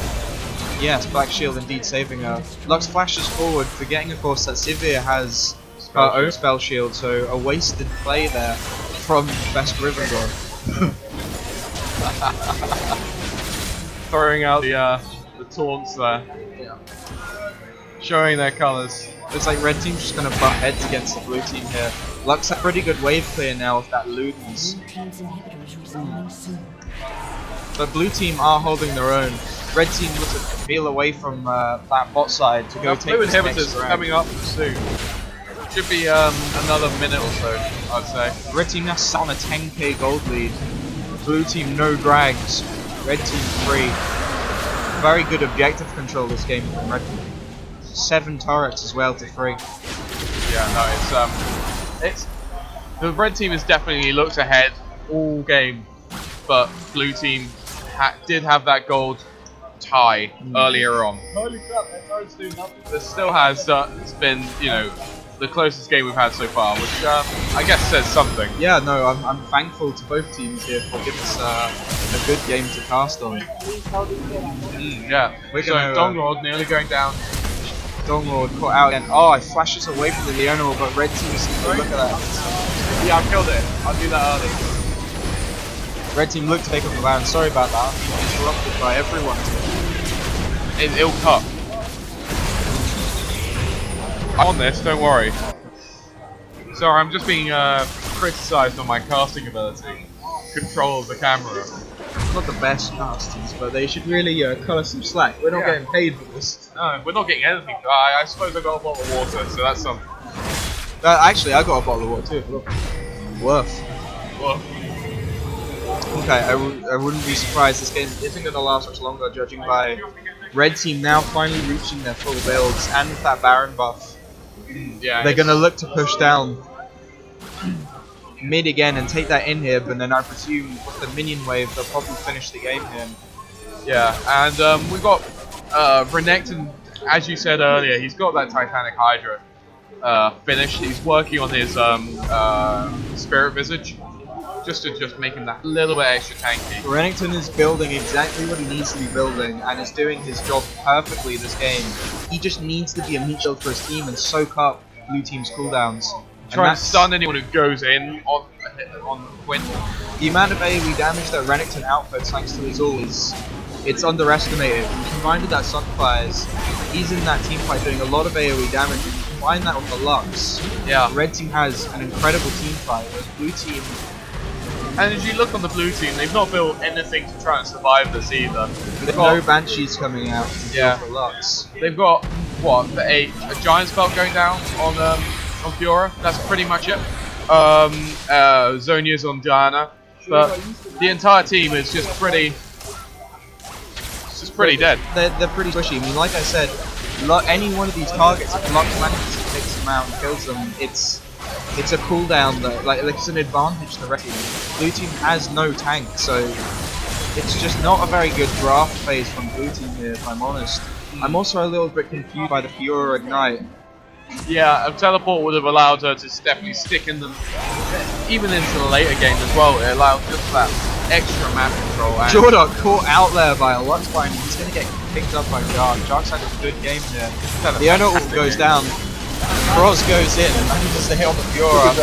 Yes, Black Shield indeed saving her. Lux flashes forward, forgetting of course that Sivir has her own spell shield, so a wasted play there from Best Gryffindor. Throwing out the taunts there. Yeah. Showing their colours. Looks like red team's just gonna butt heads against the blue team here. Lux has pretty good wave clear now with that Ludens. Blue team's inhibitor is responding soon. But blue team are holding their own. Red team looks to peel away from that bot side to go take Blue this next inhibitors round. coming up soon. Should be another minute or so, I'd say. Red team now sat on a 10k gold lead. Blue team no drags. Red team 3. Very good objective control this game from red team. 7 turrets as well to 3. Yeah, no, it's the red team has definitely looked ahead all game, but blue team did have that gold tie earlier on. Holy crap, that turret's doing nothing. This still has it's been, you know, the closest game we've had so far, which I guess says something. Yeah, no, I'm thankful to both teams here for giving us a good game to cast on. Yeah, We're so gonna, Donglord nearly going down. Donglord caught out again. Oh, it flashes away from the Leona, but red team seems to look at that. Yeah, I killed it. I'll do that early. Red team looked to take up the Baron. Sorry about that. Interrupted by everyone. It'll cut. I'm on this, don't worry. Sorry, I'm just being criticised on my casting ability. Control of the camera. Not the best casters, but they should really cut us some slack. We're not getting paid for this. No, we're not getting anything. I suppose I got a bottle of water, so that's something. Actually, I got a bottle of water too. Worth. Well, Okay, I wouldn't be surprised. This game isn't going to last much longer, judging by red team now finally reaching their full builds and with that Baron buff. yeah, They're going to look to push down mid again and take that inhib, and then I presume with the minion wave they'll probably finish the game here. Yeah, and we've got Renekton, as you said earlier, he's got that Titanic Hydra finished. He's working on his Spirit Visage, just to make him that little bit extra tanky. Renekton is building exactly what he needs to be building and is doing his job perfectly this game. He just needs to be a meat shield for his team and soak up blue team's cooldowns. Try and stun anyone who goes in on Quinn. The amount of AoE damage that Renekton outputs thanks to his ult it's underestimated. Combined with that Sunfires, he's in that team fight doing a lot of AoE damage, and you combine that with the Lux. Yeah. Red team has an incredible team fight, whereas blue team... And as you look on the blue team, they've not built anything to try and survive this either. There's no Banshees coming out to deal for Lux. They've got, what, a Giant's Belt going down on Fiora. That's pretty much it. Zonia's on Diana. But the entire team is just pretty dead. They're pretty squishy. I mean, like I said, any one of these targets, if Lux manages to take them out and kills them, it's a cooldown that like it's an advantage to the rest of the team. Blue team has no tank, so it's just not a very good draft phase from blue team here, if I'm honest. I'm also a little bit confused by the Fiora Ignite. Yeah, a teleport would have allowed her to definitely stick in them, even into the later game as well. It allowed just that extra map control. Jordan caught out there by a Lux bind. He's going to get picked up by Jark. Jark's had a good game here. The Ono ult goes down. Cross goes in and manages to hit on the Fiora.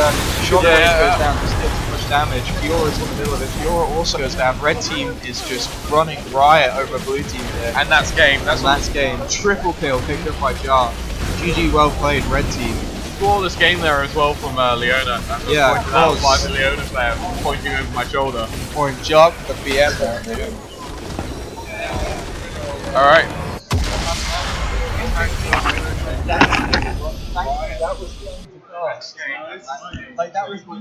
Shockwave goes down, just did too much damage. Fiora's in the middle of it. Fiora also goes down. Red team is just running riot over blue team here. And that's game. That's game. Triple kill picked up by Jark. GG, well played, red team. Flawless game there as well from Leona. That was pointed out by the Leona player pointing over my shoulder. Point Jark the BM there. Alright. That was going to cost. Like, that was my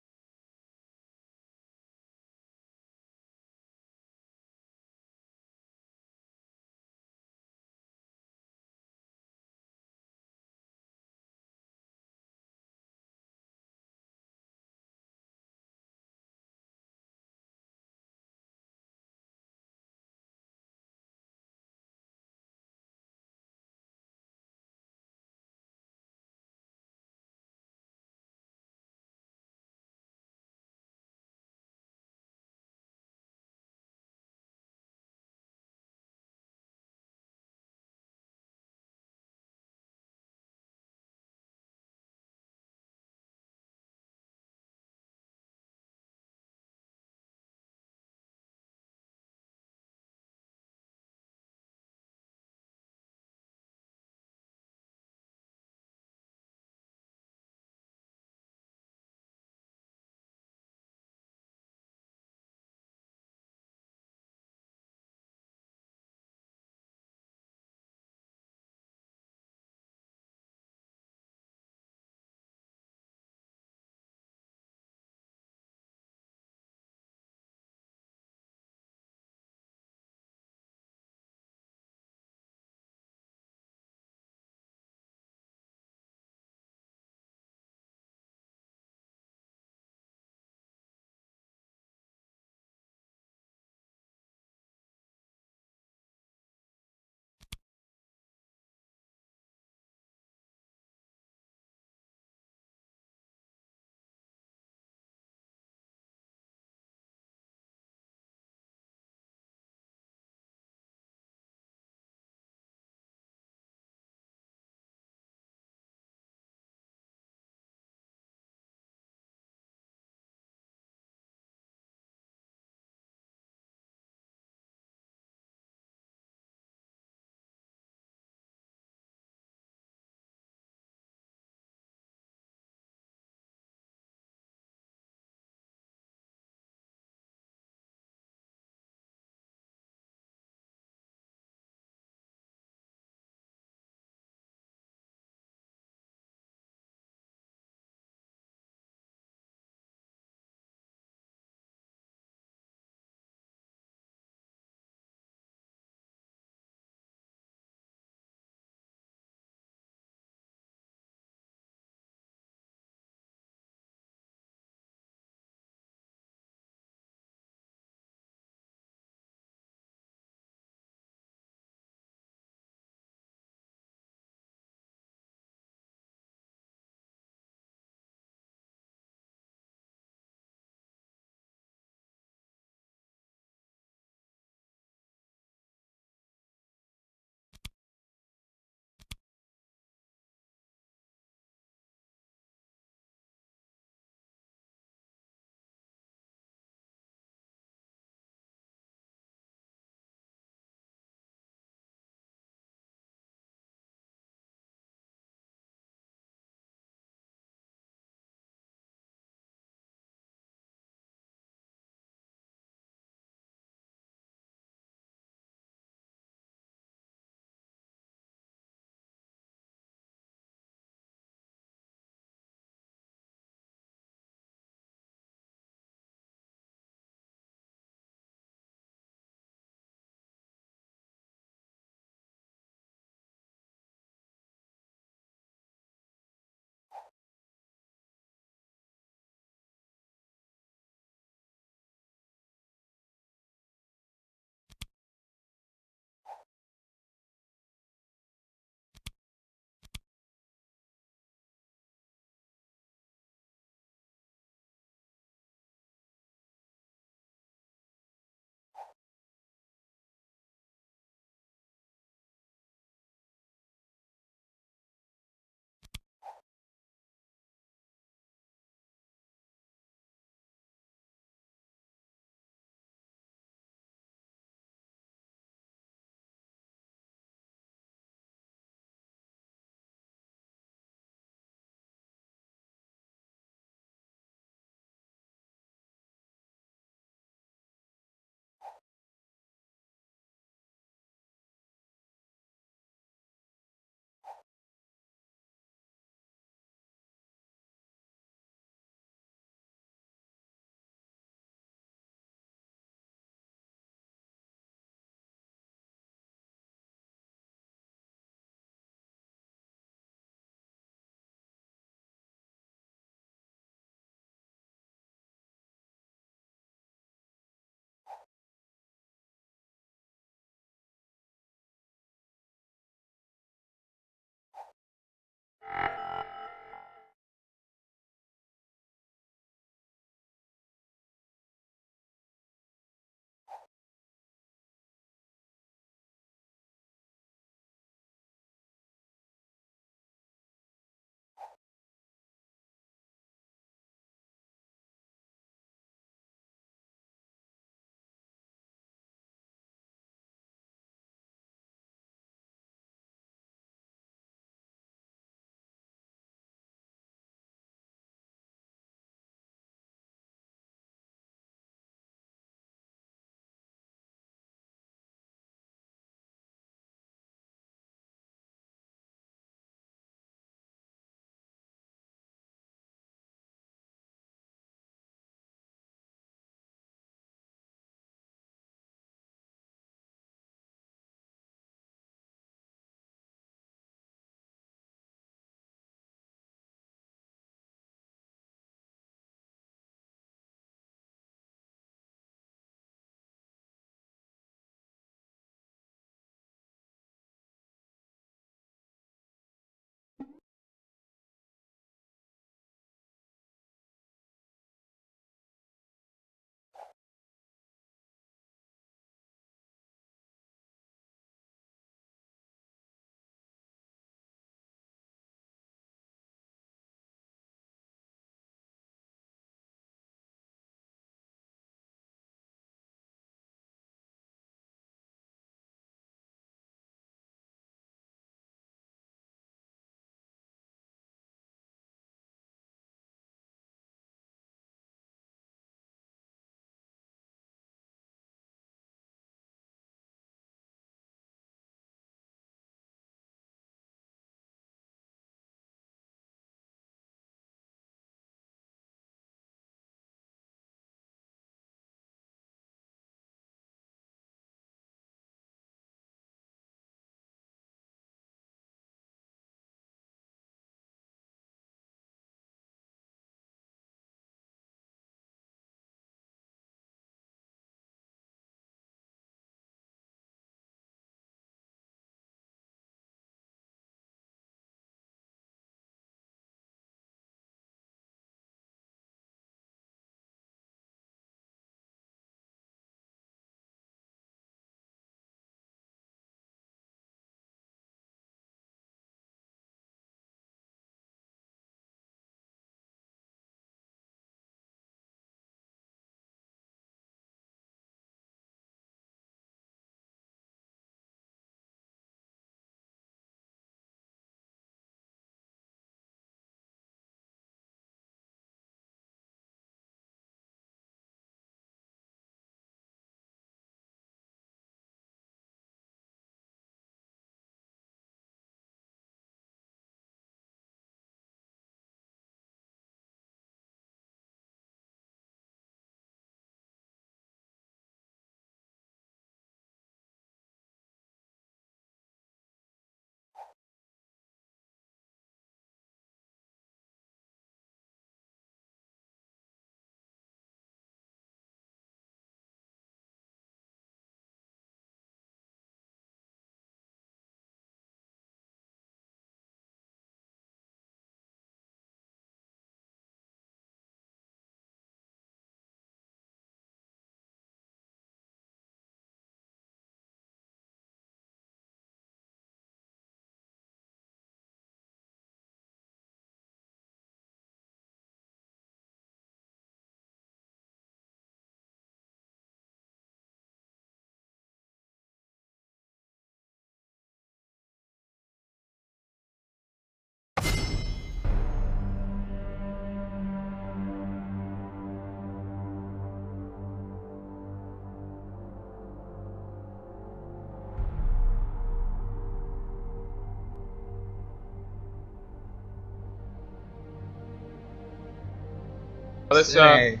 let's Hey.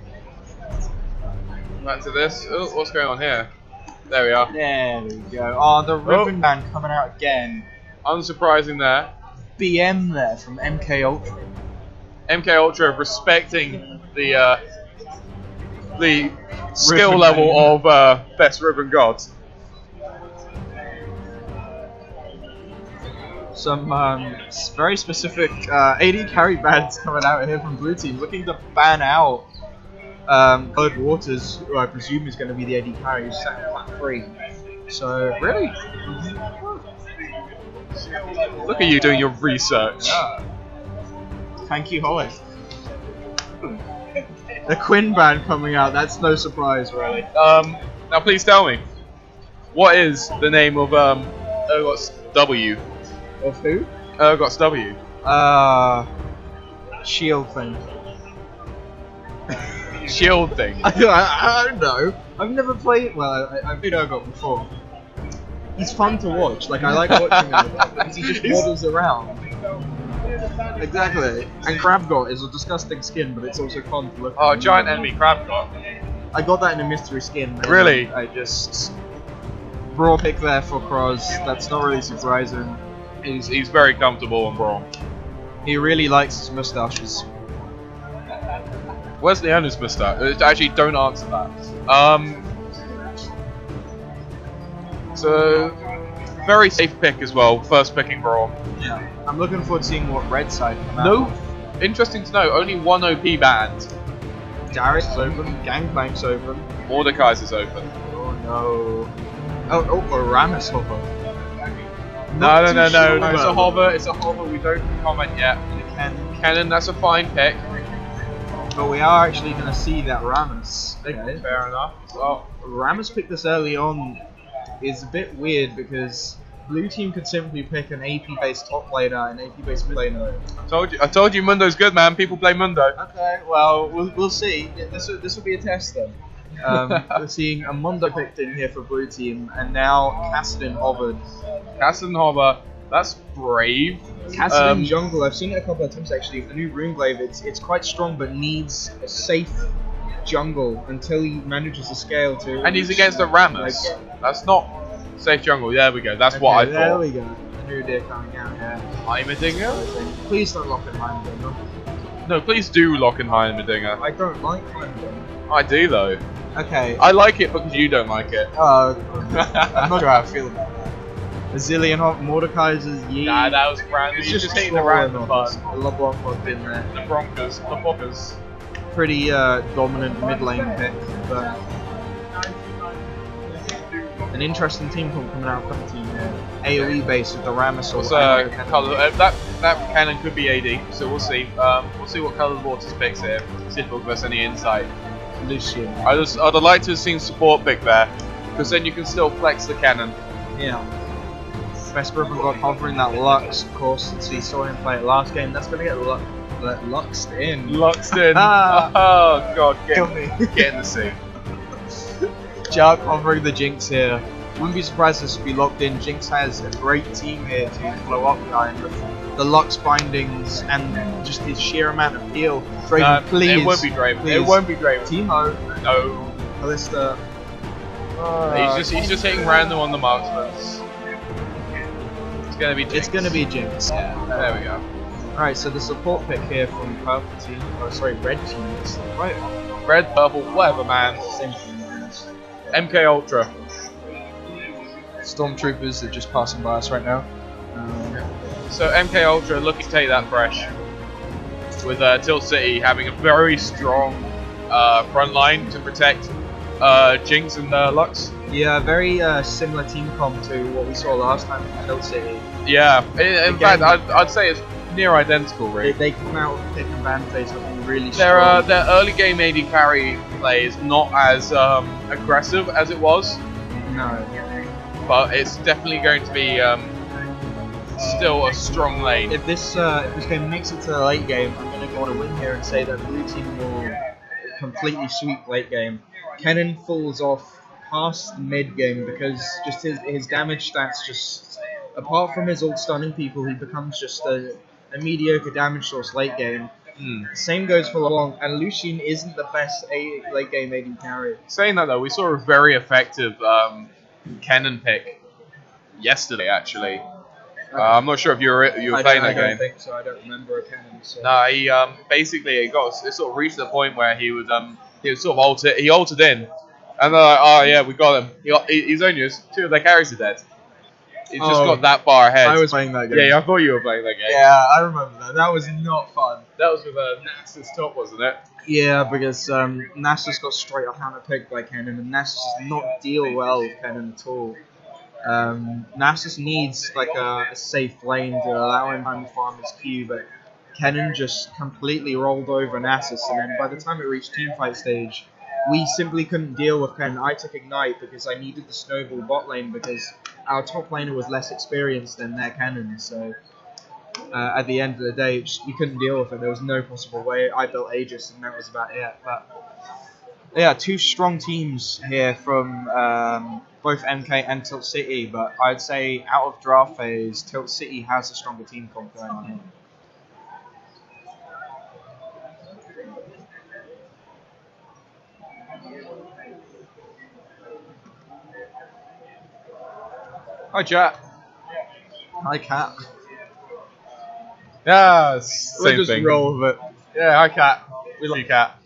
back to this. Oh, what's going on here? There we are. There we go. Oh, the ribbon band coming out again. Unsurprising there. BM there from MK Ultra. MK Ultra respecting the skill Ribbon level band. of best ribbon gods. Some very specific AD carry bands coming out here from blue team, looking to ban out Colored Waters, who I presume is going to be the AD carry, who's sat in flat 3. So really, Look at you doing your research. yeah. Thank you, Holly. The Quinn band coming out, that's no surprise really. Now please tell me, what is the name of Urgot's W? Of who? Urgot's W. Shield thing. Shield thing. I don't know. I've never played. Well, I've played Urgot before. He's fun to watch. Like I like watching him because he just waddles around. Exactly. And Crabgot is a disgusting skin, but it's also fun to look at. Oh, giant enemy Crabgot. I got that in a mystery skin. And Really? I just raw pick there for Kroz. That's not really surprising. He's very comfortable on Brawl. He really likes his mustaches. Where's the owner's mustache? Actually, don't answer that. So very safe pick as well. First picking Brawl. Yeah. I'm looking forward to seeing what red side come out. No, interesting to know. Only one OP banned. Darius is open. Gangplank's open. Mordekaiser's is open. Oh no. Oh, Ramus hopper. No. Not too It's sure a hover. It's a hover. We don't comment yet. Cannon. That's a fine pick. But we are actually going to see that Ramus. Okay. Fair enough. Well, Ramus picked this early on is a bit weird because blue team could simply pick an AP based top laner and AP based mid laner. I told you Mundo's good, man. People play Mundo. Okay, well we'll see. This will be a test then. We're seeing a Mundo picked in here for blue team, and now Kassadin hovered. Kassadin hover. That's brave. Kassadin jungle. I've seen it a couple of times actually. The new Runeglaive, it's quite strong, but needs a safe jungle until he manages to scale to. And he's against a Ramus. That's not safe jungle. There we go. That's what I thought. There we go. A new deer coming out here. Heimerdinger? Please don't lock in Heimerdinger. No, please do lock in Heimerdinger. I don't like Heimerdinger. I do though. Okay. I like it because you don't like it. I'm not sure how I feel about that. A zillion hot Mordekaiser's Yi. Nah, that was random. You're just hitting the random button. The LeBlanc was in there. The Broncos. The Bockers. Pretty dominant mid lane pick, but an interesting team coming out from the team here. AoE base with the Ramus or that cannon could be AD, so we'll see. We'll see what Colored Waters picks here. See if it'll give us any insight. Lucian. I'd like to have seen support pick there, because then you can still flex the cannon. Yeah. Best ribbon god hovering that Lux, of course, since we saw him play it last game. That's going to get Luxed in. Luxed in. Oh god, get in the sea. Jark hovering the Jinx here. Wouldn't be surprised this would be locked in. Jinx has a great team here to flow up behind with the Lux bindings and just his sheer amount of heal. Draven, please. It won't be Draven. Please. It won't be Draven. Teemo. No. Kalista. He's just hitting random on the marksmen. It's gonna be Jinx. It's gonna be Jinx. Yeah. There we go. Alright, so the support pick here from purple team. Oh, sorry, red team. Right. Red, purple, whatever, man. Same thing, man. MK Ultra. Stormtroopers are just passing by us right now. So MK Ultra looking to take that fresh. With Tilt City having a very strong front line to protect Jinx and Lux. Yeah, very similar team comp to what we saw last time in Tilt City. Yeah, in fact, I'd say it's near identical, really. They come out with pick and ban phase looking really strong. Their early game AD carry play is not as aggressive as it was. No. But it's definitely going to be still a strong lane. If this game makes it to the late game, I'm going to go on a win here and say that blue team will completely sweep late game. Kennen falls off past mid game because just his damage stats just, apart from his ult stunning people, he becomes just a mediocre damage source late game. Same goes for Long, and Lucian isn't the best late game AD carry. Saying that though, we saw a very effective Kennen pick yesterday. Actually, I'm not sure if you were playing that I don't game. think so. I don't remember a cannon. So. No, he basically it sort of reached the point where he was sort of altered in, and they're like, oh yeah, we got him. He's only just 2 of their carries are dead. He just got that far ahead. I was playing that game. Yeah, I thought you were playing that game. Yeah, I remember that. That was not fun. That was with Nasus top, wasn't it? Yeah, because Nasus got straight up hammer picked by Kennen, and Nasus does not deal well with Kennen at all. Nasus needs like a safe lane to allow him time to farm his Q, but Kennen just completely rolled over Nasus, and then by the time it reached teamfight stage, we simply couldn't deal with Kennen. I took Ignite because I needed the snowball bot lane because our top laner was less experienced than their Kennen, so at the end of the day, we couldn't deal with it. There was no possible way. I built Aegis, and that was about it. But yeah, 2 strong teams here from both MK and Tilt City, but I'd say out of draft phase, Tilt City has a stronger team comp going on here. Hi, chat. Hi, Cat. Yeah, We'll just roll with it. Yeah, hi, Cat. We love you, Cat.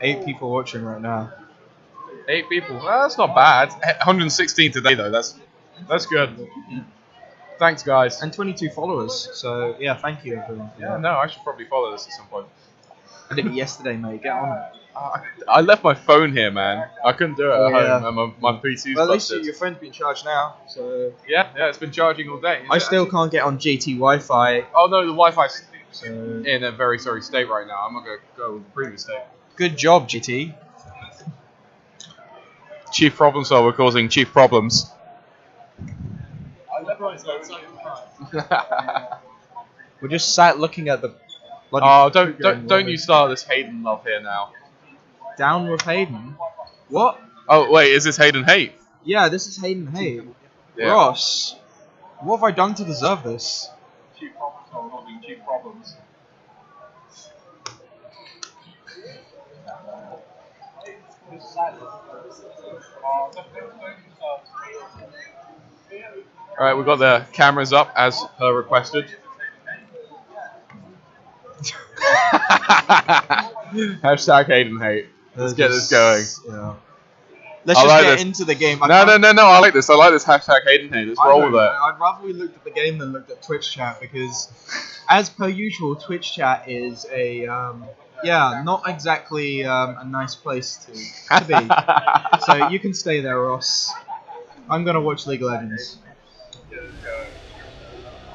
8 people watching right now. 8 people. Well, that's not bad. 116 today though. That's good. Thanks, guys. And 22 followers. So yeah, thank you everyone. Yeah, no, I should probably follow this at some point. I did it yesterday, mate. Get on it. I left my phone here, man. I couldn't do it at home, and my PC's well, at least busted. your phone's been charged now. So Yeah, it's been charging all day. I still can't get on GT Wi-Fi. Oh no, the Wi-Fi's in a very sorry state right now. I'm not gonna go with the previous state. Good job, GT. Chief problem solver causing chief problems. We're just sat looking at the. Oh, don't you start this Hayden love here now. Down with Hayden. What? Oh wait, is this Hayden hate? Yeah, this is Hayden hate. Yeah. Ross, what have I done to deserve this? Chief problem solver causing chief problems. Alright, we've got the cameras up as per requested. Hashtag Hayden hate. Let's get this going. Yeah. Let's just get into the game. No, I like this. I like this hashtag Hayden hate. Let's roll with it. I'd rather we looked at the game than looked at Twitch chat because, as per usual, Twitch chat is a not exactly a nice place to be. So you can stay there, Ross. I'm gonna watch League of Legends.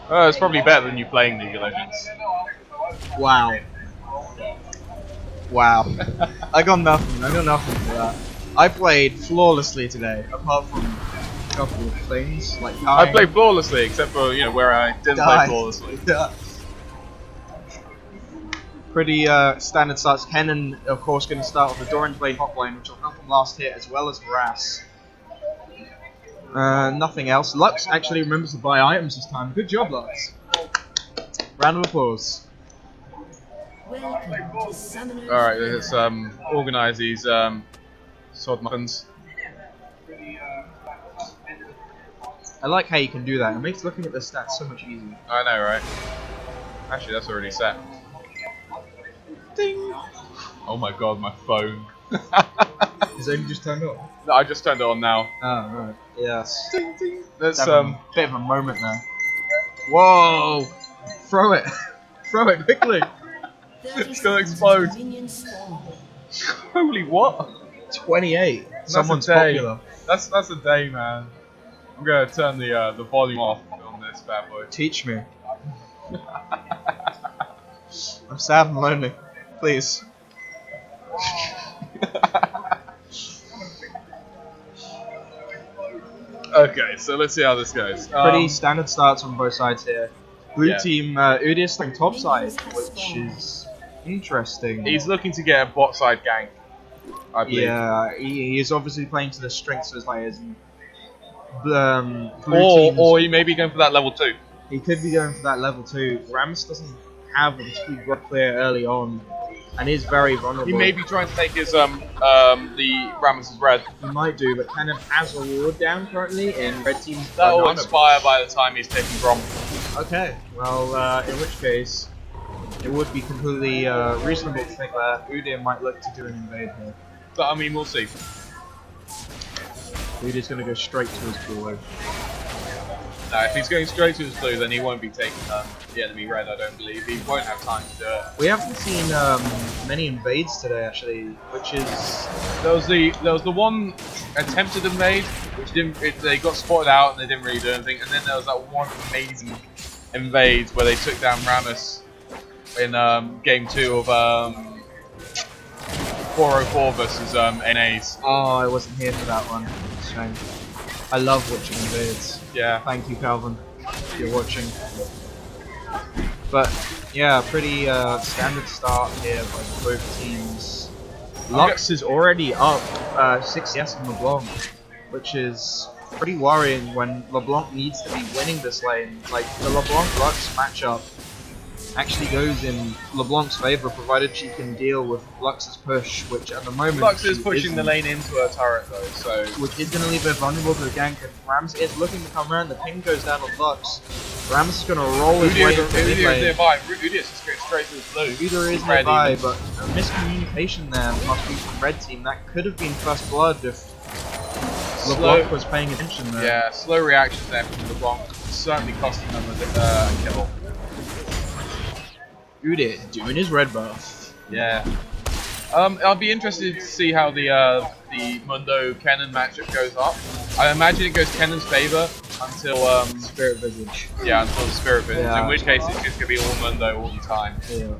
It's probably better than you playing League of Legends. Wow. I got nothing for that. I played flawlessly today, apart from a couple of things like I played flawlessly, except for where I didn't play flawlessly. Yeah. Pretty standard starts. Kennen, of course, going to start with the Doran Blade hotline, which will help him last hit, as well as harass. Nothing else. Lux actually remembers to buy items this time. Good job, Lux. Round of applause. Alright, let's organise these sod muffins. I like how you can do that. It makes looking at the stats so much easier. I know, right? Actually, that's already set. Ding! Oh my god, my phone. Is it just turned on? No, I just turned it on now. Oh, right. Yes. Ding, ding. Let's bit of a moment there. Whoa! Throw it! Throw it quickly! It's gonna explode. Holy what? 28. Someone's that's a day. popular. That's a day, man. I'm gonna turn the volume off on this bad boy. Teach me. I'm sad and lonely. Please. Okay, so let's see how this goes. Pretty standard starts on both sides here. Blue team, Udius playing top side, which is interesting. He's looking to get a bot side gank, I believe. Yeah, he is obviously playing to the strengths of his players. Or he may be going for that level 2. He could be going for that level 2. Rammus doesn't have a particularly good clear early on, and is very vulnerable. He may be trying to take his the Rammus's red. He might do, but Cannon has a ward down currently in red team's That will banana expire bush. by the time he's taking Grom. Okay, well, in which case, it would be completely reasonable to think that Udyr might look to do an invade here. But I mean, we'll see. Udyr's going to go straight to his blue. No, if he's going straight to his blue, then he won't be taking the enemy red, I don't believe. He won't have time to do it. We haven't seen many invades today, actually, which is... There was the one attempted invade, which didn't. They got spotted out and they didn't really do anything. And then there was that one amazing invade where they took down Rammus in game 2 of 404 versus NAs. Oh, I wasn't here for that one. Shame. I love watching invades. Yeah. Thank you, Calvin, if you're watching. But yeah, pretty standard start here by both teams. Lux is already up 6 CS on LeBlanc, which is pretty worrying when LeBlanc needs to be winning this lane. Like, the LeBlanc-Lux matchup actually goes in LeBlanc's favor, provided she can deal with Lux's push, which at the moment Lux is she pushing the isn't. lane into her turret though, so Which is going to leave her vulnerable to the gank, and Rams is looking to come around. The ping goes down on Lux. Rams is going to roll his way into mid Udyr is lane. nearby. Udyr is just going straight to the blue. Udyr is Red nearby, even. but a miscommunication there must be from red team. That could have been first blood if LeBlanc was paying attention there. Yeah, slow reaction there from LeBlanc, certainly costing them a kill. Udyr doing his red buff. Yeah. I'll be interested to see how the Mundo Kennen matchup goes up. I imagine it goes Kennen's favor until Spirit Visage. Yeah, until the Spirit Visage. Yeah. In which case it's just gonna be all Mundo all the time. Yeah.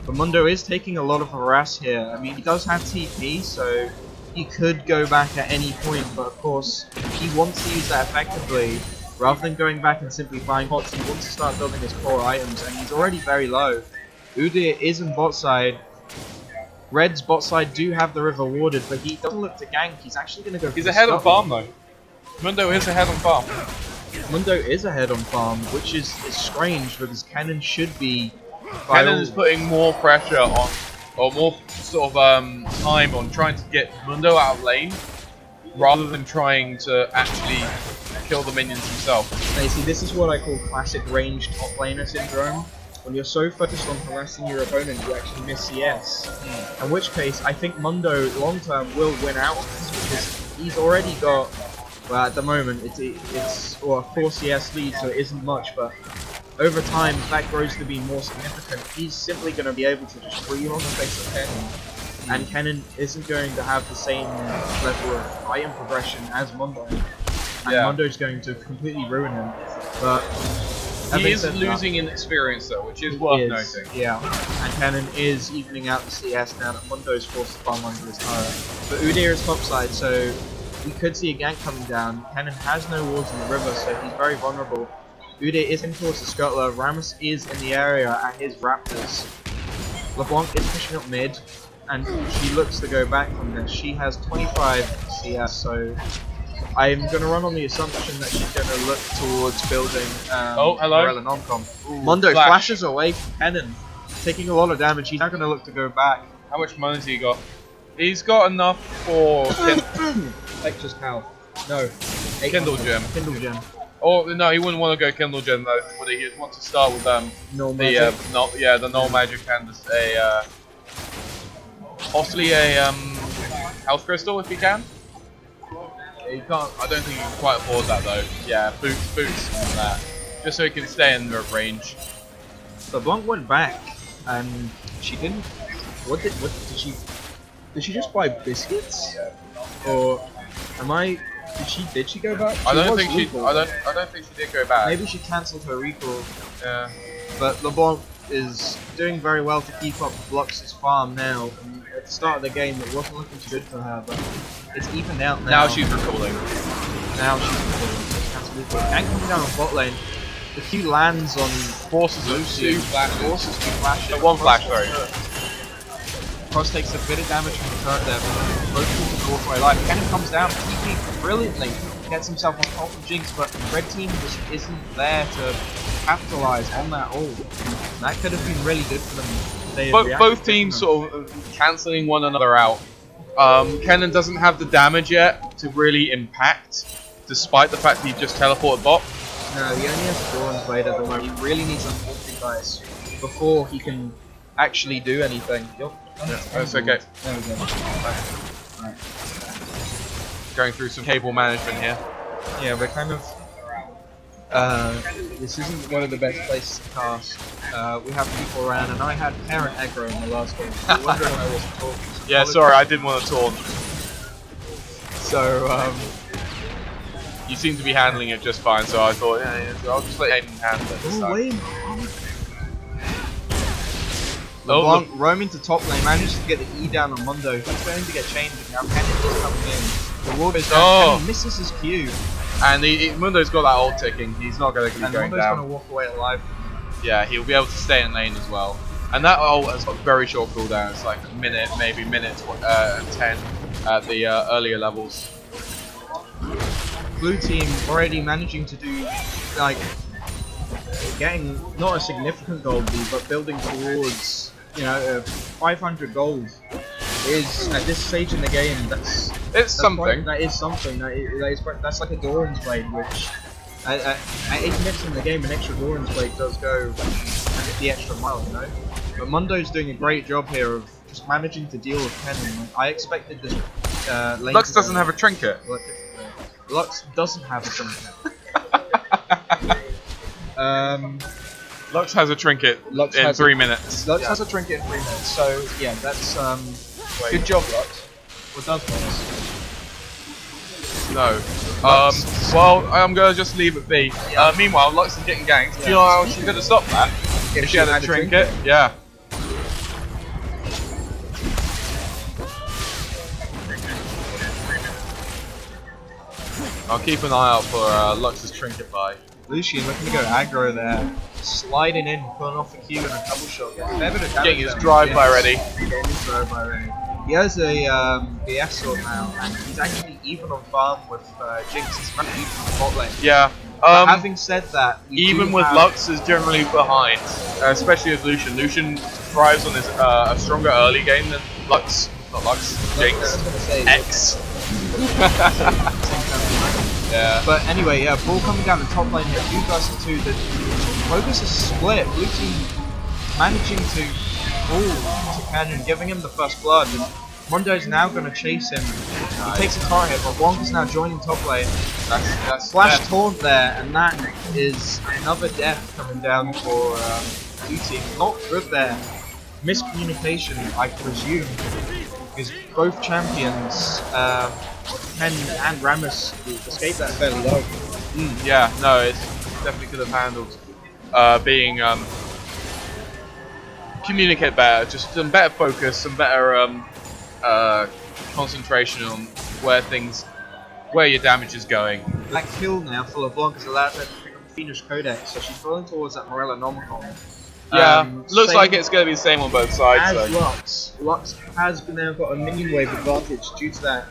But Mundo is taking a lot of harass here. I mean, he does have TP, so he could go back at any point. But of course, if he wants to use that effectively, rather than going back and simply buying pots, he wants to start building his core items, and he's already very low. Udyr is in bot side. Red's bot side do have the river warded, but he doesn't look to gank. He's actually going to go. He's for ahead on stun. farm though. Mundo is ahead on farm. Mundo is ahead on farm, which is strange because Cannon should be. Kennen is putting more pressure on, or more sort of time on trying to get Mundo out of lane, rather than trying to actually kill the minions himself. Now, you see, this is what I call classic ranged top laner syndrome. When you're so focused on harassing your opponent, you actually miss CS. In which case, I think Mundo long term will win out on this because he's already got. Well, at the moment, it's a 4 CS lead, so it isn't much, but over time, if that grows to be more significant, he's simply going to be able to just free on the face of Kennen. And Kennen isn't going to have the same level of item progression as Mundo. And Mundo's going to completely ruin him. But he is losing in experience though, which is worth noting. Yeah, and Kennen is evening out the CS now that Mundo's forced to farm under his turret. But Udyr is topside, so we could see a gank coming down. Kennen has no wards in the river, so he's very vulnerable. Udyr is in towards the scuttler. Rammus is in the area at his Raptors. LeBlanc is pushing up mid, and she looks to go back from this. She has 25 CS, so I'm going to run on the assumption that she's going to look towards building Morella non-com. Mundo flashes away from Kennen, taking a lot of damage. He's not going to look to go back. How much money has he got? He's got enough for Extra's Pal. No. Kindle Gem. Kindle Gem. Oh no, he wouldn't want to go Kindle Gem though. Would he? He'd want to start with the null magic and possibly a health crystal if he can. He can't. I don't think he can quite afford that though. Yeah, boots on that, just so he can stay in the range. The Blanc went back, and she didn't. What did she? Did she just buy biscuits? Or am I? Did she go back? I don't think she did go back. Maybe she cancelled her recall. Yeah. But LeBlanc is doing very well to keep up with Lux's farm now. And at the start of the game, it wasn't looking too good for her, but it's evened out now. Now she's recalling. Now she's recalling. Cancel recall. And coming down on bot lane. The Q lands on forces two flashes. One flash, sorry. Cross takes a bit of damage from the turret there, but both teams walk away alive. Kennen comes down, TP brilliantly. gets himself on top of Jinx, but red team just isn't there to capitalize on that ult. That could have been really good for them. If they had reacted Both teams sort of cancelling one another out. Kennen doesn't have the damage yet to really impact, despite the fact he just teleported bot. No, he only has Dawn's Blade at the moment. He really needs a multi-dice before he can actually do anything. Yeah, that's okay. There we go. Right. Going through some cable management here. Yeah, we're kind of... this isn't one of the best places to cast. We have people around, and I had parent aggro in the last game. So you're wondering why I wasn't talking. So Yeah, sorry, I didn't want to taunt. So, you seem to be handling it just fine, so I thought, yeah, I'll just let Aiden handle it this time. wait. Oh, LeBlanc roaming to top lane, manages to get the E down on Mundo. He's going to get chained, and now Kennen is coming in. The ward is down, Kennen misses his Q. And Mundo's got that ult ticking. He's not going to be going Mundo's down. going to walk away alive. Yeah, he'll be able to stay in lane as well. And that ult has got very short cooldown. It's like a minute, maybe minute 10 at the earlier levels. Blue team already managing to do, like, getting not a significant gold lead, but building towards, 500 gold is at this stage in the game. That's something. That is something. That's like a Doran's Blade, which at 8 minutes in the game, an extra Doran's Blade does go the extra mile, But Mundo's doing a great job here of just managing to deal with Kennen. I expected this lane. Lux doesn't have a trinket. Lux doesn't have a trinket. Lux has a trinket in 3 minutes. Lux has a trinket in 3 minutes, so yeah, that's good job, Lux. What does Lux? No. Well, I'm gonna just leave it be. Meanwhile, Lux is getting ganked. Do you know how she could have stopped that? If she had a trinket? Yeah. I'll keep an eye out for Lux's trinket buy. Lucian looking to go aggro there. Sliding in, pulling off the Q and a double shot. Getting his drive-by ready. Getting his drive-by ready. He has a BS sword now, and he's actually even on farm with Jinx. He's running even on the bot lane. Yeah. Having said that, even with Lux is generally behind, especially with Lucian. Lucian thrives on his a stronger early game than Lux. Not Lux. Jinx. X. Yeah. But anyway, yeah, ball coming down the top lane here, 2 versus 2. The focus is split. Blue team managing to pull to Kennen, giving him the first blood. And Mundo's now going to chase him. He takes a turret hit, but Wonka's now joining top lane. That's Flash taunt there, and that is another death coming down for Blue team. Not good there. Miscommunication, I presume, because both champions, Kennen and Rammus, escaped that fairly low. Yeah, no, it definitely could have handled being communicate better, just some better focus, some better concentration on where your damage is going. That kill now for LeBlanc has allowed her to pick up Phoenix Codex, so she's rolling towards that Morella Nomicon. Yeah, looks like it's going to be the same on both sides. As Lux has now got a minion wave advantage due to that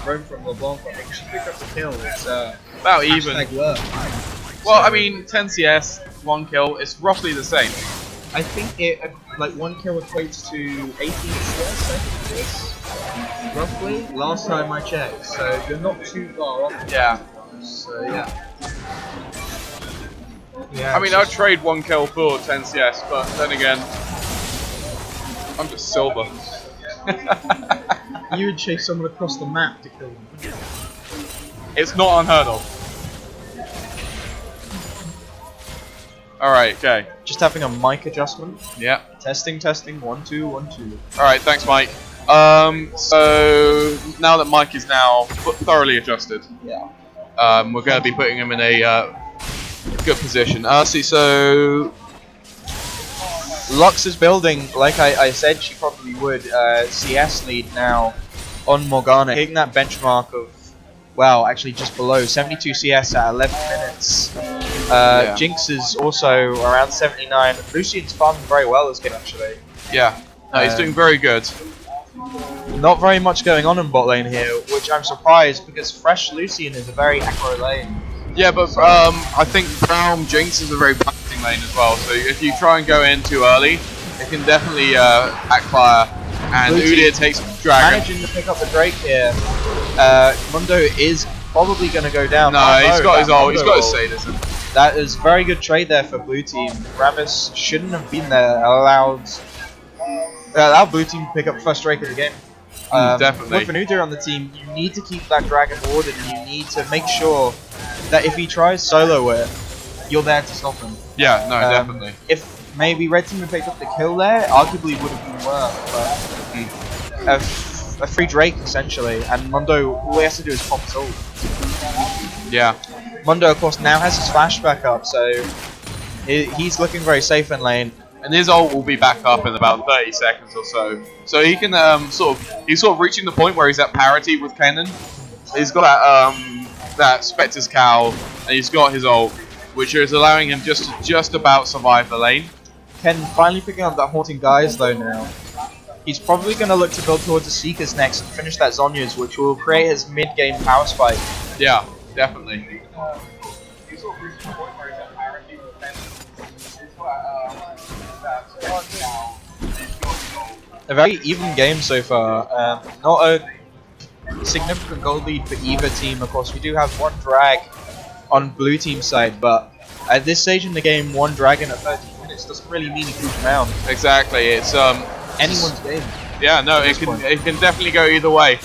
roam from LeBlanc. I think she picked up the kill. It's about even. Work. Well, I mean, 10 CS, 1 kill, it's roughly the same. I think it like 1 kill equates to 18 CS, I think it is. Roughly, last time I checked, so you're not too far off. Yeah. So yeah. I mean, I'd trade 1 kill for 10 CS, but then again, I'm just silver. You would chase someone across the map to kill them. It's not unheard of. Alright, okay. Just having a mic adjustment. Yeah. Testing, 1 2 1 2. Alright, thanks Mike. So now that Mike is now thoroughly adjusted, yeah, we're going to be putting him in a good position. So Lux is building, like I said she probably would, CS lead now on Morgana, hitting that benchmark of, well, actually just below 72 CS at 11 minutes. Yeah. Jinx is also around 79. Lucian's farming very well this game actually. Yeah, no, he's doing very good. Not very much going on in bot lane here, which I'm surprised because Fresh Lucian is a very aggro lane. Yeah, but I think Brown Jinx is a very balancing lane as well. So if you try and go in too early, it can definitely backfire. And Udyr takes Dragon. Managing to pick up the Drake here. Mundo is probably going to go down. No, he's got his ult. He's got his sadism. That is very good trade there for blue team. Rammus shouldn't have been there. Allowed blue team to pick up the first Drake of the game. Definitely. With an Udyr on the team, you need to keep that Dragon warded, and you need to make sure that if he tries solo it, you're there to stop him. Yeah, no, definitely. If maybe red team had picked up the kill there, arguably would have been worth, but a free Drake essentially, and Mundo, all he has to do is pop his ult. Yeah. Mundo, of course, now has his flash back up, so he's looking very safe in lane. And his ult will be back up in about 30 seconds or so. So he can he's sort of reaching the point where he's at parity with Kennen. He's got that Spectre's Cowl, and he's got his ult, which is allowing him just about survive the lane. Ken finally picking up that Haunting Guise though now. He's probably going to look to build towards the Seekers next and finish that Zhonya's, which will create his mid-game power spike. Yeah, definitely. A very even game so far. Not a significant goal lead for either team. Of course, we do have one drag on blue team side, but at this stage in the game, one dragon at 30 minutes doesn't really mean a huge amount. Exactly, it's anyone's game. Yeah, no, it can definitely go either way.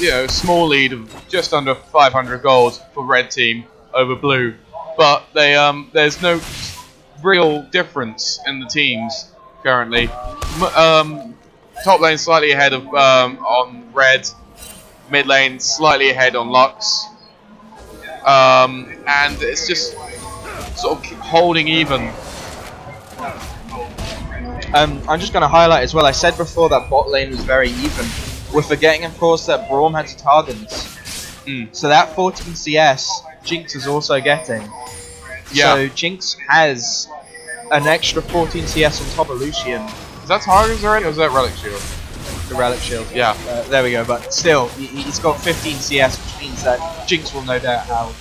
You know, small lead of just under 500 gold for red team over blue, but they there's no real difference in the teams currently. Top lane slightly ahead of on red, mid lane slightly ahead on Lux, and it's just sort of holding even. I'm just going to highlight as well, I said before that bot lane was very even. We're forgetting, of course, that Braum has targets. So that 14 CS, Jinx is also getting. Yeah. So Jinx has an extra 14 CS on top of Lucian. Is that targets already, or is that Relic Shield? The Relic Shield. Yeah. There we go, but still, he's got 15 CS, which means that Jinx will no doubt have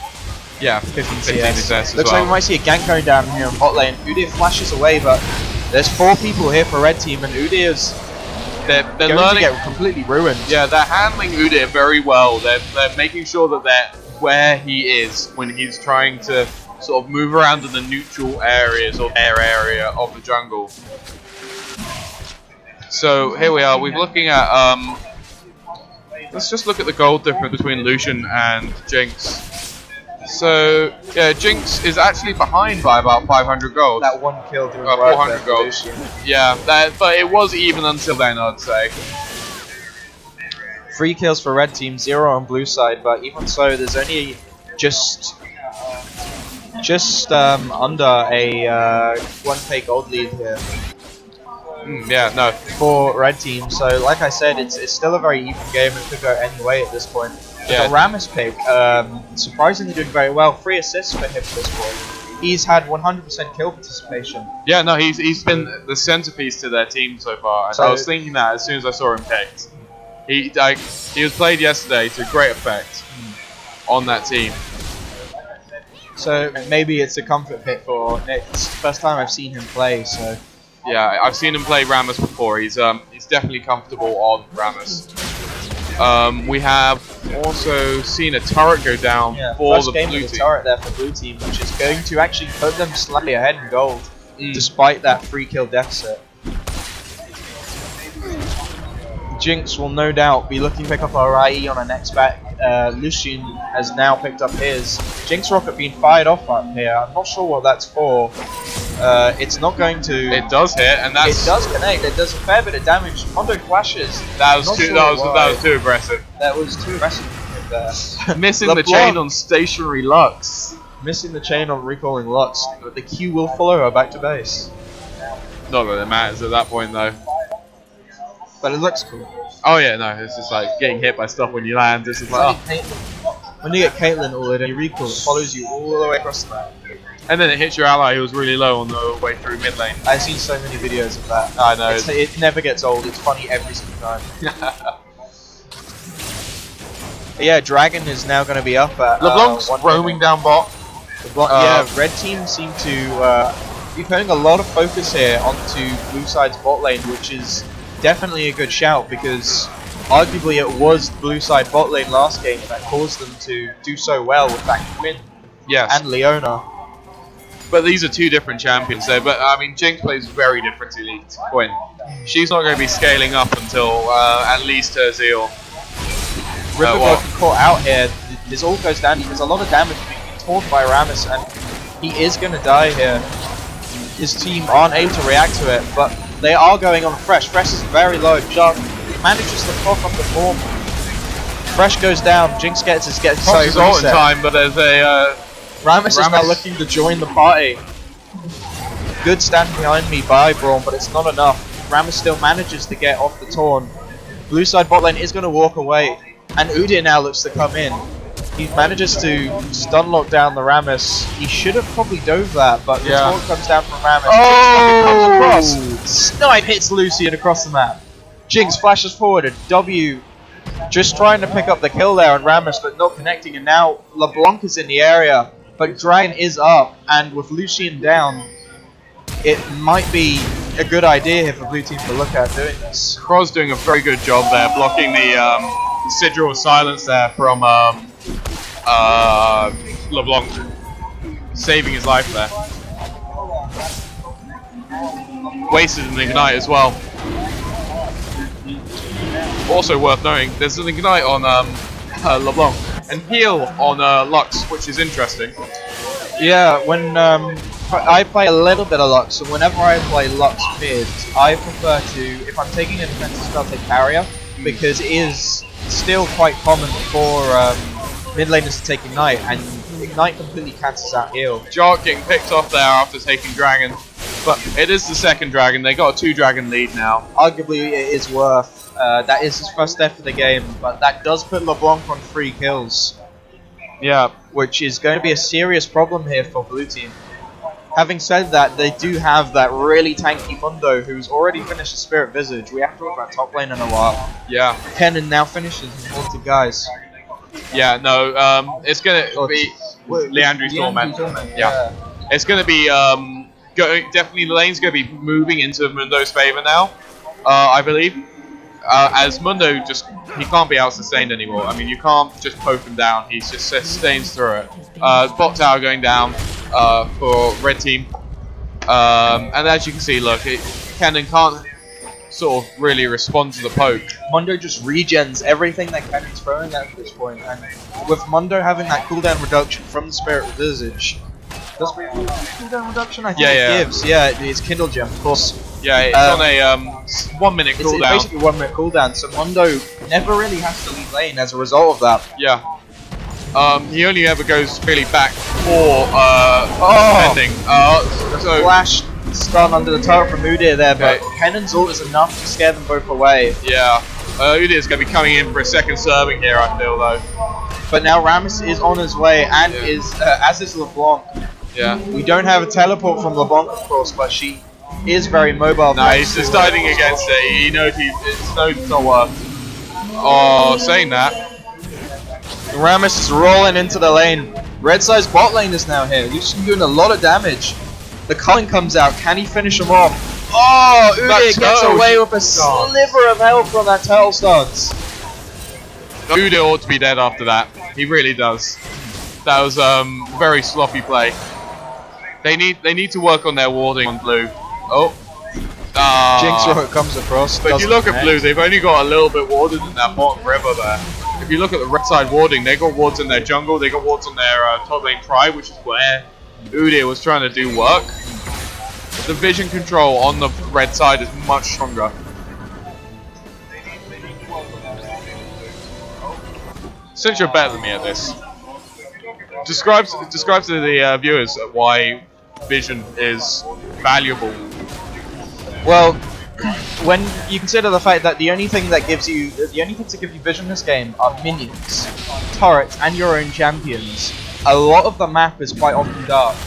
15 CS. Looks like we might see a gank going down here on bot lane. Udyr flashes away, but there's 4 people here for red team, and Udyr's they're going learning to get completely ruined. Yeah, they're handling Udyr very well. They're making sure that they're where he is when he's trying to sort of move around in the neutral areas or air area of the jungle. So here we are. We're looking at let's just look at the gold difference between Lucian and Jinx. So yeah, Jinx is actually behind by about 500 gold. That one kill doing 400 gold. Yeah, but it was even until then, I'd say. 3 kills for red team, 0 on blue side, but even so, there's only just under a 1k gold lead here. Yeah, no. For red team, so like I said, it's still a very even game. It could go any way at this point. Yeah. The Rammus pick, surprisingly doing very well. 3 assists for him at this point. He's had 100% kill participation. Yeah, no, he's been the centerpiece to their team so far. And I was thinking that as soon as I saw him picked. He was played yesterday to great effect on that team. So maybe it's a comfort pick for Nick. It's the first time I've seen him play, so. Yeah, I've seen him play Rammus before. He's definitely comfortable on Rammus. We have also seen a turret go down for the blue team. Turret there for blue team, which is going to actually put them slightly ahead in gold, despite that 3 kill deficit. Jinx will no doubt be looking to pick up our IE on our next back. Lucian has now picked up his. Jinx rocket being fired off up here. I'm not sure what that's for. It's not going to. It does hit, and that's. It does connect. It does a fair bit of damage. Mondo flashes. That was too aggressive. That was too aggressive there. Missing the chain on stationary Lux. Missing the chain on recalling Lux, but the Q will follow her back to base. Not that it matters at that point though. But it looks cool. Oh yeah, no, it's just like getting hit by stuff when you land. It's just like, When you get Caitlyn all in, you recall, it follows you all the way across the map. And then it hits your ally who was really low on the way through mid lane. I've seen so many videos of that. I know. It never gets old. It's funny every single time. Yeah, Dragon is now going to be up at LeBlanc's roaming down bot. Yeah, red team seem to be putting a lot of focus here onto blue side's bot lane, which is definitely a good shout because arguably it was blue side bot lane last game that caused them to do so well with that Quinn and Leona. But these are two different champions there. But I mean, Jinx plays very differently to Quinn. She's not going to be scaling up until at least her Zeal. Riverboat caught out here. This all goes down. There's a lot of damage being torn by Rammus, and he is going to die here. His team aren't able to react to it, but they are going on Fresh. Fresh is very low. Shark manages to cough up the form. Fresh goes down. Jinx gets so ult in time, but there's a Rammus is now looking to join the party. Good stand behind me by Braum, but it's not enough. Rammus still manages to get off the Torn. Blue side bot lane is going to walk away, and Udyr now looks to come in. He manages to stun lock down the Rammus. He should have probably dove that, but the Torn comes down from Rammus. Jinx comes across. Snipe hits Lucian across the map. Jinx flashes forward, a W. Just trying to pick up the kill there on Rammus, but not connecting, and now LeBlanc is in the area. But Dragon is up, and with Lucian down, it might be a good idea here for blue team to look at doing this. Kroz doing a very good job there, blocking the Sigil silence there from LeBlanc, saving his life there. Wasted an ignite as well. Also worth knowing, there's an ignite on LeBlanc and heal on Lux, which is interesting. Yeah, when I play a little bit of Lux, and whenever I play Lux mid, I prefer to, if I'm taking a defensive spell, take Carrier, because it is still quite common for mid laners to take Ignite, and Ignite completely cancels out heal. Jark getting picked off there after taking Dragon, but it is the second Dragon. They got a 2-Dragon lead now. Arguably it is worth. That is his first death of the game, but that does put LeBlanc on 3 kills. Yeah, which is going to be a serious problem here for blue team. Having said that, they do have that really tanky Mundo who's already finished the Spirit Visage. We have to talk about top lane in a while. Yeah. Kennen now finishes his ulted guys. Yeah, no, it's going to be Leandry Torment. Yeah. It's going to be, definitely the lane's going to be moving into Mundo's favour now, I believe. As Mundo he can't be out-sustained anymore. I mean, you can't just poke him down. He just sustains through it. Bot tower going down for red team. And as you can see, look, Kennen can't sort of really respond to the poke. Mundo just regens everything that Kennen's throwing at this point. And with Mundo having that cooldown reduction from the Spirit Visage, does we have cooldown reduction? I think it gives. Yeah, it's Kindle Gem, of course. Yeah, it's on a 1 minute cooldown. It's basically 1 minute cooldown, so Mundo never really has to leave lane as a result of that. Yeah. He only ever goes really back for defending. So flash stun under the turret from Udyr there, but Kennen's ult is enough to scare them both away. Yeah. Udyr's going to be coming in for a second serving here, I feel, though. But now Rammus is on his way, and as is LeBlanc. Yeah. We don't have a teleport from LeBlanc, of course, but she is very mobile. No, he's just fighting against it. He knows it's not worth. Oh, saying that. Rammus is rolling into the lane. Red side's bot lane is now here. Lucian doing a lot of damage. The Cullen comes out. Can he finish him off? Oh, Udyr gets away with a sliver of health from that turtle stance. Udyr ought to be dead after that. He really does. That was very sloppy play. They need to work on their warding on blue. Oh. Jinx comes across. But if you look at blue, they've only got a little bit warded in that bottom river there. If you look at the red side warding, they got wards in their jungle, they got wards in their top lane tri, which is where Udyr was trying to do work. The vision control on the red side is much stronger. Since you're better than me at this, describe to the viewers why vision is valuable. Well, when you consider the fact that the only things that give you vision in this game are minions, turrets, and your own champions, a lot of the map is quite often dark.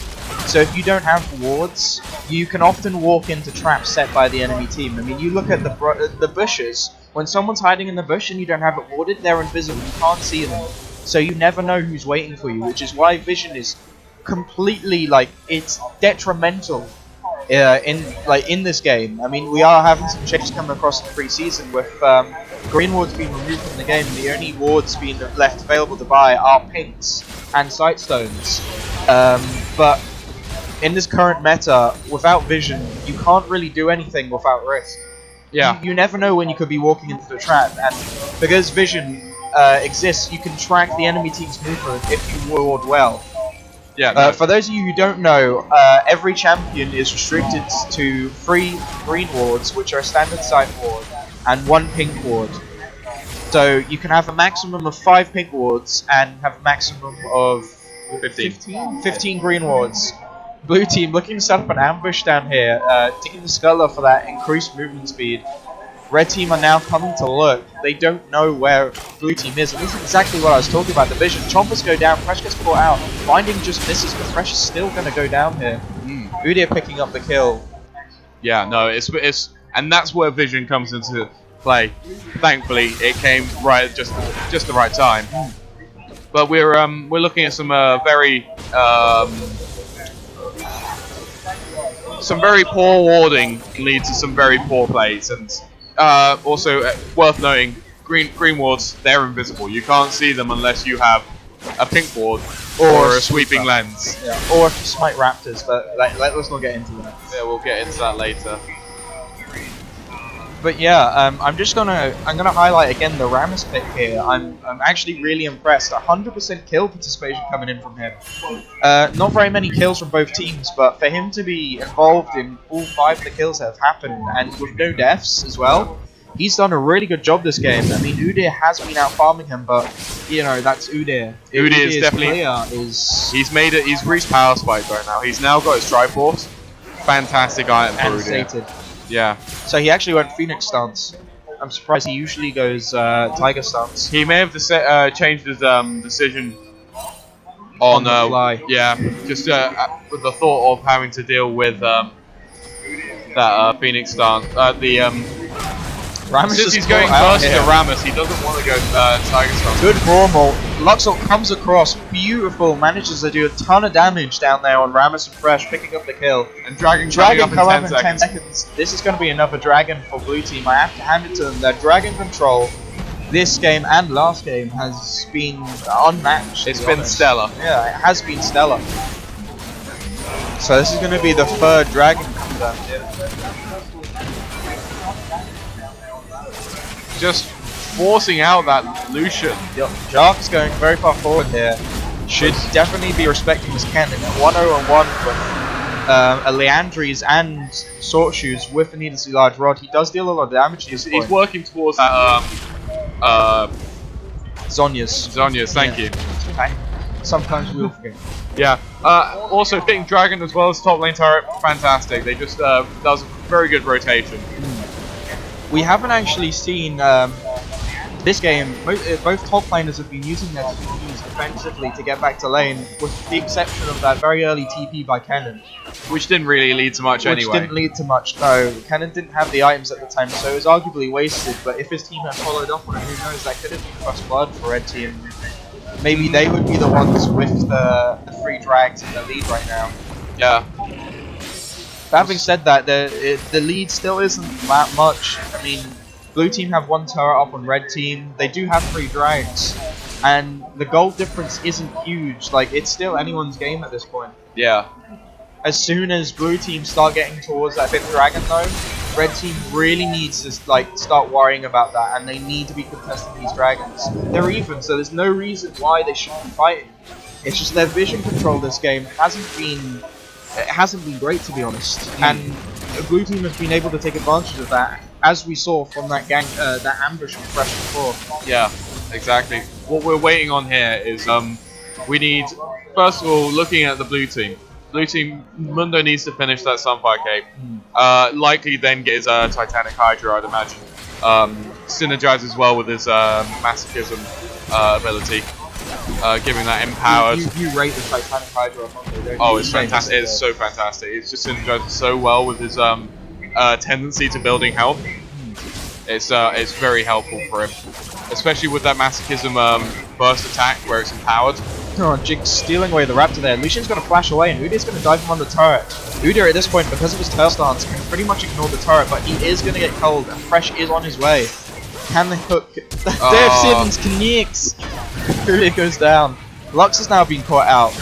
So if you don't have wards, you can often walk into traps set by the enemy team. I mean, you look at the bushes. When someone's hiding in the bush and you don't have it warded, they're invisible. You can't see them. So you never know who's waiting for you, which is why vision is completely, like, it's detrimental in this game. I mean, we are having some changes coming across in the pre-season with green wards being removed from the game, and the only wards being left available to buy are pinks and sight stones. But in this current meta, without vision, you can't really do anything without risk. Yeah. You never know when you could be walking into the trap, and because vision exists, you can track the enemy team's movement if you ward well. Yeah. For those of you who don't know, every champion is restricted to 3 green wards, which are a standard sight ward, and 1 pink ward. So you can have a maximum of 5 pink wards and have a maximum of 15 green wards. Blue team looking to set up an ambush down here, taking the Sculler for that increased movement speed. Red team are now coming to look. They don't know where blue team is, and this is exactly what I was talking about. The vision. Chompers go down, Fresh gets caught out. Binding just misses, but Fresh is still going to go down here. Udyr picking up the kill. Yeah, no, it's and that's where vision comes into play. Thankfully, it came right at just the right time. But we're looking at some very poor warding leads to some very poor plays, and also worth noting, green wards, they're invisible. You can't see them unless you have a pink ward or a sweeping lens. Yeah. Or if you smite raptors, but let's not get into that. Yeah, we'll get into that later. But yeah, I'm gonna highlight again the Rammus pick here. I'm actually really impressed. 100% kill participation coming in from him. Not very many kills from both teams, but for him to be involved in all 5 of the kills that have happened, and with no deaths as well, he's done a really good job this game. I mean, Udyr has been out farming him, but you know, that's Udyr. Udyr is definitely he's reached power spike right now. He's now got his Triforce. Fantastic item for Udyr. Sated. Yeah. So he actually went Phoenix stance. I'm surprised he usually goes Tiger stance. He may have changed his decision on the fly. Yeah, just with the thought of having to deal with that Phoenix stance. Rammus Since he's going first to Rammus, he doesn't want to go Tiger stance. Good normal. Luxor comes across, beautiful, manages to do a ton of damage down there on Rammus and Fresh, picking up the kill. And Dragon come up in 10 seconds. This is going to be another Dragon for blue team. I have to hand it to them. Their Dragon control this game and last game has been unmatched. It's been stellar. Yeah, it has been stellar. So this is going to be the 3rd Dragon coming down here. Just forcing out that Lucian. Yep. Jark's going very far forward here. Should definitely be respecting his cannon. 1-0-1 from a Leandries and Sword Shoes with a needlessly large rod. He does deal a lot of damage. He's working towards that Zhonya's, thank you. Sometimes we'll forget. Yeah. Also, hitting Dragon as well as top lane turret, fantastic. They just does a very good rotation. We haven't actually seen this game. Both top laners have been using their TPs defensively to get back to lane, with the exception of that very early TP by Kennen. Which didn't really lead to much anyway. Which didn't lead to much, no. Kennen didn't have the items at the time, so it was arguably wasted, but if his team had followed up on it, who knows, that could have been first blood for Red Team. Maybe they would be the ones with the 3 drags in the lead right now. Yeah. Having said that, the lead still isn't that much. I mean, blue team have 1 turret up on red team. They do have 3 drags, and the gold difference isn't huge. Like, it's still anyone's game at this point. Yeah. As soon as blue team start getting towards that 5th dragon, though, red team really needs to start worrying about that, and they need to be contesting these dragons. They're even, so there's no reason why they shouldn't be fighting. It's just their vision control this game hasn't been great, to be honest, and blue team has been able to take advantage of that, as we saw from that that ambush from Fresh before. Yeah, exactly. What we're waiting on here is we need, first of all, looking at the blue team. Blue team, Mundo needs to finish that Sunfire Cape. Likely then get his Titanic Hydra, I'd imagine. Synergize as well with his Masochism ability. giving that empowered. You rate the Titanic Hydra on Monday, don't you? Oh, it's fantastic! It's so fantastic. It's just synergized so well with his tendency to building health. It's very helpful for him, especially with that masochism burst attack where it's empowered. Oh, Jinx stealing away the Raptor there. Lucian's going to flash away, and Udyr's going to dive him on the turret. Udyr at this point, because of his tail stance, can pretty much ignore the turret, but he is going to get cold, and Fresh is on his way. Can they hook? Dave Simmons connects! Udyr goes down. Lux has now been caught out.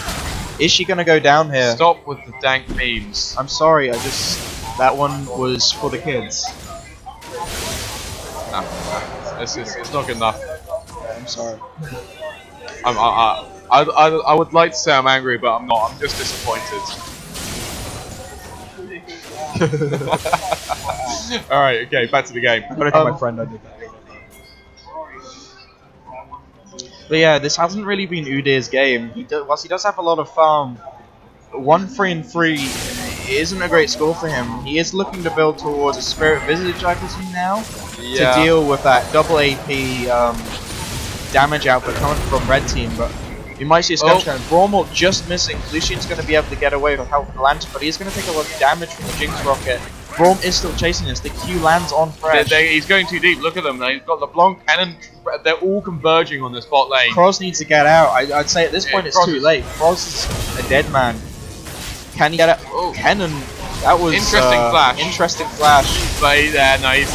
Is she going to go down here? Stop with the dank memes. I'm sorry, that one was for the kids. No, it's not good enough. I'm sorry. I would like to say I'm angry, but I'm not. I'm just disappointed. Alright, okay, back to the game. I'm gonna tell my friend I did that. But yeah, this hasn't really been Udyr's game. Whilst he does have a lot of farm, 1-3-3 isn't a great score for him. He is looking to build towards a Spirit Visage, I presume, now, to deal with that double AP damage output coming from red team. But you might see a Scotch Cannon. Brawlmore just missing. Lucian's going to be able to get away with help from the Lantern, but he's going to take a lot of damage from the Jinx Rocket. Braum is still chasing us. The Q lands on Fresh. He's going too deep. Look at them. They've got LeBlanc, Cannon. They're all converging on the spot lane. Cross needs to get out. I'd say at this point it's too late. Cross is a dead man. Can he get out? Oh, Cannon. That was interesting flash. Interesting flash. But he's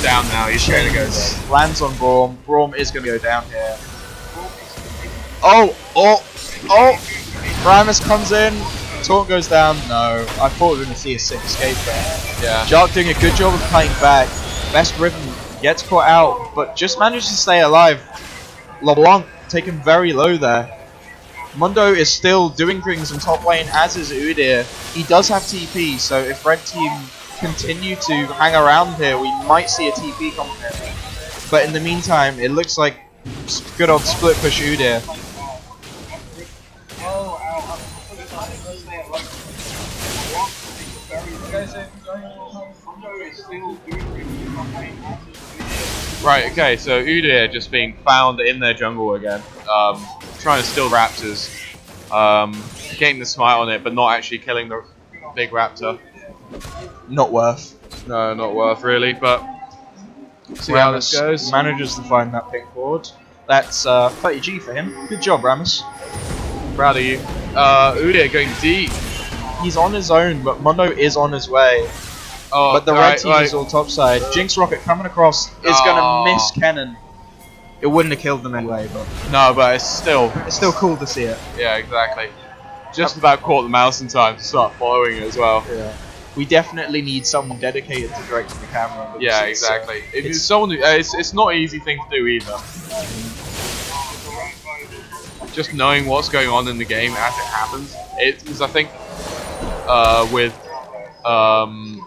down now. He's going to go down. Lands on Braum. Braum is going to go down here. Oh! Primus comes in. Taunt goes down. No. I thought we were going to see a sick escape there. Yeah. Jark doing a good job of playing back. Best Riven gets caught out, but just manages to stay alive. LeBlanc taken very low there. Mundo is still doing things in top lane, as is Udyr. He does have TP, so if red team continue to hang around here, we might see a TP come here. But in the meantime, it looks like good old split push Udyr. Right, okay, so Udyr just being found in their jungle again, trying to steal raptors, getting the smite on it, but not actually killing the big raptor. Not worth. No, not worth really, but see how this goes. Manages to find that pink ward. That's 30G for him. Good job, Ramus. Proud of you. Udyr going deep. He's on his own, but Mundo is on his way. Oh, but the red team is all topside. Jinx Rocket coming across is gonna miss Cannon. It wouldn't have killed them anyway, but no, but it's still cool to see it. Yeah, exactly. Just about caught the mouse in time to start following it as well. Yeah. We definitely need someone dedicated to directing the camera. Yeah, exactly. It's someone who, it's not an easy thing to do either. Just knowing what's going on in the game as it happens. Because I think with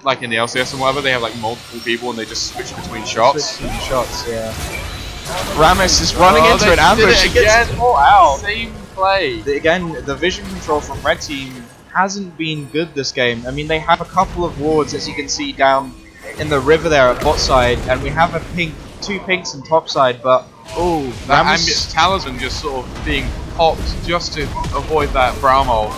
like in the LCS and whatever, they have like multiple people and they just switch between shots. Yeah. Ramus is running into an ambush. He gets caught out. Same play. Again, the vision control from red team hasn't been good this game. I mean, they have a couple of wards, as you can see down in the river there at bot side, and we have two pinks in top side, but that ambient talisman just sort of being popped just to avoid that brow mole.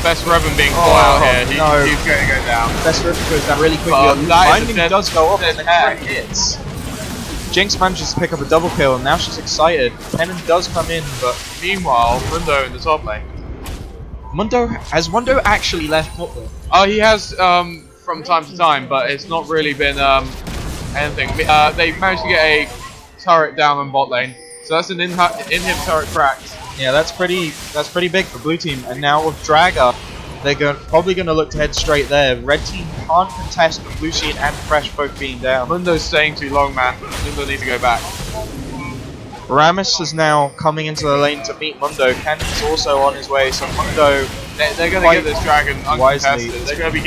Best Revan being caught out here. He's going to go down. Best Revan goes down really quickly. Binding does go off and the crit hits. Jinx manages to pick up a double kill and now she's excited. Cannon does come in, but meanwhile, Mundo in the top lane. Has Mundo actually left top lane? Oh, he has from time to time, but it's not really been anything. They managed to get a turret down on bot lane, so that's an in-hip turret cracked. Yeah, that's pretty big for blue team. And now with Draga, they're probably going to look to head straight there. Red team can't contest with Lucian and Fresh both being down. Mundo's staying too long, man. Mundo needs to go back. Ramus is now coming into the lane to meet Mundo. Cannon's also on his way, so Mundo they're going to get this dragon uncontested. They're going to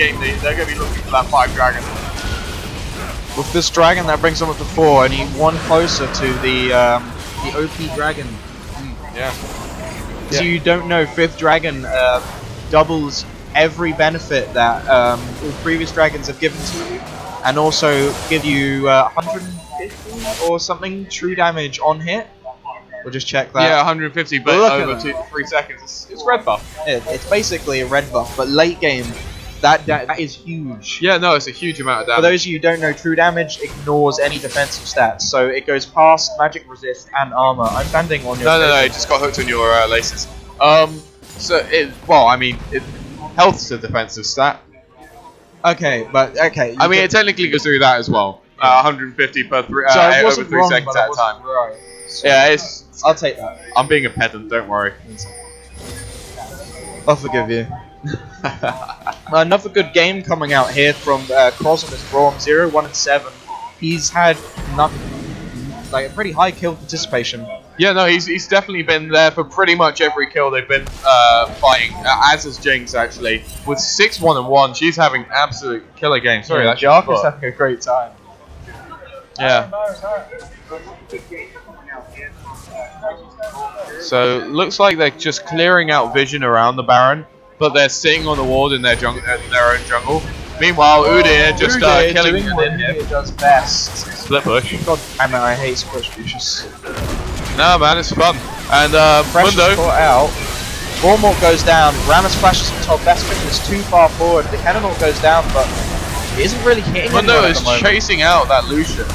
be looking for that 5 dragon. With this dragon, that brings them up to 4, and he one closer to the OP dragon. Yeah. So you don't know, 5th dragon doubles every benefit that all previous dragons have given to you, and also give you 150 or something true damage on hit. We'll just check that. Yeah, 150, but Look over at 3 seconds. It's red buff. It's basically a red buff, but late game, that is huge. Yeah, no, it's a huge amount of damage. For those of you who don't know, true damage ignores any defensive stats, so it goes past magic resist and armor. I'm standing on your. No, it just got hooked on your laces. Health's a defensive stat. Okay, but okay. I mean, it technically goes through that as well. 150 per So I over wasn't 3 wrong, seconds but I at a time. wasn't right. So Yeah, it's. I'll take that. I'm being a pedant. Don't worry. I'll forgive you. Another good game coming out here from Crosm Braum 0-1-7. He's had a pretty high kill participation. Yeah, no, he's definitely been there for pretty much every kill they've been fighting, as is Jinx actually. With 6-1-1, she's having absolute killer game. Sorry, that's Jark is having a great time. Yeah. So, looks like they're just clearing out vision around the Baron, but they're sitting on the ward in their own jungle. Meanwhile, Udyr just killing doing what Udyr does best. Split push. God damn it, I hate split pushes. No, man, it's fun. And Mundo caught out. Vormort goes down. Rammus flashes on top. Best pick is too far forward. The Cannonort goes down, but he isn't really hitting Mundo anyone is at the moment. chasing out that Lucian.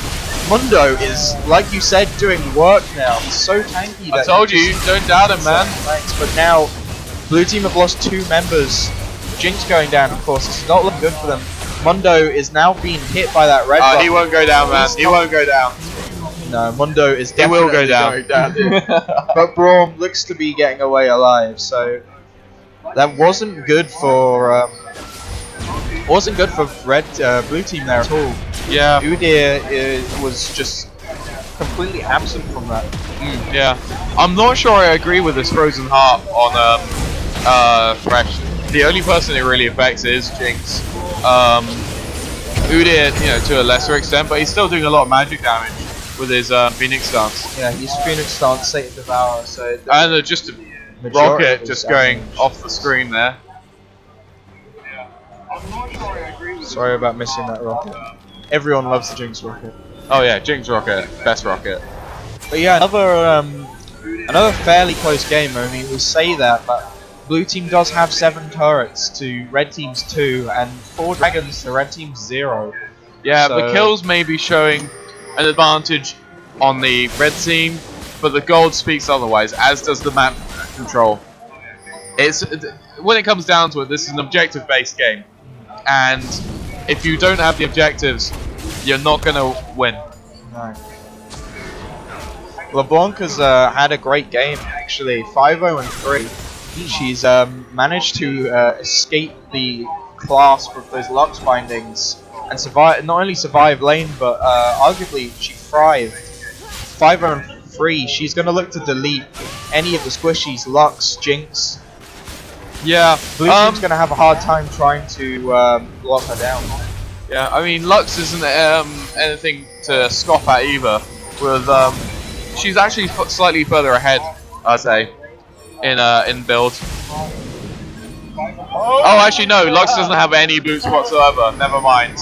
Mundo is, like you said, doing work now. He's so tanky. I told you, don't doubt him, man. Thanks, but now, blue team have lost 2 members. Jinx going down, of course. It's not looking good for them. Mundo is now being hit by that red buff. He won't go down, man. He won't go down. No, Mundo is He definitely will go down. going down. But Braum looks to be getting away alive, so that wasn't good for red blue team there at all. Yeah. Udyr was just completely absent from that. Yeah. I'm not sure I agree with this Frozen Heart on Thresh. The only person it really affects is Jinx. Udyr, to a lesser extent, but he's still doing a lot of magic damage with his Phoenix stance. Yeah, he's Phoenix stance, Satan Devourer, so... And just a rocket just going off the screen there. Sorry about missing that rocket. Everyone loves the Jinx rocket. Oh yeah, Jinx rocket, best rocket. But yeah, another fairly close game. I mean, we say that, but blue team does have 7 turrets to red team's 2, and 4 dragons to red team's 0. Yeah, so, the kills may be showing an advantage on the red team, but the gold speaks otherwise, as does the map control. When it comes down to it, this is an objective-based game, and if you don't have the objectives, you're not going to win. No. LeBlanc has had a great game, actually. 5-0-3. She's managed to escape the clasp of those Lux bindings and survive. Not only survive lane, but arguably she thrived. 5-0-3. She's going to look to delete any of the squishies, Lux, Jinx. Yeah, blue team's going to have a hard time trying to lock her down. Yeah, I mean Lux isn't anything to scoff at either. With she's actually slightly further ahead, I'd say, in build. Oh, actually no, Lux doesn't have any boots whatsoever. Never mind.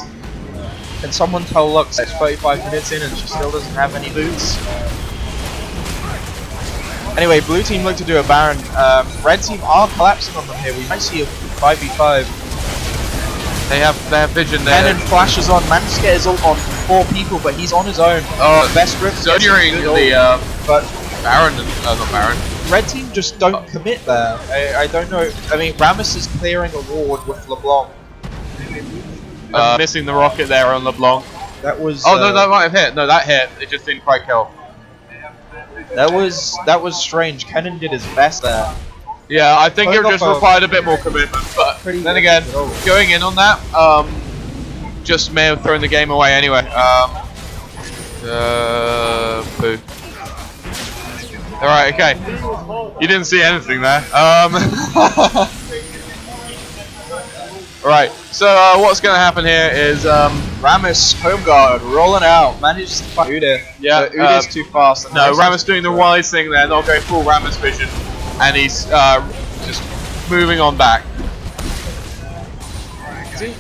Can someone tell Lux it's 35 minutes in and she still doesn't have any boots? Anyway, blue team look to do a Baron. Red team are collapsing on them here. We might see a 5v5. They have vision there. Cannon flashes on. Managed to get his ult on 4 people, but he's on his own. Best rip. During the but Baron, not Baron. Red team just don't commit there. I don't know. I mean, Rammus is clearing a ward with LeBlanc. Missing the rocket there on LeBlanc. That was. Oh no, that might have hit. No, that hit. It just didn't quite kill. That was strange. Cannon did his best there. Yeah, I think it just required a bit more commitment, but then again, going in on that, just may have thrown the game away anyway. Boo. Alright, okay. You didn't see anything there. Alright, so what's going to happen here is Rammus, home guard, rolling out, manages to fight Udyr. Yeah, Udyr's too fast. No, Rammus doing the wise thing there, not going full Rammus vision, and he's just moving on back. crazy?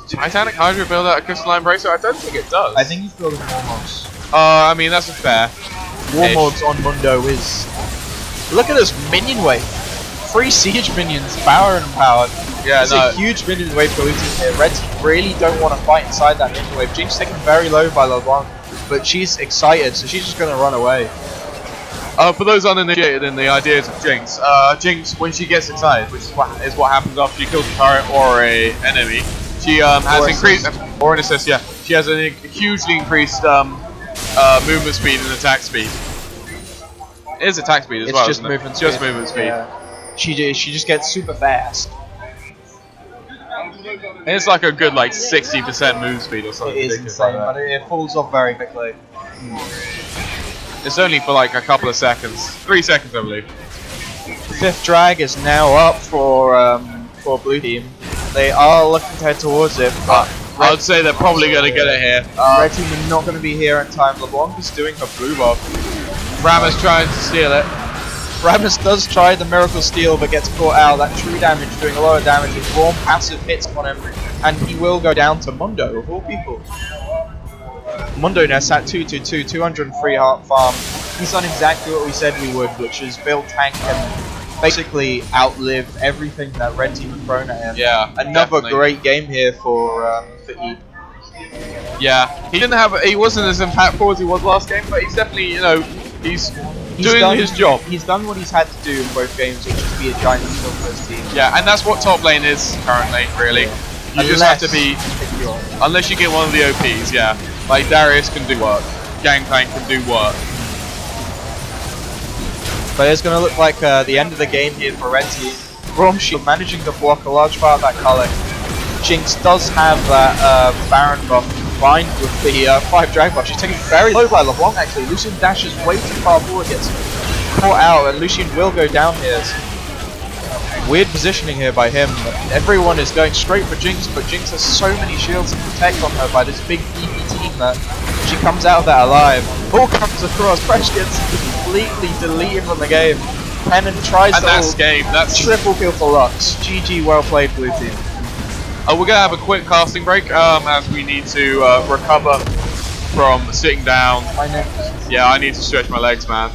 Titanic Hydra build out a crystalline bracer? I don't think it does. I think he's building Warmogs. I mean, that's a fair. Warmogs on Mundo is... Look at this minion wave. 3 siege minions, power and empowered. Yeah, it's a huge minion wave for Luton here. Red team really don't want to fight inside that minion wave. Jinx taken very low by LeBlanc, but she's excited, so she's just going to run away. For those uninitiated in the ideas of Jinx, Jinx, when she gets excited, which is what happens after she kills a turret or a enemy, she has increased, or an assist, yeah, she has a hugely increased movement speed and attack speed. It is attack speed as well. It's just movement speed. Just movement speed. Yeah. She just gets super fast. And it's like a good 60% move speed or something. It is insane, but it falls off very quickly. It's only for a couple of seconds, 3 seconds I believe. 5th drag is now up for blue team. They are looking to head towards it, but I would say they're probably going to get it here. Red team are not going to be here in time. LeBlanc is doing her blue buff. Rammus trying to steal it. Rammus does try the miracle steal but gets caught out. That true damage doing a lot of damage. His warm passive hits on him and he will go down to Mundo of all people. Mundo now sat 2-2-2, 203 heart farm. He's done exactly what we said we would, which is build tank and basically outlive everything that Red team have thrown at him. Yeah, another great game here for E. Yeah, he wasn't as impactful as he was last game, but he's definitely, he's doing his job. He's done what he's had to do in both games, which is be a giant skill for his team. Yeah, and that's what top lane is currently, really. You just have to be, unless you get one of the OPs, yeah. Like Darius can do work, Gangplank can do work. But it's going to look like the end of the game here for Red team. Bromshi managing to block a large part of that Culling. Jinx does have that Baron buff combined with the 5 drag buff. She's taken very low by LeBlanc actually. Lucian dashes way too far forward, gets caught out, and Lucian will go down here. Weird positioning here by him. Everyone is going straight for Jinx, but Jinx has so many shields to protect on her by this big EV team that she comes out of that alive. Ball comes across, Fresh gets completely deleted from the game. Pennant tries to that's triple kill for Lux. GG, well played blue team. We're going to have a quick casting break as we need to recover from sitting down. My neck. Yeah, I need to stretch my legs, man.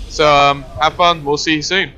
So have fun, we'll see you soon.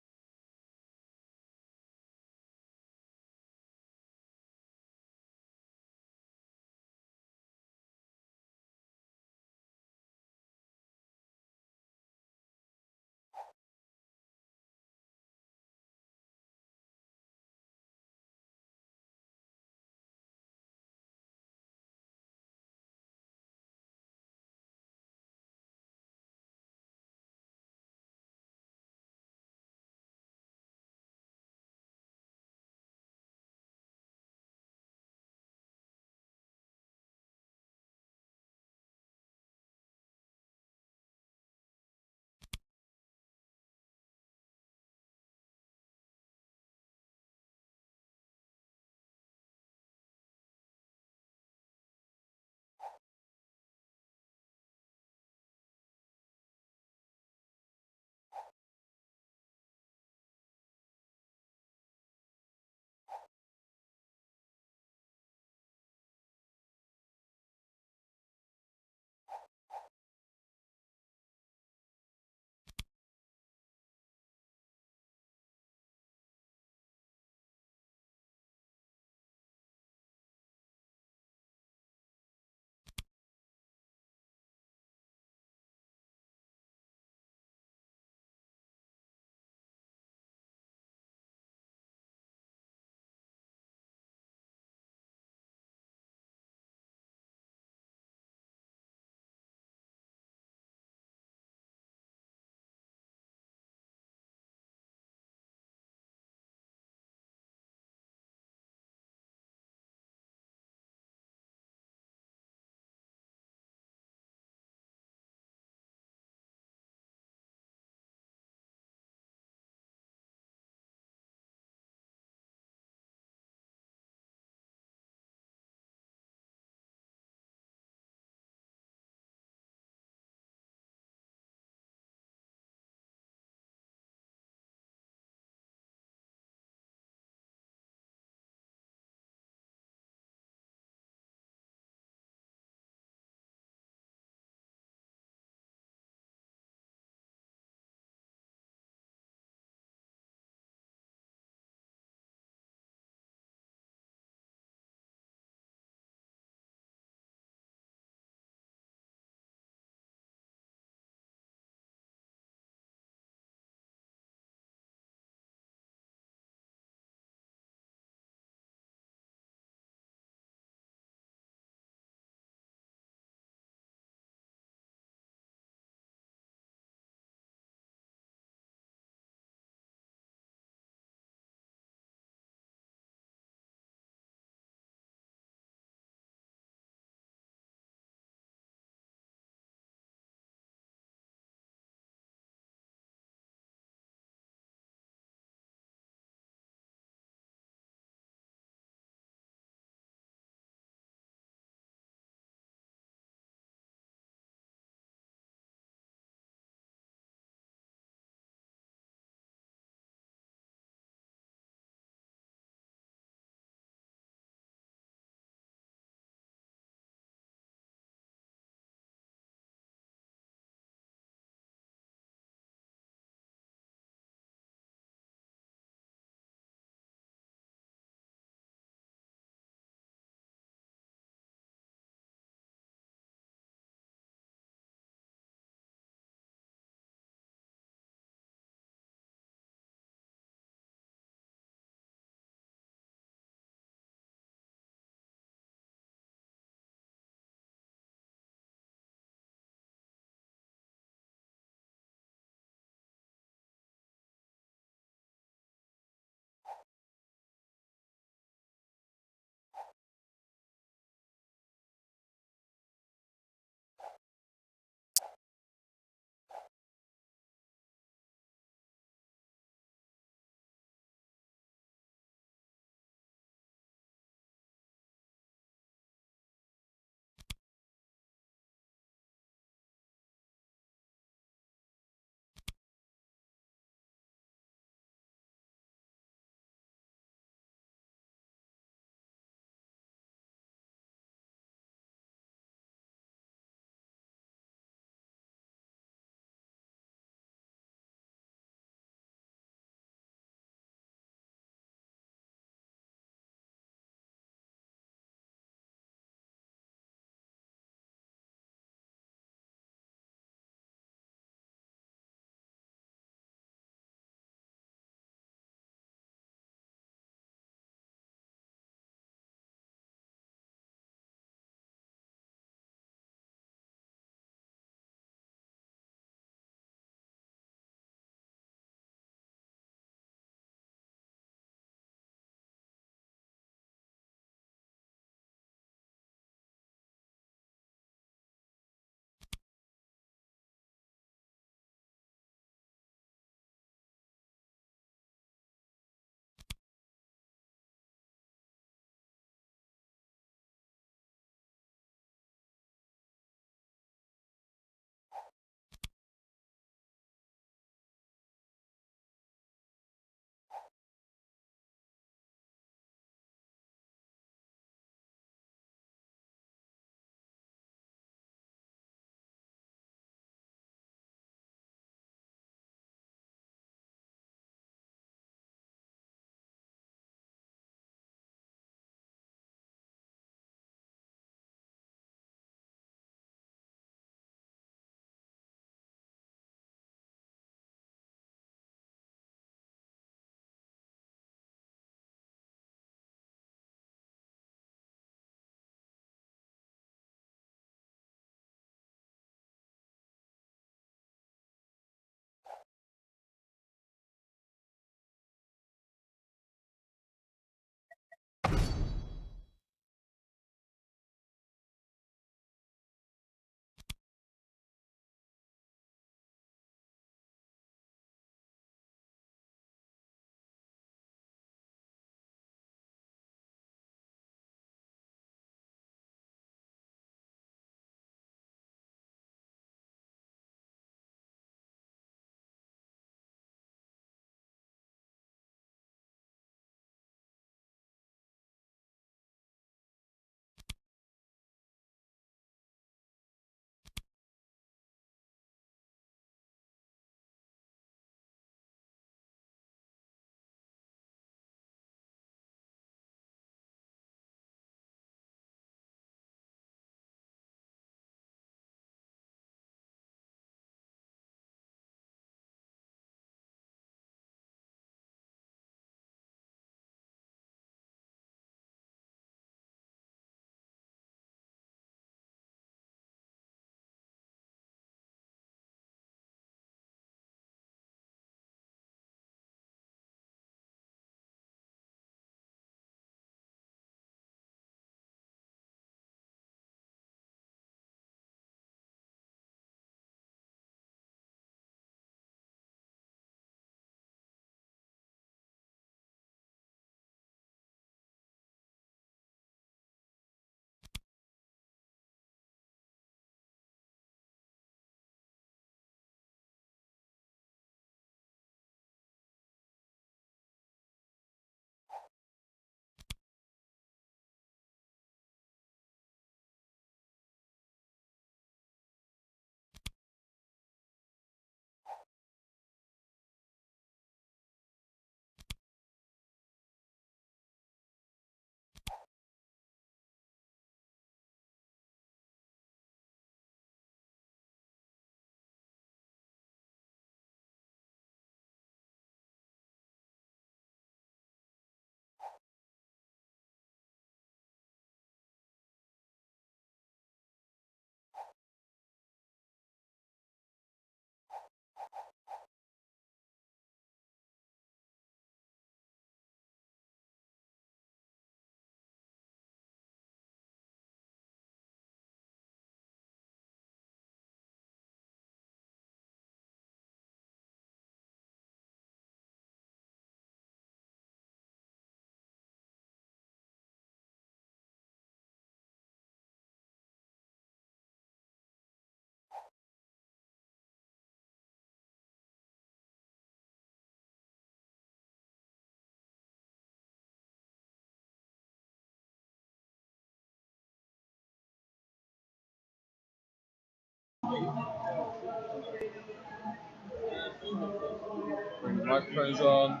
Bring the microphones on.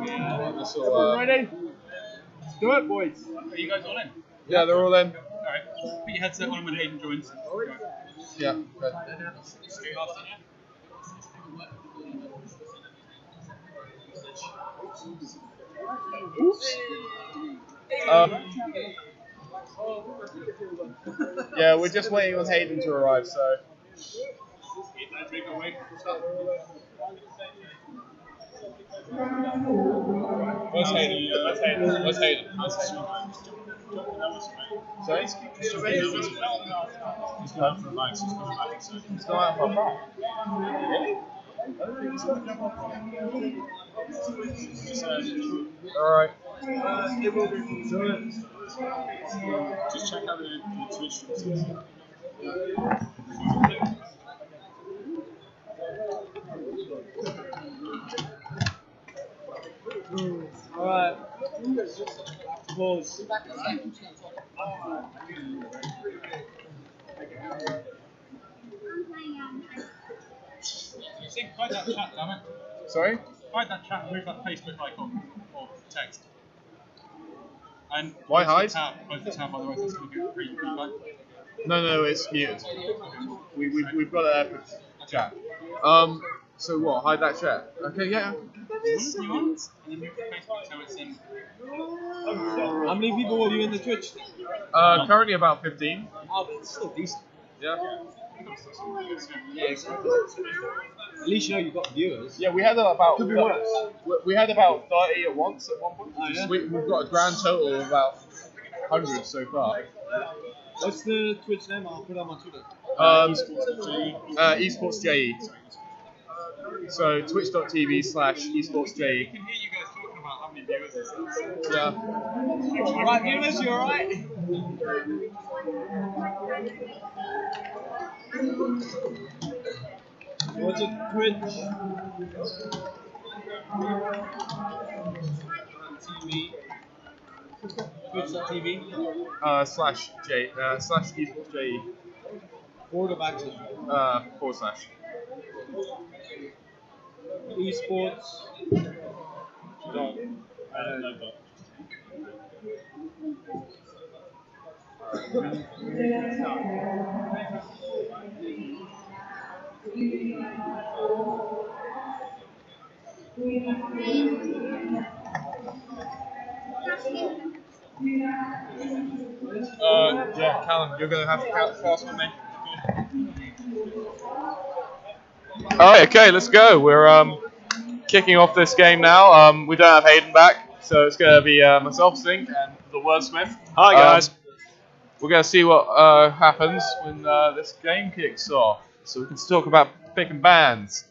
Get this all up. Ready? Let's do it, boys. Are you guys all in? Yeah, they're all in. Alright. Put your headset on when Hayden joins. Yeah. Okay. Oops. Yeah, we're just waiting on Hayden to arrive, so. Where's Hayden? Where's Hayden? Where's Hayden? Sorry? He's going for a bike, so he's coming back in a second. He's going out for a pop. Alright. Just check out the Twitch streams. Alright. Pause. Hide that chat, damn it. Sorry? Hide that chat and move that Facebook icon or text. And Why hide? Close the tab, otherwise it's going to get feedback. No, it's muted. We've got a chat. So what? Hide that chat. Okay, yeah. And then move the Facebook so it's in. How many people were you in the Twitch? Currently about 15. Oh, but it's still decent. Yeah. Yeah, exactly. At least you know you've got viewers. Yeah, we had about. Could be worse. We had about 30 at once at one point. Oh, yeah? We've got a grand total of about 100 so far. What's the Twitch name? I'll put it on my Twitter. eSports.je. So twitch.tv/eSports.je. I can hear you guys talking about how many viewers this is. Yeah. Alright, viewers, you alright? What's it? Twitch? TV. Twitch.tv. /J /eSports.je. Forward or backslash? /. eSports. I don't know that. Yeah, Callum, you're going to have to count fast with me. Alright, okay, let's go. We're kicking off this game now. We don't have Hayden back, so it's going to be myself, Sink, and the Wordsmith. Hi guys. We're going to see what happens when this game kicks off. So we can talk about picking bands.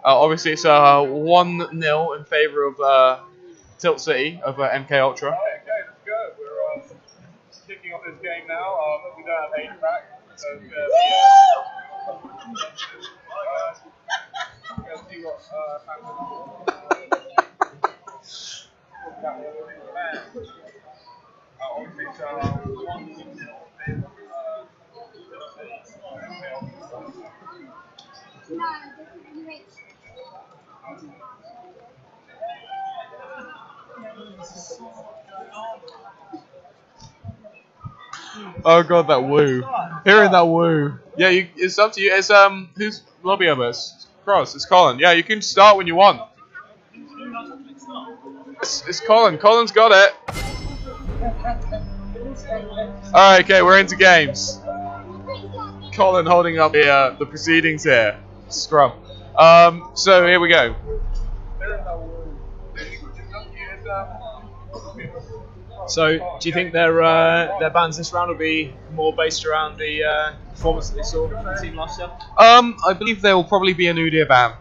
Obviously, it's 1-0 in favour of Tilt City of MK Ultra. Okay, let's go. We're kicking off this game now. We don't have Hayden back, so it's going to be. We're going to see what happens. Obviously, it's 1-0 in favour of Tilt City of MK Ultra. Oh god, that woo! Hearing that woo. Yeah, it's up to you. It's who's lobby of us? Cross. It's Colin. Yeah, you can start when you want. It's Colin. Colin's got it. All right, okay, we're into games. Colin holding up the proceedings here. Scrum. So here we go. So, do you think their bans this round will be more based around the performance that they saw from the team last year? I believe there will probably be a Nudia ban.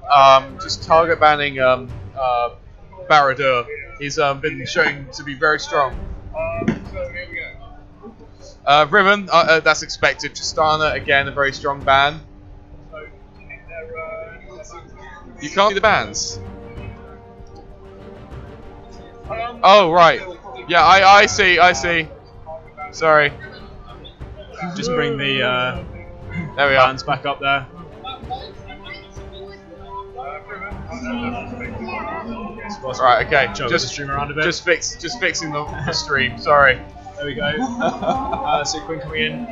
Just target banning Baradur. He's been showing to be very strong. So here we go. Riven, that's expected. Tristana, again, a very strong ban. You can't see the bans. Oh, right. Yeah, I see. Sorry. Just bring the There we are. bans back up there. Right, okay. Shall we just stream around a bit? Just fixing the stream. Sorry. There we go. So Quinn coming in.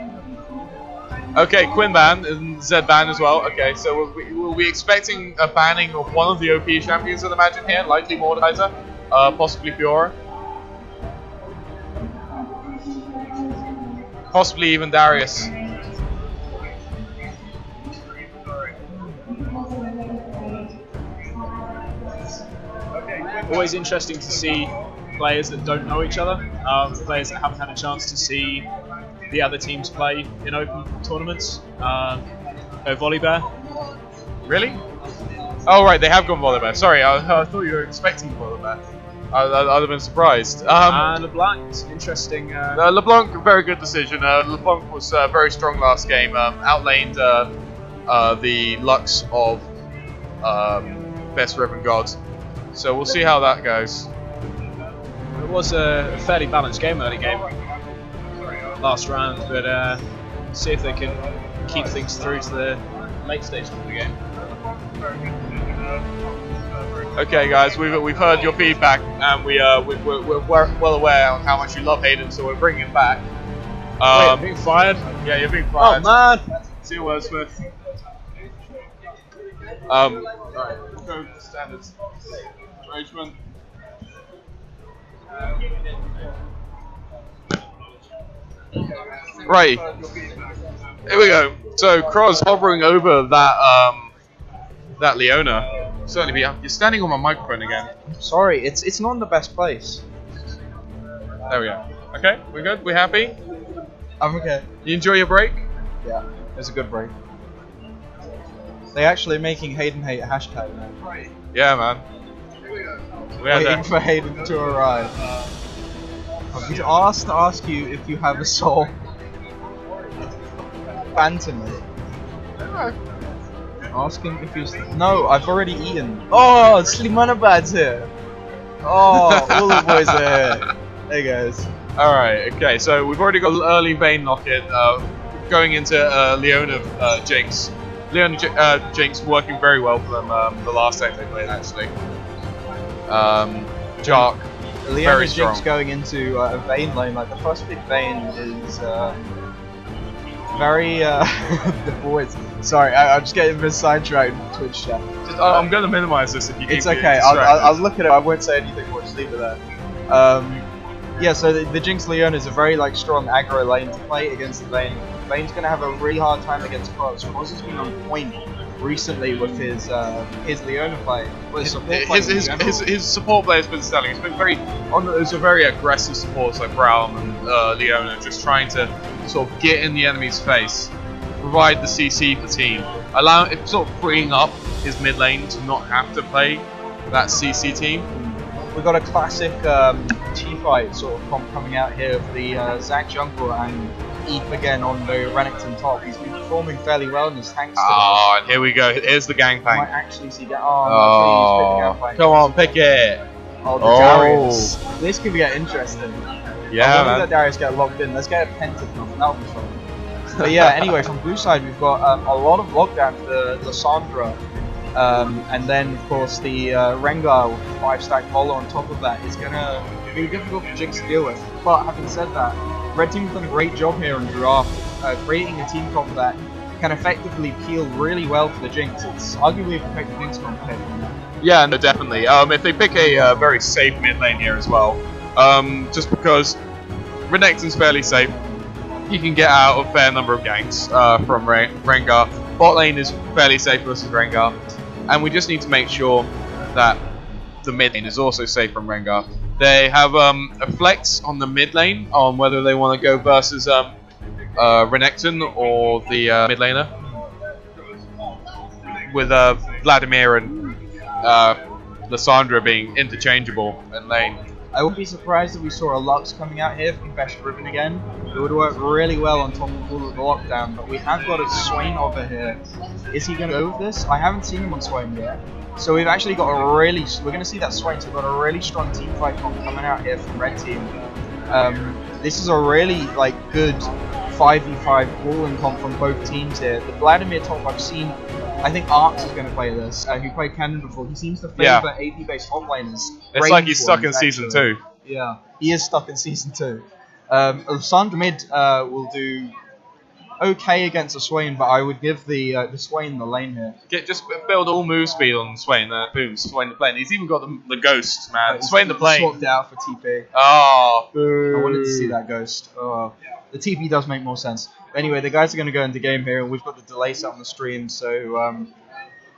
Okay, Quinn ban and Zed ban as well. Okay, so we'll be expecting a banning of one of the OP champions, I'd imagine here, likely Mordekaiser, possibly Fiora, possibly even Darius. Always interesting to see players that don't know each other, players that haven't had a chance to see the other teams play in open tournaments. Volibear. Really? Oh right, they have gone Volibear. Sorry, I thought you were expecting Volibear. I'd have been surprised. And LeBlanc, interesting. LeBlanc, very good decision. LeBlanc was very strong last game. Outlaned the Lux of Best Ribbon Gods. So we'll see how that goes. It was a fairly balanced game, early game, last round, but see if they can keep things through to the late stages of the game. Okay, guys, we've heard your feedback, and we're well aware of how much you love Hayden, so we're bringing him back. Wait, I'm being fired? Yeah, you're being fired. Oh man! See you, Wordsmith. Alright, we'll go with the standards. Arrangement. Right. Here we go. So Cross hovering over that Leona. Certainly be. You're standing on my microphone again. Sorry, it's not in the best place. There we go. Okay, we're good. We're happy. I'm okay. You enjoy your break? Yeah, it was a good break. They're actually making Hayden hate a hashtag now. Yeah, man. Waiting for Hayden to arrive. I've been asked to ask you if you have a soul. Phantom it. Ask him if he's. No, I've already eaten. Oh, Slimanabad's here. Oh, all the boys are here. Hey guys. Alright, okay, so we've already got early Vayne Locket going into Leona Jinx. Leona Jinx working very well for them the last time they played, actually. Jark, Leona very Jinx strong. going into a Vayne lane. Like the first big Vayne is very the boys. Sorry, I'm just getting a bit sidetracked in Twitch chat. I'm going to minimize this if you keep It's okay. I'll look at it. I won't say anything more. Just leave it there. Yeah. So the Jinx Leona is a very strong aggro lane to play against the Vayne. Vayne's going to have a really hard time against Cross. Cross has been on point recently with his Leona play. Well, His support play has been stellar. He's been there's a very aggressive supports like Braum and Leona, just trying to sort of get in the enemy's face, provide the CC for team, sort of freeing up his mid lane to not have to play that CC team. We've got a classic team fight sort of comp coming out here of the Zac jungle and Eve again on the Renekton top. He's been performing fairly well in his tanks today. Oh, and here we go. Here's the gangplank. Might actually see that. Oh, no, come on, pick it. Oh, the Darius. This could get interesting. Yeah, man. Let Darius get locked in. Let's get a pentakill. That'll be fun. But yeah, anyway, from blue side, we've got a lot of lockdown for Lysandra. And then, of course, the Rengar with 5-stack follow on top of that is going to be difficult for Jinx to deal with. But having said that, Red Team's done a great job here in draft, creating a team comp that can effectively peel really well for the Jinx. It's arguably a perfect Jinx comp pick. Yeah, no, definitely. If they pick a very safe mid lane here as well, just because Renekton's fairly safe, he can get out a fair number of ganks from Rengar. Bot lane is fairly safe versus Rengar, and we just need to make sure that the mid lane is also safe from Rengar. They have a flex on the mid lane on whether they want to go versus Renekton or the mid laner, with Vladimir and Lysandra being interchangeable in lane. I wouldn't be surprised if we saw a Lux coming out here from Best Ribbon again. It would work really well on top of all of the lockdown, but we have got a Swain over here. Is he going to go with this? I haven't seen him on Swain yet. So we've actually got we're going to see that Swain, so we've got a really strong team fight comp coming out here from Red Team. This is a really good 5v5 brawling comp from both teams here. The Vladimir top I've seen I think Arx is going to play this. He played Cannon before. He seems to Yeah. favor AP-based top laners. It's like he's stuck in Season 2. Yeah, he is stuck in Season 2. Sandra Mid will do okay against a Swain, but I would give the Swain the lane here. Just build all move speed on Swain. Boom, Swain the plane. He's even got the ghost, man. Swain the plane. Swapped out for TP. Oh, I wanted to see that ghost. Oh, the TP does make more sense. But anyway, the guys are going to go into game here, and we've got the delay set on the stream, so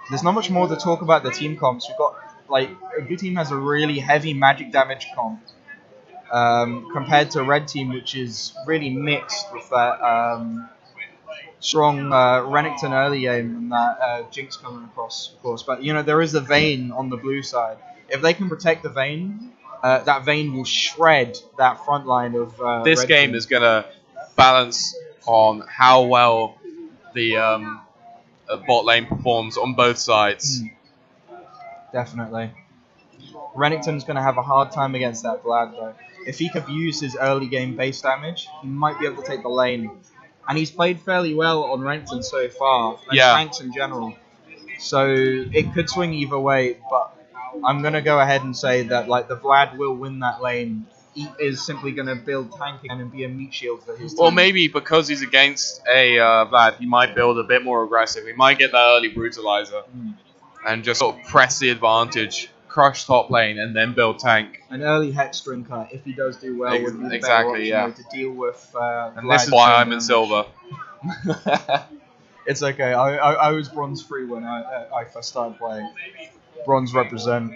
there's not much more to talk about the team comps. We've got, like, a blue team has a really heavy magic damage comp compared to a red team, which is really mixed with that strong Renekton early game and that Jinx coming across, of course. But, you know, there is a Vayne on the blue side. If they can protect the Vayne, that Vayne will shred that front line of this red game team. is going to balance on how well the bot lane performs on both sides. Definitely. Renekton's going to have a hard time against that Vlad, though. If he could use his early game base damage, he might be able to take the lane. And he's played fairly well on Renekton so far, and tanks in general. So it could swing either way, but I'm going to go ahead and say that like the Vlad will win that lane. He is simply going to build tanking and be a meat shield for his team. Or maybe because he's against a Vlad, he might build a bit more aggressive. He might get that early brutalizer and just sort of press the advantage, crush top lane, and then build tank. An early Hex Drinker, if he does do well, would be the better option though, to deal with And Vlad this is why I'm in damage. silver. It's okay. I was bronze 3 when I first started playing. Bronze represent.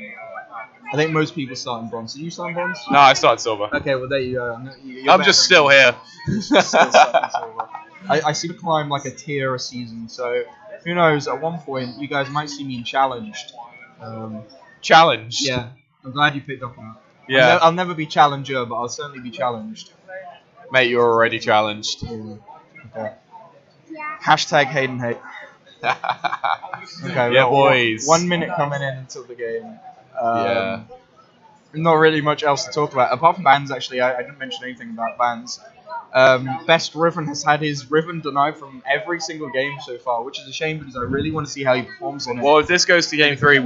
I think most people start in bronze. Did you start in bronze? No, I started silver. Okay, well there you go. I'm just still here. Still stuck in silver. I seem to climb like a tier a season, so who knows? At one point, you guys might see me in challenged. Challenged? Yeah, I'm glad you picked up on that. Yeah. I'll never be challenger, but I'll certainly be challenged. Mate, you're already challenged. Yeah. Okay. Hashtag Hayden Hate. Okay, Yeah, well, boys. 1 minute coming in until the game. Not really much else to talk about. Apart from bans, actually, I didn't mention anything about bans. Best Riven has had his Riven denied from every single game so far, which is a shame because I really want to see how he performs in it. Well, if this goes to game 3,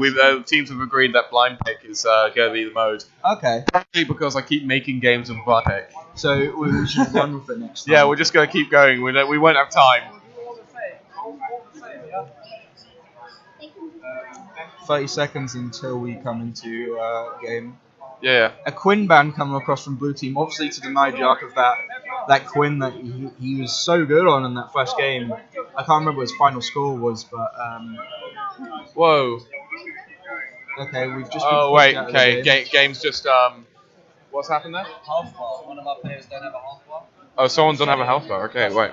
teams have agreed that blind pick is going to be the mode. Okay. Probably because I keep making games in blind pick. So we should run with it next time. Yeah, we're just going to keep going. We won't have time. 30 seconds until we come into game. Yeah. A Quinn ban coming across from blue team, obviously to deny Jark of that Quinn that he was so good on in that first game. I can't remember what his final score was, but Whoa. Okay, we've just. Oh wait. Okay. Game's just What's happened there? Half bar. One of our players don't have a half bar. Oh, someone doesn't have a health bar. Okay, wait.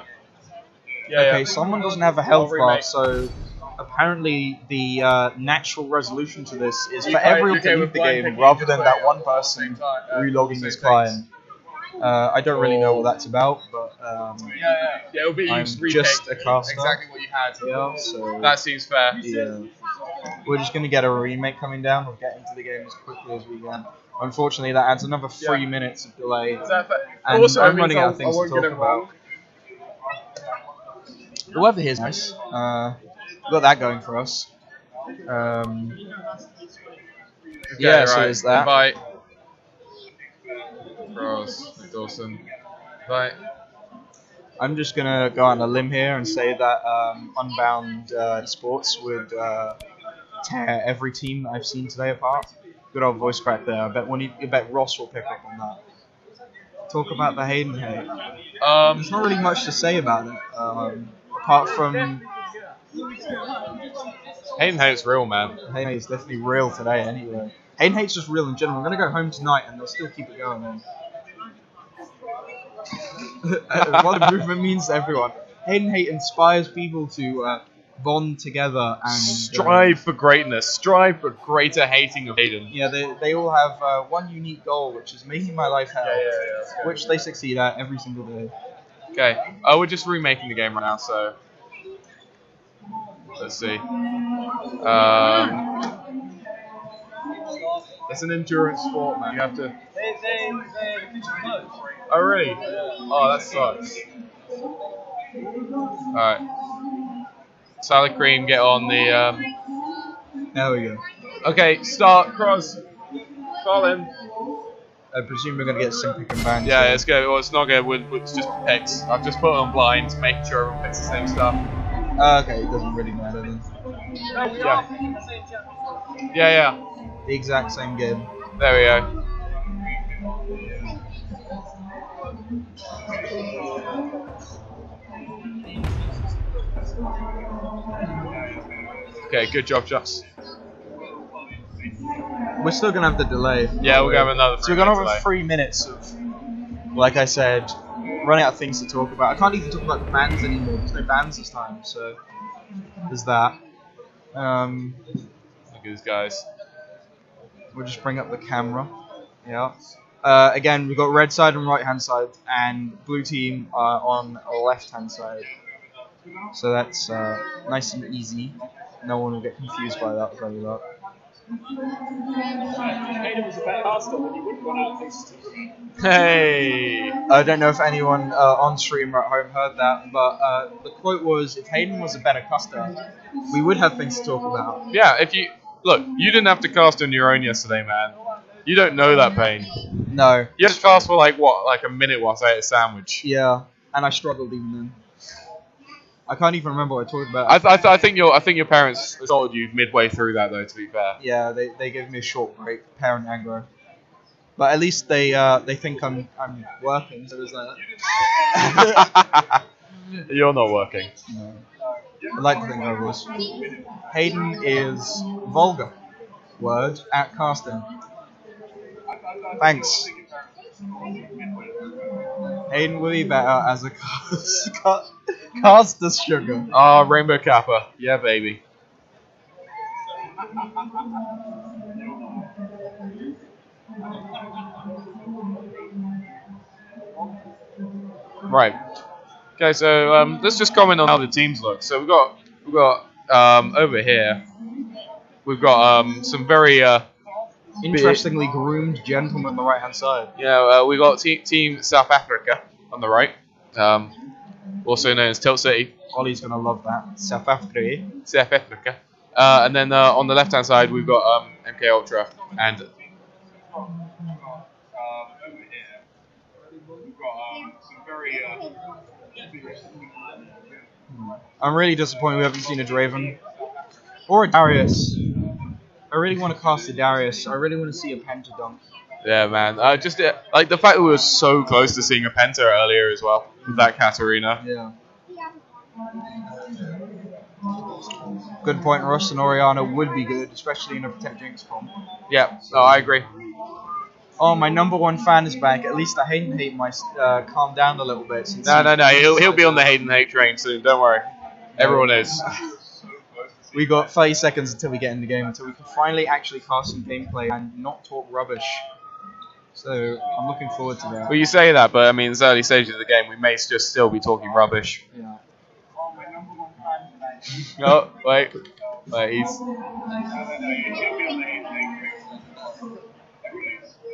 Okay, someone doesn't have a health bar, so apparently the natural resolution to this is for everyone to leave the game rather than that one person relogging his client. I don't really know what that's about, but it'll be I'm just a caster. Exactly what you had. Yeah, so that seems fair. Yeah. We're just going to get a remake coming down. We'll get into the game as quickly as we can. Unfortunately, that adds another 3 minutes of delay. And also, I'm running out of things to talk about. The weather here is nice. We've got that going for us. Yeah, so there's that. Invite. Ross, Dawson. Invite. I'm just going to go on a limb here and say that Unbound Sports would tear every team that I've seen today apart. Good old voice crack there. I bet Ross will pick up on that. Talk about the Hayden hate. There's not really much to say about it, apart from Hayden hate's real, man. Hayden hate's definitely real today, anyway. Hayden hate's just real in general. I'm gonna go home tonight, and they'll still keep it going. Then. What the movement means to everyone. Hayden hate inspires people to bond together and strive for greatness. Strive for greater hating of Hayden. Yeah, they all have one unique goal, which is making my life hell, which they succeed at every single day. Okay. We're just remaking the game right now, so let's see. It's an endurance sport, man. You have to. Oh really? Oh, that sucks. Alright. Salad cream, get on the. There we go. Okay, start cross. Colin. I presume we're gonna get some pick and bans. Yeah, here. it's good. Well, it's not good. It's just picks. I've just put it on blind, making sure everyone picks the same stuff. Okay, it doesn't really matter then. Yeah. Yeah. The exact same game. There we go. Okay, good job, Joss. We're still gonna have the delay. Yeah, we're gonna have another. So we're gonna delay. have 3 minutes of, like I said, running out of things to talk about. I can't even talk about the bans anymore. There's no bans this time, so there's that. Look at these guys. We'll just bring up the camera. Yeah. Again, we've got red side and right hand side, and blue team on left hand side. So that's nice and easy. No one will get confused by that very lot. Hey! I don't know if anyone on stream or at home heard that, but the quote was, "If Hayden was a better caster, we would have things to talk about." Yeah, if you look, you didn't have to cast on your own yesterday, man. You don't know that pain. No. You had to cast for like a minute whilst I ate a sandwich. Yeah, and I struggled even then. I can't even remember what I talked about. I think your parents assaulted you midway through that though. To be fair. Yeah, they gave me a short break, parent aggro. But at least they think I'm working, so there's that. You're not working. No. I'd like to think I was. Hayden is vulgar. Word at casting. Thanks. Hayden will be better as a caster sugar. Ah, Rainbow Kappa. Yeah, baby. Right. Okay, so let's just comment on how the teams look. So we've got over here, we've got some very interestingly groomed gentlemen on the right hand side. Yeah, we got team South Africa on the right, also known as Tilt City. Ollie's gonna love that. South Africa. South Africa. And then on the left hand side we've got MK Ultra and. I'm really disappointed we haven't seen a Draven or a Darius. I really want to cast a Darius. I really want to see a Pentadon. Yeah, man. Just like the fact that we were so close to seeing a Penta earlier as well with that Katarina. Yeah. Good point. Russ and Oriana would be good, especially in a Protect Jinx comp. Yeah. No, I agree. Oh, my number one fan is back. At least the Hayden hate might calm down a little bit. Since No. He'll be on the Hayden hate train soon. Don't worry. Everyone is. We got 30 seconds until we get in the game, until we can finally actually cast some gameplay and not talk rubbish. So I'm looking forward to that. Well, you say that, but I mean, it's early stages of the game. We may just still be talking rubbish. Yeah. Oh, wait, he's.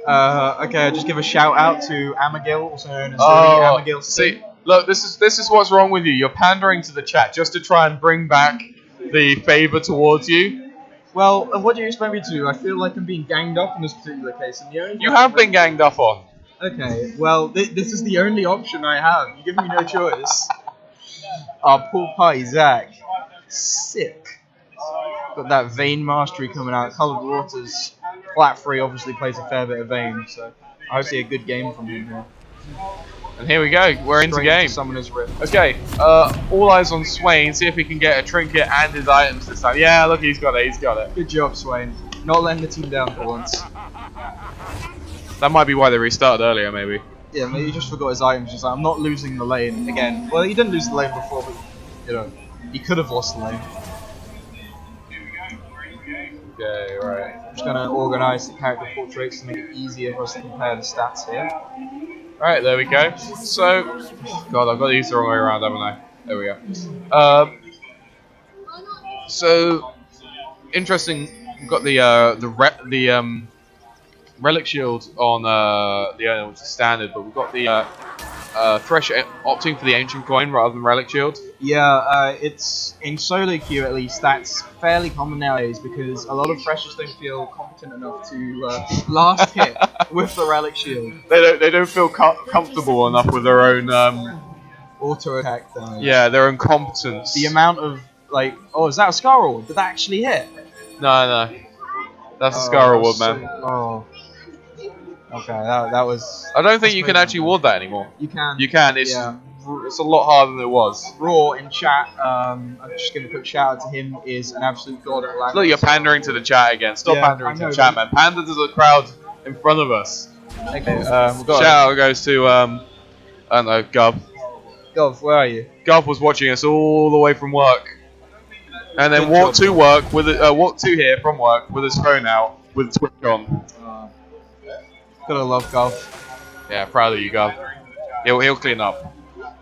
Okay, I'll just give a shout out to Amagil, also known as Amagil. See, look, this is what's wrong with you. You're pandering to the chat just to try and bring back the favour towards you. Well, what do you expect me to do? I feel like I'm being ganged up in this particular case. And the only you have been ganged up on. Okay, well, this is the only option I have. You give me no choice. Poor party Zach. Sick. Got that Vayne mastery coming out. Coloured Waters. Flat free obviously plays a fair bit of Vayne, so I hope to see a good game from him here. And here we go, we're into game. Summoner's Rift. Okay, all eyes on Swain, see if he can get a trinket and his items this time. Yeah, look, he's got it. Good job, Swain. Not letting the team down for once. That might be why they restarted earlier, maybe. Yeah, maybe he just forgot his items. Just like, I'm not losing the lane again. Well, he didn't lose the lane before, but, you know, he could have lost the lane. Okay, right. I'm just going to organise the character portraits to make it easier for us to compare the stats here. Alright, there we go. So, God, I've got these the wrong way around, haven't I? There we go. So, interesting. We've got the relic shield on the which is standard, but we've got the Thresh opting for the Ancient Coin rather than Relic Shield. Yeah, it's in solo queue at least. That's fairly common nowadays because a lot of freshers don't feel competent enough to last hit with the relic shield. They don't feel comfortable enough with their own Auto attack damage. yeah, their own competence. The amount of like, oh, is that a Scar Award? Did that actually hit? No, that's a Scar Award, man. Oh. Okay, that was. I don't think you can actually ward that anymore. You can. You can. It's a lot harder than it was. Raw in chat. I'm just gonna put shout out to him. Is an absolute god at landing. Look, you're pandering to the chat again. Stop pandering to the chat, man. Pander to the crowd in front of us. Okay. Shout out goes to I don't know, Gov. Gov, where are you? Gov was watching us all the way from work, and then walked to work with walked to here from work with his phone out with Twitch on. Gotta love Gov. Yeah, proud of you, Gov. He'll clean up.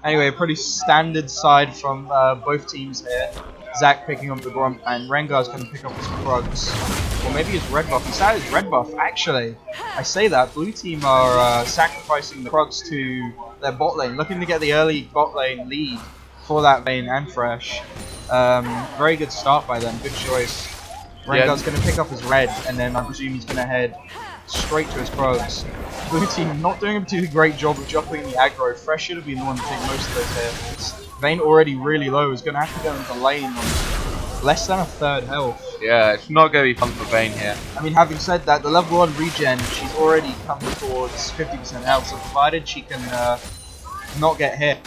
Anyway, pretty standard side from both teams here. Zach picking up the Grump, and Rengar's going to pick up his Krugs. Or maybe his red buff. He started his red buff. Actually, I say that. Blue team are sacrificing the Krugs to their bot lane, looking to get the early bot lane lead for that lane and Fresh. Very good start by them. Good choice. Rengar's going to pick up his red, and then I presume he's going to head straight to his Krugs. Blue team not doing a particularly great job of juggling the aggro. Fresh should have been the one to take most of those hits. Vayne already really low, is going to have to go into lane on less than a third health. Yeah, it's not going to be fun for Vayne here. I mean, having said that, the level 1 regen, she's already come towards 50% health, so provided she can not get hit,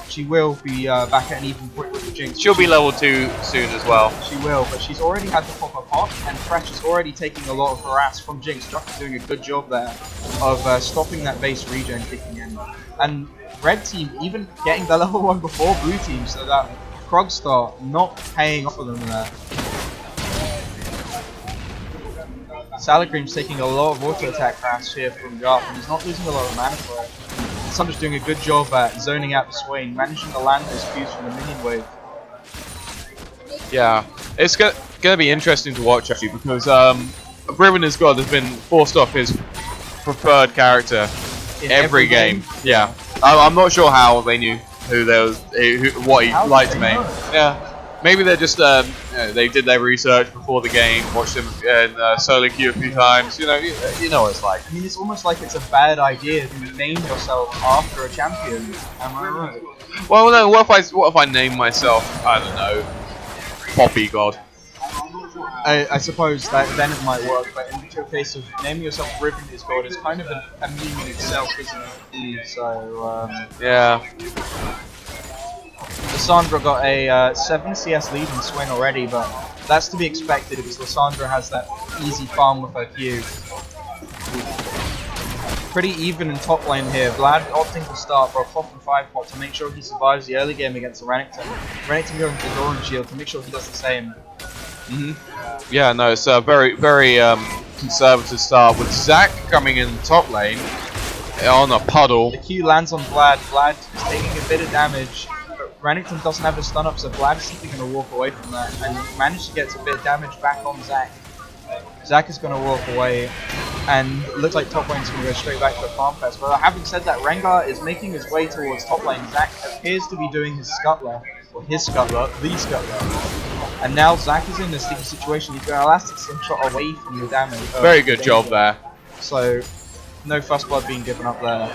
she will be back at an even point with the Jinx. She'll be level 2 soon as well. She will, but she's already had to pop a pot, and Fresh is already taking a lot of harass from Jinx. Jock is doing a good job there of stopping that base regen kicking in. And Red team even getting the level 1 before Blue team, so that Krog start not paying off for them there. Salacream's taking a lot of auto attack harass here from Garth, and he's not losing a lot of mana for it. Sunder's doing a good job at zoning out the Swain, managing to land those Qs from the minion wave. Yeah, it's going to be interesting to watch actually, because Briven's God has been forced off his preferred character in every game. Yeah, I'm not sure how they knew what he liked to make. Yeah, maybe they're just they did their research before the game, watched him in solo queue a few times. You know what it's like. I mean, it's almost like it's a bad idea to name yourself after a champion. Am I right? Well, no. What if I name myself? I don't know, Poppy God. I suppose that then it might work, but in the case of naming yourself Riven is God is kind of a meme in itself, isn't it? So yeah. Lissandra got a 7 CS lead in Swain already, but that's to be expected because Lissandra has that easy farm with her Q. Pretty even in top lane here. Vlad opting to start for a pop and 5 pot to make sure he survives the early game against Renekton. Renekton going for the Doran shield to make sure he does the same. Yeah, no, it's a very, very conservative start with Zac coming in top lane on a puddle. The Q lands on Vlad. Vlad is taking a bit of damage. Renekton doesn't have a stun up, so Vlad is simply going to walk away from that and manage to get a bit of damage back on Zac. Zac is going to walk away, and it looks like top lane is going to go straight back to the farm fest. But having said that, Rengar is making his way towards top lane. Zac appears to be doing his scuttler, or his scuttler, the scuttler. And now Zac is in a sticky situation. He's going to elastic slingshot away from the damage. Very good job there. So, no fuss blood being given up there.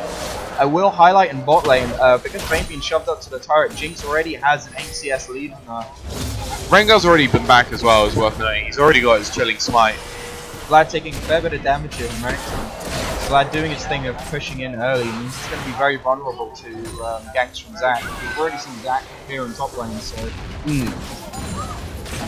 I will highlight in bot lane, because Vayne being shoved up to the turret, Jinx already has an 8 CS lead in her. Rengar's already been back as well, is worth noting. He's already got his chilling smite. Vlad taking a fair bit of damage here from Renekton. Vlad doing his thing of pushing in early means he's going to be very vulnerable to ganks from Zac. We've already seen Zac here in top lane, so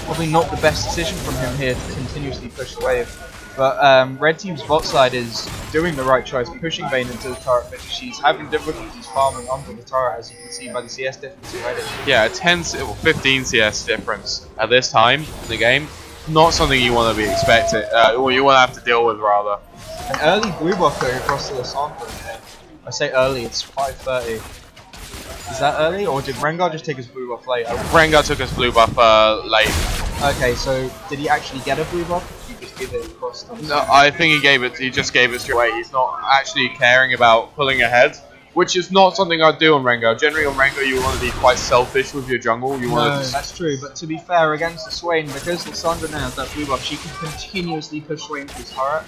probably not the best decision from him here to continuously push the wave. But Red team's bot side is doing the right choice, pushing Vayne into the turret because she's having difficulties farming under the turret, as you can see by the CS difference already. Yeah, 15 CS difference at this time in the game. Not something you want to be expecting, or you want to have to deal with rather. An early blue buff going across to the Lissandra. I say early, it's 5:30. Is that early, or did Rengar just take his blue buff late? Rengar took his blue buff late. Okay, so did he actually get a blue buff? Or did he just give it across? No, I think he just gave it straight away. He's not actually caring about pulling ahead. which is not something I'd do on Rengar. Generally on Rengar you want to be quite selfish with your jungle. You want No, to that's true, but to be fair, against the Swain, because Lissandra now has that blue buff, she can continuously push Swain to his turret,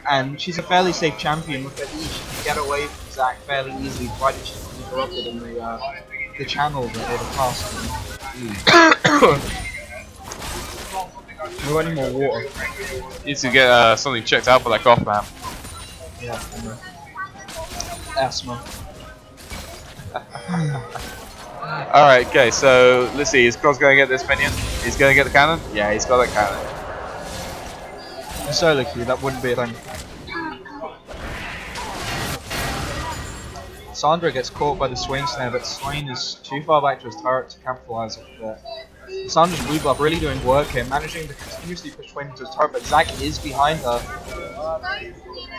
and she's a fairly safe champion. With her E, she can get away from Zac fairly easily, provided she's not interrupted in the channel that they'd have passed through. We want any more water. need to get something checked out for that cough, man. Yeah, asthma. Alright, okay, so let's see, is Cos going to get this minion? He's going to get the cannon? Yeah, he's got that cannon. In solo queue, that wouldn't be a thing. Sandra gets caught by the Swain snare, but Swain is too far back to his turret to capitalize off of that. Sandra's blue buff really doing work here, managing to continuously push Swain into his turret, but Zac is behind her.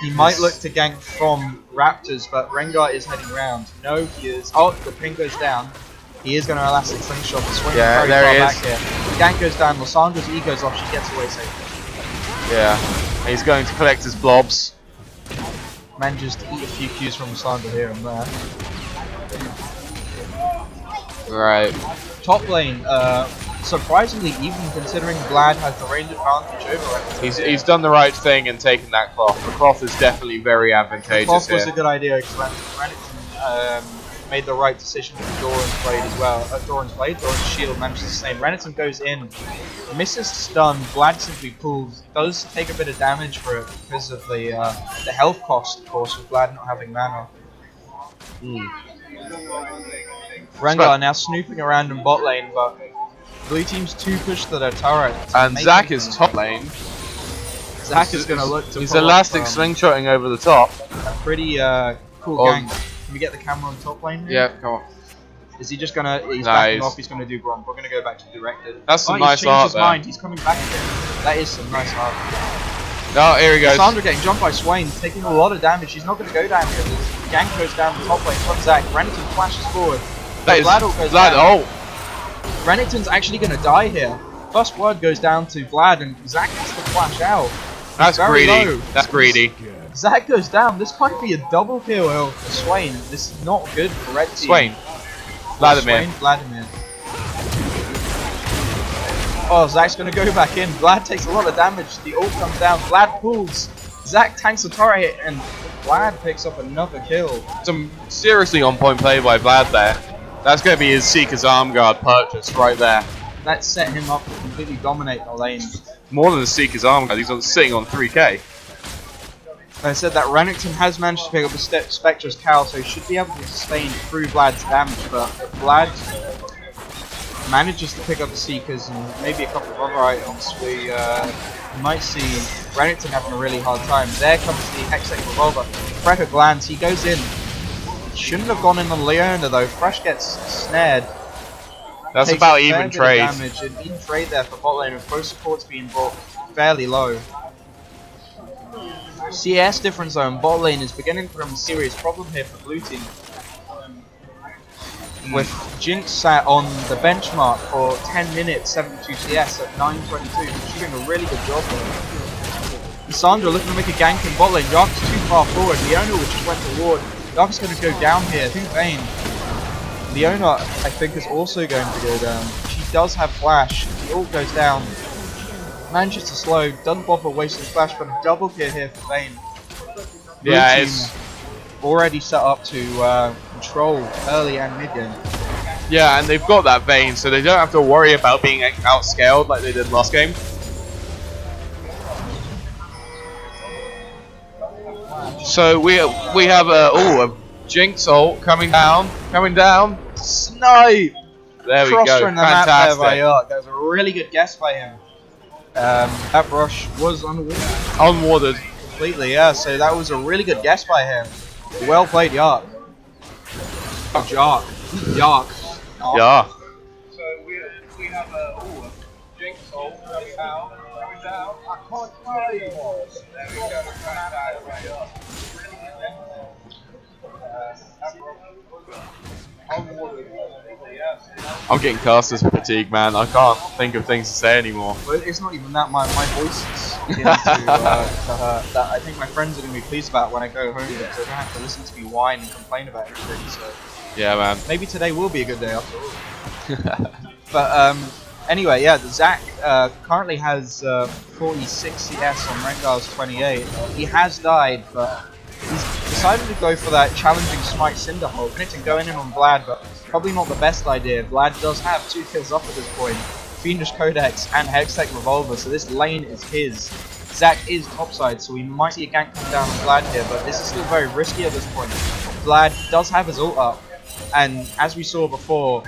He might look to gank from Raptors, but Rengar is heading round. No, he is. Oh, the ping goes down. He is going to elastic slingshot, but Swain is very far back here. The gank goes down, Lissandra's E goes off, she gets away safely. Yeah, he's going to collect his blobs. Manages to eat a few Qs from Lissandra here and there. Right. Top lane, surprisingly, even considering Vlad has the range advantage over it. He's done the right thing and taken that cloth. The cloth is definitely very advantageous The cloth was here. a good idea because Renekton made the right decision with Doran's blade as well. Doran's shield manages the same. Renekton goes in, misses stun, Vlad simply pulls, does take a bit of damage for it because of the health cost, of course, with Vlad not having mana. Rengar now snooping around in bot lane, but blue team's too pushed to their turret. And Zac is top lane. Zac is going to look to He's elastic slingshotting over the top. A pretty cool gank. Can we get the camera on top lane here? Yeah, come on. Is he just gonna, he's backing off, he's gonna do Gromp. We're gonna go back to directed. That's some nice art his there. mind. He's coming back again. That is some nice art. Oh, here he goes. Sandra getting jumped by Swain, taking a lot of damage. He's not gonna go down here. The gank goes down the top lane from Zac. Renekton flashes forward. Vlad goes down. Renekton's actually gonna die here. First blood goes down to Vlad and Zac has to flash out. That's greedy. That's greedy. Zac goes down. This might be a double kill for Swain. This is not good for Red Team. Swain. Vladimir. Vladimir. Oh, Zac's gonna go back in. Vlad takes a lot of damage. The ult comes down. Vlad pulls. Zac tanks the turret hit, and Vlad picks up another kill. Some seriously on point play by Vlad there. That's going to be his Seeker's Arm Guard purchase right there. That set him up to completely dominate the lane. More than the Seeker's Arm Guard, he's sitting on 3k. I said that Renekton has managed to pick up a Spectre's Cowl, so he should be able to sustain through Vlad's damage, but if Vlad manages to pick up the Seekers and maybe a couple of other items, we might see Renekton having a really hard time. There comes the Hextech Revolver. Frecker glance, he goes in. Shouldn't have gone in on Leona though. Fresh gets snared. That's Takes about a fair even bit of trade. Damage. An even trade there for bot lane with both supports being brought fairly low. CS difference though in bot lane is beginning to become a serious problem here for blue team. With Jinx sat on the benchmark for 10 minutes 72 CS at 9:22, she's doing a really good job there. Lissandra looking to make a gank in bot lane. Yark's too far forward. Leona just went to ward. Yark's going to go down here through Vayne. Leona, I think, is also going to go down. She does have flash. The ult goes down. Manages to slow. Doesn't bother wasting flash, but a double kill here for Vayne. Yeah, it's already set up to control early and mid game. Yeah, and they've got that Vayne, so they don't have to worry about being outscaled like they did last game. So we have a Jinx ult coming down. Snipe! There we Cross go. on the map there Fantastic. by Yark. That was a really good guess by him. That rush was unwarded. Unwarded. Completely, yeah. So that was a really good guess by him. Well played, Yark. Yark. Yeah. So we have a Jinx ult coming down. I can't find it. There we go. Unwarded. Yes. I'm getting casters fatigue, man. I can't think of things to say anymore. But it's not even that. My voice is beginning to hurt. That I think my friends are going to be pleased about when I go home, because they don't have to listen to me whine and complain about everything. So Yeah, man. maybe today will be a good day after all. But anyway, yeah, Zach currently has 46 CS on Rengar's 28. He has died, but he's decided to go for that challenging Smite Cinderhulk. Renekton going in on Vlad, but probably not the best idea. Vlad does have 2 kills up at this point. Fiendish Codex and Hextech Revolver, so this lane is his. Zach is topside, so we might see a gank come down on Vlad here, but this is still very risky at this point. Vlad does have his ult up, and as we saw before,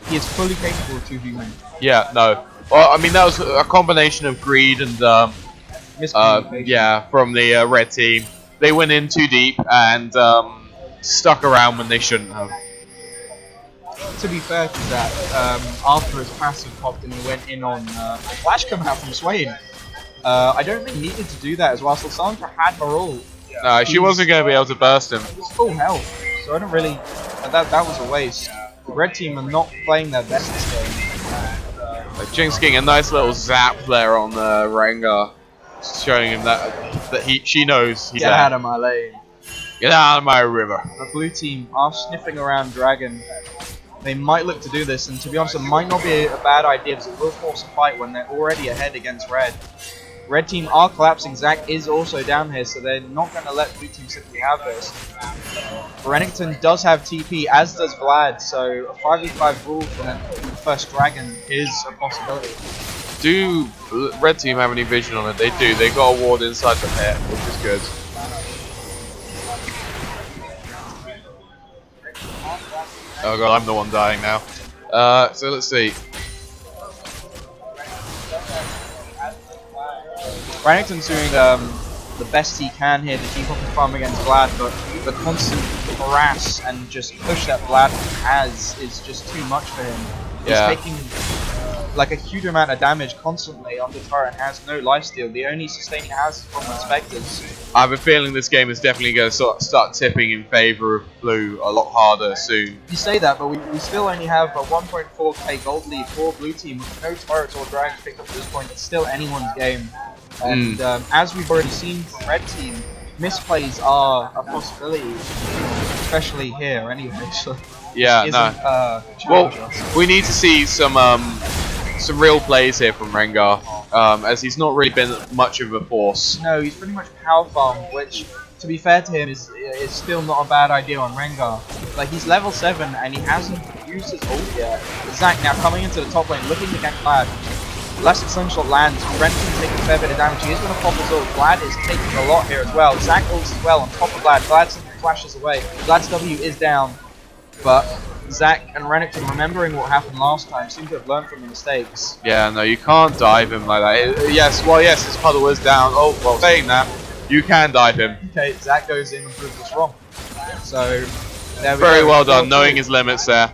he is fully capable of 2v1. Yeah, no. Well, I mean, that was a combination of greed and yeah, from the red team. They went in too deep and stuck around when they shouldn't have. To be fair to Zach, after his passive popped and he went in on flash come out from Swain. I don't think he needed to do that as well. Sandra had her ult. No, she wasn't going to be able to burst him. He's full health, so I don't really. That was a waste. The red team are not playing their best this game. Like Jinx getting a nice little zap there on the Rengar, showing him that she knows he's Get out of my lane. Get out of my river. The blue team are sniffing around Dragon. They might look to do this, and to be honest, it might not be a bad idea because it will force a fight when they're already ahead against red. Red team are collapsing. Zach is also down here, so they're not going to let blue team simply have this. Renekton does have TP, as does Vlad, so a 5v5 rule for the first Dragon is a possibility. Do red team have any vision on it? They do. They got a ward inside the pit, which is good. Oh god, I'm the one dying now. So let's see. Renekton's doing the best he can here to keep up his farm against Vlad, but the constant harass and just push that Vlad has is just too much for him. He's taking like a huge amount of damage constantly on the turret and has no lifesteal. The only sustain he has is from the Spectres. I have a feeling this game is definitely going to start tipping in favour of blue a lot harder soon. You say that, but we still only have a 1.4k gold lead for blue team with no turrets or dragons picked up at this point. It's still anyone's game. And as we've already seen from red team, misplays are a possibility, especially here anyway. So yeah, no. Well, we need to see some real plays here from Rengar, as he's not really been much of a force. No, he's pretty much power farmed, which, to be fair to him, is still not a bad idea on Rengar. Like, he's level 7 and he hasn't used his ult yet. Zach now coming into the top lane, looking to get Vlad. Elastic Slingshot lands, Renekton taking a fair bit of damage. He is going to pop his ult. Vlad is taking a lot here as well. Zach ults as well on top of Vlad. Vlad simply flashes away. Vlad's W is down, but Zach and Renekton, remembering what happened last time, seem to have learned from the mistakes. Yeah, no, you can't dive him like that. Yes, his puddle is down. Oh, well, saying that, you can dive him. Okay, Zach goes in and proves us wrong. So, there we go. Very well done, knowing his limits there.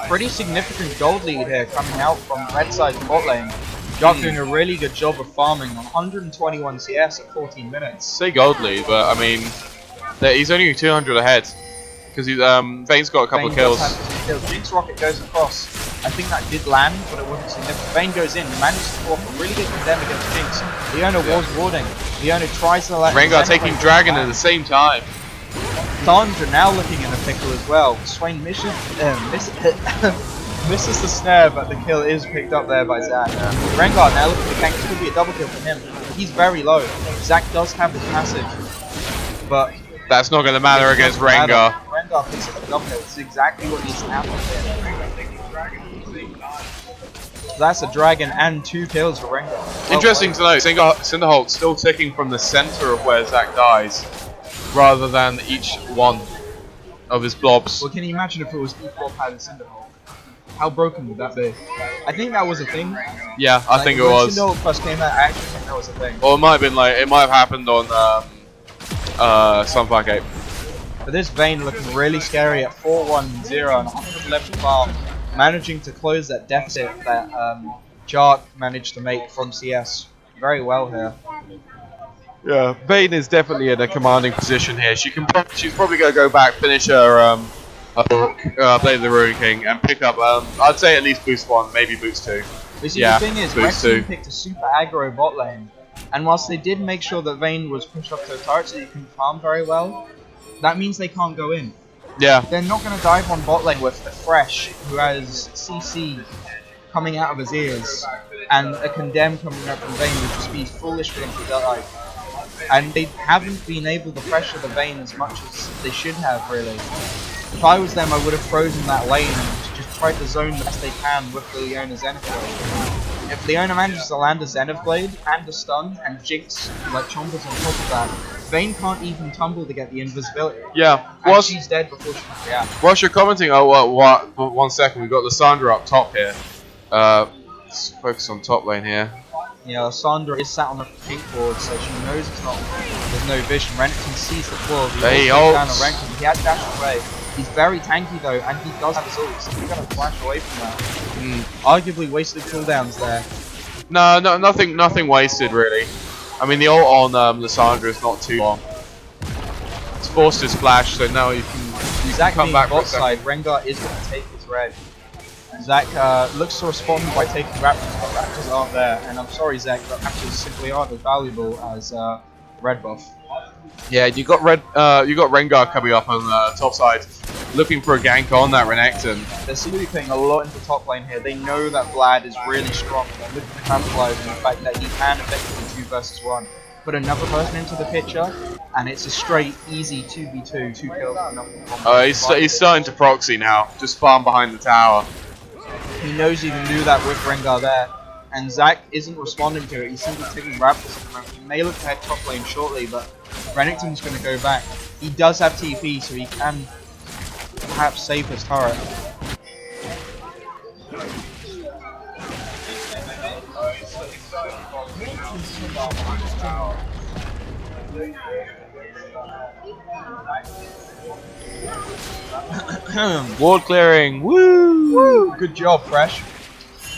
Pretty significant gold lead here coming out from red side bot lane. Jock doing a really good job of farming on 121 CS at 14 minutes. Say gold lead, but I mean, he's only 200 ahead because Vane's got a couple of kills. Jinx rocket goes across. I think that did land, but it wasn't significant. Vane goes in, manages to pull off a really good condemn against Jinx. Leona was warding. Leona tries to let Rengar taking Dragon at the same time. Sandra now looking in a pickle as well. Swain misses the snare, but the kill is picked up there by Zach. Rengar now looking to gank. This could be a double kill for him. He's very low. Zach does have his passive, but that's not going to matter against Rengar. Rengar picks up a double kill. It's exactly what needs to happen here. That's a dragon and 2 kills for Rengar. Interesting to know, Cinderhulk still ticking from the center of where Zach dies, rather than each one of his blobs. Well, can you imagine if it was each blob had a Cinderhulk? How broken would that be? I think that was a thing. Yeah, I think it was. When Cinderhulk first came out, I actually think that was a thing. Or it might have been like, it might have happened on Sunfire Cape. But this Vayne looking really scary at 4-1-0 and 111 farm, managing to close that deficit that Jark managed to make from CS very well here. Yeah, Vayne is definitely in a commanding position here. She's probably going to go back, finish her Blade of the Ruin King, and pick up. I'd say at least boost 1, maybe boost 2. But see, Yeah, the thing is, Red boost Team 2. picked a super aggro bot lane, and whilst they did make sure that Vayne was pushed up to the turret so you can farm very well, that means they can't go in. Yeah. They're not going to dive on bot lane with a Fresh who has CC coming out of his ears and a Condemn coming out from Vayne, which would be foolish for them to dive. And they haven't been able to pressure the Vayne as much as they should have, really. If I was them, I would have frozen that lane and just tried to zone the best they can with the Leona Zenith Blade. If Leona manages to land a Zenith Blade and a stun and Jinx like chompers on top of that, Vayne can't even tumble to get the invisibility. Yeah. And she's dead before she can react. Whilst you're commenting, what? 1 second, we've got Lissandra up top here. Let's focus on top lane here. Yeah, Sandra is sat on the pink board, so she knows there's no vision. Renekton sees the floor. He down on ults. Renekton. He has dashed away. He's very tanky though, and he does have his ult, so he's gonna flash away from that. Arguably wasted cooldowns there. No, nothing wasted really. I mean, the ult on Lissandra is not too long. It's forced his flash, so now you can Zac come being back for a bot second. side, Rengar is gonna take his red. Zac looks to respond by taking Raptors, but Raptors aren't there. And I'm sorry, Zac, but Raptors simply aren't as valuable as red buff. Yeah, you got Rengar coming up on the top side, looking for a gank on that Renekton. They're seem to be putting a lot into top lane here. They know that Vlad is really strong. They're looking to capitalize on the fact that he can effectively 2 versus 1. Put another person into the picture, and it's a straight, easy 2v2, 2 kills for nothing. He's starting to proxy now, just farm behind the tower. He knows he can do that with Rengar there, and Zac isn't responding to it. He's simply taking Raptors at the moment. He may look to head top lane shortly, but Renekton's going to go back. He does have TP, so he can perhaps save his turret. Ward clearing, woo! Woo! Good job, Fresh.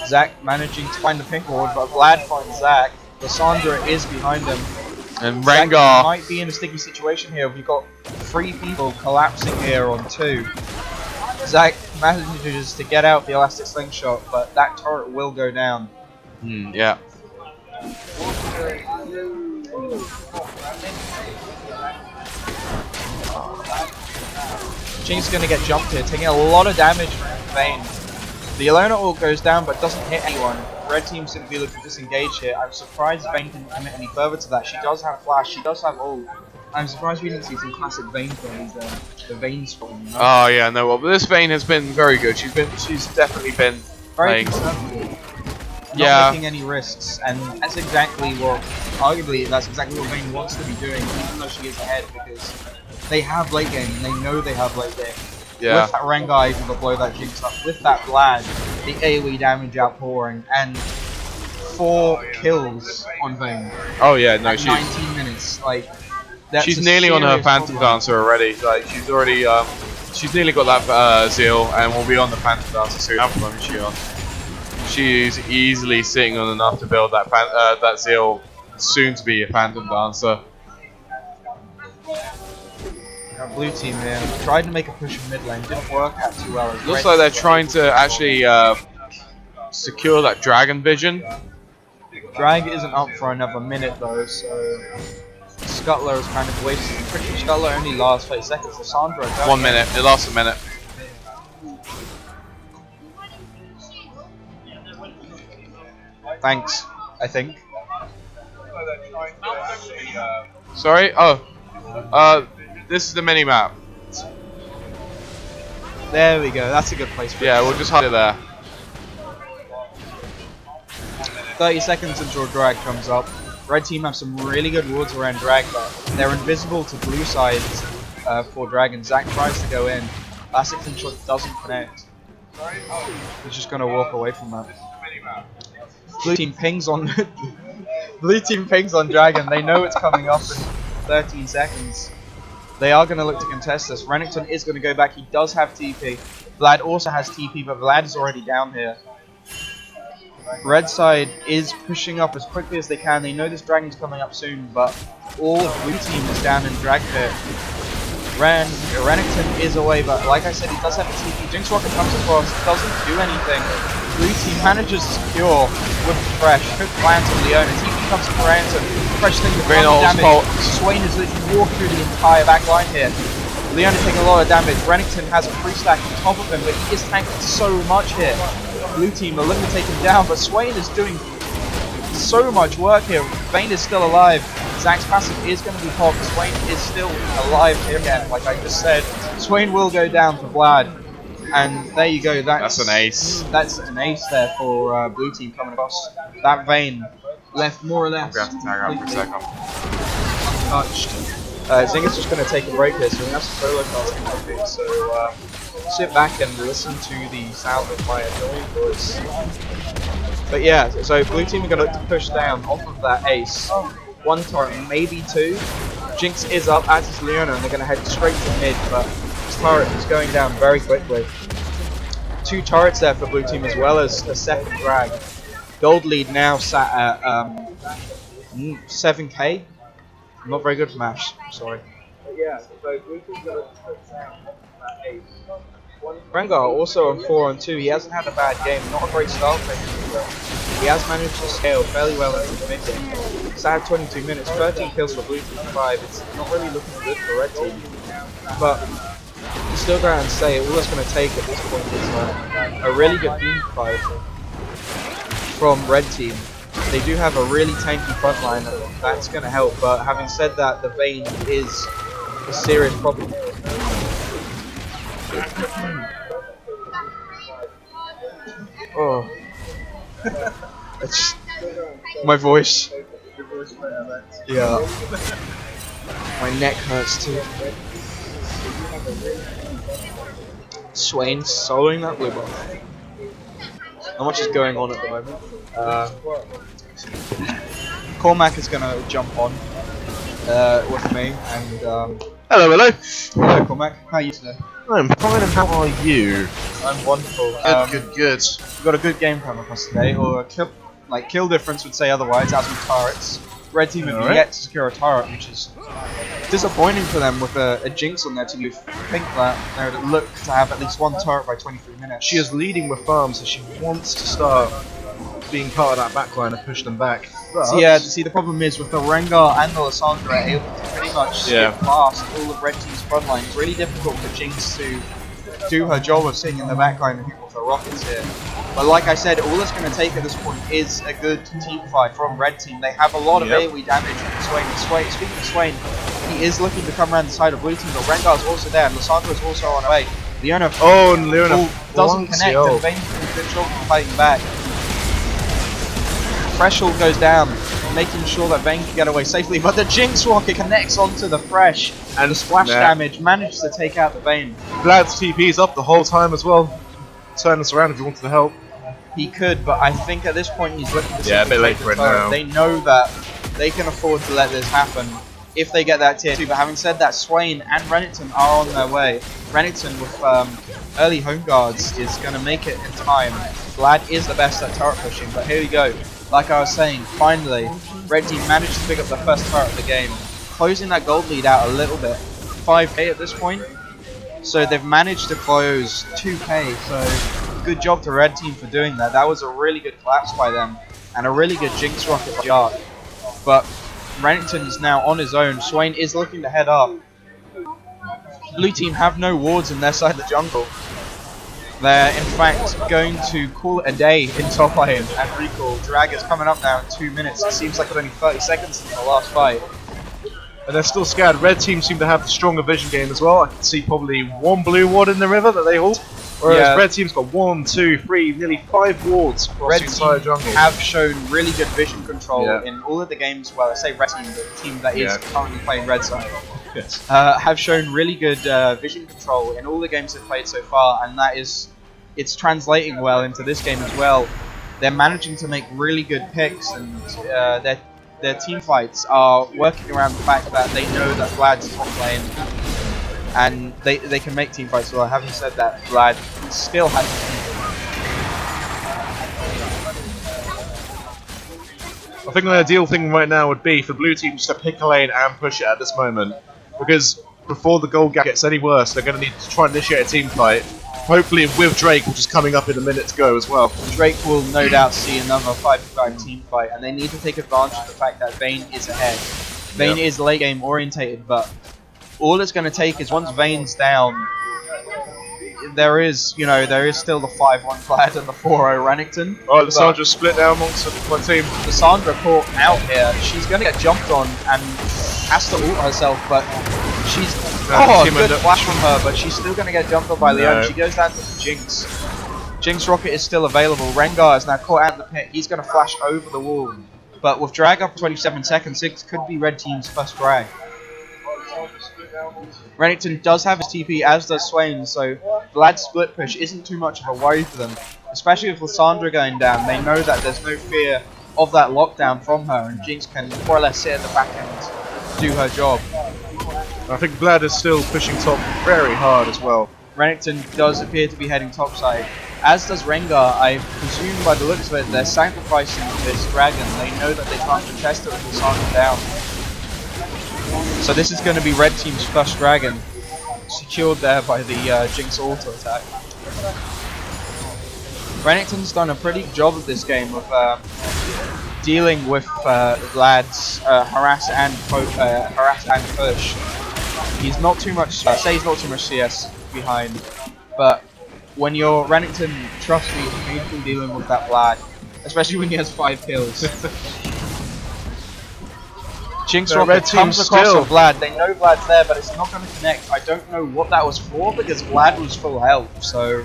Zac managing to find the pink ward, but Vlad finds Zac. Lissandra is behind him. And Zac Rengar might be in a sticky situation here. We've got 3 people collapsing here on 2. Zac manages to get out the elastic slingshot, but that turret will go down. Yeah. Jinx is going to get jumped here, taking a lot of damage from Vayne. The Leona ult goes down but doesn't hit anyone. Red team seem to be looking to disengage here. I'm surprised Vayne didn't commit any further to that. She does have flash, she does have ult. I'm surprised we didn't see some classic Vayne plays there. The Vayne spawn. You know? Oh yeah, no. Well, but this Vayne has been very good. She's definitely been Very playing. conservative. Yeah. Not taking any risks, and that's exactly what, arguably, that's exactly what Vayne wants to be doing, even though she is ahead, because they have late game, and they know they have late game. Yeah. With that Rengar able to blow that Jinx up, with that Vlad, the AoE damage outpouring, and 4 kills on Vayne. Oh yeah, no, at 19 minutes, like, that's she's a nearly on her serious Phantom problem. Dancer already. Like she's already she's nearly got that Zeal, and will be on the Phantom Dancer soon. How long is she on? She's easily sitting on enough to build that that Zeal, soon to be a Phantom Dancer. Our blue team here tried to make a push in mid lane, didn't work out too well. As Looks Red like they're team trying to actually secure that Dragon Vision. Drag isn't up for another minute though, so Scuttler is kind of wasted. I'm pretty sure Scuttler only lasts 30 seconds. Lissandra, 1 minute. It lasts a minute. Thanks, I think. Sorry. Oh, this is the mini map. There we go, that's a good place for Yeah, it. we'll just hide it there. 30 seconds until Drag comes up. Red team have some really good wards around Drag, but they're invisible to blue sides for Dragon. Zac tries to go in. Classic shot doesn't connect. He's just gonna walk away from that. Blue team pings on Blue team pings on Dragon. They know it's coming up in 13 seconds. They are going to look to contest this. Renekton is going to go back. He does have TP. Vlad also has TP, but Vlad is already down here. Red side is pushing up as quickly as they can. They know this dragon's coming up soon, but all of blue team is down in drag pit. Rennington is away, but like I said, he does have a TP. Jinx Rocket comes across, doesn't do anything. Blue team manages to secure with the Fresh. Good plans on Leona. TP comes to Rennington. Fresh thing with damage. Swain is literally walking through the entire back line here. Leona taking a lot of damage. Rennington has a free stack on top of him, but he is tanking so much here. Blue team are looking to take him down, but Swain is doing so much work here. Vayne is still alive. Zach's passive is going to be popped. Swain is still alive here again, like I just said. Swain will go down for Vlad. And there you go. That's an ace. That's an ace there for blue team coming across. That Vayne left more or less. I'm going to have to tag out for a second. Untouched. Zinga's just going to take a break here, so we have some solo casting quickly. So sit back and listen to the sound of my annoying voice. But yeah, so blue team are going to look to push down off of that ace. One turret, maybe two. Jinx is up, as is Leona, and they're going to head straight to mid, but this turret is going down very quickly. Two turrets there for blue team as well as a second drag. Gold lead now sat at 7k. I'm not very good for maths, sorry. But yeah, so blue team's going to push down off of that ace. Rengar also on 4-on-2. He hasn't had a bad game, not a great start for him, but he has managed to scale fairly well into the mid game. He's had 22 minutes, 13 kills for blue team, 5. It's not really looking good for red team, but to still go and say all that's going to take at this point is a really good team fight from red team. They do have a really tanky front line, and that's going to help, but having said that, the Vayne is a serious problem. Oh, it's my voice. Yeah, my neck hurts too. Swain soloing that blue buff. Not much is going on at the moment. Cormac is gonna jump on with me, and hello. Hello, Cormac. How are you today? I'm fine, and how are you? I'm wonderful. Good. We've got a good game coming across today, or kill difference would say otherwise, as with turrets. Red team have yet to secure a turret, which is disappointing for them with a Jinx on their team. You think that they would look to have at least one turret by 23 minutes. She is leading with farms, so she wants to start being part of that backline and push them back. So yeah, see, the problem is with the Rengar and the Lissandra are able to pretty much skip past all of red team's front line. It's really difficult for Jinx to do her job of sitting in the backline and hit with her rockets here. But like I said, all it's going to take at this point is a good team fight from red team. They have a lot of AoE damage from Swain. Speaking of Swain, he is looking to come around the side of blue team, but Rengar's also there, and Lissandra's also on her way. Leona doesn't connect, and Vayne's doing a good job of fighting back. Threshold goes down, making sure that Vayne can get away safely, but the Jinx rocket connects onto the Fresh, and the splash damage manages to take out the Vayne. Vlad's TP is up the whole time as well. Turn us around if you wanted to help. He could, but I think at this point he's looking to a bit late for it now. They know that they can afford to let this happen if they get that tier 2, but having said that, Swain and Rennington are on their way. Rennington with early home guards is going to make it in time. Vlad is the best at turret pushing, but here we go. Like I was saying, finally, red team managed to pick up the first turret of the game, closing that gold lead out a little bit. 5k at this point, so they've managed to close 2k, so good job to red team for doing that. That was a really good collapse by them, and a really good Jinx rocket by Shark. But Rennington is now on his own. Swain is looking to head up. Blue team have no wards in their side of the jungle. They're in fact going to call it a day in top lane and recall. Drag is coming up now in 2 minutes. It seems like it's only 30 seconds since the last fight. And they're still scared. Red team seem to have the stronger vision game as well. I can see probably one blue ward in the river that they hold. Whereas red team's got 1, 2, 3, nearly 5 wards across the entire jungle. Have shown really good vision control in all of the games. Well, I say red team, the team that is currently playing red side. Yes. Have shown really good vision control in all the games they've played so far, and it's translating well into this game as well. They're managing to make really good picks, and their team fights are working around the fact that they know that Vlad's top lane, and they can make team fights well. Having said that, Vlad still has I think the ideal thing right now would be for blue teams to pick a lane and push it at this moment. Because before the gold gap gets any worse, they're going to need to try and initiate a team fight. Hopefully with Drake, which is coming up in a minute to go as well. Drake will no doubt see another 5v5 team fight, and they need to take advantage of the fact that Vayne is ahead. Vayne is late game orientated, but all it's going to take is once Vayne's down, there is still the 5-1 Vlad and the 4-0 Rennington. Alright, Lissandra split now amongst my team. Lissandra caught out here. She's going to get jumped on and has to ult herself, but she's... good flash from her, but she's still going to get jumped on by Leon. She goes down to the Jinx. Jinx Rocket is still available. Rengar is now caught out in the pit. He's going to flash over the wall. But with drag up 27 seconds, it could be red team's first drag. Rennington does have his TP, as does Swain, so Vlad's split push isn't too much of a worry for them. Especially with Lissandra going down, they know that there's no fear of that lockdown from her, and Jinx can more or less sit at the back end, do her job. I think Vlad is still pushing top very hard as well. Rennington does appear to be heading topside, as does Rengar. I presume by the looks of it, they're sacrificing this dragon. They know that they can't contest it with Lissandra down. So this is going to be red team's first dragon, secured there by the Jinx auto attack. Rennington's done a pretty good job of this game of dealing with Vlad's harass and push. He's not too much. He's not too much CS behind, but when you're Rennington, trust me, it's painful dealing with that Vlad, especially when he has 5 kills. Jinx Rocket comes across with Vlad. They know Vlad's there, but it's not going to connect. I don't know what that was for, because Vlad was full health, so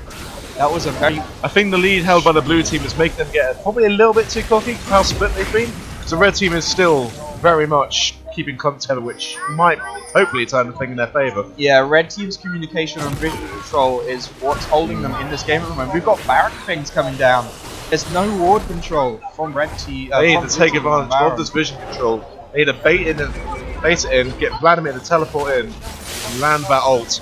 that was a very... I think the lead held by the blue team is making them get probably a little bit too cocky for how split they've been. So the red team is still very much keeping contact together, which might hopefully turn the thing in their favour. Yeah, red team's communication and vision control is what's holding them in this game at the moment. We've got barrack things coming down. There's no ward control from red team. They need to take advantage of this vision control. They need to bait it in, get Vladimir to teleport in, and land that ult.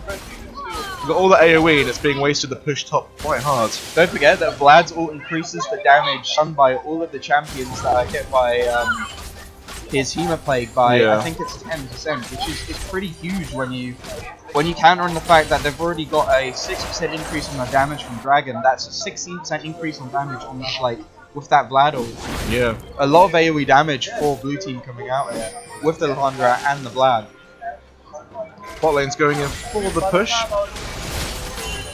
We've got all the AoE and it's being wasted to push top quite hard. Don't forget that Vlad's ult increases the damage done by all of the champions that are hit by his Hemoplague by I think it's 10%, which is pretty huge when you counter on the fact that they've already got a 6% increase in their damage from Dragon. That's a 16% increase on damage on that, with that Vlad ult. Yeah. A lot of AoE damage for blue team coming out here with the Lissandra and the Vlad. Bot lane's going in for the push.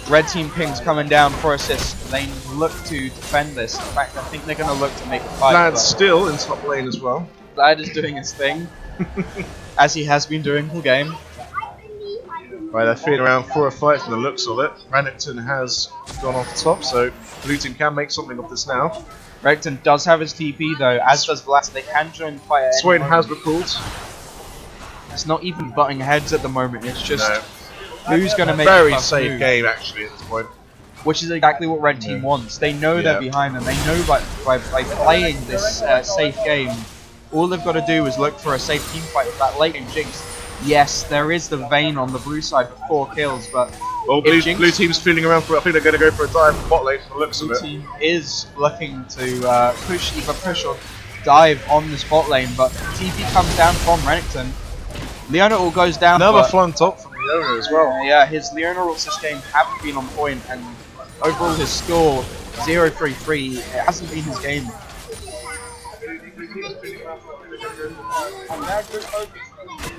Red team pings coming down for assist. They look to defend this. In fact, I think they're going to look to make a fight. Vlad's still in top lane as well. Vlad is doing his thing, as he has been doing all game. Right, they're feeling around for a fight from the looks of it. Rennington has gone off the top, so blue team can make something of this now. Rennington does have his TP though, as does Vlad, so they can join the fight. Swain has recalled. It's not even butting heads at the moment, it's just who's going to make very a safe move. game actually at this point. Which is exactly what red team wants. They know they're behind them, they know by playing this safe game, all they've got to do is look for a safe team fight with that late game Jinx. Yes, there is the Vayne on the blue side for 4 kills, but well, blue team's feeling around for it. I think they're going to go for a dive from bot lane from the looks of it. Blue team is looking to either push or dive on this bot lane, but TP comes down from Rennington. Leona ult goes down. Another flung top from Leona as well. Yeah, his Leona ults this game haven't been on point, and overall his score 0-3-3. It hasn't been his game.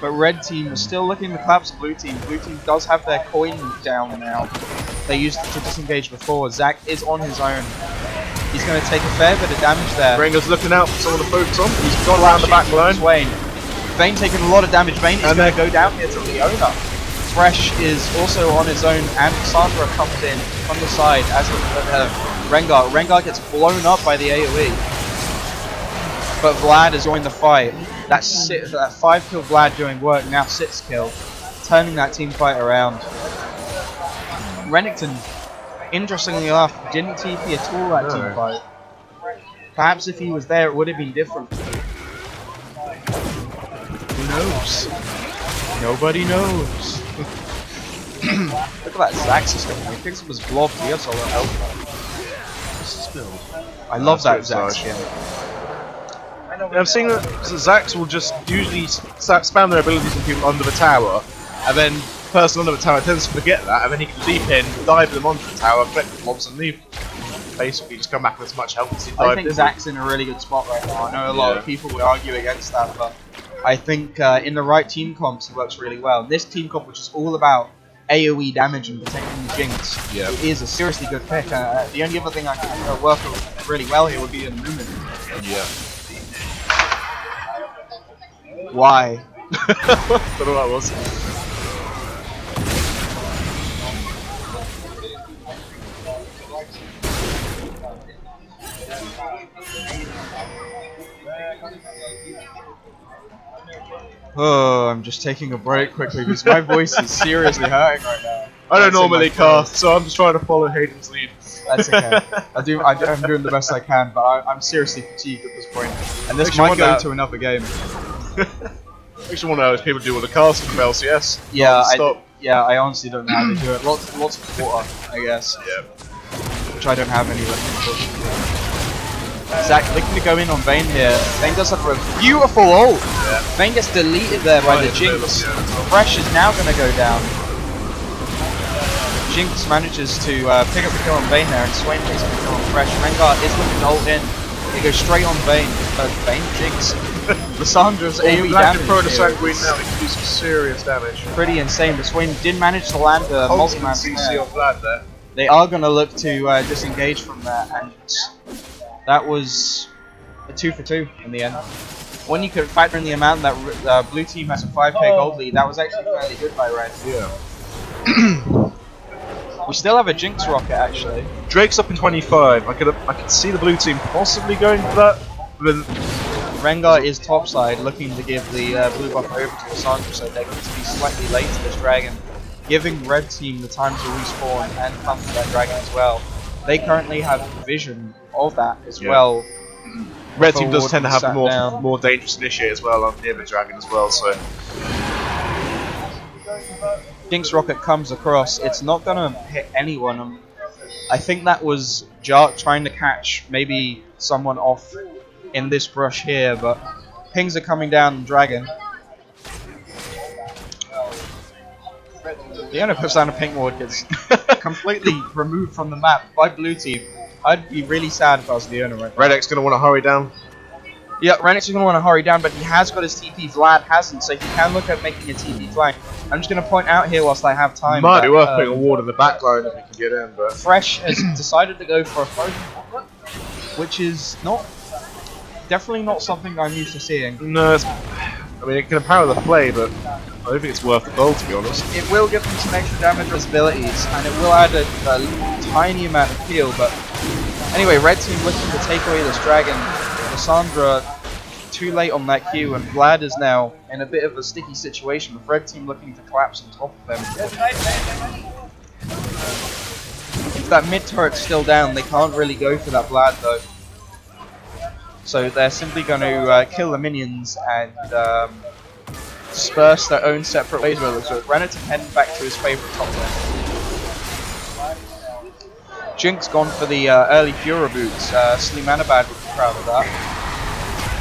But red team is still looking to collapse blue team. Blue team does have their coin down now. They used it to disengage before. Zac is on his own. He's going to take a fair bit of damage there. Rengar's looking out for someone to focus on. He's gone around the back line. Swain. Vayne taking a lot of damage. Vayne is going to go down here to Leona. Thresh is also on his own, and Sandra comes in from the side as Rengar. Rengar gets blown up by the AoE. But Vlad has joined the fight. That 5 kill Vlad doing work, now 6 kill, turning that team fight around. Rennington, interestingly enough, didn't TP at all that team fight. Perhaps if he was there it would have been different. Who knows? Nobody knows. Look at that Zac system. He picks up his blob, he has all that health. I love that Zac skin. I've seen that Zax will just usually spam their abilities on people under the tower, and then the person under the tower tends to forget that, and then he can leap in, dive them onto the tower, collect the mobs, and leave. Basically, just come back with as much health as he dived I think in. Zach's in a really good spot right now. I know a lot of people would argue against that, but I think in the right team comps he works really well. This team comp, which is all about AoE damage and protecting the Jinx, it is a seriously good pick. The only other thing I can work really well here would be a Lumen. Yeah. Why? Don't know what that was. Oh, I'm just taking a break quickly because my voice is seriously hurting right now. I don't normally cast, so I'm just trying to follow Hayden's lead. That's okay. I'm doing the best I can, but I'm seriously fatigued at this point, and this might go to another game. Makes you want to know if people do all the casting for LCS. Yeah, I honestly don't know how they do it. Lots of water, I guess. Yeah. Which I don't have any of. Zach looking to go in on Vayne here. Vayne does have a beautiful ult. Yeah. Vayne gets deleted there by the Jinx. Fresh is now going to go down. Jinx manages to pick up the kill on Vayne there, and Swain takes up the kill on Fresh. Rengar is looking to ult in. He goes straight on Vayne. Vayne, Jinx. Lissandra's AoE damage. Pro to Sanguine now, he can do some serious damage. Pretty insane, but Swain did manage to land a multi-man CC on Vlad there. They are going to look to disengage from that, and that was a 2 for 2 in the end. When you could factor in the amount that blue team has a 5k gold lead, that was actually fairly good by Red. Yeah. We still have a Jinx rocket actually. Drake's up in 25. I could see the blue team possibly going for that. But Rengar is topside, looking to give the blue buff over to Lisandra, so they're going to be slightly late to this dragon, giving red team the time to respawn and come to that dragon as well. They currently have vision of that as well. Red team does tend to have more dangerous initiate as well on near the dragon as well, so Jinx rocket comes across. It's not gonna hit anyone. I think that was Jark trying to catch maybe someone off in this brush here, but pings are coming down dragon. The owner puts down a pink ward, gets completely removed from the map by blue team. I'd be really sad if I was the owner right now. Redek's going to want to hurry down. Yeah, Renek's going to want to hurry down, but he has got his TP. Vlad hasn't, so he can look at making a TP flank. I'm just going to point out here whilst I have time. Might be worth putting a ward in the back line if we can get in, but Fresh has decided to go for a frozen gauntlet, which is definitely not something I'm used to seeing. No, I mean it can empower the play, but I don't think it's worth the gold, to be honest. It will give them some extra damage with abilities, and it will add a tiny amount of heal, but anyway, red team looking to take away this dragon. Lissandra too late on that Q, and Vlad is now in a bit of a sticky situation with red team looking to collapse on top of them. If that mid turret's still down, they can't really go for that Vlad though. So they're simply going to kill the minions and disperse their own separate ways. So Renekton heading back to his favourite top lane. Jinx gone for the early Fura boots. Sleemanabad would be proud of that.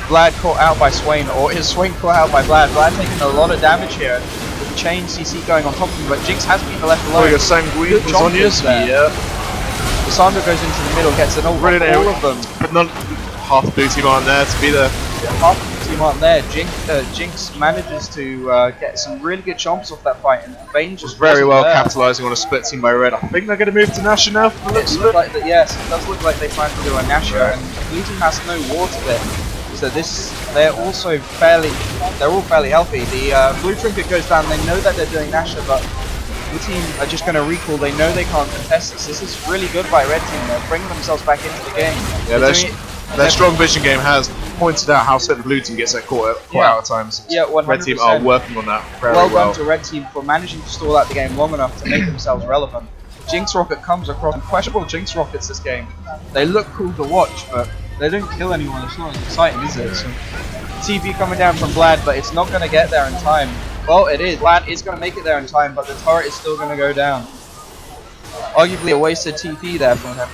Vlad caught out by Swain, or is Swain caught out by Vlad? Vlad taking a lot of damage here. With chain CC going on top of him, but Jinx has been left alone. Oh, your Sanguine was on yours? Yeah. Lissandra goes into the middle, gets an ult on all of them. But not half the blue team aren't there to be there. Yeah, half the blue team aren't there. Jinx manages to get some really good chomps off that fight, and Vayne just very well capitalising on a split team by red. I think they're going to move to Nasha now. Yes, it does look like they plan to do a Nasha, and blue team has no water there. So they're all fairly healthy. The blue trinket goes down. They know that they're doing Nasha, but blue team are just going to recall. They know they can't contest this. This is really good by red team. They're bringing themselves back into the game. Yeah, their strong vision game has pointed out how certain blue team gets their caught out at times. Yeah, 100%. Red team are working on that very well. Well done to red team for managing to stall out the game long enough to make themselves relevant. Jinx rocket comes across. Questionable Jinx rockets this game. They look cool to watch, but they don't kill anyone. It's not as exciting, is it? So, TP coming down from Vlad, but it's not going to get there in time. Well, it is. Vlad is going to make it there in time, but the turret is still going to go down. Arguably a wasted TP there from him.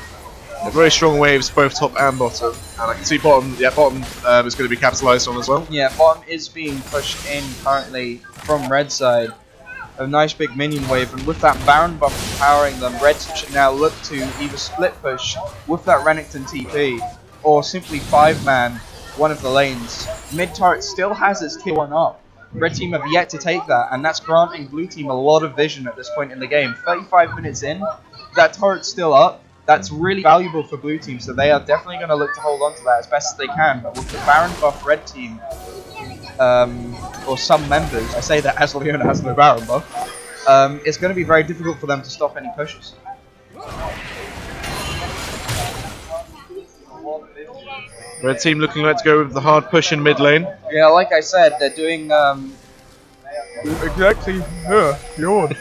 Very strong waves, both top and bottom. And I can see bottom, bottom is going to be capitalised on as well. Yeah, bottom is being pushed in currently from red side. A nice big minion wave, and with that Baron buff empowering them, red team should now look to either split push with that Renekton TP, or simply 5-man one of the lanes. Mid turret still has its tier 1 up. Red team have yet to take that, and that's granting blue team a lot of vision at this point in the game. 35 minutes in, that turret's still up. That's really valuable for blue team, so they are definitely going to look to hold on to that as best as they can. But with the Baron buff red team, or some members, I say that as Leona has no Baron buff, it's going to be very difficult for them to stop any pushes. Red team looking like to go with the hard push in mid lane. Yeah, like I said, they're doing Exactly. Yawn.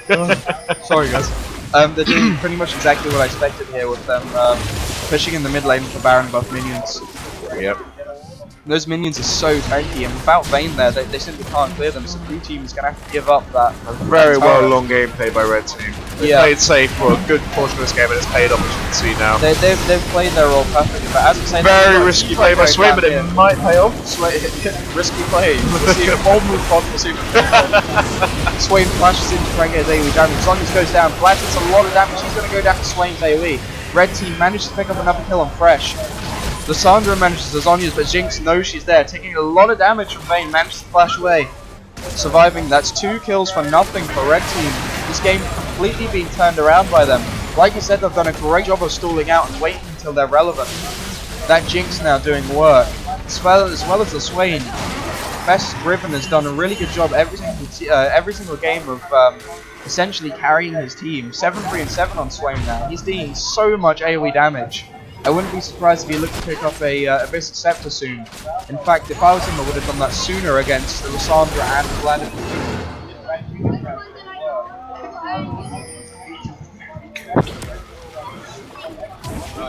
sorry guys. They're doing pretty much exactly what I expected here with them pushing in the mid lane with the Baron buff minions. Yep. Those minions are so tanky, and without Vayne there, they simply can't clear them, so blue team is going to have to give up that. Very well long game played by red team. They played safe for a good portion of this game, and it's paid off, as you can see now. They've played their role perfectly, but as I said, very risky play by Swain, but it might pay off. Risky play. We'll see a bold move on. We'll see. Swain flashes in to try and get his AoE damage. Zonius goes down. Vlad takes a lot of damage. He's going to go down to Swain's AoE. Red team manages to pick up another kill on Fresh. Lissandra manages to Zonia's, but Jinx knows she's there, taking a lot of damage from Vayne, manages to flash away. Surviving, that's 2 kills for nothing for red team. This game completely being turned around by them. Like I said, they've done a great job of stalling out and waiting until they're relevant. That Jinx now doing work, as well as the Swain. Best Riven has done a really good job every single game of essentially carrying his team. 7-3 and 7 on Swain now. He's dealing so much AoE damage. I wouldn't be surprised if he looked to pick up a Abyss Scepter soon. In fact, if I was him, I would have done that sooner against Lissandra and Vlad.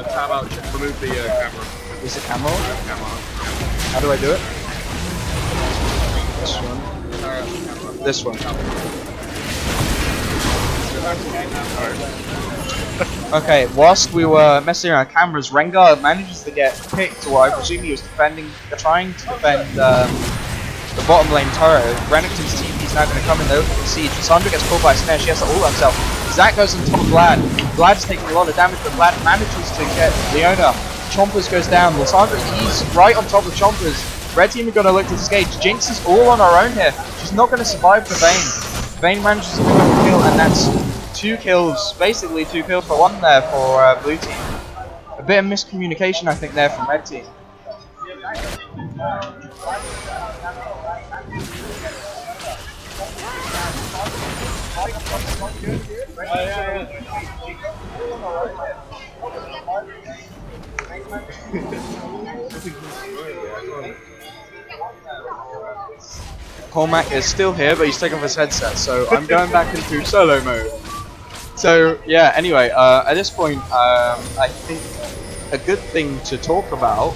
Tab out, remove the camera. Is the camera on? Yeah, camera on. How do I do it? This one. This one. Okay, whilst we were messing around cameras, Rengar manages to get picked, or I presume he was trying to defend the bottom lane turret. Renekton's TP is now going to come in there with the siege. Sandra gets pulled by a snare, she has to ult herself. Zac goes on top of Vlad. Vlad's taking a lot of damage, but Vlad manages to get Leona. Chompers goes down. Lissandra, he's right on top of Chompers. Red team are going to look to escape. Jinx is all on her own here. She's not going to survive for Vayne. Vayne manages to pick up a kill, and that's 2 kills, basically 2 kills for 1 there for blue team. A bit of miscommunication, I think, there from red team. Cormac is still here, but he's taken off his headset, so I'm going back into solo mode. So yeah, anyway, at this point, I think a good thing to talk about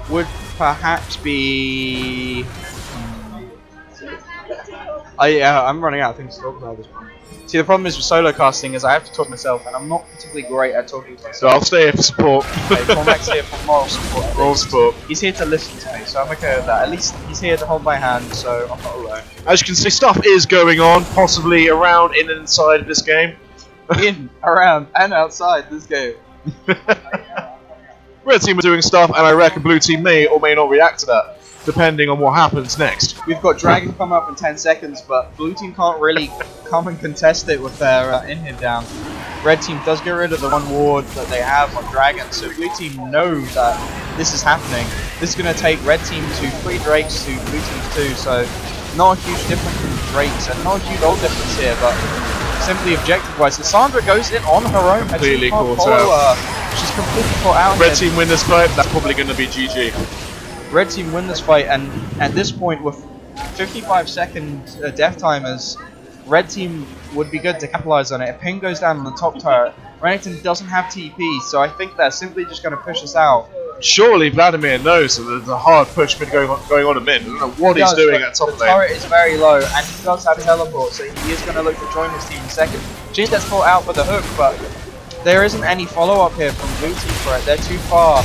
would perhaps be... I'm running out of things to talk about at this point. See, the problem is with solo casting is I have to talk myself, and I'm not particularly great at talking to myself. So I'll stay here for support. Okay, Cormac's here for moral support. Moral support. He's here to listen to me, so I'm okay with that. At least he's here to hold my hand, so I'm not alone. As you can see, stuff is going on, possibly around, in and inside of this game. In, around, and outside this game. Red team are doing stuff, and I reckon blue team may or may not react to that, depending on what happens next. We've got Dragon come up in 10 seconds, but blue team can't really come and contest it with their inhib down. Red team does get rid of the 1 ward that they have on Dragon, so blue team know that this is happening. This is going to take red team to 3 Drakes to blue team's 2, so not a huge difference in Drakes, and not a huge old difference here, but simply objective-wise. Lissandra goes in on her own. Completely caught out. She's completely caught out. Red team win this fight, that's probably going to be GG. Red team win this fight, and at this point, with 55-second death timers, red team would be good to capitalize on it. If ping goes down on the top turret, Renekton doesn't have TP, so I think they're simply just going to push us out. Surely Vladimir knows that there's a hard push been going on a mid. I don't know what he's doing at top lane. The turret is very low, and he does have teleport, so he is going to look to join his team in a second. Jinx gets caught out with a hook, but there isn't any follow-up here from Blue Team for it. They're too far,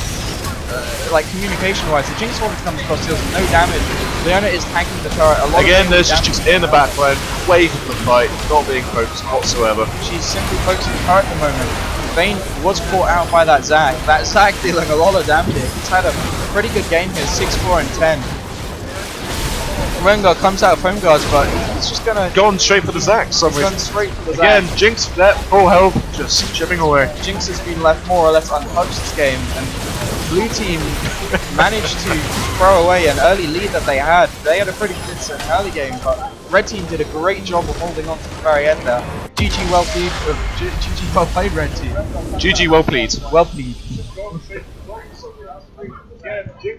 like communication-wise. The Jinx Woman comes across, deals no damage. Leona is tanking the turret. A lot Again, of there's damage. just in the background, away from the fight, not being focused whatsoever. She's simply focusing the turret at the moment. Vayne was caught out by that Zac. That Zac dealing a lot of damage. He's had a pretty good game here, 6-4 and 10. Rengar comes out of home guards, but he's just gonna Gone straight for the Zac. He's gone straight for the Again, Zac. Jinx, that full health, just chipping away. Jinx has been left more or less untouched this game, and Blue Team managed to throw away an early lead that they had. They had a pretty consistent early game, but Red Team did a great job of holding on to the very end there. GG well played, GG well played, Red Team. GG well played. Well played. Thank you.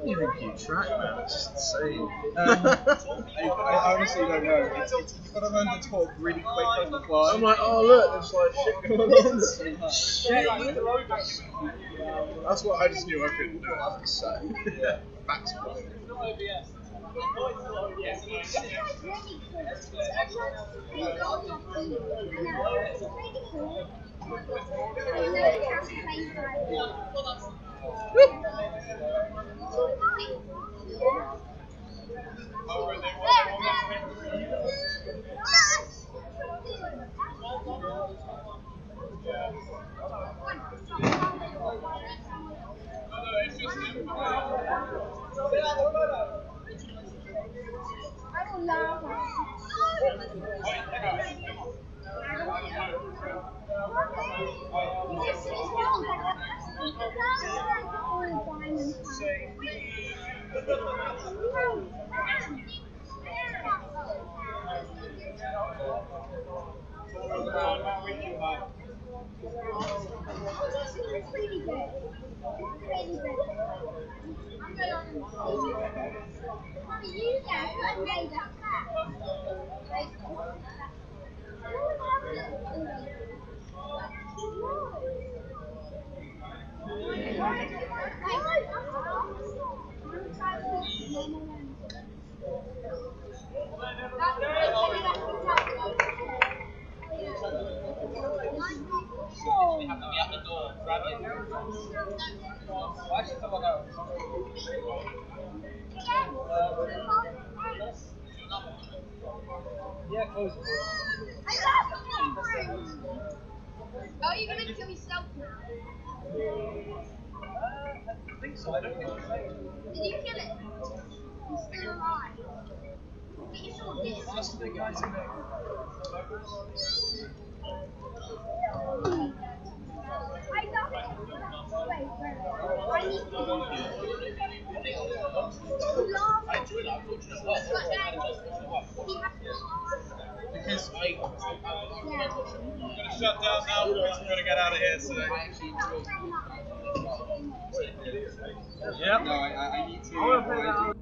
You even keep track, man. It's just insane. I honestly don't know. You've got to learn to talk really quick on the fly. I'm like, oh look, there's like shit going on. Shit. That's what I just knew I couldn't do. I was say. Yeah. Back to play. Are you gonna kill yourself now? I think so. I don't know. Did you kill it? He's still alive. Get your sword, get it. That's the big guys in there. I don't know. Wait. I need to do Because I'm gonna shut down now. We're gonna get out of here. So. Yep. No, I need to.